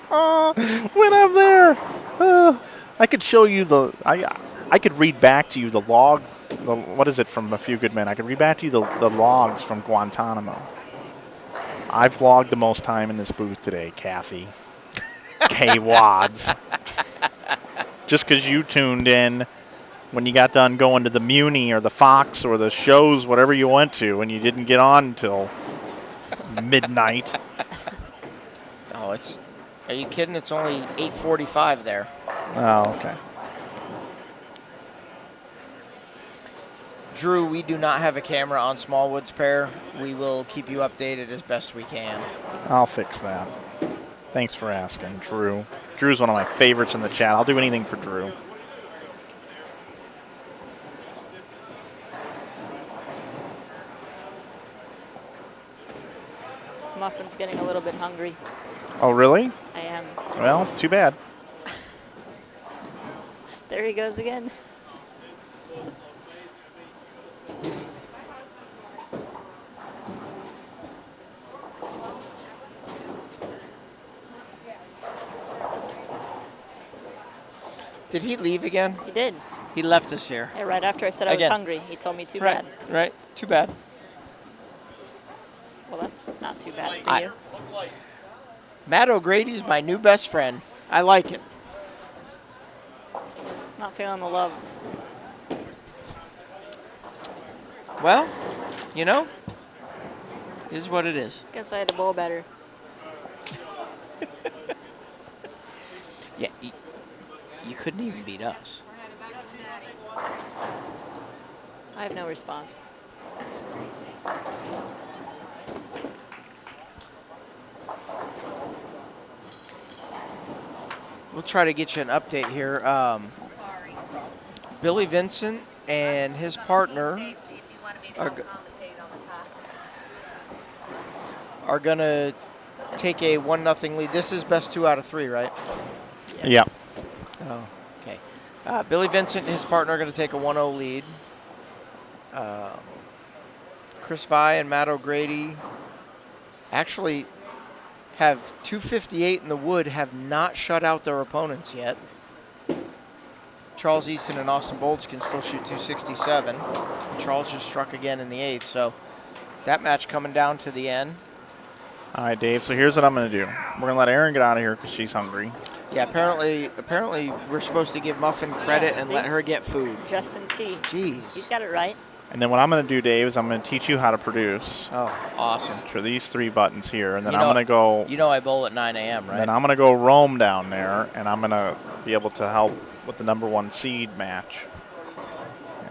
When I'm there, I could show you I could read back to you the log. What is it from A Few Good Men? I could read back to you the logs from Guantanamo. I've logged the most time in this booth today, Kathy. K-Wads. Just because you tuned in when you got done going to the Muni or the Fox or the shows, whatever you went to, and you didn't get on until midnight. Oh, are you kidding? It's only 8:45 there. Oh, okay. Drew, we do not have a camera on Smallwood's pair. We will keep you updated as best we can. I'll fix that. Thanks for asking, Drew. Drew's one of my favorites in the chat. I'll do anything for Drew. Muffin's getting a little bit hungry. Oh, really? I am. Well, too bad. There he goes again. Did he leave again? He did. He left us here. Yeah, right after I said I was hungry, he told me too bad. Right, too bad. Well, that's not too bad for you. Matt O'Grady's my new best friend. I like it. Not feeling the love. Well, you know, it is what it is. Guess I had to bowl better. Yeah, you couldn't even beat us. I have no response. We'll try to get you an update here. Billy Vincent and his partner are going to take a 1-0 lead. This is best 2 out of 3, right? Yes. Yeah. Oh, okay. Billy Vincent and his partner are going to take a 1-0 lead. Chris Vi and Matt O'Grady actually have 258 in the wood, have not shut out their opponents yet. Charles Easton and Austin Bolds can still shoot 267. Charles just struck again in the 8th, so that match coming down to the end. All right, Dave, so here's what I'm going to do. We're going to let Erin get out of here because she's hungry. Yeah, apparently we're supposed to give Muffin credit and let her get food. Justin C. Jeez. He's got it right. And then what I'm going to do, Dave, is I'm going to teach you how to produce. Oh, awesome. For these 3 buttons here, and then I'm going to go. You know I bowl at 9 a.m., right? Then I'm going to go roam down there, and I'm going to be able to help with the #1 seed match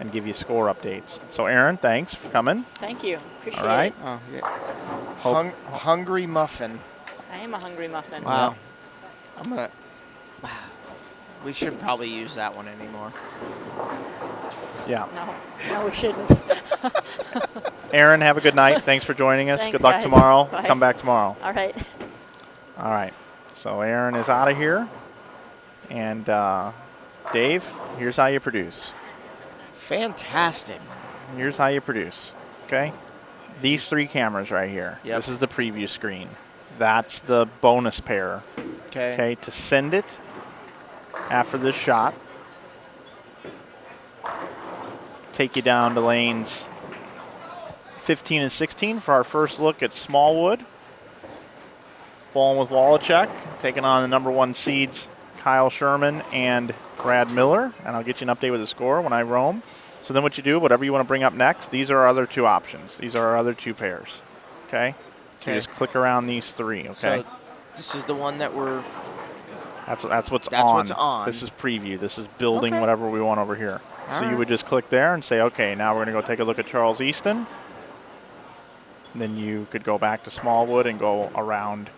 and give you score updates. So, Erin, thanks for coming. Thank you. Appreciate All right. it. Oh, yeah. Hungry Muffin. I am a hungry muffin. Wow. Wow. We should probably use that one anymore. Yeah. No, we shouldn't. Erin, have a good night. Thanks for joining us. Thanks, good luck guys. tomorrow. Bye. Come back tomorrow. All right. All right. So Erin is out of here. And Dave, here's how you produce. Fantastic. Here's how you produce. Okay? These 3 cameras right here. Yep. This is the preview screen. That's the bonus pair. Okay. Okay, to send it after this shot, take you down to lanes 15 and 16 for our first look at Smallwood. Bowling with Wallachek, taking on the #1 seeds Kyle Sherman and Brad Miller, and I'll get you an update with the score when I roam. So then what you do, whatever you want to bring up next, these are our other 2 options. These are our other 2 pairs, okay? So you just click around these 3, okay? So this is the one that we're... That's what's That's on. what's on. This is preview. This is building Okay. whatever we want over here. All so you right. would just click there and say, okay, now we're going to go take a look at Charles Easton. Then you could go back to Smallwood and go around.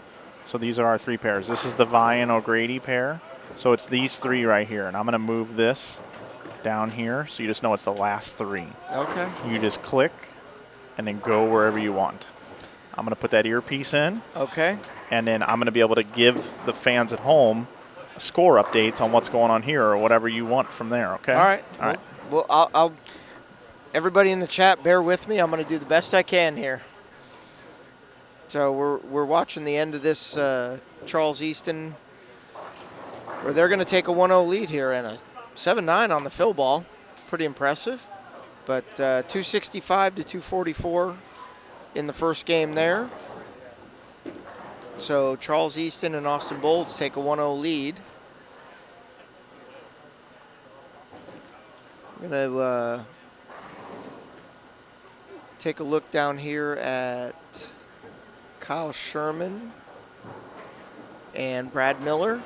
So these are our 3 pairs. This is the Vi and O'Grady pair. So it's these 3 right here. And I'm going to move this down here so you just know it's the last 3. Okay. You just click and then go wherever you want. I'm going to put that earpiece in. Okay. And then I'm going to be able to give the fans at home score updates on what's going on here or whatever you want from there, okay? All right. All right. Well, I'll everybody in the chat, bear with me. I'm going to do the best I can here. So we're watching the end of this Charles Easton, where they're going to take a 1-0 lead here and a 7-9 on the fill ball. Pretty impressive. But 265 to 244 in the first game there. So Charles Easton and Austin Bolds take a 1-0 lead. I'm going to take a look down here at Kyle Sherman and Brad Miller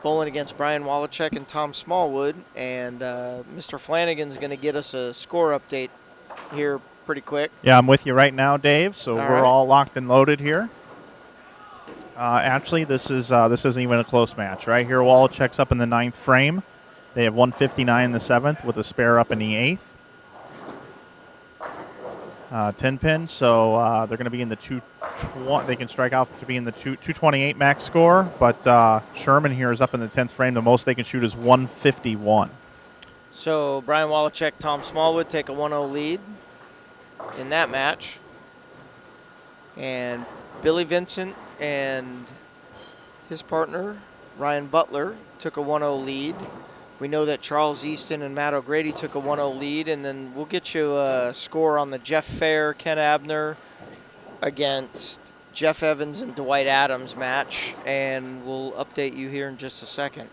bowling against Brian Wallachek and Tom Smallwood. And Mr. Flanagan's going to get us a score update here pretty quick. Yeah, I'm with you right now, Dave. So All we're right. all locked and loaded here. Actually, this isn't even a close match. Right here, Wallachek's up in the 9th frame. They have 159 in the 7th with a spare up in the 8th. 10 pin, so they're going to be in the 220. They can strike out to be in the 228 max score, but Sherman here is up in the 10th frame. The most they can shoot is 151. So Brian Wallachek, Tom Smallwood take a 1-0 lead in that match. And Billy Vincent and his partner, Ryan Butler, took a 1-0 lead. We know that Charles Easton and Matt O'Grady took a 1-0 lead, and then we'll get you a score on the Jeff Fair, Ken Abner against Jeff Evans and Dwight Adams match, and we'll update you here in just a second.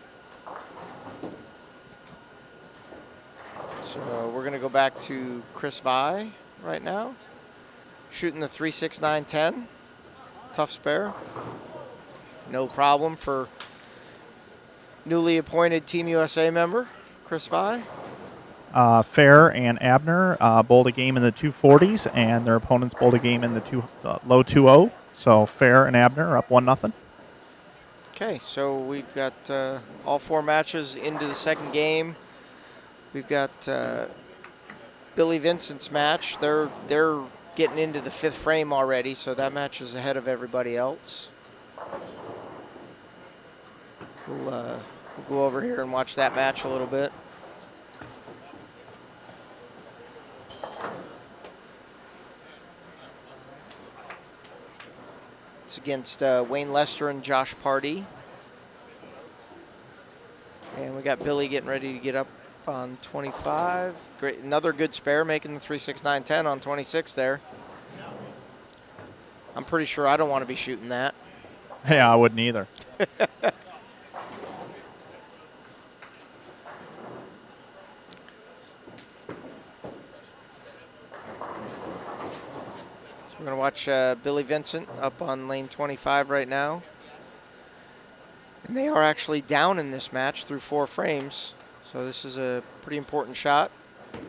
So we're going to go back to Chris Vi right now, shooting the 3.6910, tough spare. No problem for newly appointed Team USA member, Chris Vi. Fair and Abner bowled a game in the 240s, and their opponents bowled a game in the low 2-0. So Fair and Abner are up 1-0. Okay, so we've got all 4 matches into the second game. We've got Billy Vincent's match. They're getting into the 5th frame already, so that match is ahead of everybody else. We'll go over here and watch that match a little bit. It's against Wayne Lester and Josh Pardee. And we got Billy getting ready to get up on 25. Great, another good spare, making the 3.6910 on 26 there. I'm pretty sure I don't want to be shooting that. Yeah, I wouldn't either. We're going to watch Billy Vincent up on lane 25 right now. And they are actually down in this match through 4 frames. So this is a pretty important shot. And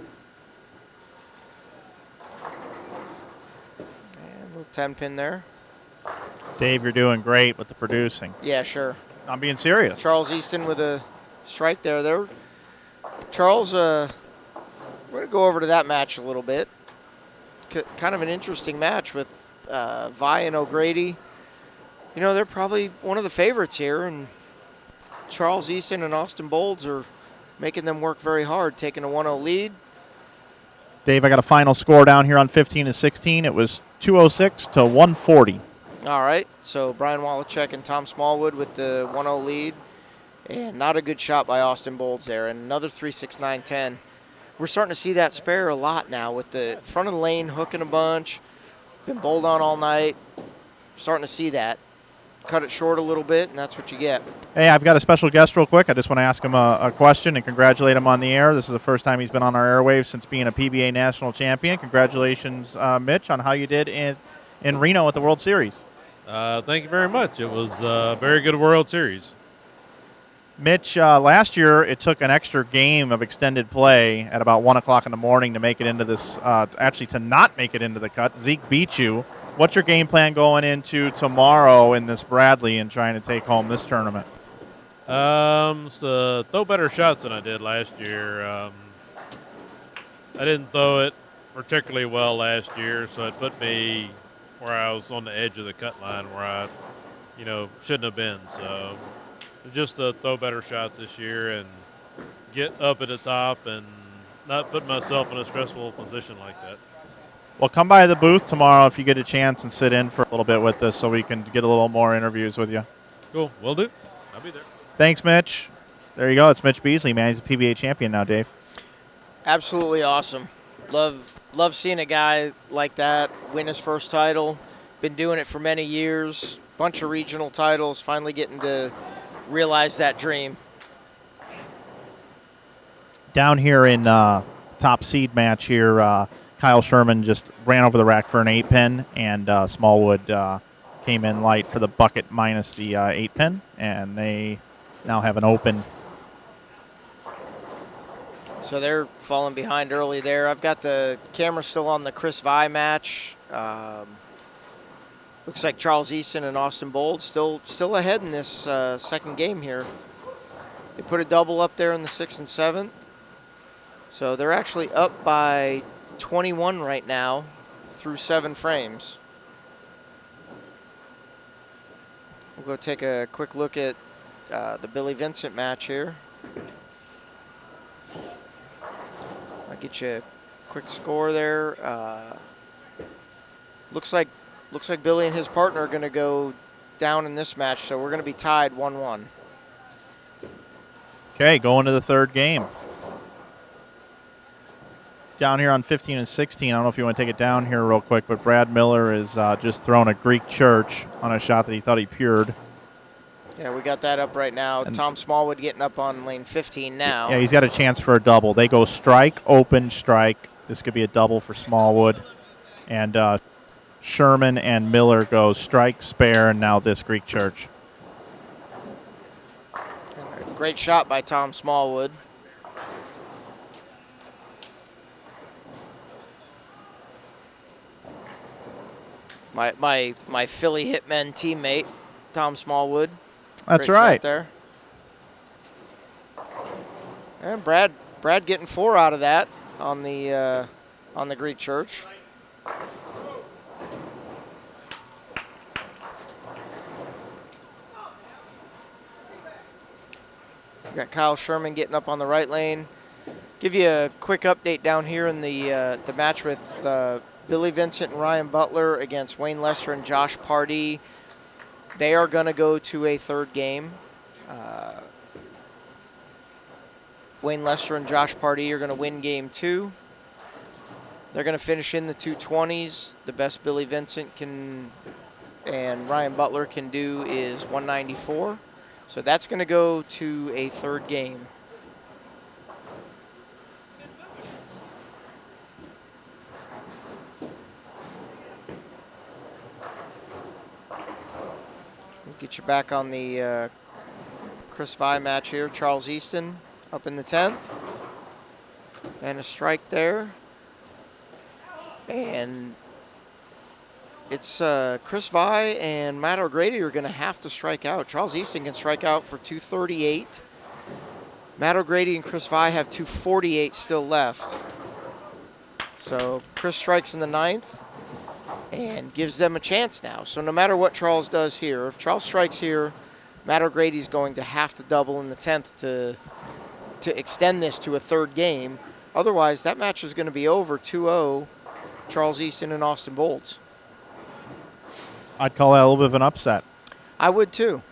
a little 10 pin there. Dave, you're doing great with the producing. Yeah, sure. I'm being serious. Charles Easton with a strike there. Charles, we're going to go over to that match a little bit. Kind of an interesting match with Vi and O'Grady. You know, they're probably one of the favorites here, and Charles Easton and Austin Bolds are making them work very hard, taking a 1-0 lead. Dave, I got a final score down here on 15 and 16. It was 206 to 140. All right, so Brian Wallachek and Tom Smallwood with the 1-0 lead. And not a good shot by Austin Bolds there, and another 3.6910. We're starting to see that spare a lot now with the front of the lane hooking a bunch. Been bowled on all night. Starting to see that. Cut it short a little bit, and that's what you get. Hey, I've got a special guest real quick. I just want to ask him a question and congratulate him on the air. This is the first time he's been on our airwaves since being a PBA national champion. Congratulations, Mitch, on how you did in Reno at the World Series. Thank you very much. It was a very good World Series. Mitch, last year it took an extra game of extended play at about 1 o'clock in the morning to make it into this, actually to not make it into the cut. Zeke beat you. What's your game plan going into tomorrow in this Bradley and trying to take home this tournament? So throw better shots than I did last year. I didn't throw it particularly well last year, so it put me where I was on the edge of the cut line where I, shouldn't have been. So just to throw better shots this year and get up at the top and not put myself in a stressful position like that. Well, come by the booth tomorrow if you get a chance and sit in for a little bit with us so we can get a little more interviews with you. Cool. Will do. I'll be there. Thanks, Mitch. There you go. It's Mitch Beasley, man. He's a PBA champion now, Dave. Absolutely awesome. Love seeing a guy like that win his first title. Been doing it for many years. Bunch of regional titles. Finally getting to realize that dream. Down here in top seed match here, Kyle Sherman just ran over the rack for an 8-pin, and Smallwood came in light for the bucket minus the 8-pin, and they now have an open. So they're falling behind early there. I've got the camera still on the Chris Vi match. Looks like Charles Easton and Austin Bold still ahead in this second game here. They put a double up there in the 6th and 7th. So they're actually up by 21 right now through 7 frames. We'll go take a quick look at the Billy Vincent match here. I'll get you a quick score there. Looks like Billy and his partner are going to go down in this match, so we're going to be tied 1-1. Okay, going to the third game. Down here on 15 and 16, I don't know if you want to take it down here real quick, but Brad Miller is just throwing a Greek church on a shot that he thought he pured. Yeah, we got that up right now. And Tom Smallwood getting up on lane 15 now. Yeah, he's got a chance for a double. They go strike, open, strike. This could be a double for Smallwood. And Sherman and Miller go strike, spare, and now this Greek church. Great shot by Tom Smallwood. My Philly Hitmen teammate, Tom Smallwood. That's Great right. shot there. And Brad getting 4 out of that on the Greek church. We got Kyle Sherman getting up on the right lane. Give you a quick update down here in the match with Billy Vincent and Ryan Butler against Wayne Lester and Josh Pardee. They are going to go to a third game. Wayne Lester and Josh Pardee are going to win game 2. They're going to finish in the 220s. The best Billy Vincent and Ryan Butler can do is 194. So that's going to go to a third game. We'll get you back on the Chris Vi match here. Charles Easton up in the 10th. And a strike there. And it's Chris Vi and Matt O'Grady are going to have to strike out. Charles Easton can strike out for 238. Matt O'Grady and Chris Vi have 248 still left. So Chris strikes in the 9th and gives them a chance now. So no matter what Charles does here, if Charles strikes here, Matt O'Grady's going to have to double in the 10th to extend this to a third game. Otherwise, that match is going to be over 2-0, Charles Easton and Austin Bolds. I'd call that a little bit of an upset. I would too.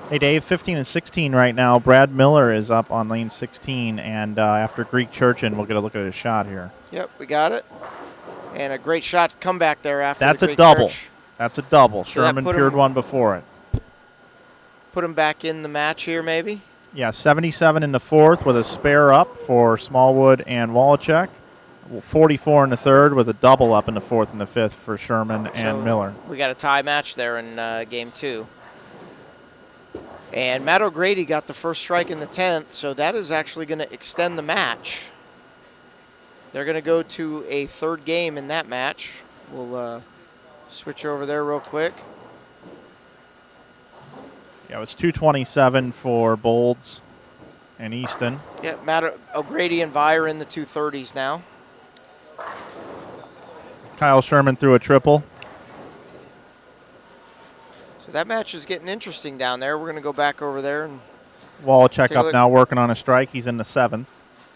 Hey, Dave, 15 and 16 right now. Brad Miller is up on lane 16, and after Greek Church, and we'll get a look at his shot here. Yep, we got it. And a great shot comeback there after That's the a Greek double. Church. That's a double. So that Sherman put pured him- one before it. Put him back in the match here, maybe. Yeah, 77 in the 4th with a spare up for Smallwood and Wallachek. 44 in the third with a double up in the fourth and the fifth for Sherman and Miller. We got a tie match there in game 2. And Matt O'Grady got the first strike in the 10th, so that is actually going to extend the match. They're going to go to a third game in that match. We'll switch over there real quick. Yeah, it was 227 for Bolds and Easton. Yeah, Matt O'Grady and Vi are in the 230s now. Kyle Sherman threw a triple. So that match is getting interesting down there. We're going to go back over there. And Wallachek take a up look. now working on a strike. He's in the 7th.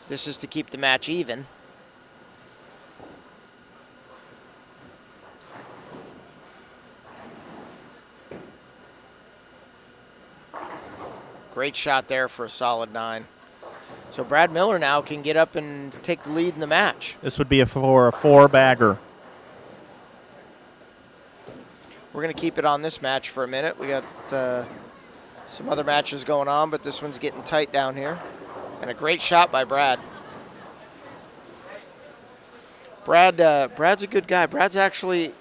This is to keep the match even. Great shot there for a solid 9. So Brad Miller now can get up and take the lead in the match. This would be for a 4-bagger. We're going to keep it on this match for a minute. We got some other matches going on, but this one's getting tight down here. And a great shot by Brad. Brad's a good guy. Brad's actually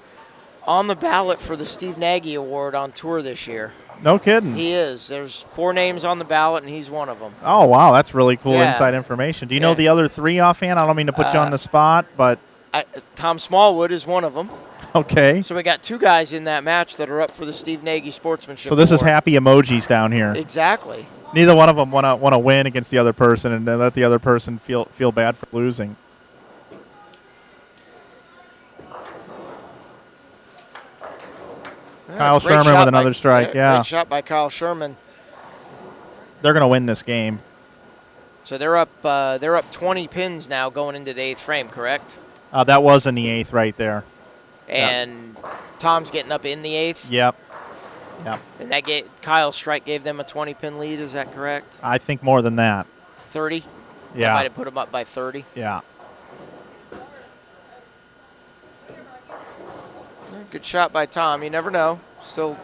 on the ballot for the Steve Nagy Award on tour this year. No kidding. He is. There's 4 names on the ballot, and he's one of them. Oh, wow. That's really cool Yeah. inside information. Do you know the other 3 offhand? I don't mean to put you on the spot, but. Tom Smallwood is one of them. Okay. So we got 2 guys in that match that are up for the Steve Nagy Sportsmanship So this is Award. happy emojis down here. Exactly. Neither one of them want to win against the other person and then let the other person feel bad for losing. Kyle Great Sherman shot with another strike. Yeah. Great shot by Kyle Sherman. They're going to win this game. So they're up 20 pins now going into the 8th frame, correct? That was in the 8th right there. And Tom's getting up in the 8th. Yep. Yep. And that Kyle's strike gave them a 20-pin lead. Is that correct? I think more than that. 30. Yeah. That might have put them up by 30. Yeah. Good shot by Tom. You never know. Still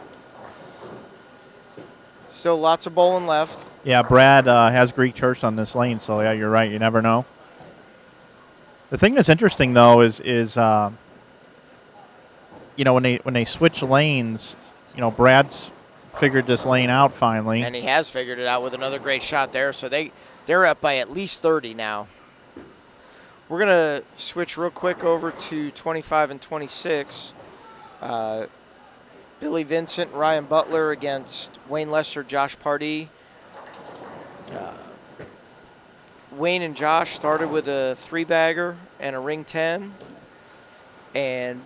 lots of bowling left. Yeah, Brad has Greek Church on this lane, so yeah, you're right. You never know. The thing that's interesting though is when they switch lanes, Brad's figured this lane out finally. And he has figured it out with another great shot there. So they're up by at least 30 now. We're going to switch real quick over to 25 and 26. Billy Vincent, Ryan Butler against Wayne Lester, Josh Pardee. Wayne and Josh started with a 3-bagger and a ring 10. And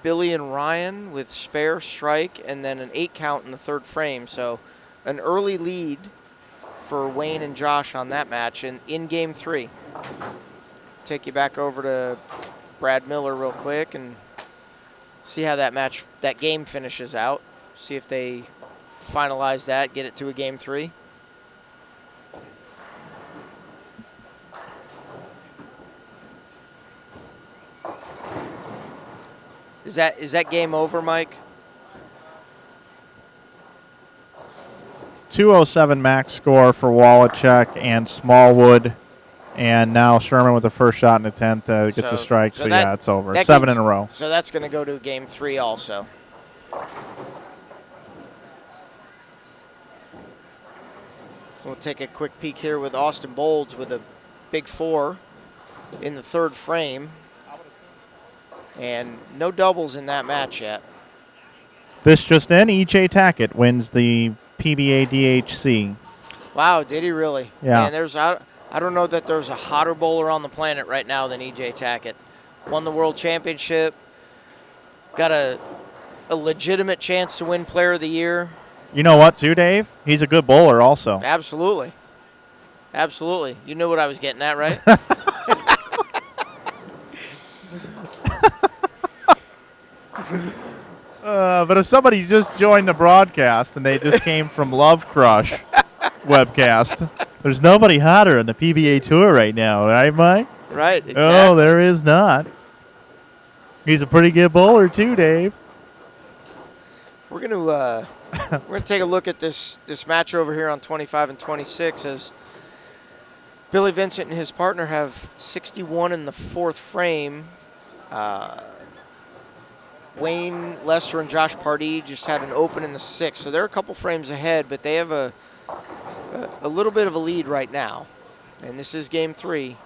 Billy and Ryan with spare, strike, and then an 8 count in the 3rd frame. So an early lead for Wayne and Josh on that match in game 3. Take you back over to Brad Miller real quick and see how that game finishes out. See if they finalize that, get it to a game 3. Is that game over, Mike? 207 max score for Wallachek and Smallwood. And now Sherman with the first shot in the 10th gets a strike. So yeah, it's over. 7 in a row. So that's going to go to game 3 also. We'll take a quick peek here with Austin Bolds with a big 4 in the 3rd frame. And no doubles in that match yet. This just in, E.J. Tackett wins the PBA DHC. Wow, did he really? Yeah. Man, I don't know that there's a hotter bowler on the planet right now than E.J. Tackett. Won the World Championship. Got a legitimate chance to win Player of the Year. You know what, too, Dave? He's a good bowler also. Absolutely. Absolutely. You knew what I was getting at, right? But if somebody just joined the broadcast and they just came from Love Crush webcast, there's nobody hotter in the PBA Tour right now, right, Mike? Right, exactly. Oh, there is not. He's a pretty good bowler too, Dave. We're gonna take a look at this match over here on 25 and 26 as Billy Vincent and his partner have 61 in the fourth frame. Wayne Lester and Josh Pardee just had an open in the sixth, so they're a couple frames ahead, but they have a little bit of a lead right now. And this is game 3.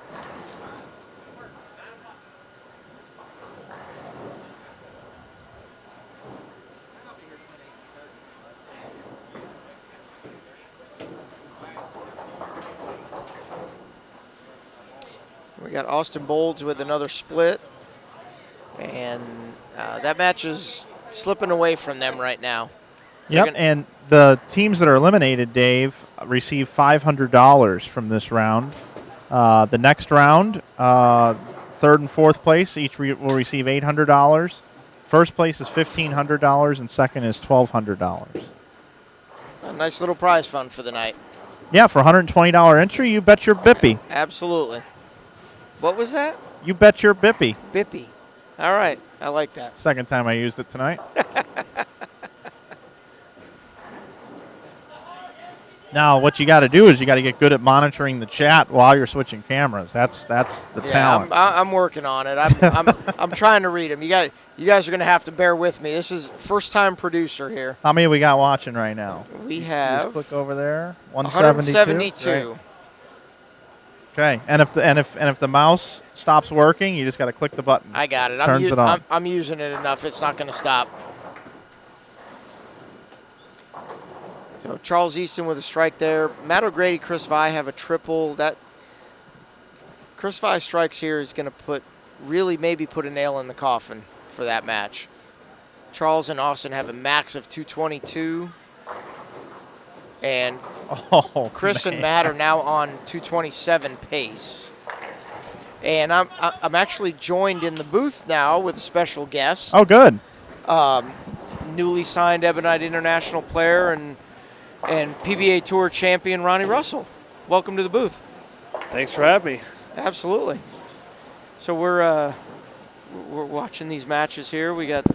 We got Austin Bolds with another split, and that match is slipping away from them right now. Yep, and the teams that are eliminated, Dave, receive $500 from this round. The next round, third and fourth place each will receive $800. First place is $1,500, and second is $1,200. A nice little prize fund for the night. Yeah, for $120 entry, you bet your bippy. Absolutely. What was that? You bet your bippy. Bippy. All right, I like that. Second time I used it tonight. Now, what you got to do is you got to get good at monitoring the chat while you're switching cameras. That's the talent. I'm working on it. I'm trying to read them. You guys are going to have to bear with me. This is first-time producer here. How many we got watching right now? We have. Just click over there. 172. Right. Okay, and if the mouse stops working, you just got to click the button. I got it. Turns it on. I'm using it enough. It's not going to stop. So Charles Easton with a strike there. Matt O'Grady, Chris Vi have a triple. That Chris Vi strikes here is going to maybe put a nail in the coffin for that match. Charles and Austin have a max of 222. And Chris and Matt are now on 227 pace. And I'm actually joined in the booth now with a special guest. Oh, good. Newly signed Ebonite International player and PBA Tour champion Ronnie Russell. Welcome to the booth. Thanks for having me. Absolutely. So we're watching these matches here. We got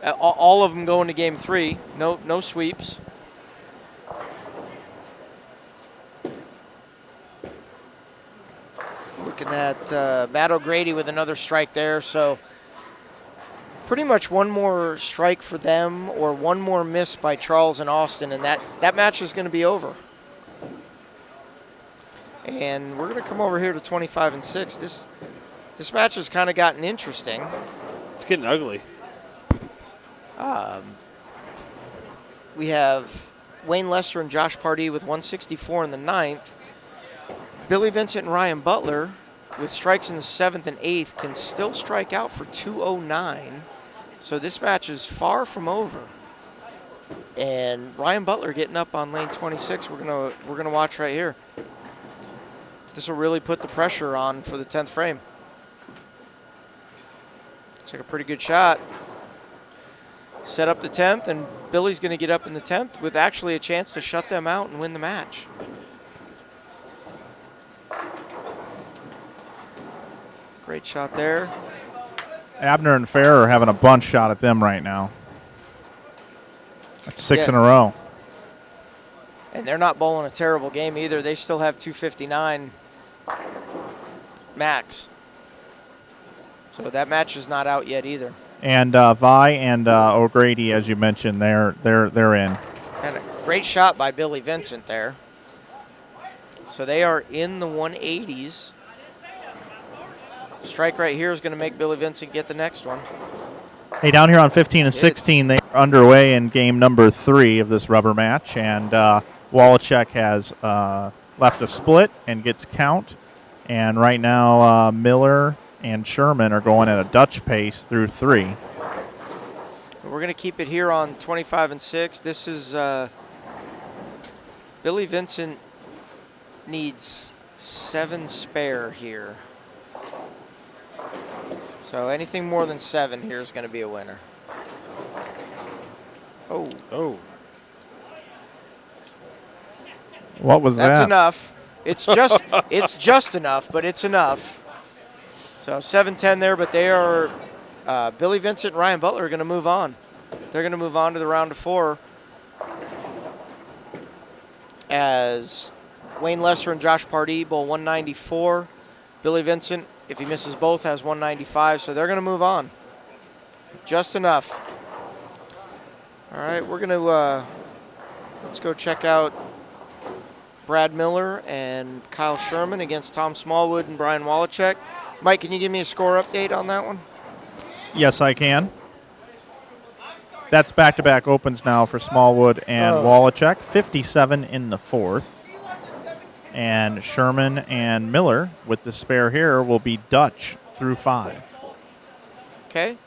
all of them going to game 3. No sweeps. Looking at Matt O'Grady with another strike there. So pretty much one more strike for them or one more miss by Charles and Austin, and that match is going to be over. And we're going to come over here to 25 and 6. This match has kind of gotten interesting. It's getting ugly. We have Wayne Lester and Josh Pardee with 164 in the 9th. Billy Vincent and Ryan Butler with strikes in the 7th and 8th can still strike out for 209. So this match is far from over. And Ryan Butler getting up on lane 26. We're gonna watch right here. This will really put the pressure on for the 10th frame. Looks like a pretty good shot. Set up the 10th, and Billy's going to get up in the 10th with actually a chance to shut them out and win the match. Great shot there. Abner and Fair are having a bunch shot at them right now. That's 6 in a row. And they're not bowling a terrible game either. They still have 259 max. So that match is not out yet either. And Vi and O'Grady, as you mentioned, they're in. And a great shot by Billy Vincent there. So they are in the 180s. Strike right here is going to make Billy Vincent get the next one. Hey, down here on 15 and 16, they are underway in game number 3 of this rubber match, and Wallachek has left a split and gets count. And right now, Miller and Sherman are going at a Dutch pace through 3. We're going to keep it here on 25 and 6. This is Billy Vincent needs 7 spare here. So anything more than 7 here is going to be a winner. Oh. What was that? That's enough. It's just enough, but it's enough. So 7-10 there, but they are Billy Vincent and Ryan Butler are going to move on. They're going to move on to the round of 4 as Wayne Lester and Josh Pardee bowl 194. Billy Vincent, if he misses both, has 195. So they're going to move on. Just enough. All right, we're going to let's go check out Brad Miller and Kyle Sherman against Tom Smallwood and Brian Wallachek. Mike, can you give me a score update on that one? Yes, I can. That's back-to-back opens now for Smallwood and Wallachek. 57 in the fourth. And Sherman and Miller, with the spare here, will be Dutch through 5. Okay.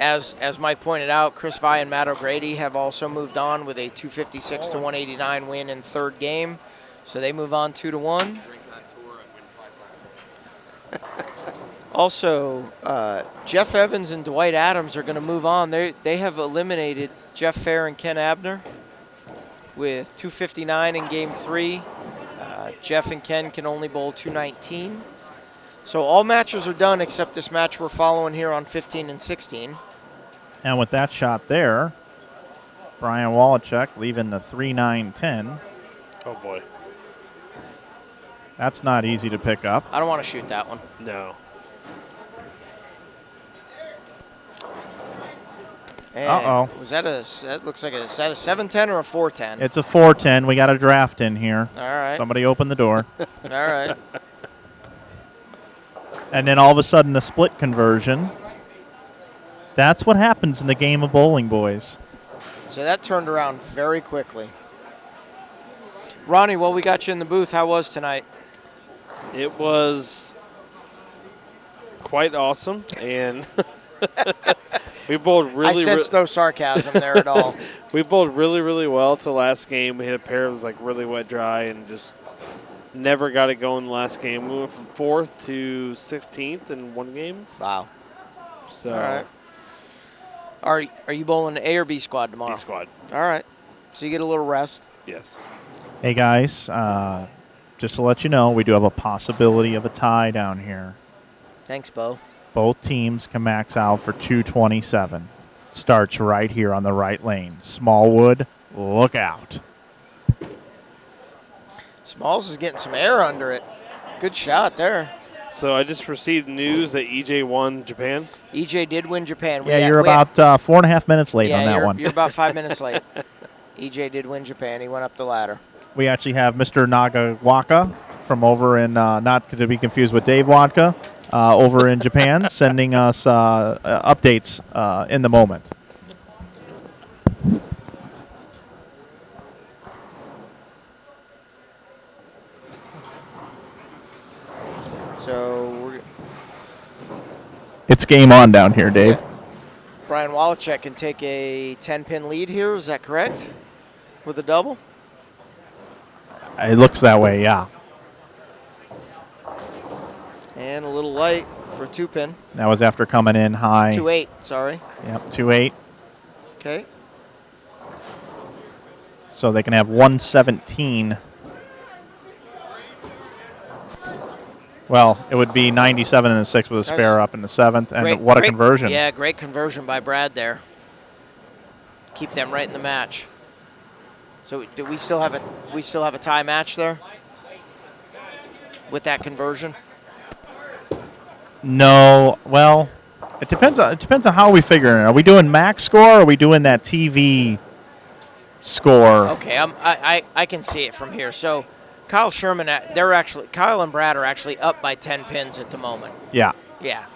As Mike pointed out, Chris Vi and Matt O'Grady have also moved on with a 256 to 189 win in third game. So they move on 2-1. Also, Jeff Evans and Dwight Adams are going to move on. They have eliminated Jeff Fair and Ken Abner with 259 in game 3. Jeff and Ken can only bowl 219. So all matches are done except this match we're following here on 15 and 16. And with that shot there, Brian Wallachek leaving the 3-9-10. Oh, boy. That's not easy to pick up. I don't want to shoot that one. No. Uh-oh. Was that that looks like is that a 7-10 or a 4-10? It's a 4-10. We got a draft in here. All right. Somebody open the door. All right. And then all of a sudden a split conversion. That's what happens in the game of bowling, boys. So that turned around very quickly. Ronnie, while we got you in the booth, how was tonight? It was quite awesome, and we bowled really. I sensed no sarcasm there at all. We bowled really, really well to the last game. We hit a pair that was like really wet dry and just never got it going the last game. We went from 4th to 16th in one game. Wow. So. All right. Are you bowling A or B squad tomorrow? B squad. All right. So you get a little rest. Yes. Hey, guys, just to let you know, we do have a possibility of a tie down here. Thanks, Bo. Both teams can max out for 227. Starts right here on the right lane. Smallwood, look out. Smalls is getting some air under it. Good shot there. So I just received news that EJ won Japan. EJ did win Japan. Yeah, you're about 4.5 minutes late on that one. You're about 5 minutes late. EJ did win Japan. He went up the ladder. We actually have Mr. Nagawaka from over in, not to be confused with Dave Wadka, over in Japan, sending us updates in the moment. So It's game on down here, Dave. Brian Wallachek can take a 10-pin lead here. Is that correct? With a double? It looks that way, yeah. And a little light for a 2-pin. That was after coming in high. 2-8, sorry. Yep, 2-8. Okay. So they can have 117. Well, it would be 97 in the 6th with a spare up in the 7th. And what a conversion. Yeah, great conversion by Brad there. Keep them right in the match. So do we still have a tie match there with that conversion? No, well, it depends on how we figure it. Are we doing max score or are we doing that TV score? Okay, I can see it from here. So Kyle Sherman, Kyle and Brad are actually up by 10 pins at the moment. Yeah. Yeah.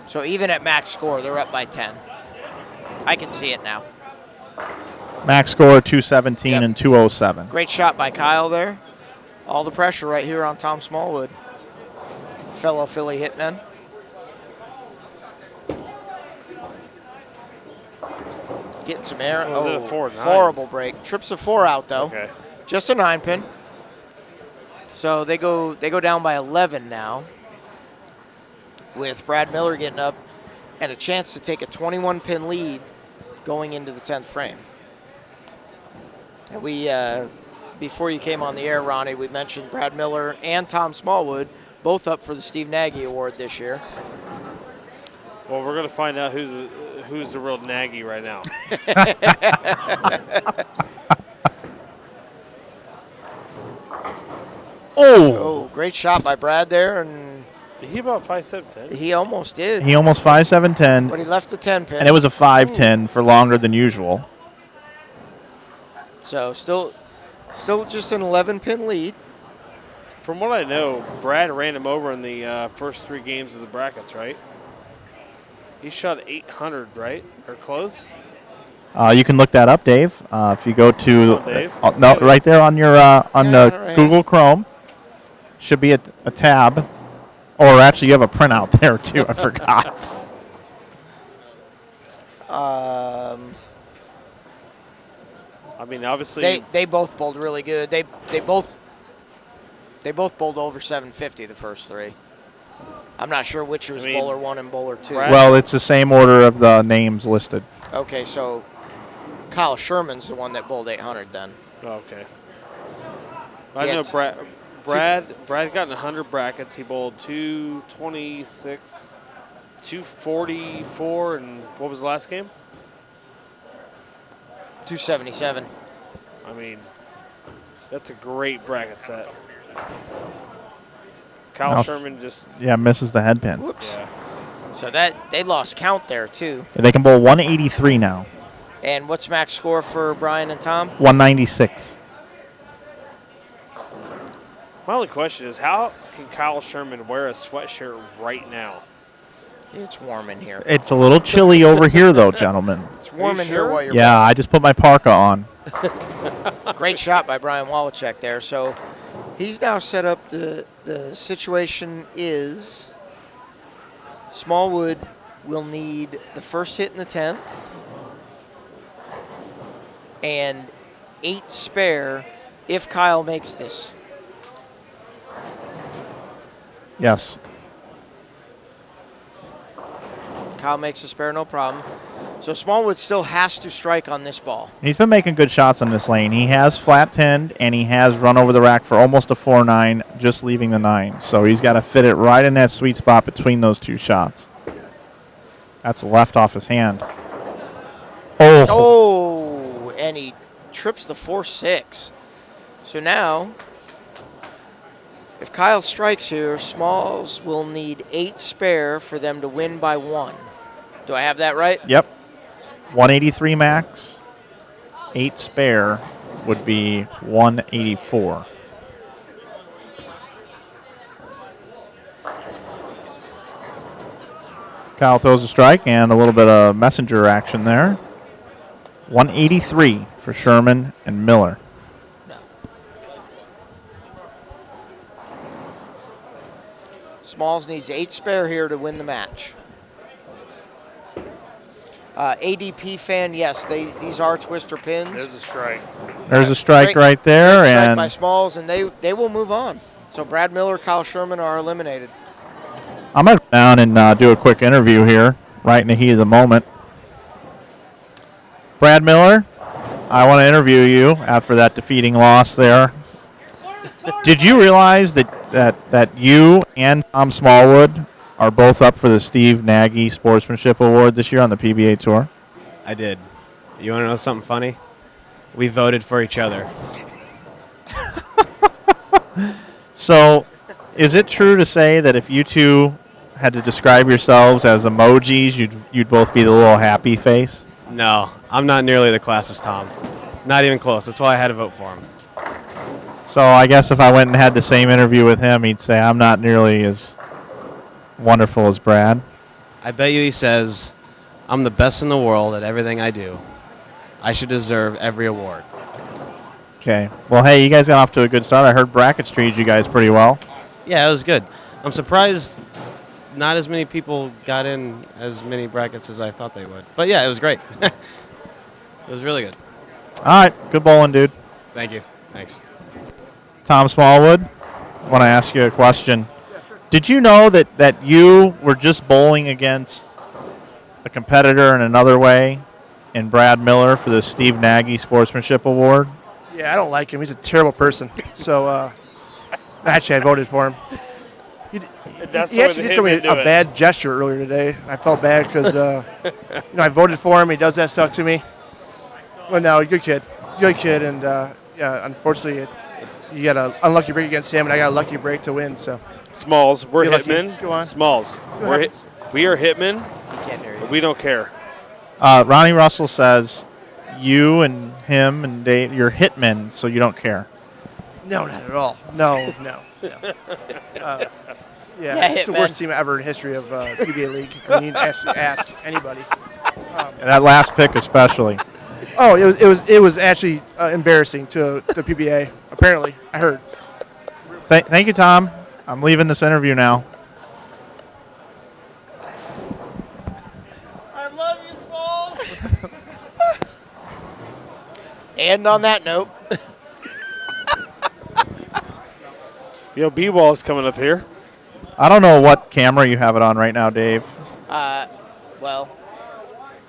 So even at max score, they're up by 10. I can see it now. Max score 217 and 207. Great shot by Kyle there. All the pressure right here on Tom Smallwood. Fellow Philly hitman. Getting some air. Was it a 4-9? Horrible break. Trips a 4 out though. Okay. Just a 9-pin. So they go down by 11 now. With Brad Miller getting up and a chance to take a 21-pin lead going into the 10th frame. And we, before you came on the air, Ronnie, we mentioned Brad Miller and Tom Smallwood both up for the Steve Nagy Award this year. Well, we're going to find out who's the real Nagy right now. Oh, great shot by Brad there, and Did he about 5'7", 10"? he almost did. He almost 5'7", 10. But he left the 10 pin. And it was a 5'10" for longer than usual. So still just an 11-pin lead. From what I know, Brad ran him over in the first 3 games of the brackets, right? He shot 800, right? Or close? You can look that up, Dave. If you go to Dave. no, right there on your right Google Chrome, should be a tab, or actually you have a printout there too. I forgot. I mean, obviously They both bowled really good. They both bowled over 750 the first 3. I'm not sure which was bowler 1 and bowler 2. Well, it's the same order of the names listed. Okay, so Kyle Sherman's the one that bowled 800 then. Okay. I know Brad got in 100 brackets. He bowled 226, 244, and what was the last game? 277. I mean, that's a great bracket set. Kyle Sherman just misses the head pin. Whoops. Yeah. So that they lost count there too. They can bowl 183 now. And what's max score for Brian and Tom? 196. My only question is, how can Kyle Sherman wear a sweatshirt right now? It's warm in here. It's a little chilly over here, though, gentlemen. It's warm in here while you're Yeah, I just put my parka on. Great shot by Brian Wallachek there. So he's now set up the situation is Smallwood will need the first hit in the 10th and 8 spare if Kyle makes this. Yes. Kyle makes a spare, no problem. So Smallwood still has to strike on this ball. He's been making good shots on this lane. He has flat 10'd, and he has run over the rack for almost a 4-9, just leaving the 9. So he's got to fit it right in that sweet spot between those 2 shots. That's left off his hand. Oh, and he trips the 4-6. So now, if Kyle strikes here, Smalls will need 8 spare for them to win by 1. Do I have that right? Yep. 183 max, 8 spare would be 184. Kyle throws a strike and a little bit of messenger action there. 183 for Sherman and Miller. Smalls needs 8 spare here to win the match. ADP fan, yes, these are twister pins. There's a strike. There's a strike right there. Great strike and by Smalls, and they will move on. So Brad Miller, Kyle Sherman are eliminated. I'm going to go down and do a quick interview here, right in the heat of the moment. Brad Miller, I want to interview you after that defeating loss there. Did you realize that you and Tom Smallwood are both up for the Steve Nagy Sportsmanship Award this year on the PBA Tour? I did. You want to know something funny? We voted for each other. So, is it true to say that if you two had to describe yourselves as emojis, you'd both be the little happy face? No, I'm not nearly the class as Tom. Not even close. That's why I had to vote for him. So I guess if I went and had the same interview with him, he'd say I'm not nearly as wonderful as Brad. I bet you he says, I'm the best in the world at everything I do. I should deserve every award. Okay. Well, hey, you guys got off to a good start. I heard brackets treated you guys pretty well. Yeah, it was good. I'm surprised not as many people got in as many brackets as I thought they would. But yeah, it was great. It was really good. All right. Good bowling, dude. Thank you. Thanks. Tom Smallwood, I want to ask you a question. Did you know that you were just bowling against a competitor in another way in Brad Miller for the Steve Nagy Sportsmanship Award? Yeah, I don't like him. He's a terrible person. So, actually, I voted for him. He actually did me a bad gesture earlier today. I felt bad because, I voted for him. He does that stuff to me. But no, good kid. Good kid. And, yeah, unfortunately, You got an unlucky break against him, and I got a lucky break to win. So Smalls, we're Be lucky. hitmen. Go on. Smalls, we are hitmen. We don't care. Ronnie Russell says you and him and Dave, you're hitmen, so you don't care. No, not at all. No. Yeah, it's the worst team ever in history of PBA League. I mean, ask anybody. And that last pick especially. Oh, it was actually embarrassing to the PBA. Apparently, I heard. Thank you, Tom. I'm leaving this interview now. I love you, Smalls. And on that note, Yo, B-Ball's coming up here. I don't know what camera you have it on right now, Dave. well,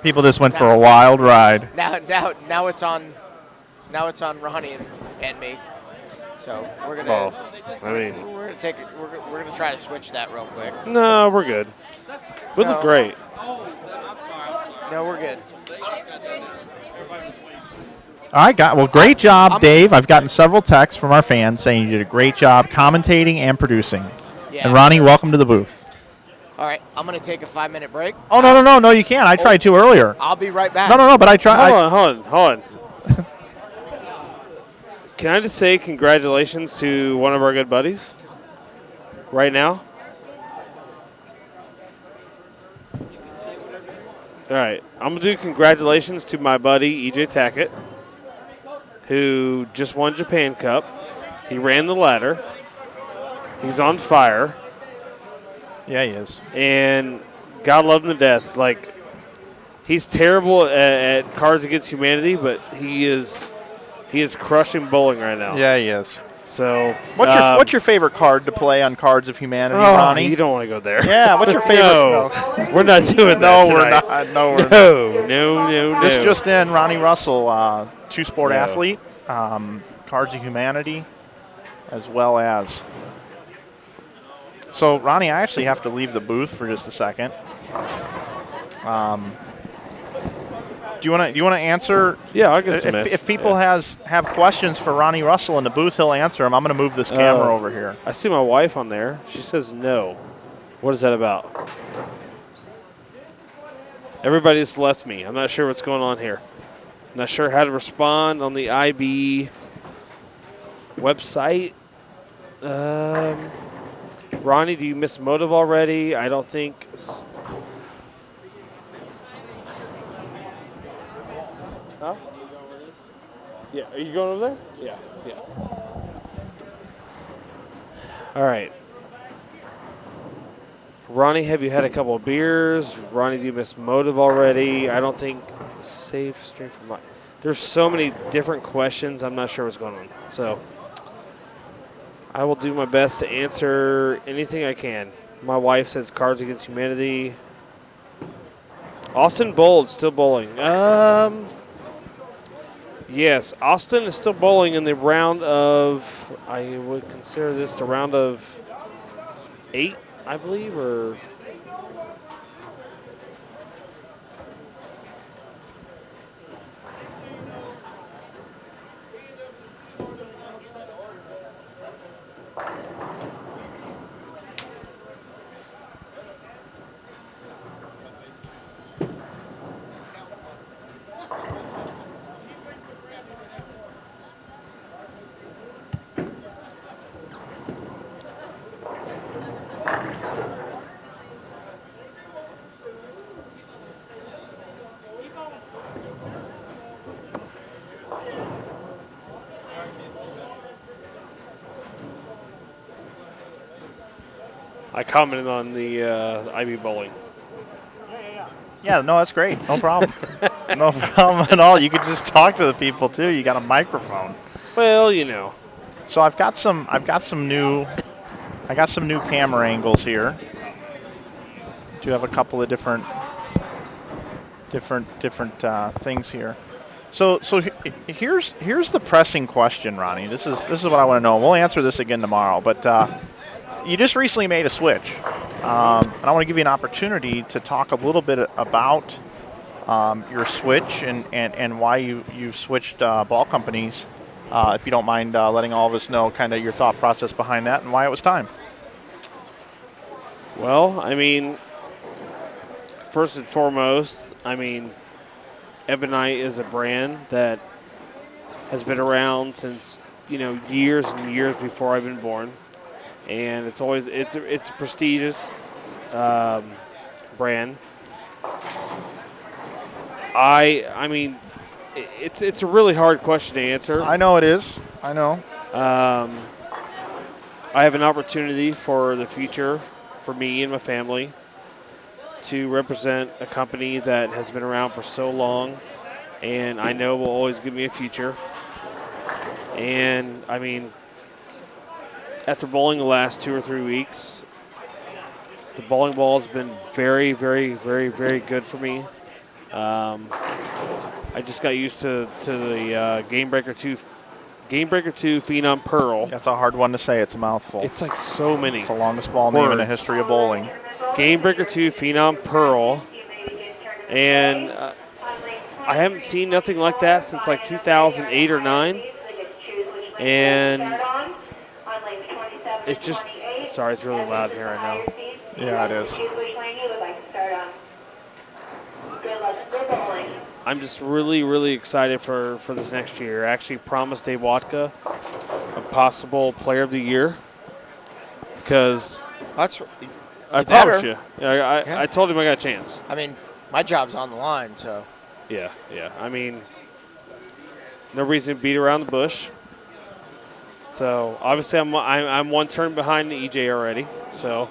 People just went for a wild ride. now it's on Ronnie and me. So we're gonna. I mean, we're gonna take it. We're gonna try to switch that real quick. No, we're good. We look great. No, we're good. All right, well, great job, Dave. I've gotten several texts from our fans saying you did a great job commentating and producing. Yeah, and Ronnie, welcome to the booth. All right, I'm gonna take a 5-minute break. Oh, no, you can't. I tried to earlier. I'll be right back. No, but I tried. Hold on. Can I just say congratulations to one of our good buddies right now? All right, I'm going to do congratulations to my buddy, EJ Tackett, who just won Japan Cup. He ran the ladder. He's on fire. Yeah, he is. And God love him to death. Like, he's terrible at Cards Against Humanity, but he is crushing bowling right now. Yeah, he is. So, what's your favorite card to play on Cards of Humanity, Ronnie? You don't want to go there. Yeah, what's your favorite? No, we're not doing that No, tonight. we're not. No, we're No. This just in, Ronnie Russell, two-sport athlete, Cards of Humanity, as well as. So, Ronnie, I actually have to leave the booth for just a second. Do you want to answer? Yeah, I'll get some. If people have questions for Ronnie Russell in the booth, he'll answer them. I'm going to move this camera over here. I see my wife on there. She says no. What is that about? Everybody just left me. I'm not sure what's going on here. I'm not sure how to respond on the IB website. Ronnie, do you miss Motive already? I don't think. Huh? Yeah, are you going over there? Yeah. All right. Ronnie, have you had a couple of beers? Ronnie, do you miss Motive already? I don't think safe stream from my. There's so many different questions. I'm not sure what's going on. So I will do my best to answer anything I can. My wife says Cards Against Humanity. Austin bowled, still bowling. Yes, Austin is still bowling in the round of, I would consider this the round of 8, I believe, or I commented on the IB bowling. Yeah, no, that's great. No problem. No problem at all. You could just talk to the people too. You got a microphone. Well, you know. So I got some new camera angles here. Do have a couple of different things here. So here's the pressing question, Ronnie. This is what I want to know. We'll answer this again tomorrow, but you just recently made a switch, and I want to give you an opportunity to talk a little bit about your switch and why you switched ball companies if you don't mind letting all of us know kind of your thought process behind that and why it was time. Well, I mean, first and foremost, I mean, Ebonite is a brand that has been around since, years and years before I've been born. And it's a prestigious brand. I mean, it's a really hard question to answer. I know it is. I know. I have an opportunity for the future for me and my family to represent a company that has been around for so long and I know will always give me a future. And, I mean, after bowling the last 2 or 3 weeks, the bowling ball has been very, very, very, very good for me. I just got used to the Game Breaker 2 Phenom Pearl. That's a hard one to say. It's a mouthful. It's like so many. It's the longest ball name in the history of bowling. Game Breaker 2 Phenom Pearl. And I haven't seen nothing like that since like 2008 or 9. And it's just, sorry, it's really loud here right now. Yeah, it is. I'm just really, really excited for this next year. I actually promised Dave Watka a possible Player of the Year because I promised you. I told him I got a chance. I mean, my job's on the line, so. Yeah. I mean, no reason to beat around the bush. So obviously, I'm one turn behind the EJ already. So.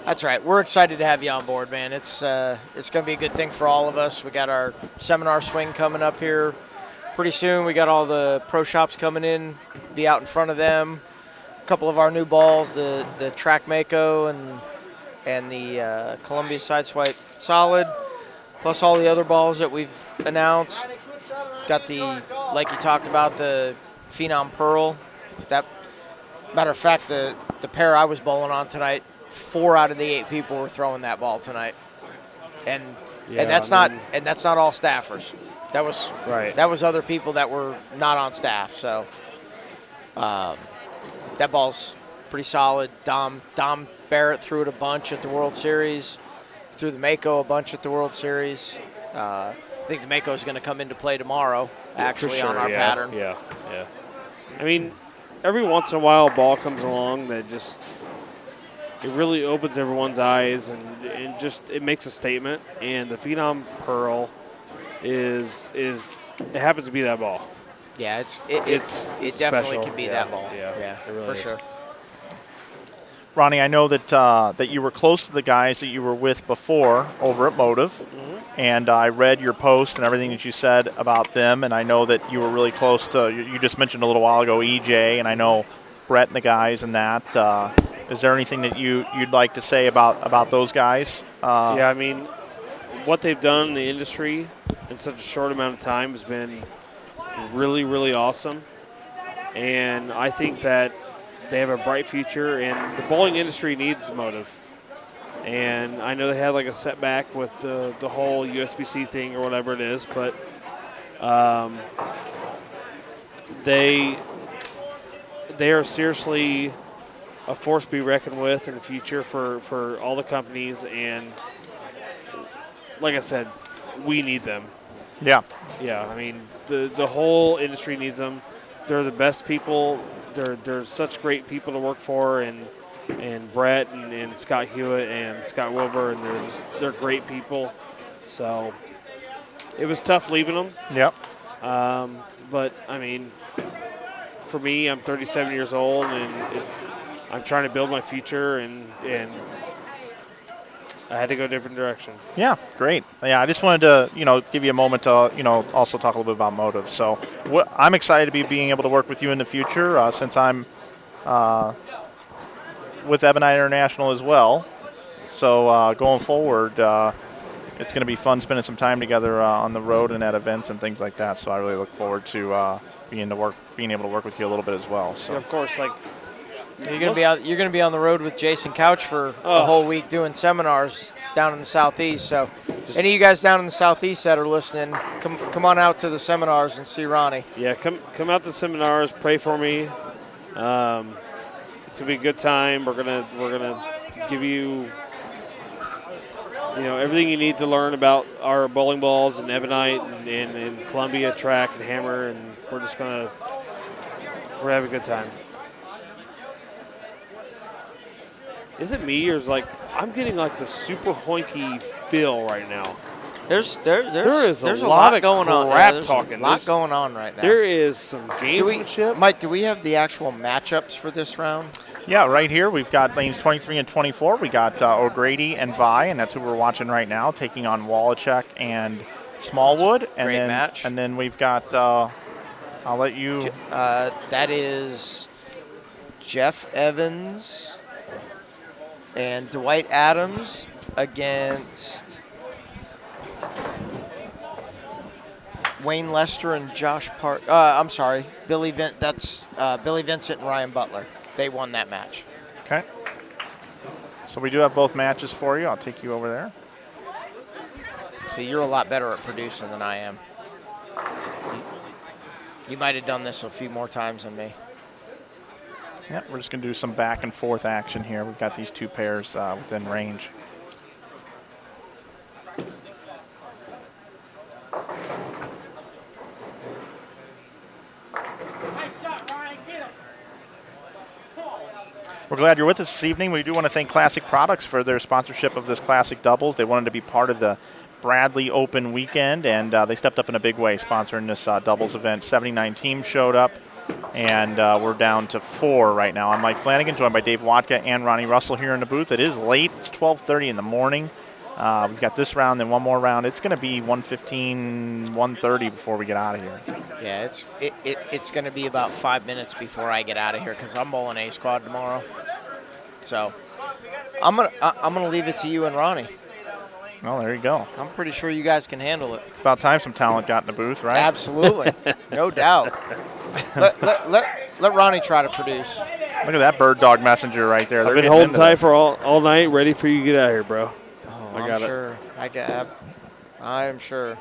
That's right. We're excited to have you on board, man. It's going to be a good thing for all of us. We got our seminar swing coming up here pretty soon. We got all the pro shops coming in, be out in front of them. A couple of our new balls, the Track Mako and the Columbia Sideswipe Solid, plus all the other balls that we've announced. Got the, like you talked about, the Phenom Pearl. That, matter of fact, the pair I was bowling on tonight, 4 out of the 8 people were throwing that ball tonight, and that's not all staffers. That was right. That was other people that were not on staff. So that ball's pretty solid. Dom Barrett threw it a bunch at the World Series. Threw the Mako a bunch at the World Series. I think the Mako is going to come into play tomorrow. Actually, on our pattern. Yeah. I mean, every once in a while, a ball comes along that just. It really opens everyone's eyes and just it makes a statement. And the Phenom Pearl is it happens to be that ball. Yeah, it definitely can be that ball. Yeah, it really for is. sure. Ronnie, I know that you were close to the guys that you were with before over at Motive, and I read your post and everything that you said about them, and I know that you were really close to. You just mentioned a little while ago EJ, and I know Brett and the guys and that. Is there anything that you'd like to say about those guys? Yeah, I mean, what they've done in the industry in such a short amount of time has been really, really awesome. And I think that they have a bright future, and the bowling industry needs Motive. And I know they had like a setback with the whole USBC thing or whatever it is, but they are seriously a force to be reckoned with in the future for all the companies, and like I said, we need them. Yeah. I mean, the whole industry needs them. They're the best people. They're such great people to work for, and Brett and Scott Hewitt and Scott Wilbur, and they're great people. So it was tough leaving them. Yep. But I mean, for me, I'm 37 years old, and I'm trying to build my future, and I had to go a different direction. Yeah, great. Yeah, I just wanted to, give you a moment to, also talk a little bit about Motive. So I'm excited to be being able to work with you in the future since I'm with Ebonite International as well. So going forward, it's going to be fun spending some time together on the road and at events and things like that. So I really look forward to being able to work with you a little bit as well. So yeah, of course, like You're gonna be on the road with Jason Couch for a whole week doing seminars down in the southeast. So, any of you guys down in the southeast that are listening, come on out to the seminars and see Ronnie. Yeah, come out to seminars. Pray for me. It's gonna be a good time. We're gonna give you everything you need to learn about our bowling balls and ebonite and Columbia track and hammer, and we're gonna have a good time. Is it me, or is I'm getting the super hoinky feel right now? There is a lot of going on. crap There's talking. A lot going on right now. There is some gamesmanship. Mike, do we have the actual matchups for this round? Yeah, right here we've got lanes 23 and 24. We got O'Grady and Vi, and that's who we're watching right now, taking on Wallachek and Smallwood. And Great match. And then we've got, I'll let you. That is Jeff Evans and Dwight Adams against Wayne Lester and Josh Park. I'm sorry, Billy Vincent and Ryan Butler. They won that match. Okay. So we do have both matches for you. I'll take you over there. So you're a lot better at producing than I am. You might have done this a few more times than me. Yeah, we're just going to do some back and forth action here. We've got these two pairs within range. We're glad you're with us this evening. We do want to thank Classic Products for their sponsorship of this Classic Doubles. They wanted to be part of the Bradley Open weekend, and they stepped up in a big way sponsoring this doubles event. 79 teams showed up, and we're down to 4 right now. I'm Mike Flanagan, joined by Dave Watka and Ronnie Russell here in the booth. It is late. It's 12:30 in the morning. We've got this round and one more round. It's going to be 1:15, 1:30 before we get out of here. Yeah, it's going to be about 5 minutes before I get out of here because I'm bowling A squad tomorrow. So I'm gonna leave it to you and Ronnie. Well, there you go. I'm pretty sure you guys can handle it. It's about time some talent got in the booth, right? Absolutely, no doubt. Let Ronnie try to produce. Look at that bird dog messenger right there. I've been holding tight for all night, ready for you to get out of here, bro. Oh, I got I'm sure. I am sure.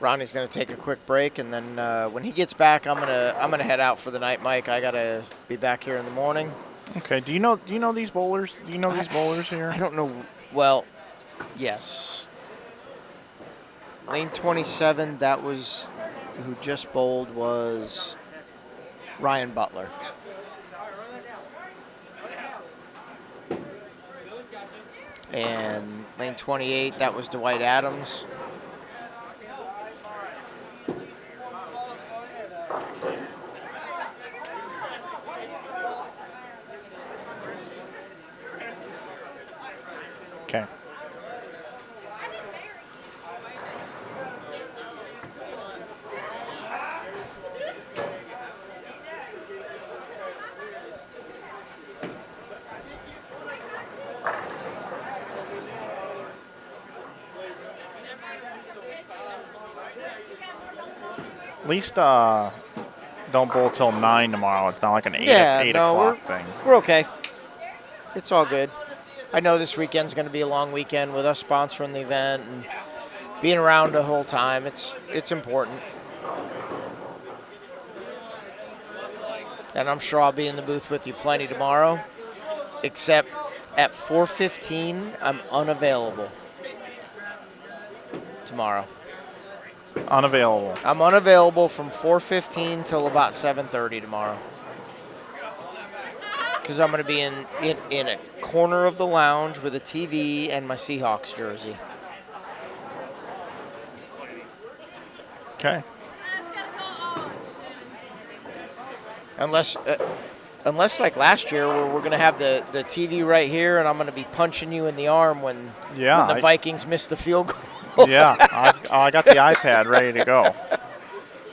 Ronnie's going to take a quick break, and then when he gets back, I'm gonna head out for the night, Mike. I gotta be back here in the morning. Okay. Do you know these bowlers? Do you know these bowlers here? I don't know. Well, yes. Lane 27. That was who just bowled was Ryan Butler. And lane 28. That was Dwight Adams. Okay. At least don't bowl till 9 tomorrow. It's not like an 8 o'clock thing. We're okay. It's all good. I know this weekend's going to be a long weekend with us sponsoring the event and being around the whole time. It's important. And I'm sure I'll be in the booth with you plenty tomorrow, except at 4:15, I'm unavailable tomorrow. Unavailable. I'm unavailable from 4:15 till about 7:30 tomorrow. Because I'm going to be in a corner of the lounge with a TV and my Seahawks jersey. Okay. Unless like last year where we're going to have the TV right here and I'm going to be punching you in the arm when the Vikings missed the field goal. Yeah, I got the iPad ready to go.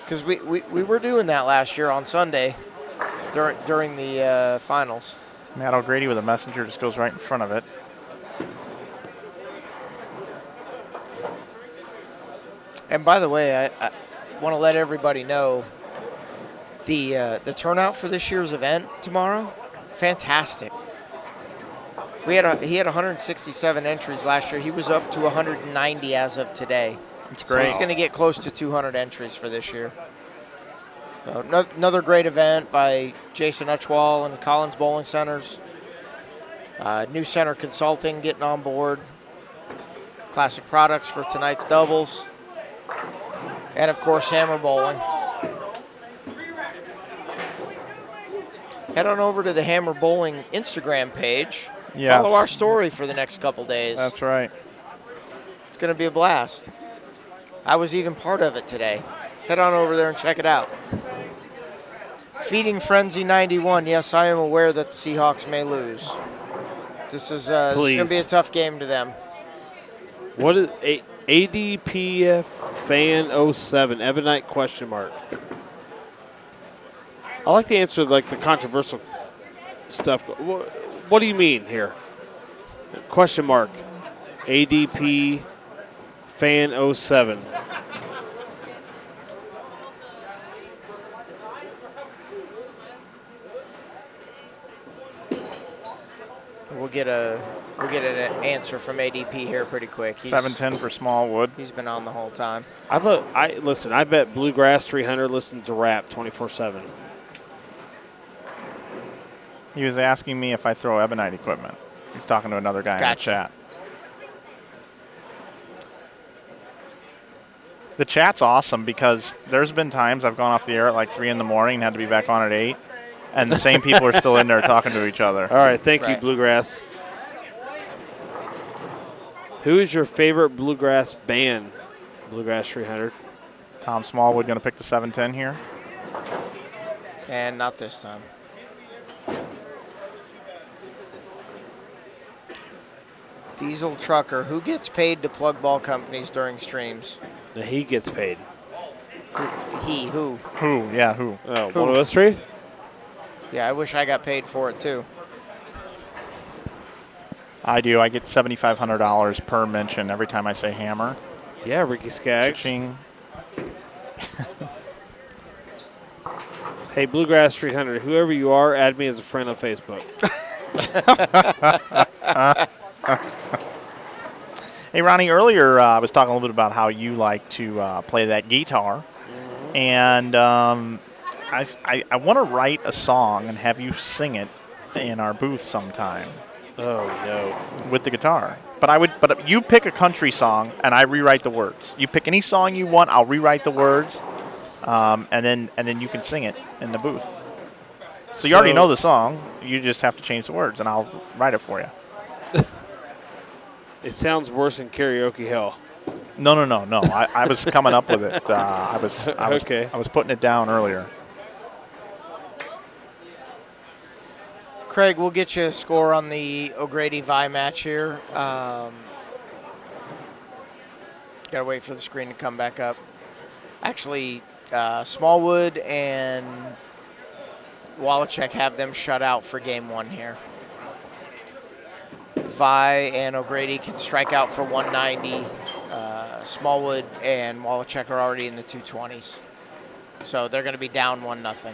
Because we were doing that last year on Sunday during the finals. Matt O'Grady with a messenger just goes right in front of it. And by the way, I want to let everybody know the turnout for this year's event tomorrow, fantastic. He had 167 entries last year. He was up to 190 as of today. That's great. So he's going to get close to 200 entries for this year. So another great event by Jason Utchwall and Collins Bowling Centers. New Center Consulting getting on board. Classic Products for tonight's doubles. And, of course, Hammer Bowling. Head on over to the Hammer Bowling Instagram page. Yes. Follow our story for the next couple days. That's right. It's going to be a blast. I was even part of it today. Head on over there and check it out. Feeding Frenzy 91. Yes, I am aware that the Seahawks may lose. This is going to be a tough game to them. What is ADPF fan 07 Ebonite question mark? I like the answer like the controversial stuff. What do you mean here? Question mark. ADP fan 07. We'll get an answer from ADP here pretty quick. 710 for Smallwood. He's been on the whole time. Listen. I bet Bluegrass 300 listens to rap 24/7. He was asking me if I throw Ebonite equipment. He's talking to another guy in the chat. The chat's awesome because there's been times I've gone off the air at like 3 in the morning and had to be back on at 8. And the same people are still in there talking to each other. All right, thank you, Bluegrass. Who is your favorite Bluegrass band? Bluegrass 300. Tom Smallwood going to pick the 710 here. And not this time. Diesel Trucker. Who gets paid to plug ball companies during streams? He gets paid. Who? Who? Yeah, who? Oh, one of us three? Yeah, I wish I got paid for it too. I do. I get $7,500 per mention every time I say hammer. Yeah, Ricky Skaggs. Cha-ching. Hey, Bluegrass 300, whoever you are, add me as a friend on Facebook. Hey, Ronnie, earlier I was talking a little bit about how you like to play that guitar. And I want to write a song and have you sing it in our booth sometime. Oh, no. With the guitar. But you pick a country song and I rewrite the words. You pick any song you want, I'll rewrite the words, and then you can sing it in the booth. So you already know the song. You just have to change the words, and I'll write it for you. It sounds worse than karaoke hell. No. I was coming up with it. I was putting it down earlier. Craig, we'll get you a score on the O'Grady-Vi match here. Got to wait for the screen to come back up. Actually, Smallwood and Wallachek have them shut out for game 1 here. Vi and O'Grady can strike out for 190. Smallwood and Wallachek are already in the 220s. So they're going to be down 1-0.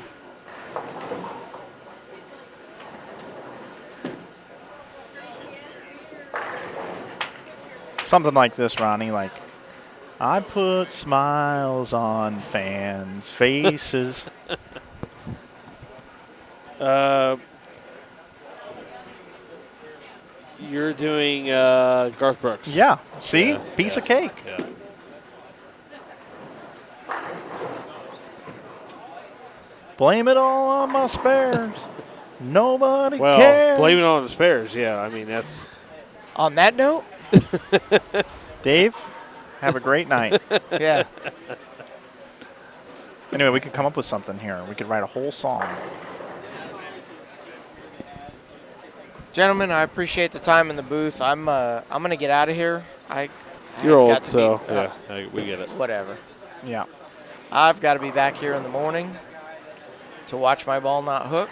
Something like this, Ronnie, like, I put smiles on fans' faces. You're doing Garth Brooks. Yeah. See? Piece of cake. Yeah. Blame it all on my spares. Nobody Well, cares. blame it on the spares. Yeah, I mean, that's... On that note? Dave, have a great night. Yeah. Anyway, we could come up with something here. We could write a whole song. Gentlemen, I appreciate the time in the booth. I'm gonna get out of here. You're old, got to so be, we get it. Whatever. Yeah. I've got to be back here in the morning to watch my ball not hook.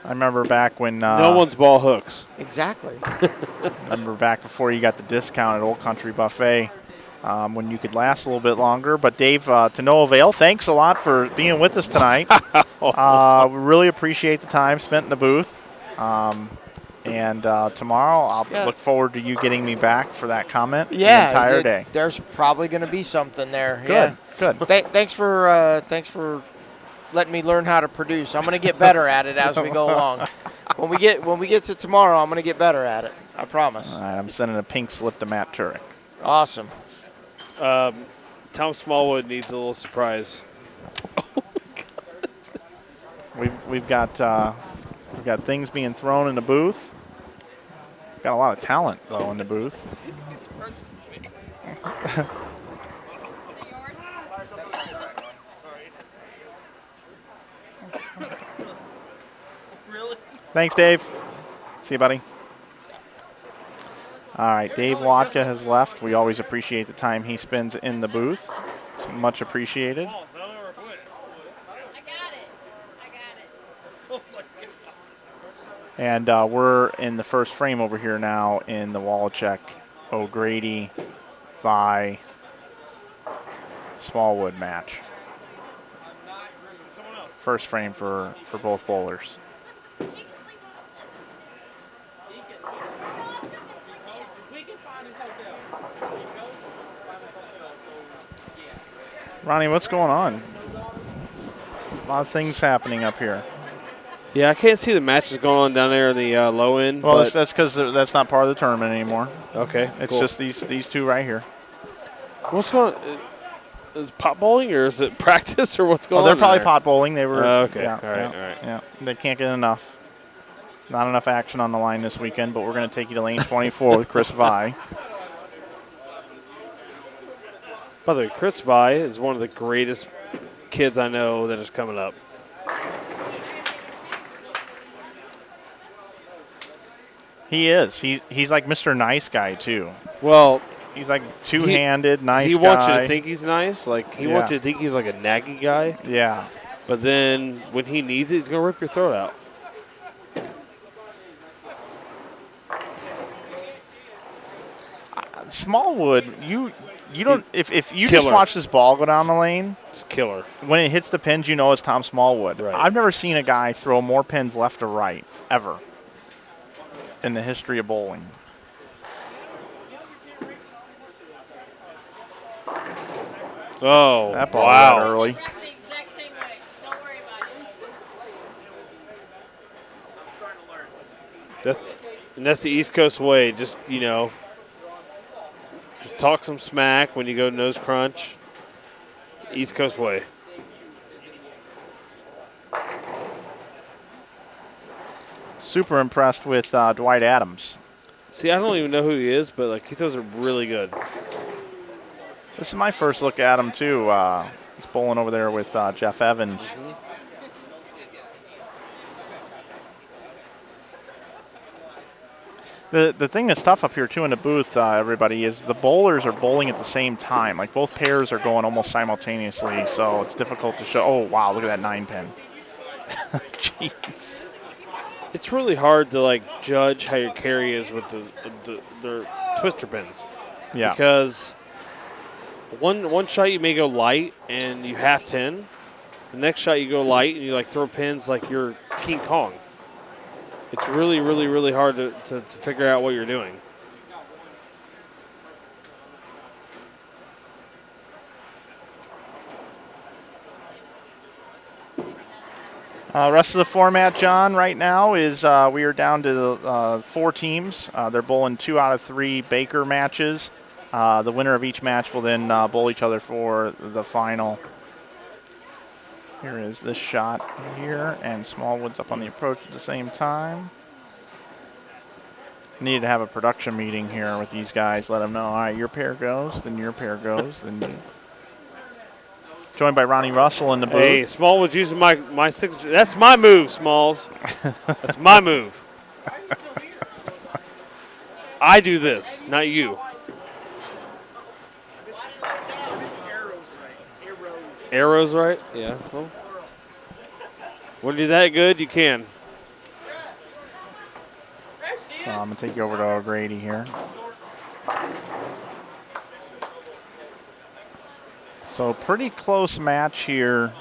I remember back when no one's ball hooks. Exactly. remember back before you got the discount at Old Country Buffet, when you could last a little bit longer. But Dave, to no avail. Thanks a lot for being with us tonight. We really appreciate the time spent in the booth. And tomorrow, I'll look forward to you getting me back for that comment the entire day. There's probably going to be something there. Good, yeah. good. Thanks for letting me learn how to produce. I'm going to get better at it as we go along. When we get to tomorrow, I'm going to get better at it. I promise. All right, I'm sending a pink slip to Matt Turek. Awesome. Tom Smallwood needs a little surprise. We've got things being thrown in the booth. Got a lot of talent though in the booth. Thanks, Dave. See you, buddy. All right, Dave Watka has left. We always appreciate the time he spends in the booth. It's much appreciated. And we're in the first frame over here now in the Wallachek O'Grady by Smallwood match. First frame for both bowlers. Ronnie, what's going on? A lot of things happening up here. Yeah, I can't see the matches going on down there in the low end. Well, that's because that's not part of the tournament anymore. Okay, it's cool. just these two right here. What's going on? Is it pot bowling or is it practice or what's going on? They're probably there? pot bowling. They were. Okay, yeah, all right, yeah, all right. Yeah, they can't get enough. Not enough action on the line this weekend, but we're going to take you to lane 24 with Chris Vi. By the way, Chris Vi is one of the greatest kids I know that is coming up. He is. He's like Mr. Nice Guy too. Well, he's like two-handed, nice guy. He wants you to think he's nice. Like he wants you to think he's like a naggy guy. Yeah. But then when he needs it, he's gonna rip your throat out. Smallwood, you don't if you Killer. just watch this ball go down the lane, it's killer. When it hits the pins, you know it's Tom Smallwood. Right. I've never seen a guy throw more pins left to right ever in the history of bowling. Oh, that ball wow. got early. That's the East Coast way. Just, just talk some smack when you go nose crunch. East Coast way. Super impressed with Dwight Adams. See, I don't even know who he is, but like he throws it really good. This is my first look at him too. He's bowling over there with Jeff Evans. Mm-hmm. The thing that's tough up here too in the booth, everybody, is the bowlers are bowling at the same time. Like both pairs are going almost simultaneously, so it's difficult to show. Oh wow, look at that 9-pin. Jeez. It's really hard to like judge how your carry is with the twister pins. Yeah. Because one shot you may go light and you half 10. The next shot you go light and you like throw pins like you're King Kong. It's really, really, really hard to figure out what you're doing. Rest of the format, John, right now is we are down to 4 teams. They're bowling 2 out of 3 Baker matches. The winner of each match will then bowl each other for the final. Here is this shot here, and Smallwood's up on the approach at the same time. Needed to have a production meeting here with these guys. Let them know, all right, your pair goes, then your pair goes, then you. Joined by Ronnie Russell in the booth. Hey, Smallwood's using my signature. That's my move, Smalls. That's my move. I do this, not you. Arrows right? Yeah. Well, want to do that good? You can. So I'm going to take you over to O'Grady here. So pretty close match here.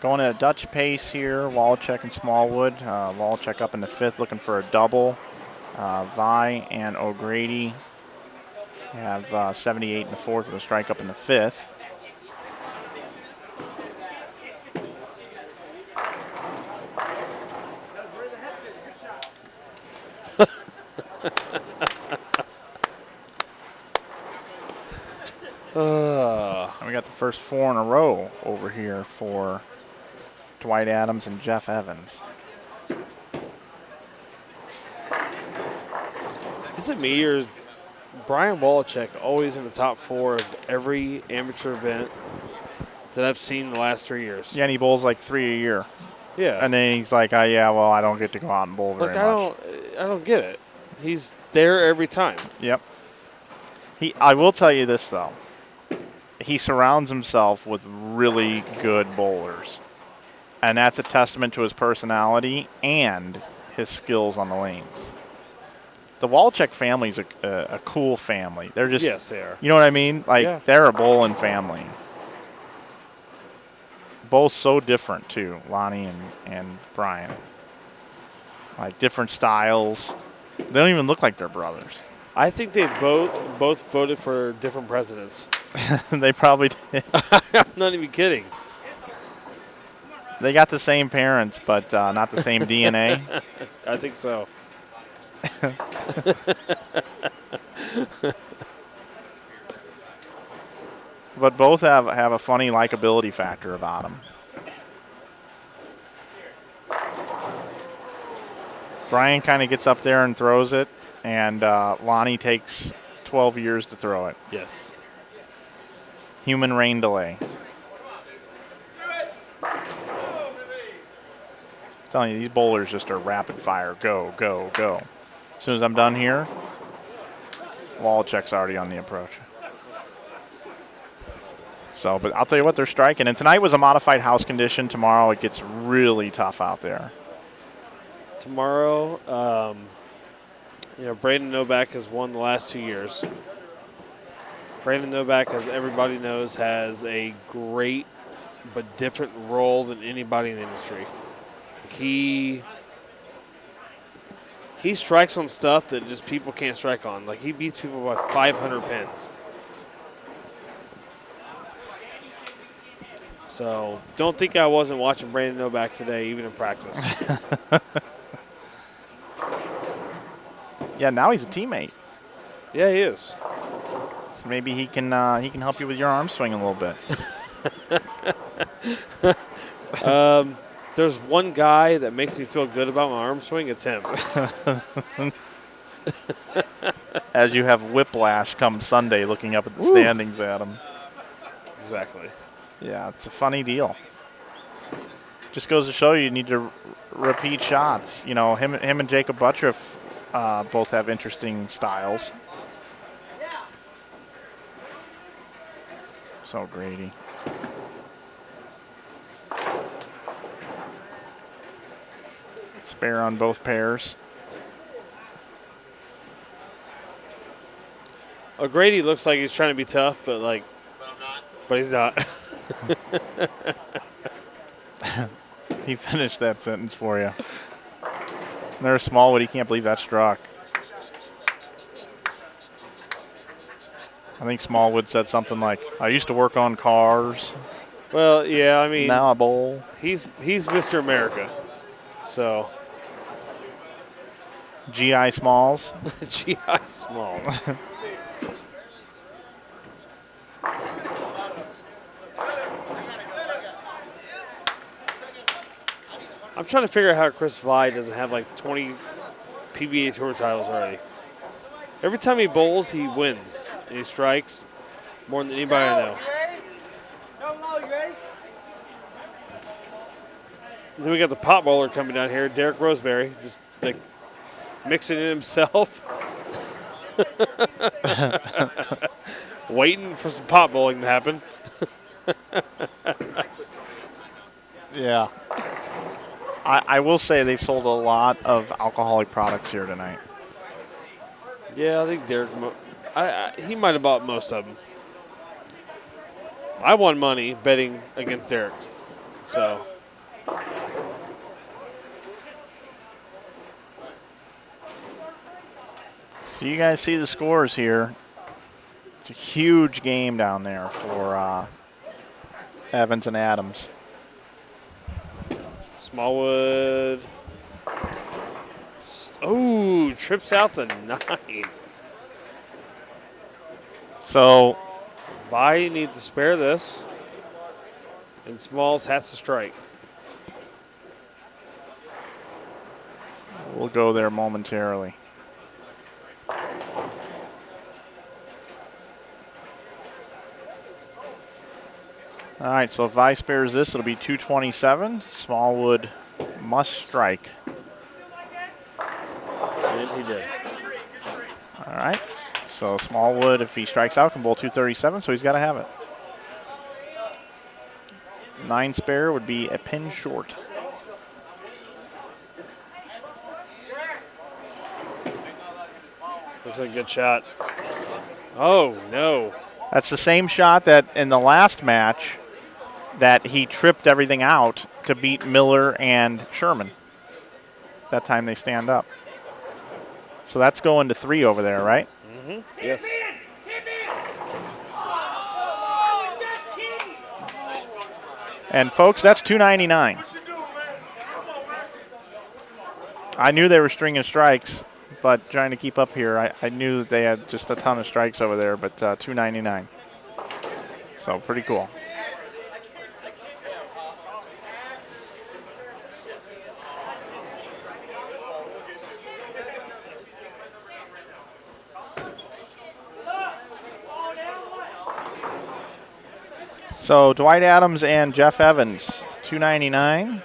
Going at a Dutch pace here. Wallachek and Smallwood. Wallachek up in the 5th looking for a double. Vi and O'Grady have 78 in the 4th with a strike up in the 5th. And we got the first 4 in a row over here for Dwight Adams and Jeff Evans. Is it me or is Brian Wallachek always in the top 4 of every amateur event that I've seen the last 3 years? Yeah, and he bowls like 3 a year. Yeah. And then he's like, oh, yeah, well, I don't get to go out and bowl very much. I don't get it. He's there every time. Yep. I will tell you this, though. He surrounds himself with really good bowlers. And that's a testament to his personality and his skills on the lanes. The Wallachek family is a cool family. They're just, yes, they are. You know what I mean? Like, they're a bowling family. Both so different, too, Lonnie and Brian. Like, different styles. They don't even look like they're brothers. I think they both voted for different presidents. They probably did. I'm not even kidding. They got the same parents, but not the same DNA. I think so. But both have a funny likability factor about them. Brian kind of gets up there and throws it, and Lonnie takes 12 years to throw it. Yes. Human rain delay. I'm telling you, these bowlers just are rapid fire. Go, go, go. As soon as I'm done here, Wallachek's already on the approach. So, but I'll tell you what, they're striking. And tonight was a modified house condition. Tomorrow it gets really tough out there. Tomorrow, Brandon Novak has won the last 2 years. Brandon Novak, as everybody knows, has a great but different role than anybody in the industry. He strikes on stuff that just people can't strike on. Like, he beats people by 500 pins. So don't think I wasn't watching Brandon Novak today, even in practice. Yeah, now he's a teammate. Yeah, he is. So maybe he can help you with your arm swing a little bit. There's one guy that makes me feel good about my arm swing. It's him. As you have whiplash come Sunday looking up at the standings at him. Exactly. Yeah, it's a funny deal. Just goes to show you need to repeat shots. You know, him and Jacob Buttriff both have interesting styles. So Grady. Spare on both pairs. O'Grady looks like he's trying to be tough, but he's not. He finished that sentence for you. There's Smallwood. He can't believe that struck. I think Smallwood said something like, I used to work on cars. Well, yeah, I mean. Now I bowl. He's Mr. America. So. G.I. Smalls. G.I. Smalls. I'm trying to figure out how Chris Vi doesn't have like 20 PBA Tour titles already. Every time he bowls, he wins. And he strikes more than anybody I know. Then we got the pot bowler coming down here, Derek Roseberry, just like mixing it himself. Waiting for some pot bowling to happen. Yeah. I will say they've sold a lot of alcoholic products here tonight. Yeah, I think Derek. He might have bought most of them. I won money betting against Derek, so. So you guys see the scores here. It's a huge game down there for Evans and Adams. Smallwood. Oh, trips out the 9. So Vi needs to spare this, and Smalls has to strike. We'll go there momentarily. All right, so if Vi spares this, it'll be 227. Smallwood must strike. And he did. All right, so Smallwood, if he strikes out, can bowl 237, so he's got to have it. 9 spare would be a pin short. Looks like a good shot. Oh, no. That's the same shot that in the last match that he tripped everything out to beat Miller and Sherman. That time they stand up. So that's going to 3 over there, right? Mm-hmm. Yes. And folks, that's 299. I knew they were stringing strikes, but trying to keep up here, I knew that they had just a ton of strikes over there, but 299. So pretty cool. So Dwight Adams and Jeff Evans, 299.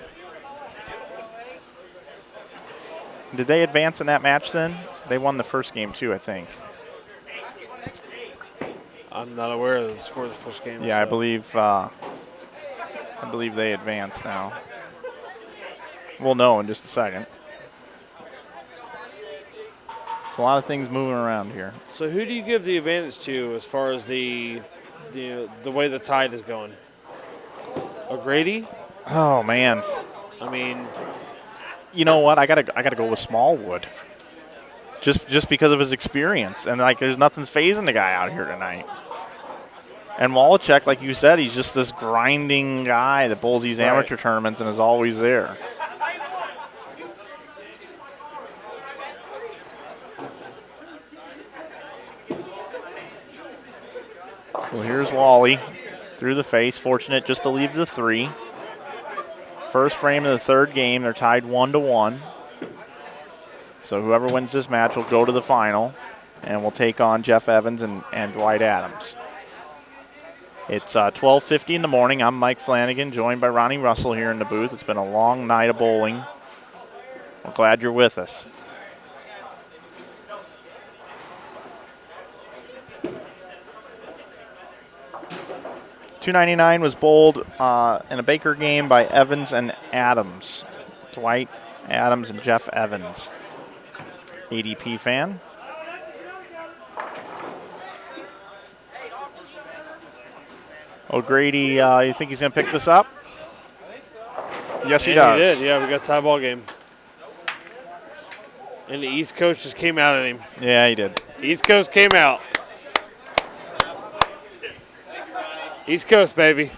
Did they advance in that match then? They won the first game too, I think. I'm not aware of the score of the first game. Yeah, so. I believe they advance now. We'll know in just a second. There's a lot of things moving around here. So who do you give the advantage to as far as the way the tide is going? O'Grady? Oh man. I mean, you know what? I gotta go with Smallwood. Just because of his experience. And like there's nothing phasing the guy out here tonight. And Wallachek, like you said, he's just this grinding guy that bowls these amateur tournaments and is always there. So here's Wally through the face, fortunate just to leave the 3. First frame of the third game, they're tied 1-1. So whoever wins this match will go to the final, and will take on Jeff Evans and Dwight Adams. It's 12:50 in the morning. I'm Mike Flanagan, joined by Ronnie Russell here in the booth. It's been a long night of bowling. We're glad you're with us. $299 was bowled in a Baker game by Evans and Adams. Dwight Adams and Jeff Evans. ADP fan. O'Grady, you think he's going to pick this up? Yes, he does. He did. Yeah, we got a tie ball game. And the East Coast just came out at him. Yeah, he did. East Coast came out. East Coast, baby.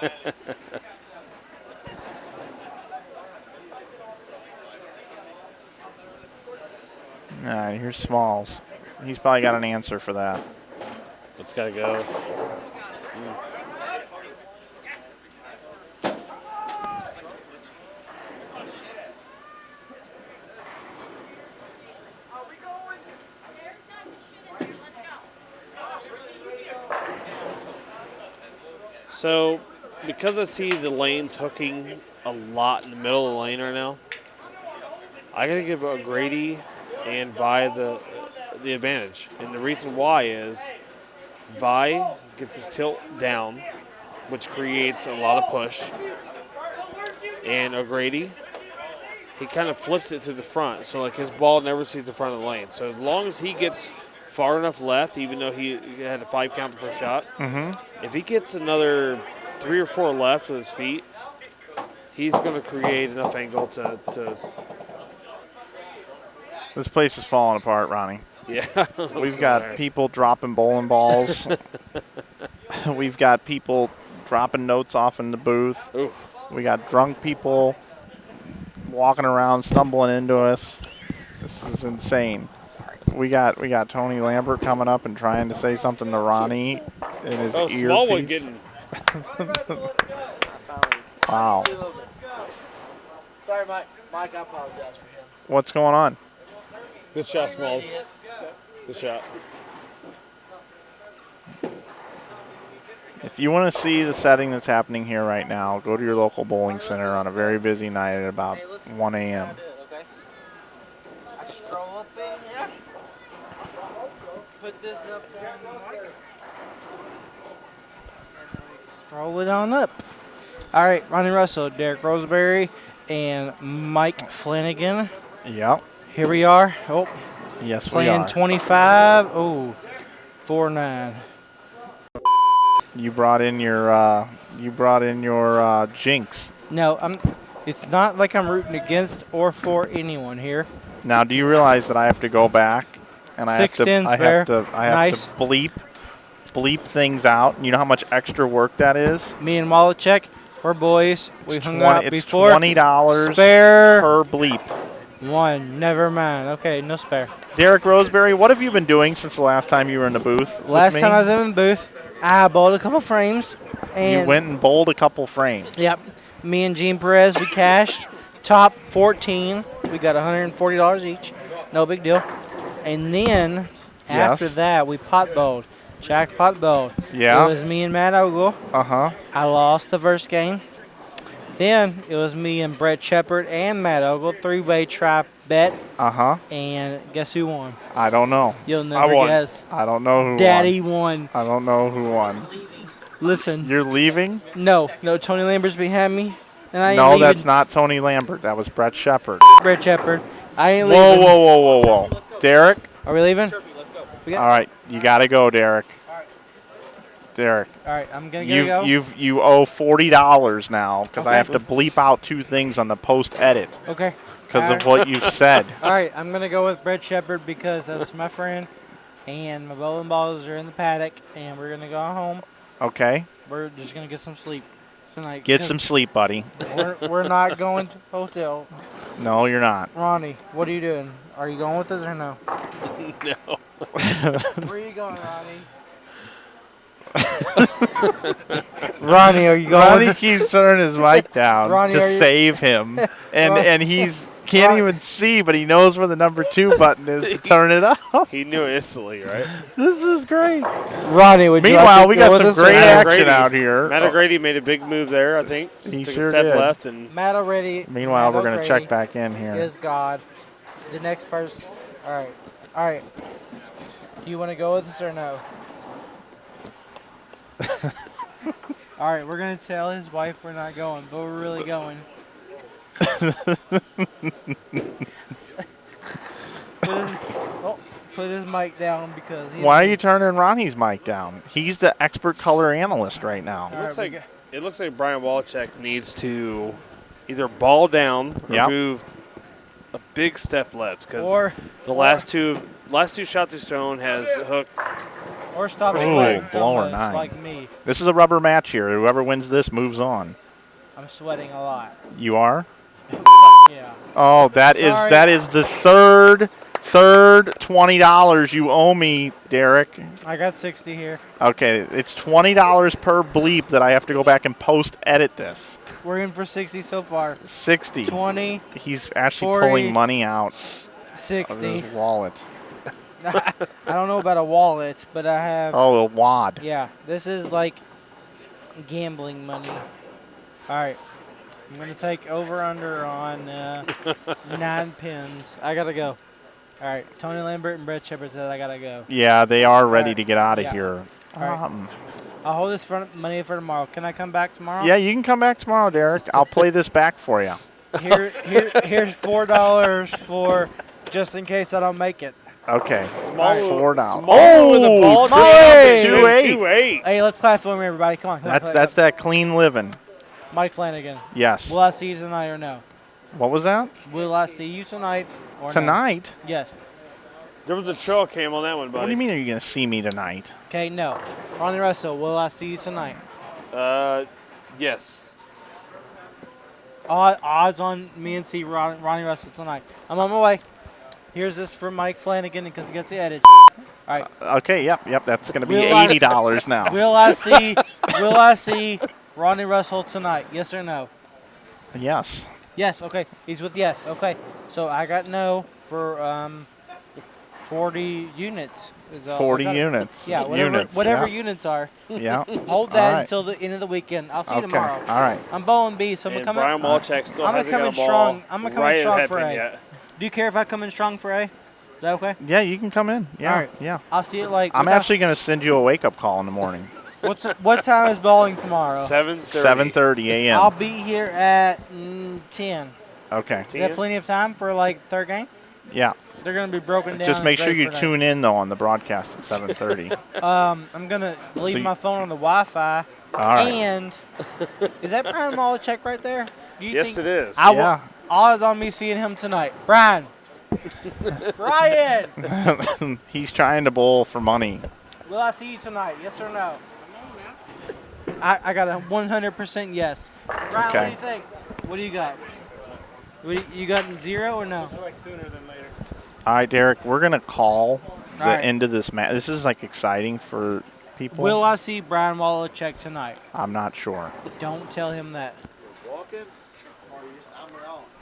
All right, here's Smalls. He's probably got an answer for that. It's got to go. So, because I see the lanes hooking a lot in the middle of the lane right now, I got to give O'Grady and Vi the advantage. And the reason why is Vi gets his tilt down which creates a lot of push. And O'Grady, he kind of flips it to the front, so like his ball never sees the front of the lane. So as long as he gets far enough left, even though he had a 5 count for a shot, if he gets another 3 or 4 left with his feet, he's going to create enough angle to This place is falling apart, Ronnie. Yeah. We've got people dropping bowling balls. We've got people dropping notes off in the booth. Oof. We got drunk people walking around, stumbling into us. This is insane. We got Tony Lambert coming up and trying to say something to Ronnie in his earpiece. Small one getting. Wow. Sorry, Mike. Mike, I apologize for him. What's going on? Good shot, Smalls. Good shot. If you want to see the setting that's happening here right now, go to your local bowling center on a very busy night at about 1 a.m. I stroll up in here. Put this up on the mic. Stroll it on up. All right, Ronnie Russell, Derek Roseberry, and Mike Flanagan. Yep. Here we are. Oh, yes, we playing are. 25. Oh, 4-9. You brought in your jinx. No, it's not like I'm rooting against or for anyone here. Now, do you realize that I have to go back and I have to bleep things out? You know how much extra work that is? Me and Wallachek, we're boys. We hung out before. It's $20 spare per bleep. One. Never mind. Okay, no spare. Derek Roseberry, what have you been doing since the last time you were in the booth? Last time I was in the booth, I bowled a couple frames. And you went and bowled a couple frames. Yep. Me and Gene Perez, we cashed. Top 14. We got $140 each. No big deal. And then after that, we pot bowled. Jack pot bowled. Yeah. It was me and Matt Ogle. Uh-huh. I lost the first game. Then it was me and Brett Shepard and Matt Ogle. 3-way trap bet. Uh-huh. And guess who won? I don't know. You'll never guess. I don't know who Daddy won. won. I don't know who won. Listen. You're leaving? No, Tony Lambert's behind me. And I ain't no, leaving. that's not Tony Lambert. That was Brett Shepard. Brett Shepard. I ain't leaving. Whoa. Derek? Are we leaving? All right, you got to go, Derek. Derek. All right, I'm going to go. You owe $40 now because I have to bleep out 2 things on the post edit. Okay. Because of what you said. All right, I'm going to go with Brett Shepard because that's my friend, and my bowling balls are in the paddock, and we're going to go home. Okay. We're just going to get some sleep tonight. Get some sleep, buddy. We're not going to the hotel. No, you're not. Ronnie, what are you doing? Are you going with us or no? No. Where are you going, Ronnie? Ronnie, are you going? Ronnie keeps turning his mic down to save him, and he's can't even see, but he knows where the number 2 button is to turn it up. He knew instantly, right? This is great. Ronnie, would you like to we go got with some us great or no? action out here. Matt O'Grady made a big move there, I think. He Took sure a step did. left. And Matt O'Grady. Meanwhile, Matt we're going to check O'Grady back in here. is God. The next person. All right. Do you want to go with us or no? All right, we're going to tell his wife we're not going, but we're really going. Put his mic down because Why are you turning Ronnie's mic down? He's the expert color analyst right now. It looks like Brian Wallachek needs to either ball down or move a big step left because the last two shots he's thrown has hooked. Or stop sweating so blower much 9. like me. This is a rubber match here. Whoever wins this moves on. I'm sweating a lot. You are? Yeah. Oh, that is the third $20 you owe me, Derek. I got 60 here. Okay, it's $20 per bleep that I have to go back and post edit this. We're in for 60 so far. 60. 20. He's actually 40, pulling money out 60. of his wallet. I don't know about a wallet, but I have. Oh, a wad. Yeah, this is like gambling money. All right, I'm gonna take over under on 9 pins. I gotta go. All right, Tony Lambert and Brett Shepard said I gotta go. Yeah, they are ready to get out of Yeah. here. All right. I'll hold this money for tomorrow. Can I come back tomorrow? Yeah, you can come back tomorrow, Derek. I'll play this back for you. Here's $4 for just in case I don't make it. Okay. Small $4. with the ball. Small 2-8. Hey, let's clap for me, everybody. Come on. That's that clean living. Mike Flanagan. Yes. Will I see you tonight or no? What was that? Will I see you tonight or Tonight? No? Yes. There was a trail cam on that one, buddy. What do you mean are you going to see me tonight? Okay, no. Ronnie Russell, will I see you tonight? Yes. Odds on me and see Ronnie Russell tonight. I'm on my way. Here's this for Mike Flanagan because he gets the edit. All right. Okay, yep. That's going to be $80 now. Will I see Ronnie Russell tonight? Yes or no? Yes. Yes, okay. He's with yes. Okay. So I got no for 40 units. 40 units. Yeah, whatever units are. Yeah. Hold that until the end of the weekend. I'll see you tomorrow. All right. I'm bowling B, so I'm Brian Walczak still hasn't got a ball. I'm gonna come in strong for A. Yet. Do you care if I come in strong for A? Is that okay? Yeah, you can come in. Yeah. All right. Yeah. I'll see it like. I'm actually going to send you a wake-up call in the morning. What time is bowling tomorrow? 7:30 a.m. I'll be here at 10. Okay. You got plenty of time for like third game? Yeah. They're going to be broken down. Just make sure ready you for tune in though on the broadcast at 7:30. I'm going to leave my phone on the Wi-Fi. All right. And is that Brian Walczak right there? Do you Yes, think it is. Odds on me seeing him tonight. Brian. Brian. He's trying to bowl for money. Will I see you tonight? Yes or no? I got a 100% yes. Brian, what do you think? What do you got? You got 0 or no? Looks like sooner than later. All right, Derek, we're going to call the right. end of this match. This is like exciting for people. Will I see Brian Walczak tonight? I'm not sure. Don't tell him that.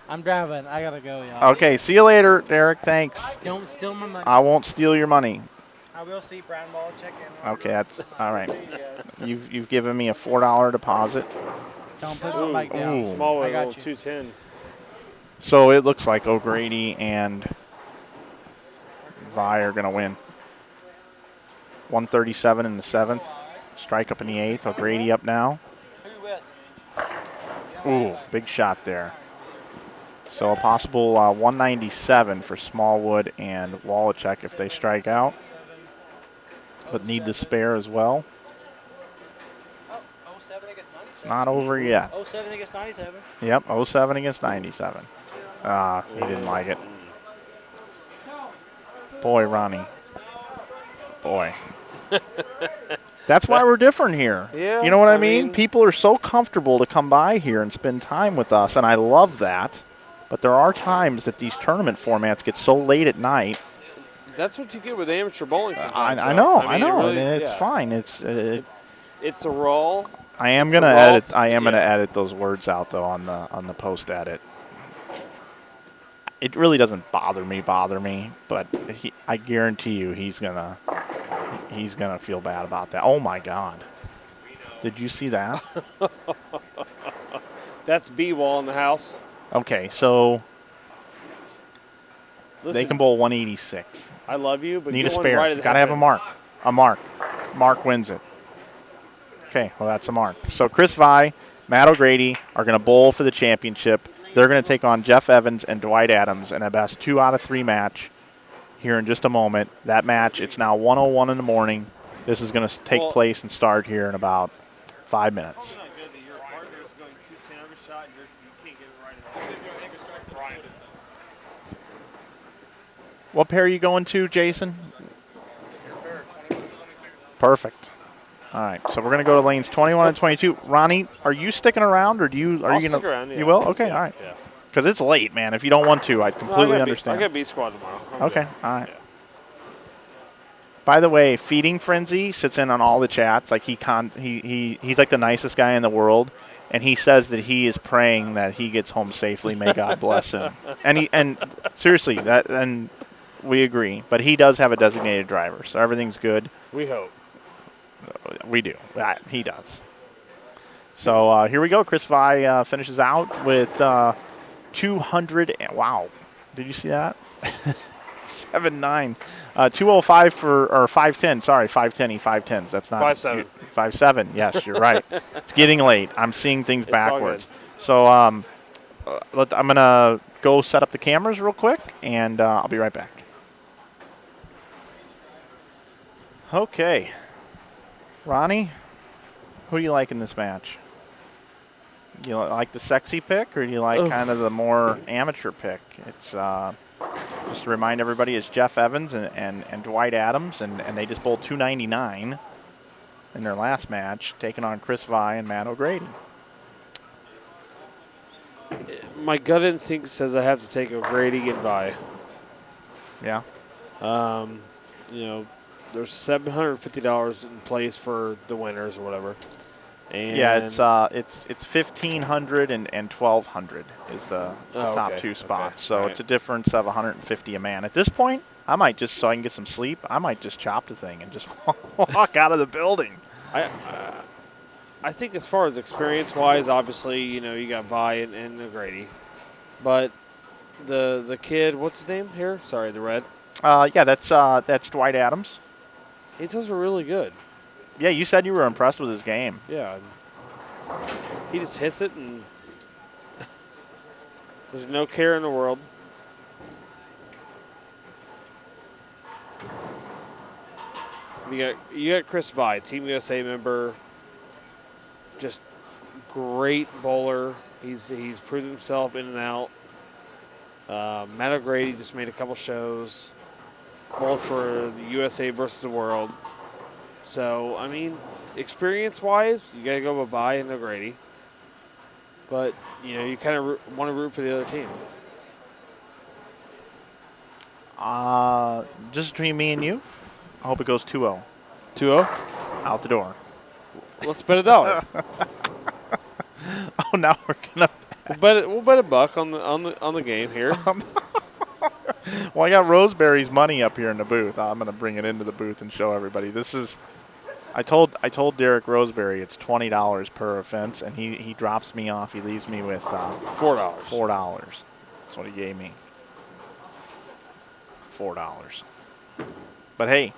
I'm driving. I got to go, y'all. Okay, see you later, Derek. Thanks. Don't steal my money. I won't steal your money. I will see Brian Walczak. Okay, that's all right. You've given me a $4 deposit. Don't put my mic down. Small I got you. 210. So it looks like O'Grady and Vi are going to win. 137 in the 7th. Strike up in the 8th. O'Grady up now. Ooh, big shot there. So a possible 197 for Smallwood and Walczak if they strike out. But need the spare as well. It's not over yet. 07 against 97. Yep, 07 against 97. He didn't like it. Boy, Ronnie. Boy. That's why we're different here. Yeah, you know what I mean? People are so comfortable to come by here and spend time with us, and I love that. But there are times that these tournament formats get so late at night. That's what you get with amateur bowling sometimes. I know, really, and it's fine. It's a roll. I am gonna edit. I am gonna edit those words out though on the post edit. It really doesn't bother me, but I guarantee you he's gonna feel bad about that. Oh my God! Did you see that? That's B-wall in the house. Okay, so Listen, they can bowl 186. I love you, but need a get one spare. right at the Gotta have a head. mark. A mark. Mark wins it. Okay, well that's a mark. So Chris Vi, Matt O'Grady are going to bowl for the championship. They're going to take on Jeff Evans and Dwight Adams in a best 2 out of 3 match here in just a moment. That match, it's now 1:01 in the morning. This is going to take place and start here in about 5 minutes. What pair are you going to, Jason? Perfect. All right, so we're going to go to lanes 21 and 22. Ronnie, are you sticking around, or are you going to? Stick around, yeah. You will? Okay, Yeah, all right. yeah. Because it's late, man. If you don't want to, I completely understand. I got B squad tomorrow. I'm Okay, good. all right. By the way, Feeding Frenzy sits in on all the chats. Like he's like the nicest guy in the world, and he says that he is praying that he gets home safely. May God bless him. And seriously, and we agree. But he does have a designated driver, so everything's good. We hope. We do. He does. So here we go. Chris Vi finishes out with 200. Wow. Did you see that? 7.9. 205 or 510. Sorry, 510. 510s. That's not 5.7. 5-7. Yes, you're right. It's getting late. I'm seeing things It's all backwards. So I'm going to go set up the cameras real quick, and I'll be right back. Okay. Ronnie, who do you like in this match? You like the sexy pick, or do you like kind of the more amateur pick? It's just to remind everybody, it's Jeff Evans and Dwight Adams, and they just bowled 299 in their last match, taking on Chris Vi and Matt O'Grady. My gut instinct says I have to take O'Grady and Vi. Yeah. You know, there's $750 in place for the winners or whatever. And yeah, it's $1,500 and $1,200 is the top two spots. So it's a difference of $150 a man. At this point, I might just, so I can get some sleep, I might just chop the thing and just walk out of the building. I think as far as experience-wise, obviously, you know, you got Vi and O'Grady. But the kid, what's his name here? Sorry, the red. Yeah, that's Dwight Adams. He does really good. Yeah, you said you were impressed with his game. Yeah. He just hits it, and there's no care in the world. You got Chris Vi, Team USA member, just great bowler. He's proved himself in and out. Matt O'Grady just made a couple shows, bowled for the USA versus the world. So, I mean, experience-wise, you got to go with Vi and O'Grady. But, you know, you kind of want to root for the other team. Just between me and you, I hope it goes 2-0. 2-0? Out the door. Let's bet $1. Oh, now we're gonna. We'll bet $1 on the game here. Well, I got Roseberry's money up here in the booth. I'm gonna bring it into the booth and show everybody. This is. I told Derek Roseberry it's $20 per offense, and he drops me off. He leaves me with $4. $4. That's what he gave me. $4. But hey,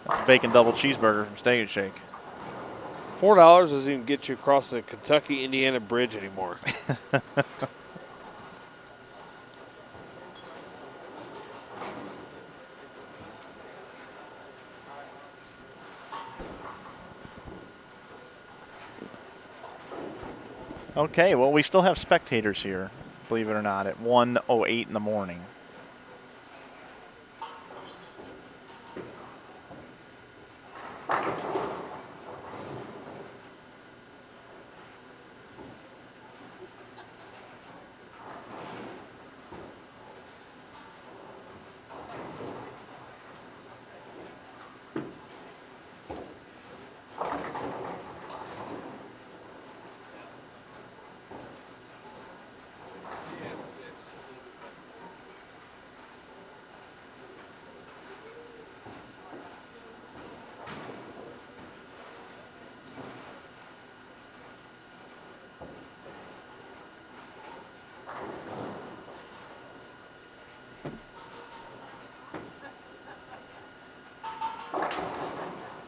that's a bacon double cheeseburger from Steak and Shake. $4 doesn't even get you across the Kentucky-Indiana bridge anymore. Okay, well, we still have spectators here, believe it or not, at 1:08 in the morning.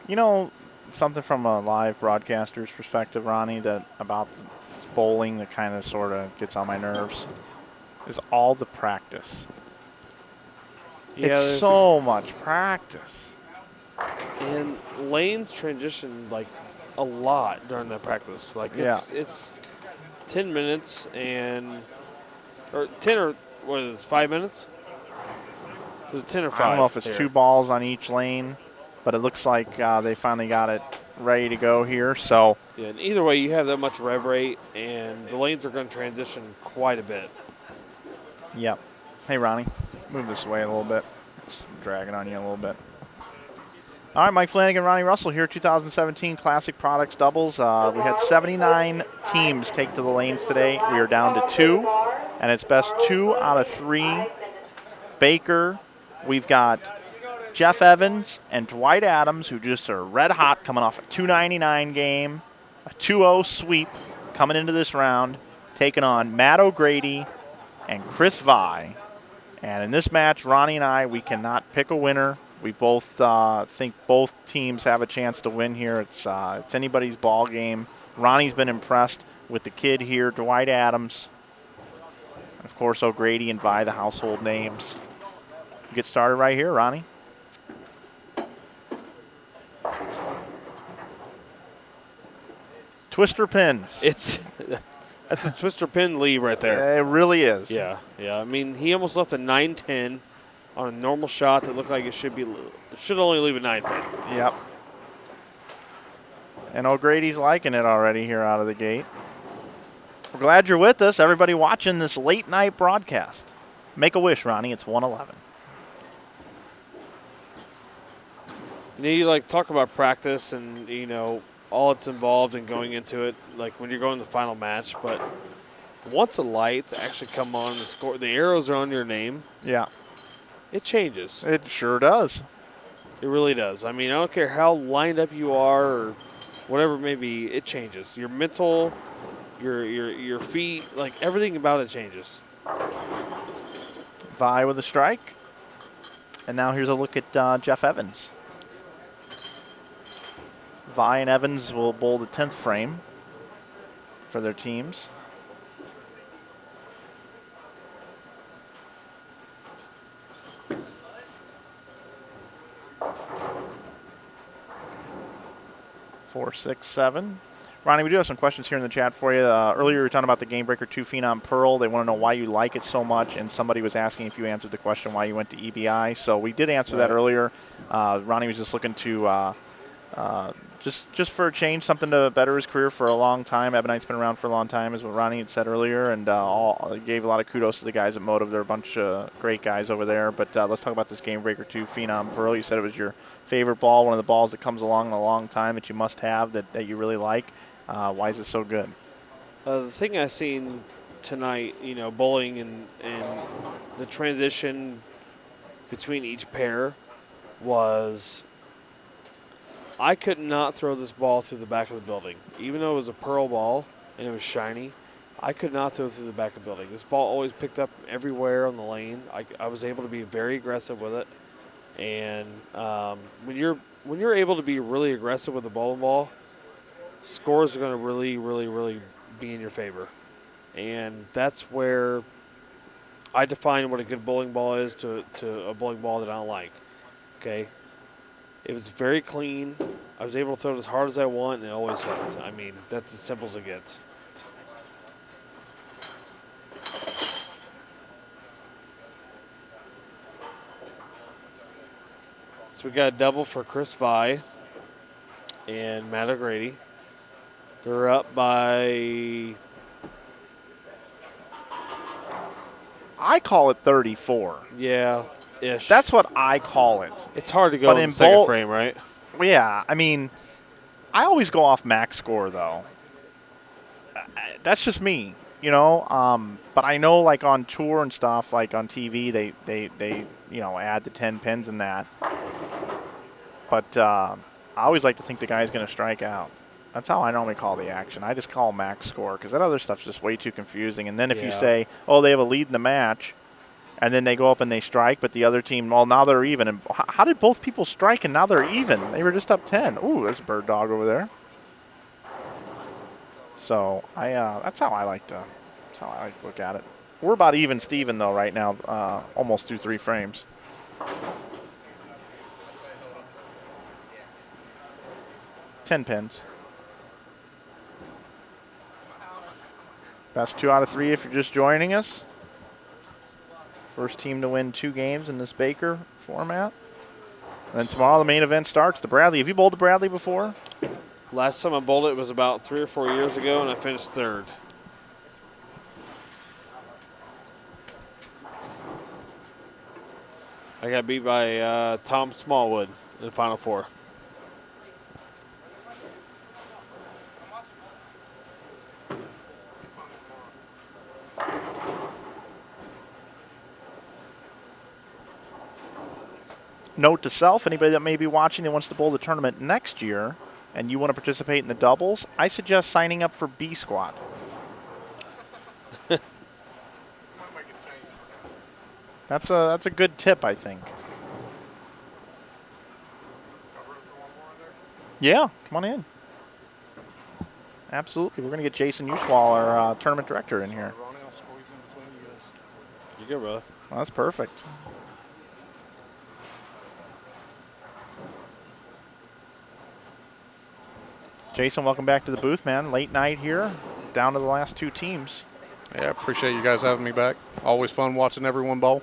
You know, something from a live broadcaster's perspective, Ronnie, that about bowling that kind of sort of gets on my nerves is all the practice. Yeah, it's so much practice. And lanes transition like a lot during that practice. Like it's 10 minutes or 10 or what is it, 5 minutes? Was it 10 or 5? I don't know if it's 2 balls on each lane, but it looks like they finally got it ready to go here. So yeah, and either way, you have that much rev rate, and the lanes are going to transition quite a bit. Yep. Hey, Ronnie, move this away a little bit. Just dragging on you a little bit. All right, Mike Flanagan, Ronnie Russell here, 2017 Classic Products Doubles. We had 79 teams take to the lanes today. We are down to 2, and it's best 2 out of 3. Baker, we've got Jeff Evans and Dwight Adams, who just are red hot, coming off a 299 game, a 2-0 sweep coming into this round, taking on Matt O'Grady and Chris Vi. And in this match, Ronnie and I, we cannot pick a winner. We both think both teams have a chance to win here. It's anybody's ball game. Ronnie's been impressed with the kid here, Dwight Adams. And of course, O'Grady and Vi, the household names. Get started right here, Ronnie. Twister pins. That's a twister pin lead right there. It really is. Yeah. I mean, he almost left a 9-10 on a normal shot that looked like it should only leave a 9-pin. Yep. And O'Grady's liking it already here out of the gate. We're glad you're with us, everybody watching this late night broadcast. Make a wish, Ronnie. It's 111. You talk about practice and all it's involved in going into it, like when you're going to the final match. But once the lights actually come on, the arrows are on your name. Yeah. It changes. It sure does. It really does. I mean, I don't care how lined up you are or whatever it may be, it changes. Your mental, your feet, everything about it changes. Vi with a strike. And now here's a look at Jeff Evans. Vi and Evans will bowl the 10th frame for their teams. Four, 6, 7. Ronnie, we do have some questions here in the chat for you. Earlier, you were talking about the Game Breaker 2 Phenom Pearl. They want to know why you like it so much, and somebody was asking if you answered the question why you went to EBI. So we did answer that earlier. Ronnie was just looking to just for a change, something to better his career for a long time. Ebonite's been around for a long time, is what Ronnie had said earlier, and gave a lot of kudos to the guys at Motive. They're a bunch of great guys over there. But let's talk about this Game Breaker 2 Phenom Pearl. You said it was your favorite ball, one of the balls that comes along in a long time that you must have, that you really like. Why is it so good? The thing I seen tonight, bowling and the transition between each pair was I could not throw this ball through the back of the building. Even though it was a pearl ball and it was shiny, I could not throw it through the back of the building. This ball always picked up everywhere on the lane. I was able to be very aggressive with it. And when you're able to be really aggressive with the bowling ball, scores are going to really, really, really be in your favor. And that's where I define what a good bowling ball is to a bowling ball that I don't like. Okay? It was very clean. I was able to throw it as hard as I want, and it always hit. I mean, that's as simple as it gets. So we got a double for Chris Vi and Matt O'Grady. They're up by... I call it 34. Yeah, ish. That's what I call it. It's hard to go in the second frame, right? Yeah, I mean, I always go off max score, though. That's just me, But I know, on tour and stuff, on TV, they add the 10 pins in that. But I always like to think the guy's going to strike out. That's how I normally call the action. I just call max score because that other stuff's just way too confusing. And then if you say, oh, they have a lead in the match, and then they go up and they strike, but the other team, well, now they're even. And how did both people strike and now they're even? They were just up 10. Ooh, there's a bird dog over there. So that's how I like to look at it. We're about even Steven though right now, almost through 3 frames. Ten pins. Best 2 out of 3 if you're just joining us. First team to win 2 games in this Baker format. And then tomorrow the main event starts. The Bradley. Have you bowled the Bradley before? Last time I bowled it was about 3 or 4 years ago, and I finished 3rd. I got beat by Tom Smallwood in the Final 4. Note to self, anybody that may be watching that wants to bowl the tournament next year and you want to participate in the doubles, I suggest signing up for B Squad. That's a good tip, I think. Yeah, come on in. Absolutely. We're going to get Jason Ushwal, our tournament director, in here. You good, brother? Well, that's perfect. Jason, welcome back to the booth, man. Late night here, down to the last two teams. Yeah, appreciate you guys having me back. Always fun watching everyone bowl.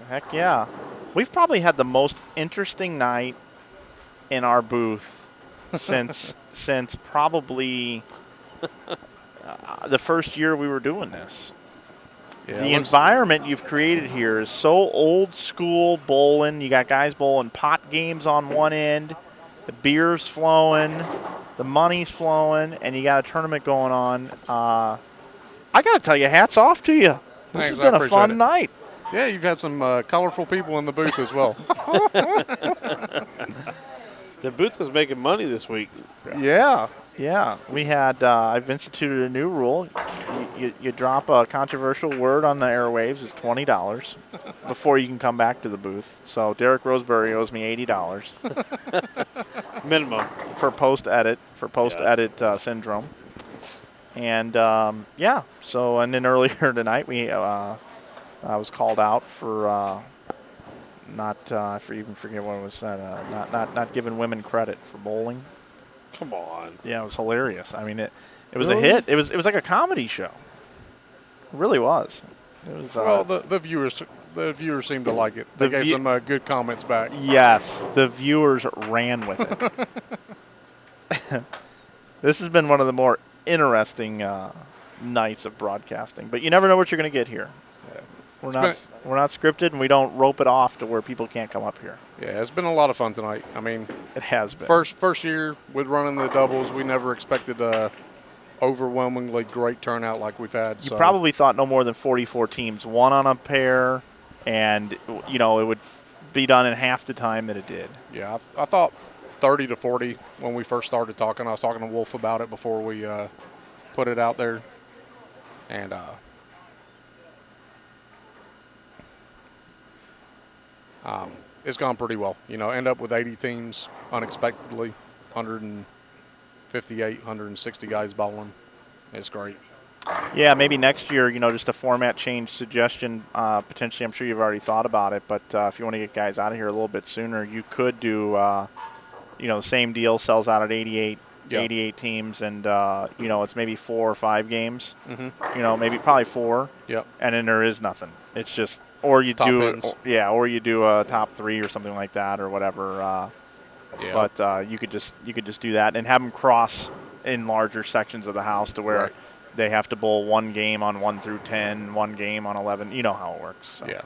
Heck yeah. We've probably had the most interesting night in our booth since probably the first year we were doing this. Yeah, the environment you've created here is so old school bowling. You got guys bowling pot games on one end, the beer's flowing, the money's flowing, and you got a tournament going on. I got to tell you, hats off to you. This has been a fun night. Yeah, you've had some colorful people in the booth as well. The booth was making money this week. Yeah. We had, I've instituted a new rule. You drop a controversial word on the airwaves, it's $20 before you can come back to the booth. So Derek Roseberry owes me $80. Minimum. For post-edit syndrome. And, so, and then earlier tonight, I was called out for I forget what it was said, not giving women credit for bowling. Come on. Yeah, it was hilarious. I mean, it was Really? a hit. It was like a comedy show. It really was. It was. Well, the viewers seemed to like it. They gave some good comments back. Yes, the viewers ran with it. This has been one of the more interesting nights of broadcasting, but you never know what you're going to get here. Yeah. We're not scripted, and we don't rope it off to where people can't come up here. Yeah, it's been a lot of fun tonight. I mean, it has been. First year with running the doubles, we never expected a overwhelmingly great turnout like we've had. You probably thought no more than 44 teams, one on a pair, and it would be done in half the time that it did. Yeah, I thought 30 to 40 when we first started talking. I was talking to Wolf about it before we put it out there, and it's gone pretty well. End up with 80 teams unexpectedly, 158, 160 guys bowling. It's great. Yeah, maybe next year, just a format change suggestion. Potentially, I'm sure you've already thought about it, but if you want to get guys out of here a little bit sooner, you could do, same deal, sells out at 88 teams, and, it's maybe 4 or 5 games. Mm-hmm. Maybe probably 4. Yep. And then there is nothing. It's just, or you Top do ends. or you do a top 3 or something like that or whatever. But you could just do that and have them cross in larger sections of the house to where they have to bowl one game on 1 through 10, one game on 11. You know how it works. So. Yeah.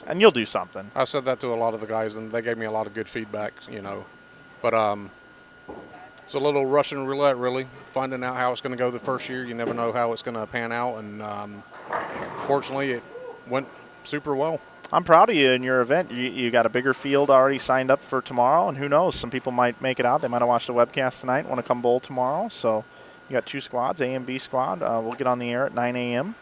And you'll do something. I said that to a lot of the guys, and they gave me a lot of good feedback, But it's a little Russian roulette, really, finding out how it's going to go the first year. You never know how it's going to pan out, and fortunately it went super well. I'm proud of you in your event. You got a bigger field already signed up for tomorrow, and who knows, some people might make it out. They might have watched the webcast tonight and want to come bowl tomorrow. So you got 2 squads, A and B squad. We'll get on the air at 9 a.m.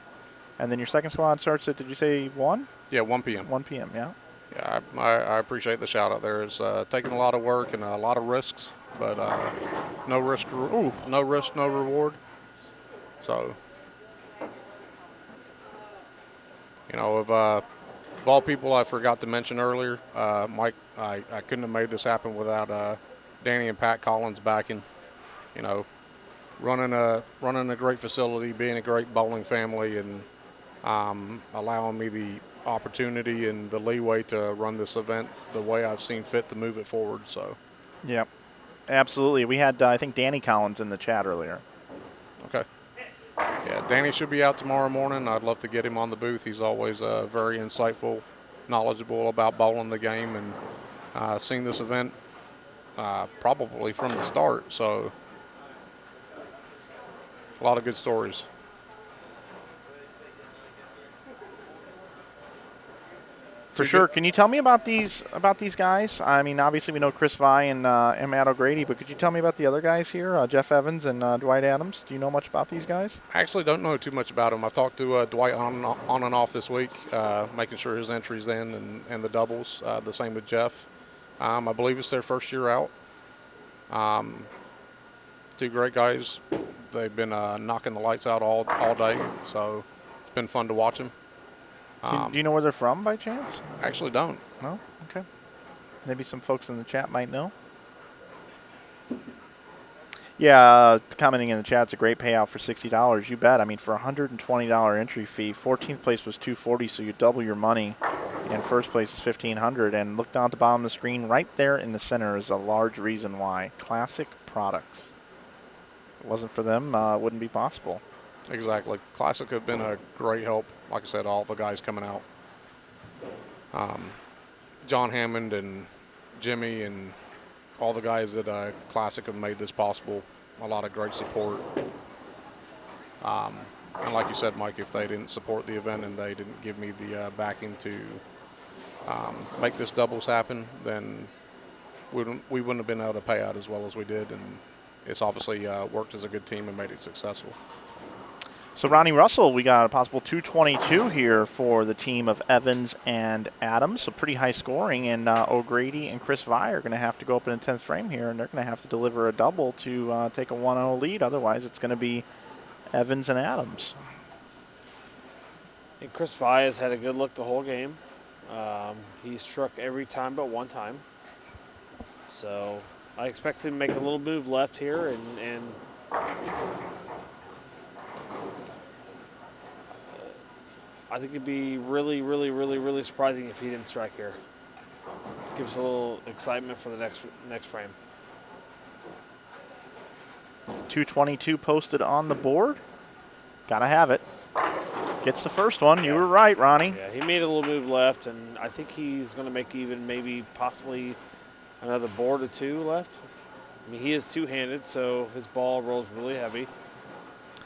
And then your second squad starts at, did you say 1? Yeah, 1 p.m. 1 p.m., yeah. Yeah, I appreciate the shout out there. It's taking a lot of work and a lot of risks, but no risk, no reward. So, of all people I forgot to mention earlier, Mike, I couldn't have made this happen without Danny and Pat Collins backing. Running a great facility, being a great bowling family, and allowing me the opportunity and the leeway to run this event the way I've seen fit to move it forward. So, yeah, absolutely. We had I think Danny Collins in the chat earlier. Okay. Yeah, Danny should be out tomorrow morning. I'd love to get him on the booth. He's always very insightful, knowledgeable about bowling the game, and seen this event probably from the start. So, a lot of good stories. For sure. Can you tell me about these guys? I mean, obviously we know Chris Vi and Matt O'Grady, but could you tell me about the other guys here, Jeff Evans and Dwight Adams? Do you know much about these guys? I actually don't know too much about them. I've talked to Dwight on and off this week, making sure his entry's in and the doubles. The same with Jeff. I believe it's their first year out. Two great guys. They've been knocking the lights out all day, so it's been fun to watch them. Do you know where they're from by chance? Actually don't. No? Okay. Maybe some folks in the chat might know. Yeah, commenting in the chat, it's a great payout for $60. You bet. I mean, for a $120 entry fee, 14th place was $240, so you double your money. And first place is $1,500. And look down at the bottom of the screen, right there in the center is a large reason why. Classic products. If it wasn't for them, it wouldn't be possible. Exactly. Classic have been a great help. Like I said, all the guys coming out. John Hammond and Jimmy and all the guys at Classic have made this possible. A lot of great support. And like you said, Mike, if they didn't support the event and they didn't give me the backing to make this doubles happen, then we wouldn't have been able to pay out as well as we did. And it's obviously worked as a good team and made it successful. So Ronnie Russell, we got a possible 222 here for the team of Evans and Adams. So pretty high scoring. And O'Grady and Chris Vi are going to have to go up in the 10th frame here, and they're going to have to deliver a double to take a 1-0 lead. Otherwise, it's going to be Evans and Adams. And Chris Vi has had a good look the whole game. He struck every time but one time. So I expect him to make a little move left here and I think it'd be really, really, really, really surprising if he didn't strike here. Gives a little excitement for the next frame. 222 posted on the board. Gotta have it. Gets the first one. You were right, Ronnie. Yeah, he made a little move left, and I think he's going to make even maybe possibly another board or two left. I mean, he is two-handed, so his ball rolls really heavy.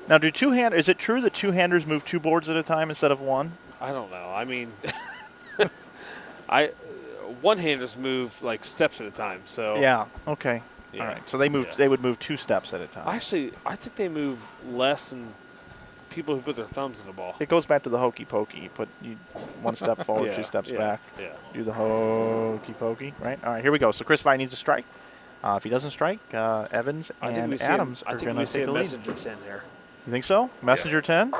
Now, is it true that two-handers move two boards at a time instead of one? I don't know. I mean, one-handers move like steps at a time. So yeah. Okay. Yeah. All right. So they would move 2 steps at a time. Actually, I think they move less than people who put their thumbs in the ball. It goes back to the hokey pokey. You put 1 step forward, 2 steps back. Yeah. Do the hokey pokey, right? All right, here we go. So Chris Vi needs to strike. If he doesn't strike, Evans and Adams are going to take the lead. Messenger 10 there. You think so? Messenger 10?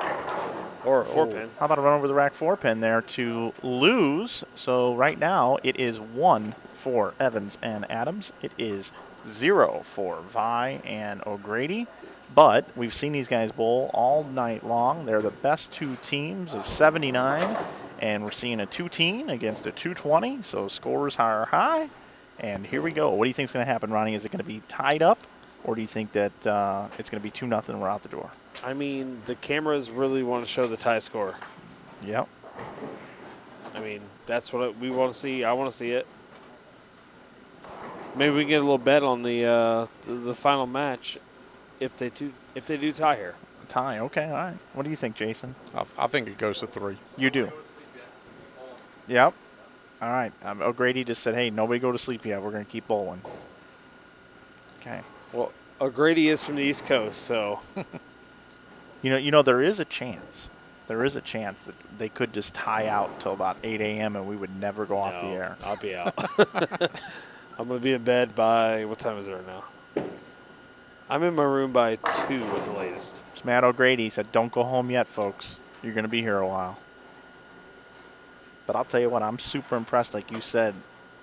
Or a 4-pin. How about a run over the rack 4-pin there to lose? So right now it is 1 for Evans and Adams. It is 0 for Vi and O'Grady. But we've seen these guys bowl all night long. They're the best 2 teams of 79. And we're seeing a 2-teen against a 220. So scores are high. And here we go. What do you think is going to happen, Ronnie? Is it going to be tied up? Or do you think that it's going to be 2-0 and we're out the door? I mean, the cameras really want to show the tie score. Yep. I mean, that's what we want to see. I want to see it. Maybe we can get a little bet on the final match if they do tie here. Tie, okay, all right. What do you think, Jason? I think it goes to 3. You do? Yep. All right. O'Grady just said, hey, nobody go to sleep yet. We're going to keep bowling. Okay. Well, O'Grady is from the East Coast, so. You know, there is a chance. There is a chance that they could just tie out till about 8 a.m. and we would never go off the air. I'll be out. I'm going to be in bed by, what time is it right now? I'm in my room by 2 at the latest. It's Matt O'Grady. He said, don't go home yet, folks. You're going to be here a while. But I'll tell you what, I'm super impressed, like you said,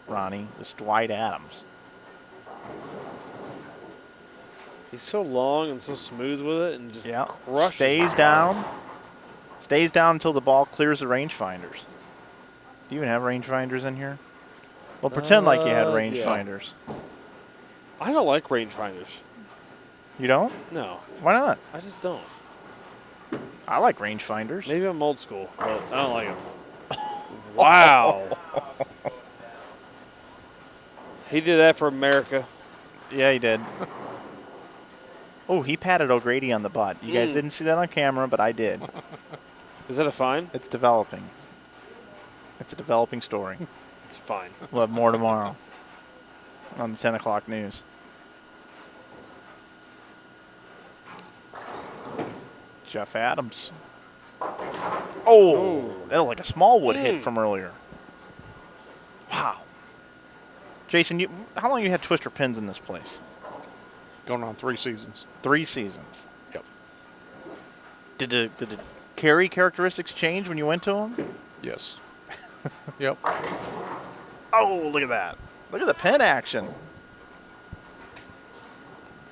Ronnie, this Dwight Adams. He's so long and so smooth with it and just crushes. Stays down until the ball clears the rangefinders. Do you even have rangefinders in here? Well, pretend like you had rangefinders. I don't like rangefinders. You don't? No. Why not? I just don't. I like rangefinders. Maybe I'm old school, but I don't like them. Wow. He did that for America. Yeah, he did. Oh, he patted O'Grady on the butt. You guys didn't see that on camera, but I did. Is that a fine? It's developing. It's a developing story. It's fine. We'll have more tomorrow on the 10 o'clock news. Jeff Adams. Oh, that was like a Smallwood hit from earlier. Wow. Jason, how long you had twister pins in this place? Going on 3 seasons. 3 seasons. Yep. Did the carry characteristics change when you went to them? Yes. Yep. Oh, look at that. Look at the pin action.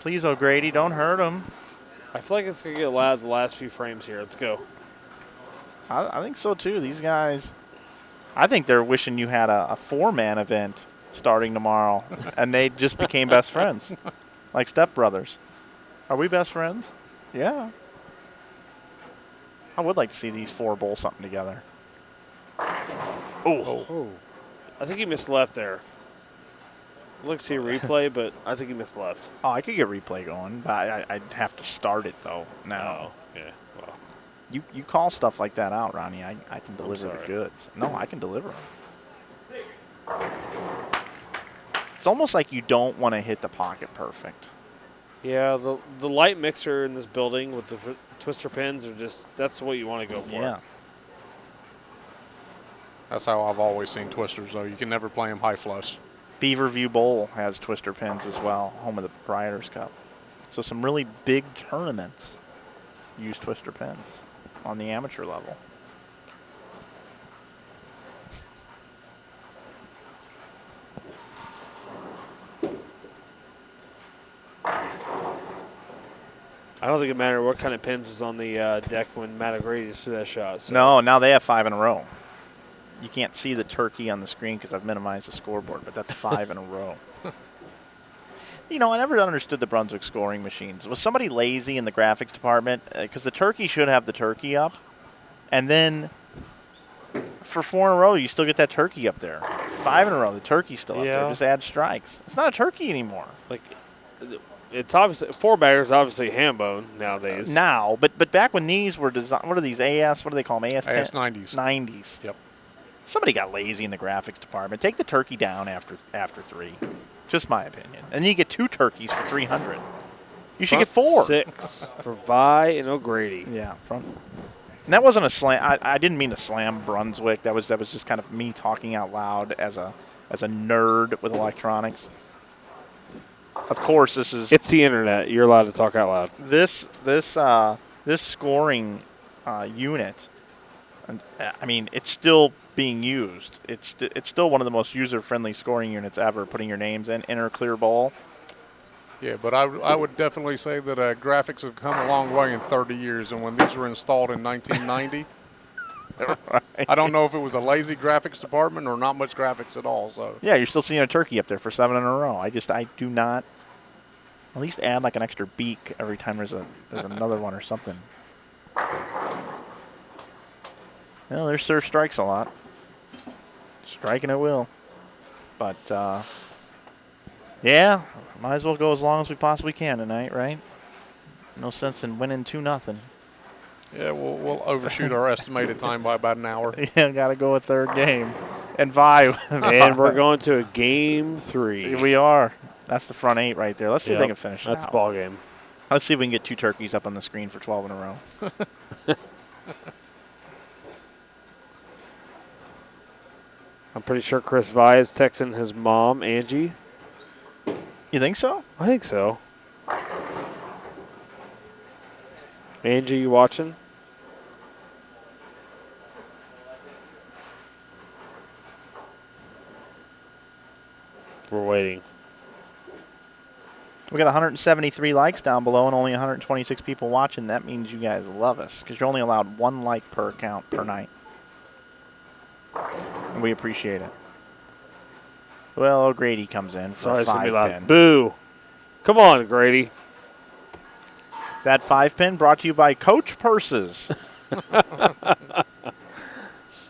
Please, O'Grady, don't hurt him. I feel like it's going to get loud the last few frames here. Let's go. I think so, too. These guys, I think they're wishing you had a 4-man event starting tomorrow, and they just became best friends, like stepbrothers. Are we best friends? Yeah. I would like to see these 4 bowl something together. Oh. I think he missed left there. Let's see a replay, but I think he missed left. Oh, I could get replay going, but I'd have to start it, though, now. Oh, yeah. Well, You call stuff like that out, Ronnie. I can deliver the goods. No, I can deliver them. It's almost like you don't want to hit the pocket perfect. yeah, the light mixer in this building with the twister pins are just, that's what you want to go for. Yeah. That's how I've always seen twisters, though. You can never play them high flush. Beaverview Bowl has twister pins as well, home of the Proprietors Cup. So some really big tournaments use twister pins on the amateur level. I don't think it mattered what kind of pins was on the deck when Matt O'Grady threw that shot. So. No, now they have 5 in a row. You can't see the turkey on the screen because I've minimized the scoreboard, but that's 5 in a row. You know, I never understood the Brunswick scoring machines. Was somebody lazy in the graphics department? Because the turkey should have the turkey up, and then for 4 in a row, you still get that turkey up there. 5 in a row, the turkey's still up there. Just add strikes. It's not a turkey anymore. Like, it's obviously 4-bagger is obviously ham bone nowadays. Now, but back when these were designed, what are these AS? What do they call them? AS 90s. 90s. Yep. Somebody got lazy in the graphics department. Take the turkey down after 3. Just my opinion. And then you get 2 turkeys for 300. You should get 4. 6 for Vi and O'Grady. Yeah, front. And that wasn't a slam. I didn't mean to slam Brunswick. That was just kind of me talking out loud as a nerd with electronics. Of course, this is. It's the internet. You're allowed to talk out loud. This scoring unit. And, I mean, it's still being used. It's still one of the most user-friendly scoring units ever. Putting your names in, inner clear bowl. Yeah, but I would definitely say that graphics have come a long way in 30 years. And when these were installed in 1990, right. I don't know if it was a lazy graphics department or not much graphics at all. So yeah, you're still seeing a turkey up there for 7 in a row. I do not. At least add like an extra beak every time there's another one or something. Well, there's Sir Strikes a lot. Striking at will. But, yeah, might as well go as long as we possibly can tonight, right? No sense in winning 2-0. yeah, we'll overshoot our estimated time by about an hour. Yeah, got to go a 3rd game. And Vi. And we're going to a game 3. We are. That's the front 8 right there. Let's see if they can finish it That's out. ball game. Let's see if we can get 2 turkeys up on the screen for 12 in a row. I'm pretty sure Chris Vi is texting his mom, Angie. You think so? I think so. Angie, you watching? We're waiting. We got 173 likes down below and only 126 people watching. That means you guys love us because you're only allowed 1 like per account per night. And we appreciate it. Well, O'Grady comes in for Sorry, a it's going to 5 be loud. pin. Boo. Come on, Grady. That 5 pin brought to you by Coach Purses.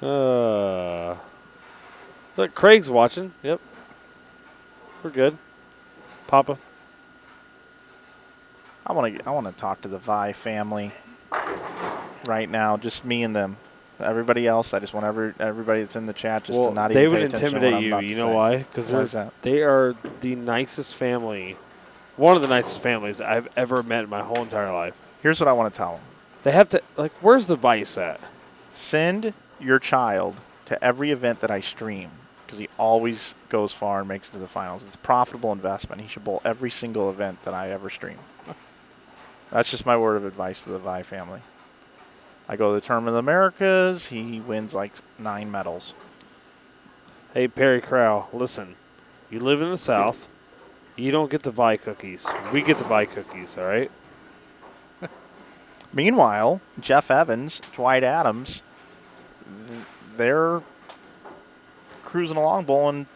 Look, Craig's watching. Yep. We're good. Papa. I want to talk to the Vi family right now, just me and them. Everybody else, I just want everybody that's in the chat just to not they even pay would attention to what intimidate I'm you. about You to know say. why? Because they are the nicest family, one of the nicest families I've ever met in my whole entire life. Here's what I want to tell them. They have to, where's the vice at? Send your child to every event that I stream because he always goes far and makes it to the finals. It's a profitable investment. He should bowl every single event that I ever stream. That's just my word of advice to the Vi family. I go to the Tournament of the Americas. He wins like 9 medals. Hey, Perry Crow, listen. You live in the South. You don't get the Vi cookies. We get the Vi cookies, all right? Meanwhile, Jeff Evans, Dwight Adams, they're cruising along, bowling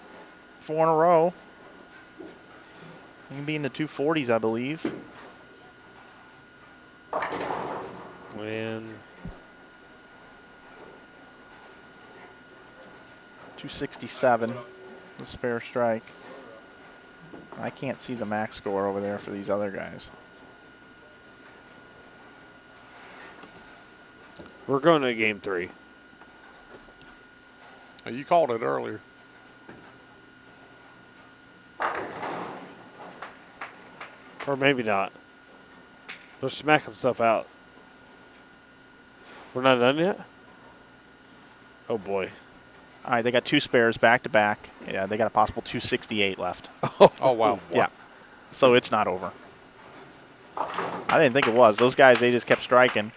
4 in a row. He can be in the 240s, I believe. Man. 267, the spare strike. I can't see the max score over there for these other guys. We're going to game 3. You called it earlier. Or maybe not. They're smacking stuff out. We're not done yet? Oh, boy. All right, they got 2 spares back-to-back. Yeah, they got a possible 268 left. Oh, wow. Yeah. So it's not over. I didn't think it was. Those guys, they just kept striking.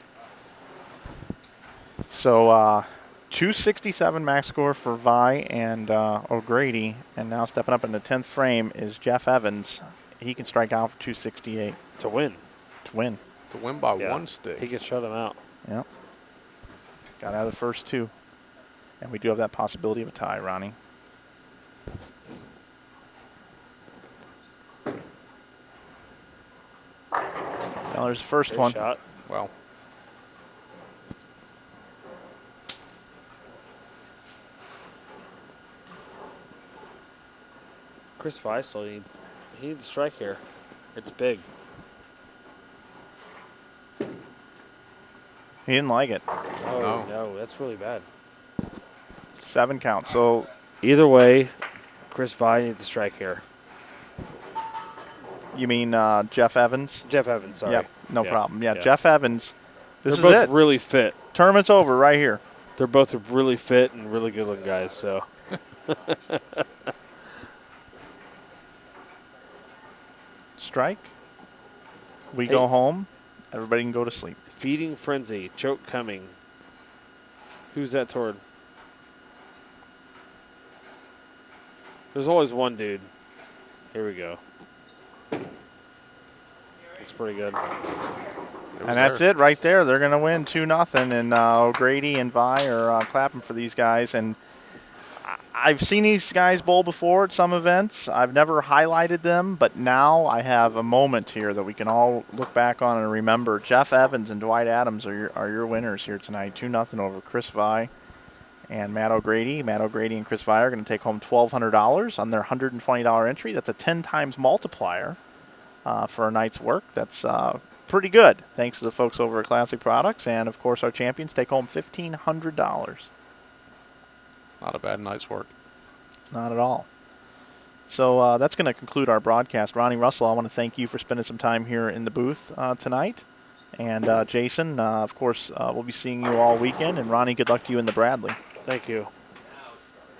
So 267 max score for Vi and O'Grady. And now stepping up in the 10th frame is Jeff Evans. He can strike out for 268. To win. To win. To win by 1 stick. He can shut him out. Yep. Got out of the first 2. And we do have that possibility of a tie, Ronnie. Well, there's the first Great one. shot. Well. Chris Feisel, he needs a strike here. It's big. He didn't like it. Oh, no, that's really bad. 7 count. So either way, Chris Vi needs a strike here. you mean Jeff Evans? Jeff Evans, sorry. Yep, no Yeah. problem. Yeah, Yeah. Jeff Evans. This They're is both it. really fit. Tournament's over right here. They're both really fit and really good looking guys, so. Strike. We Hey. go home. Everybody can go to sleep. Feeding Frenzy, choke coming. Who's that toward? There's always one dude. Here we go. Looks pretty good. And that's it right there. They're going to win 2-0. And O'Grady and Vi are clapping for these guys. And I've seen these guys bowl before at some events. I've never highlighted them, but now I have a moment here that we can all look back on and remember. Jeff Evans and Dwight Adams are your winners here tonight. 2-0 over Chris Vi and Matt O'Grady. Matt O'Grady and Chris Vi are going to take home $1,200 on their $120 entry. That's a 10 times multiplier for a night's work. That's pretty good, thanks to the folks over at Classic Products. And, of course, our champions take home $1,500. Not a bad night's work. Not at all. So that's going to conclude our broadcast. Ronnie Russell, I want to thank you for spending some time here in the booth tonight. And Jason, of course, we'll be seeing you all weekend. And Ronnie, good luck to you in the Bradley. Thank you.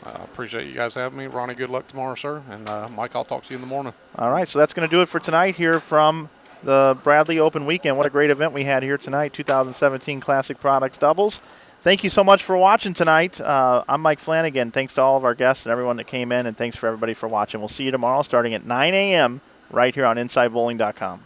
Appreciate you guys having me. Ronnie, good luck tomorrow, sir. And Mike, I'll talk to you in the morning. All right, so that's going to do it for tonight here from the Bradley Open Weekend. What a great event we had here tonight, 2017 Classic Products Doubles. Thank you so much for watching tonight. I'm Mike Flanagan. Thanks to all of our guests and everyone that came in, and thanks for everybody for watching. We'll see you tomorrow starting at 9 a.m. right here on InsideBowling.com.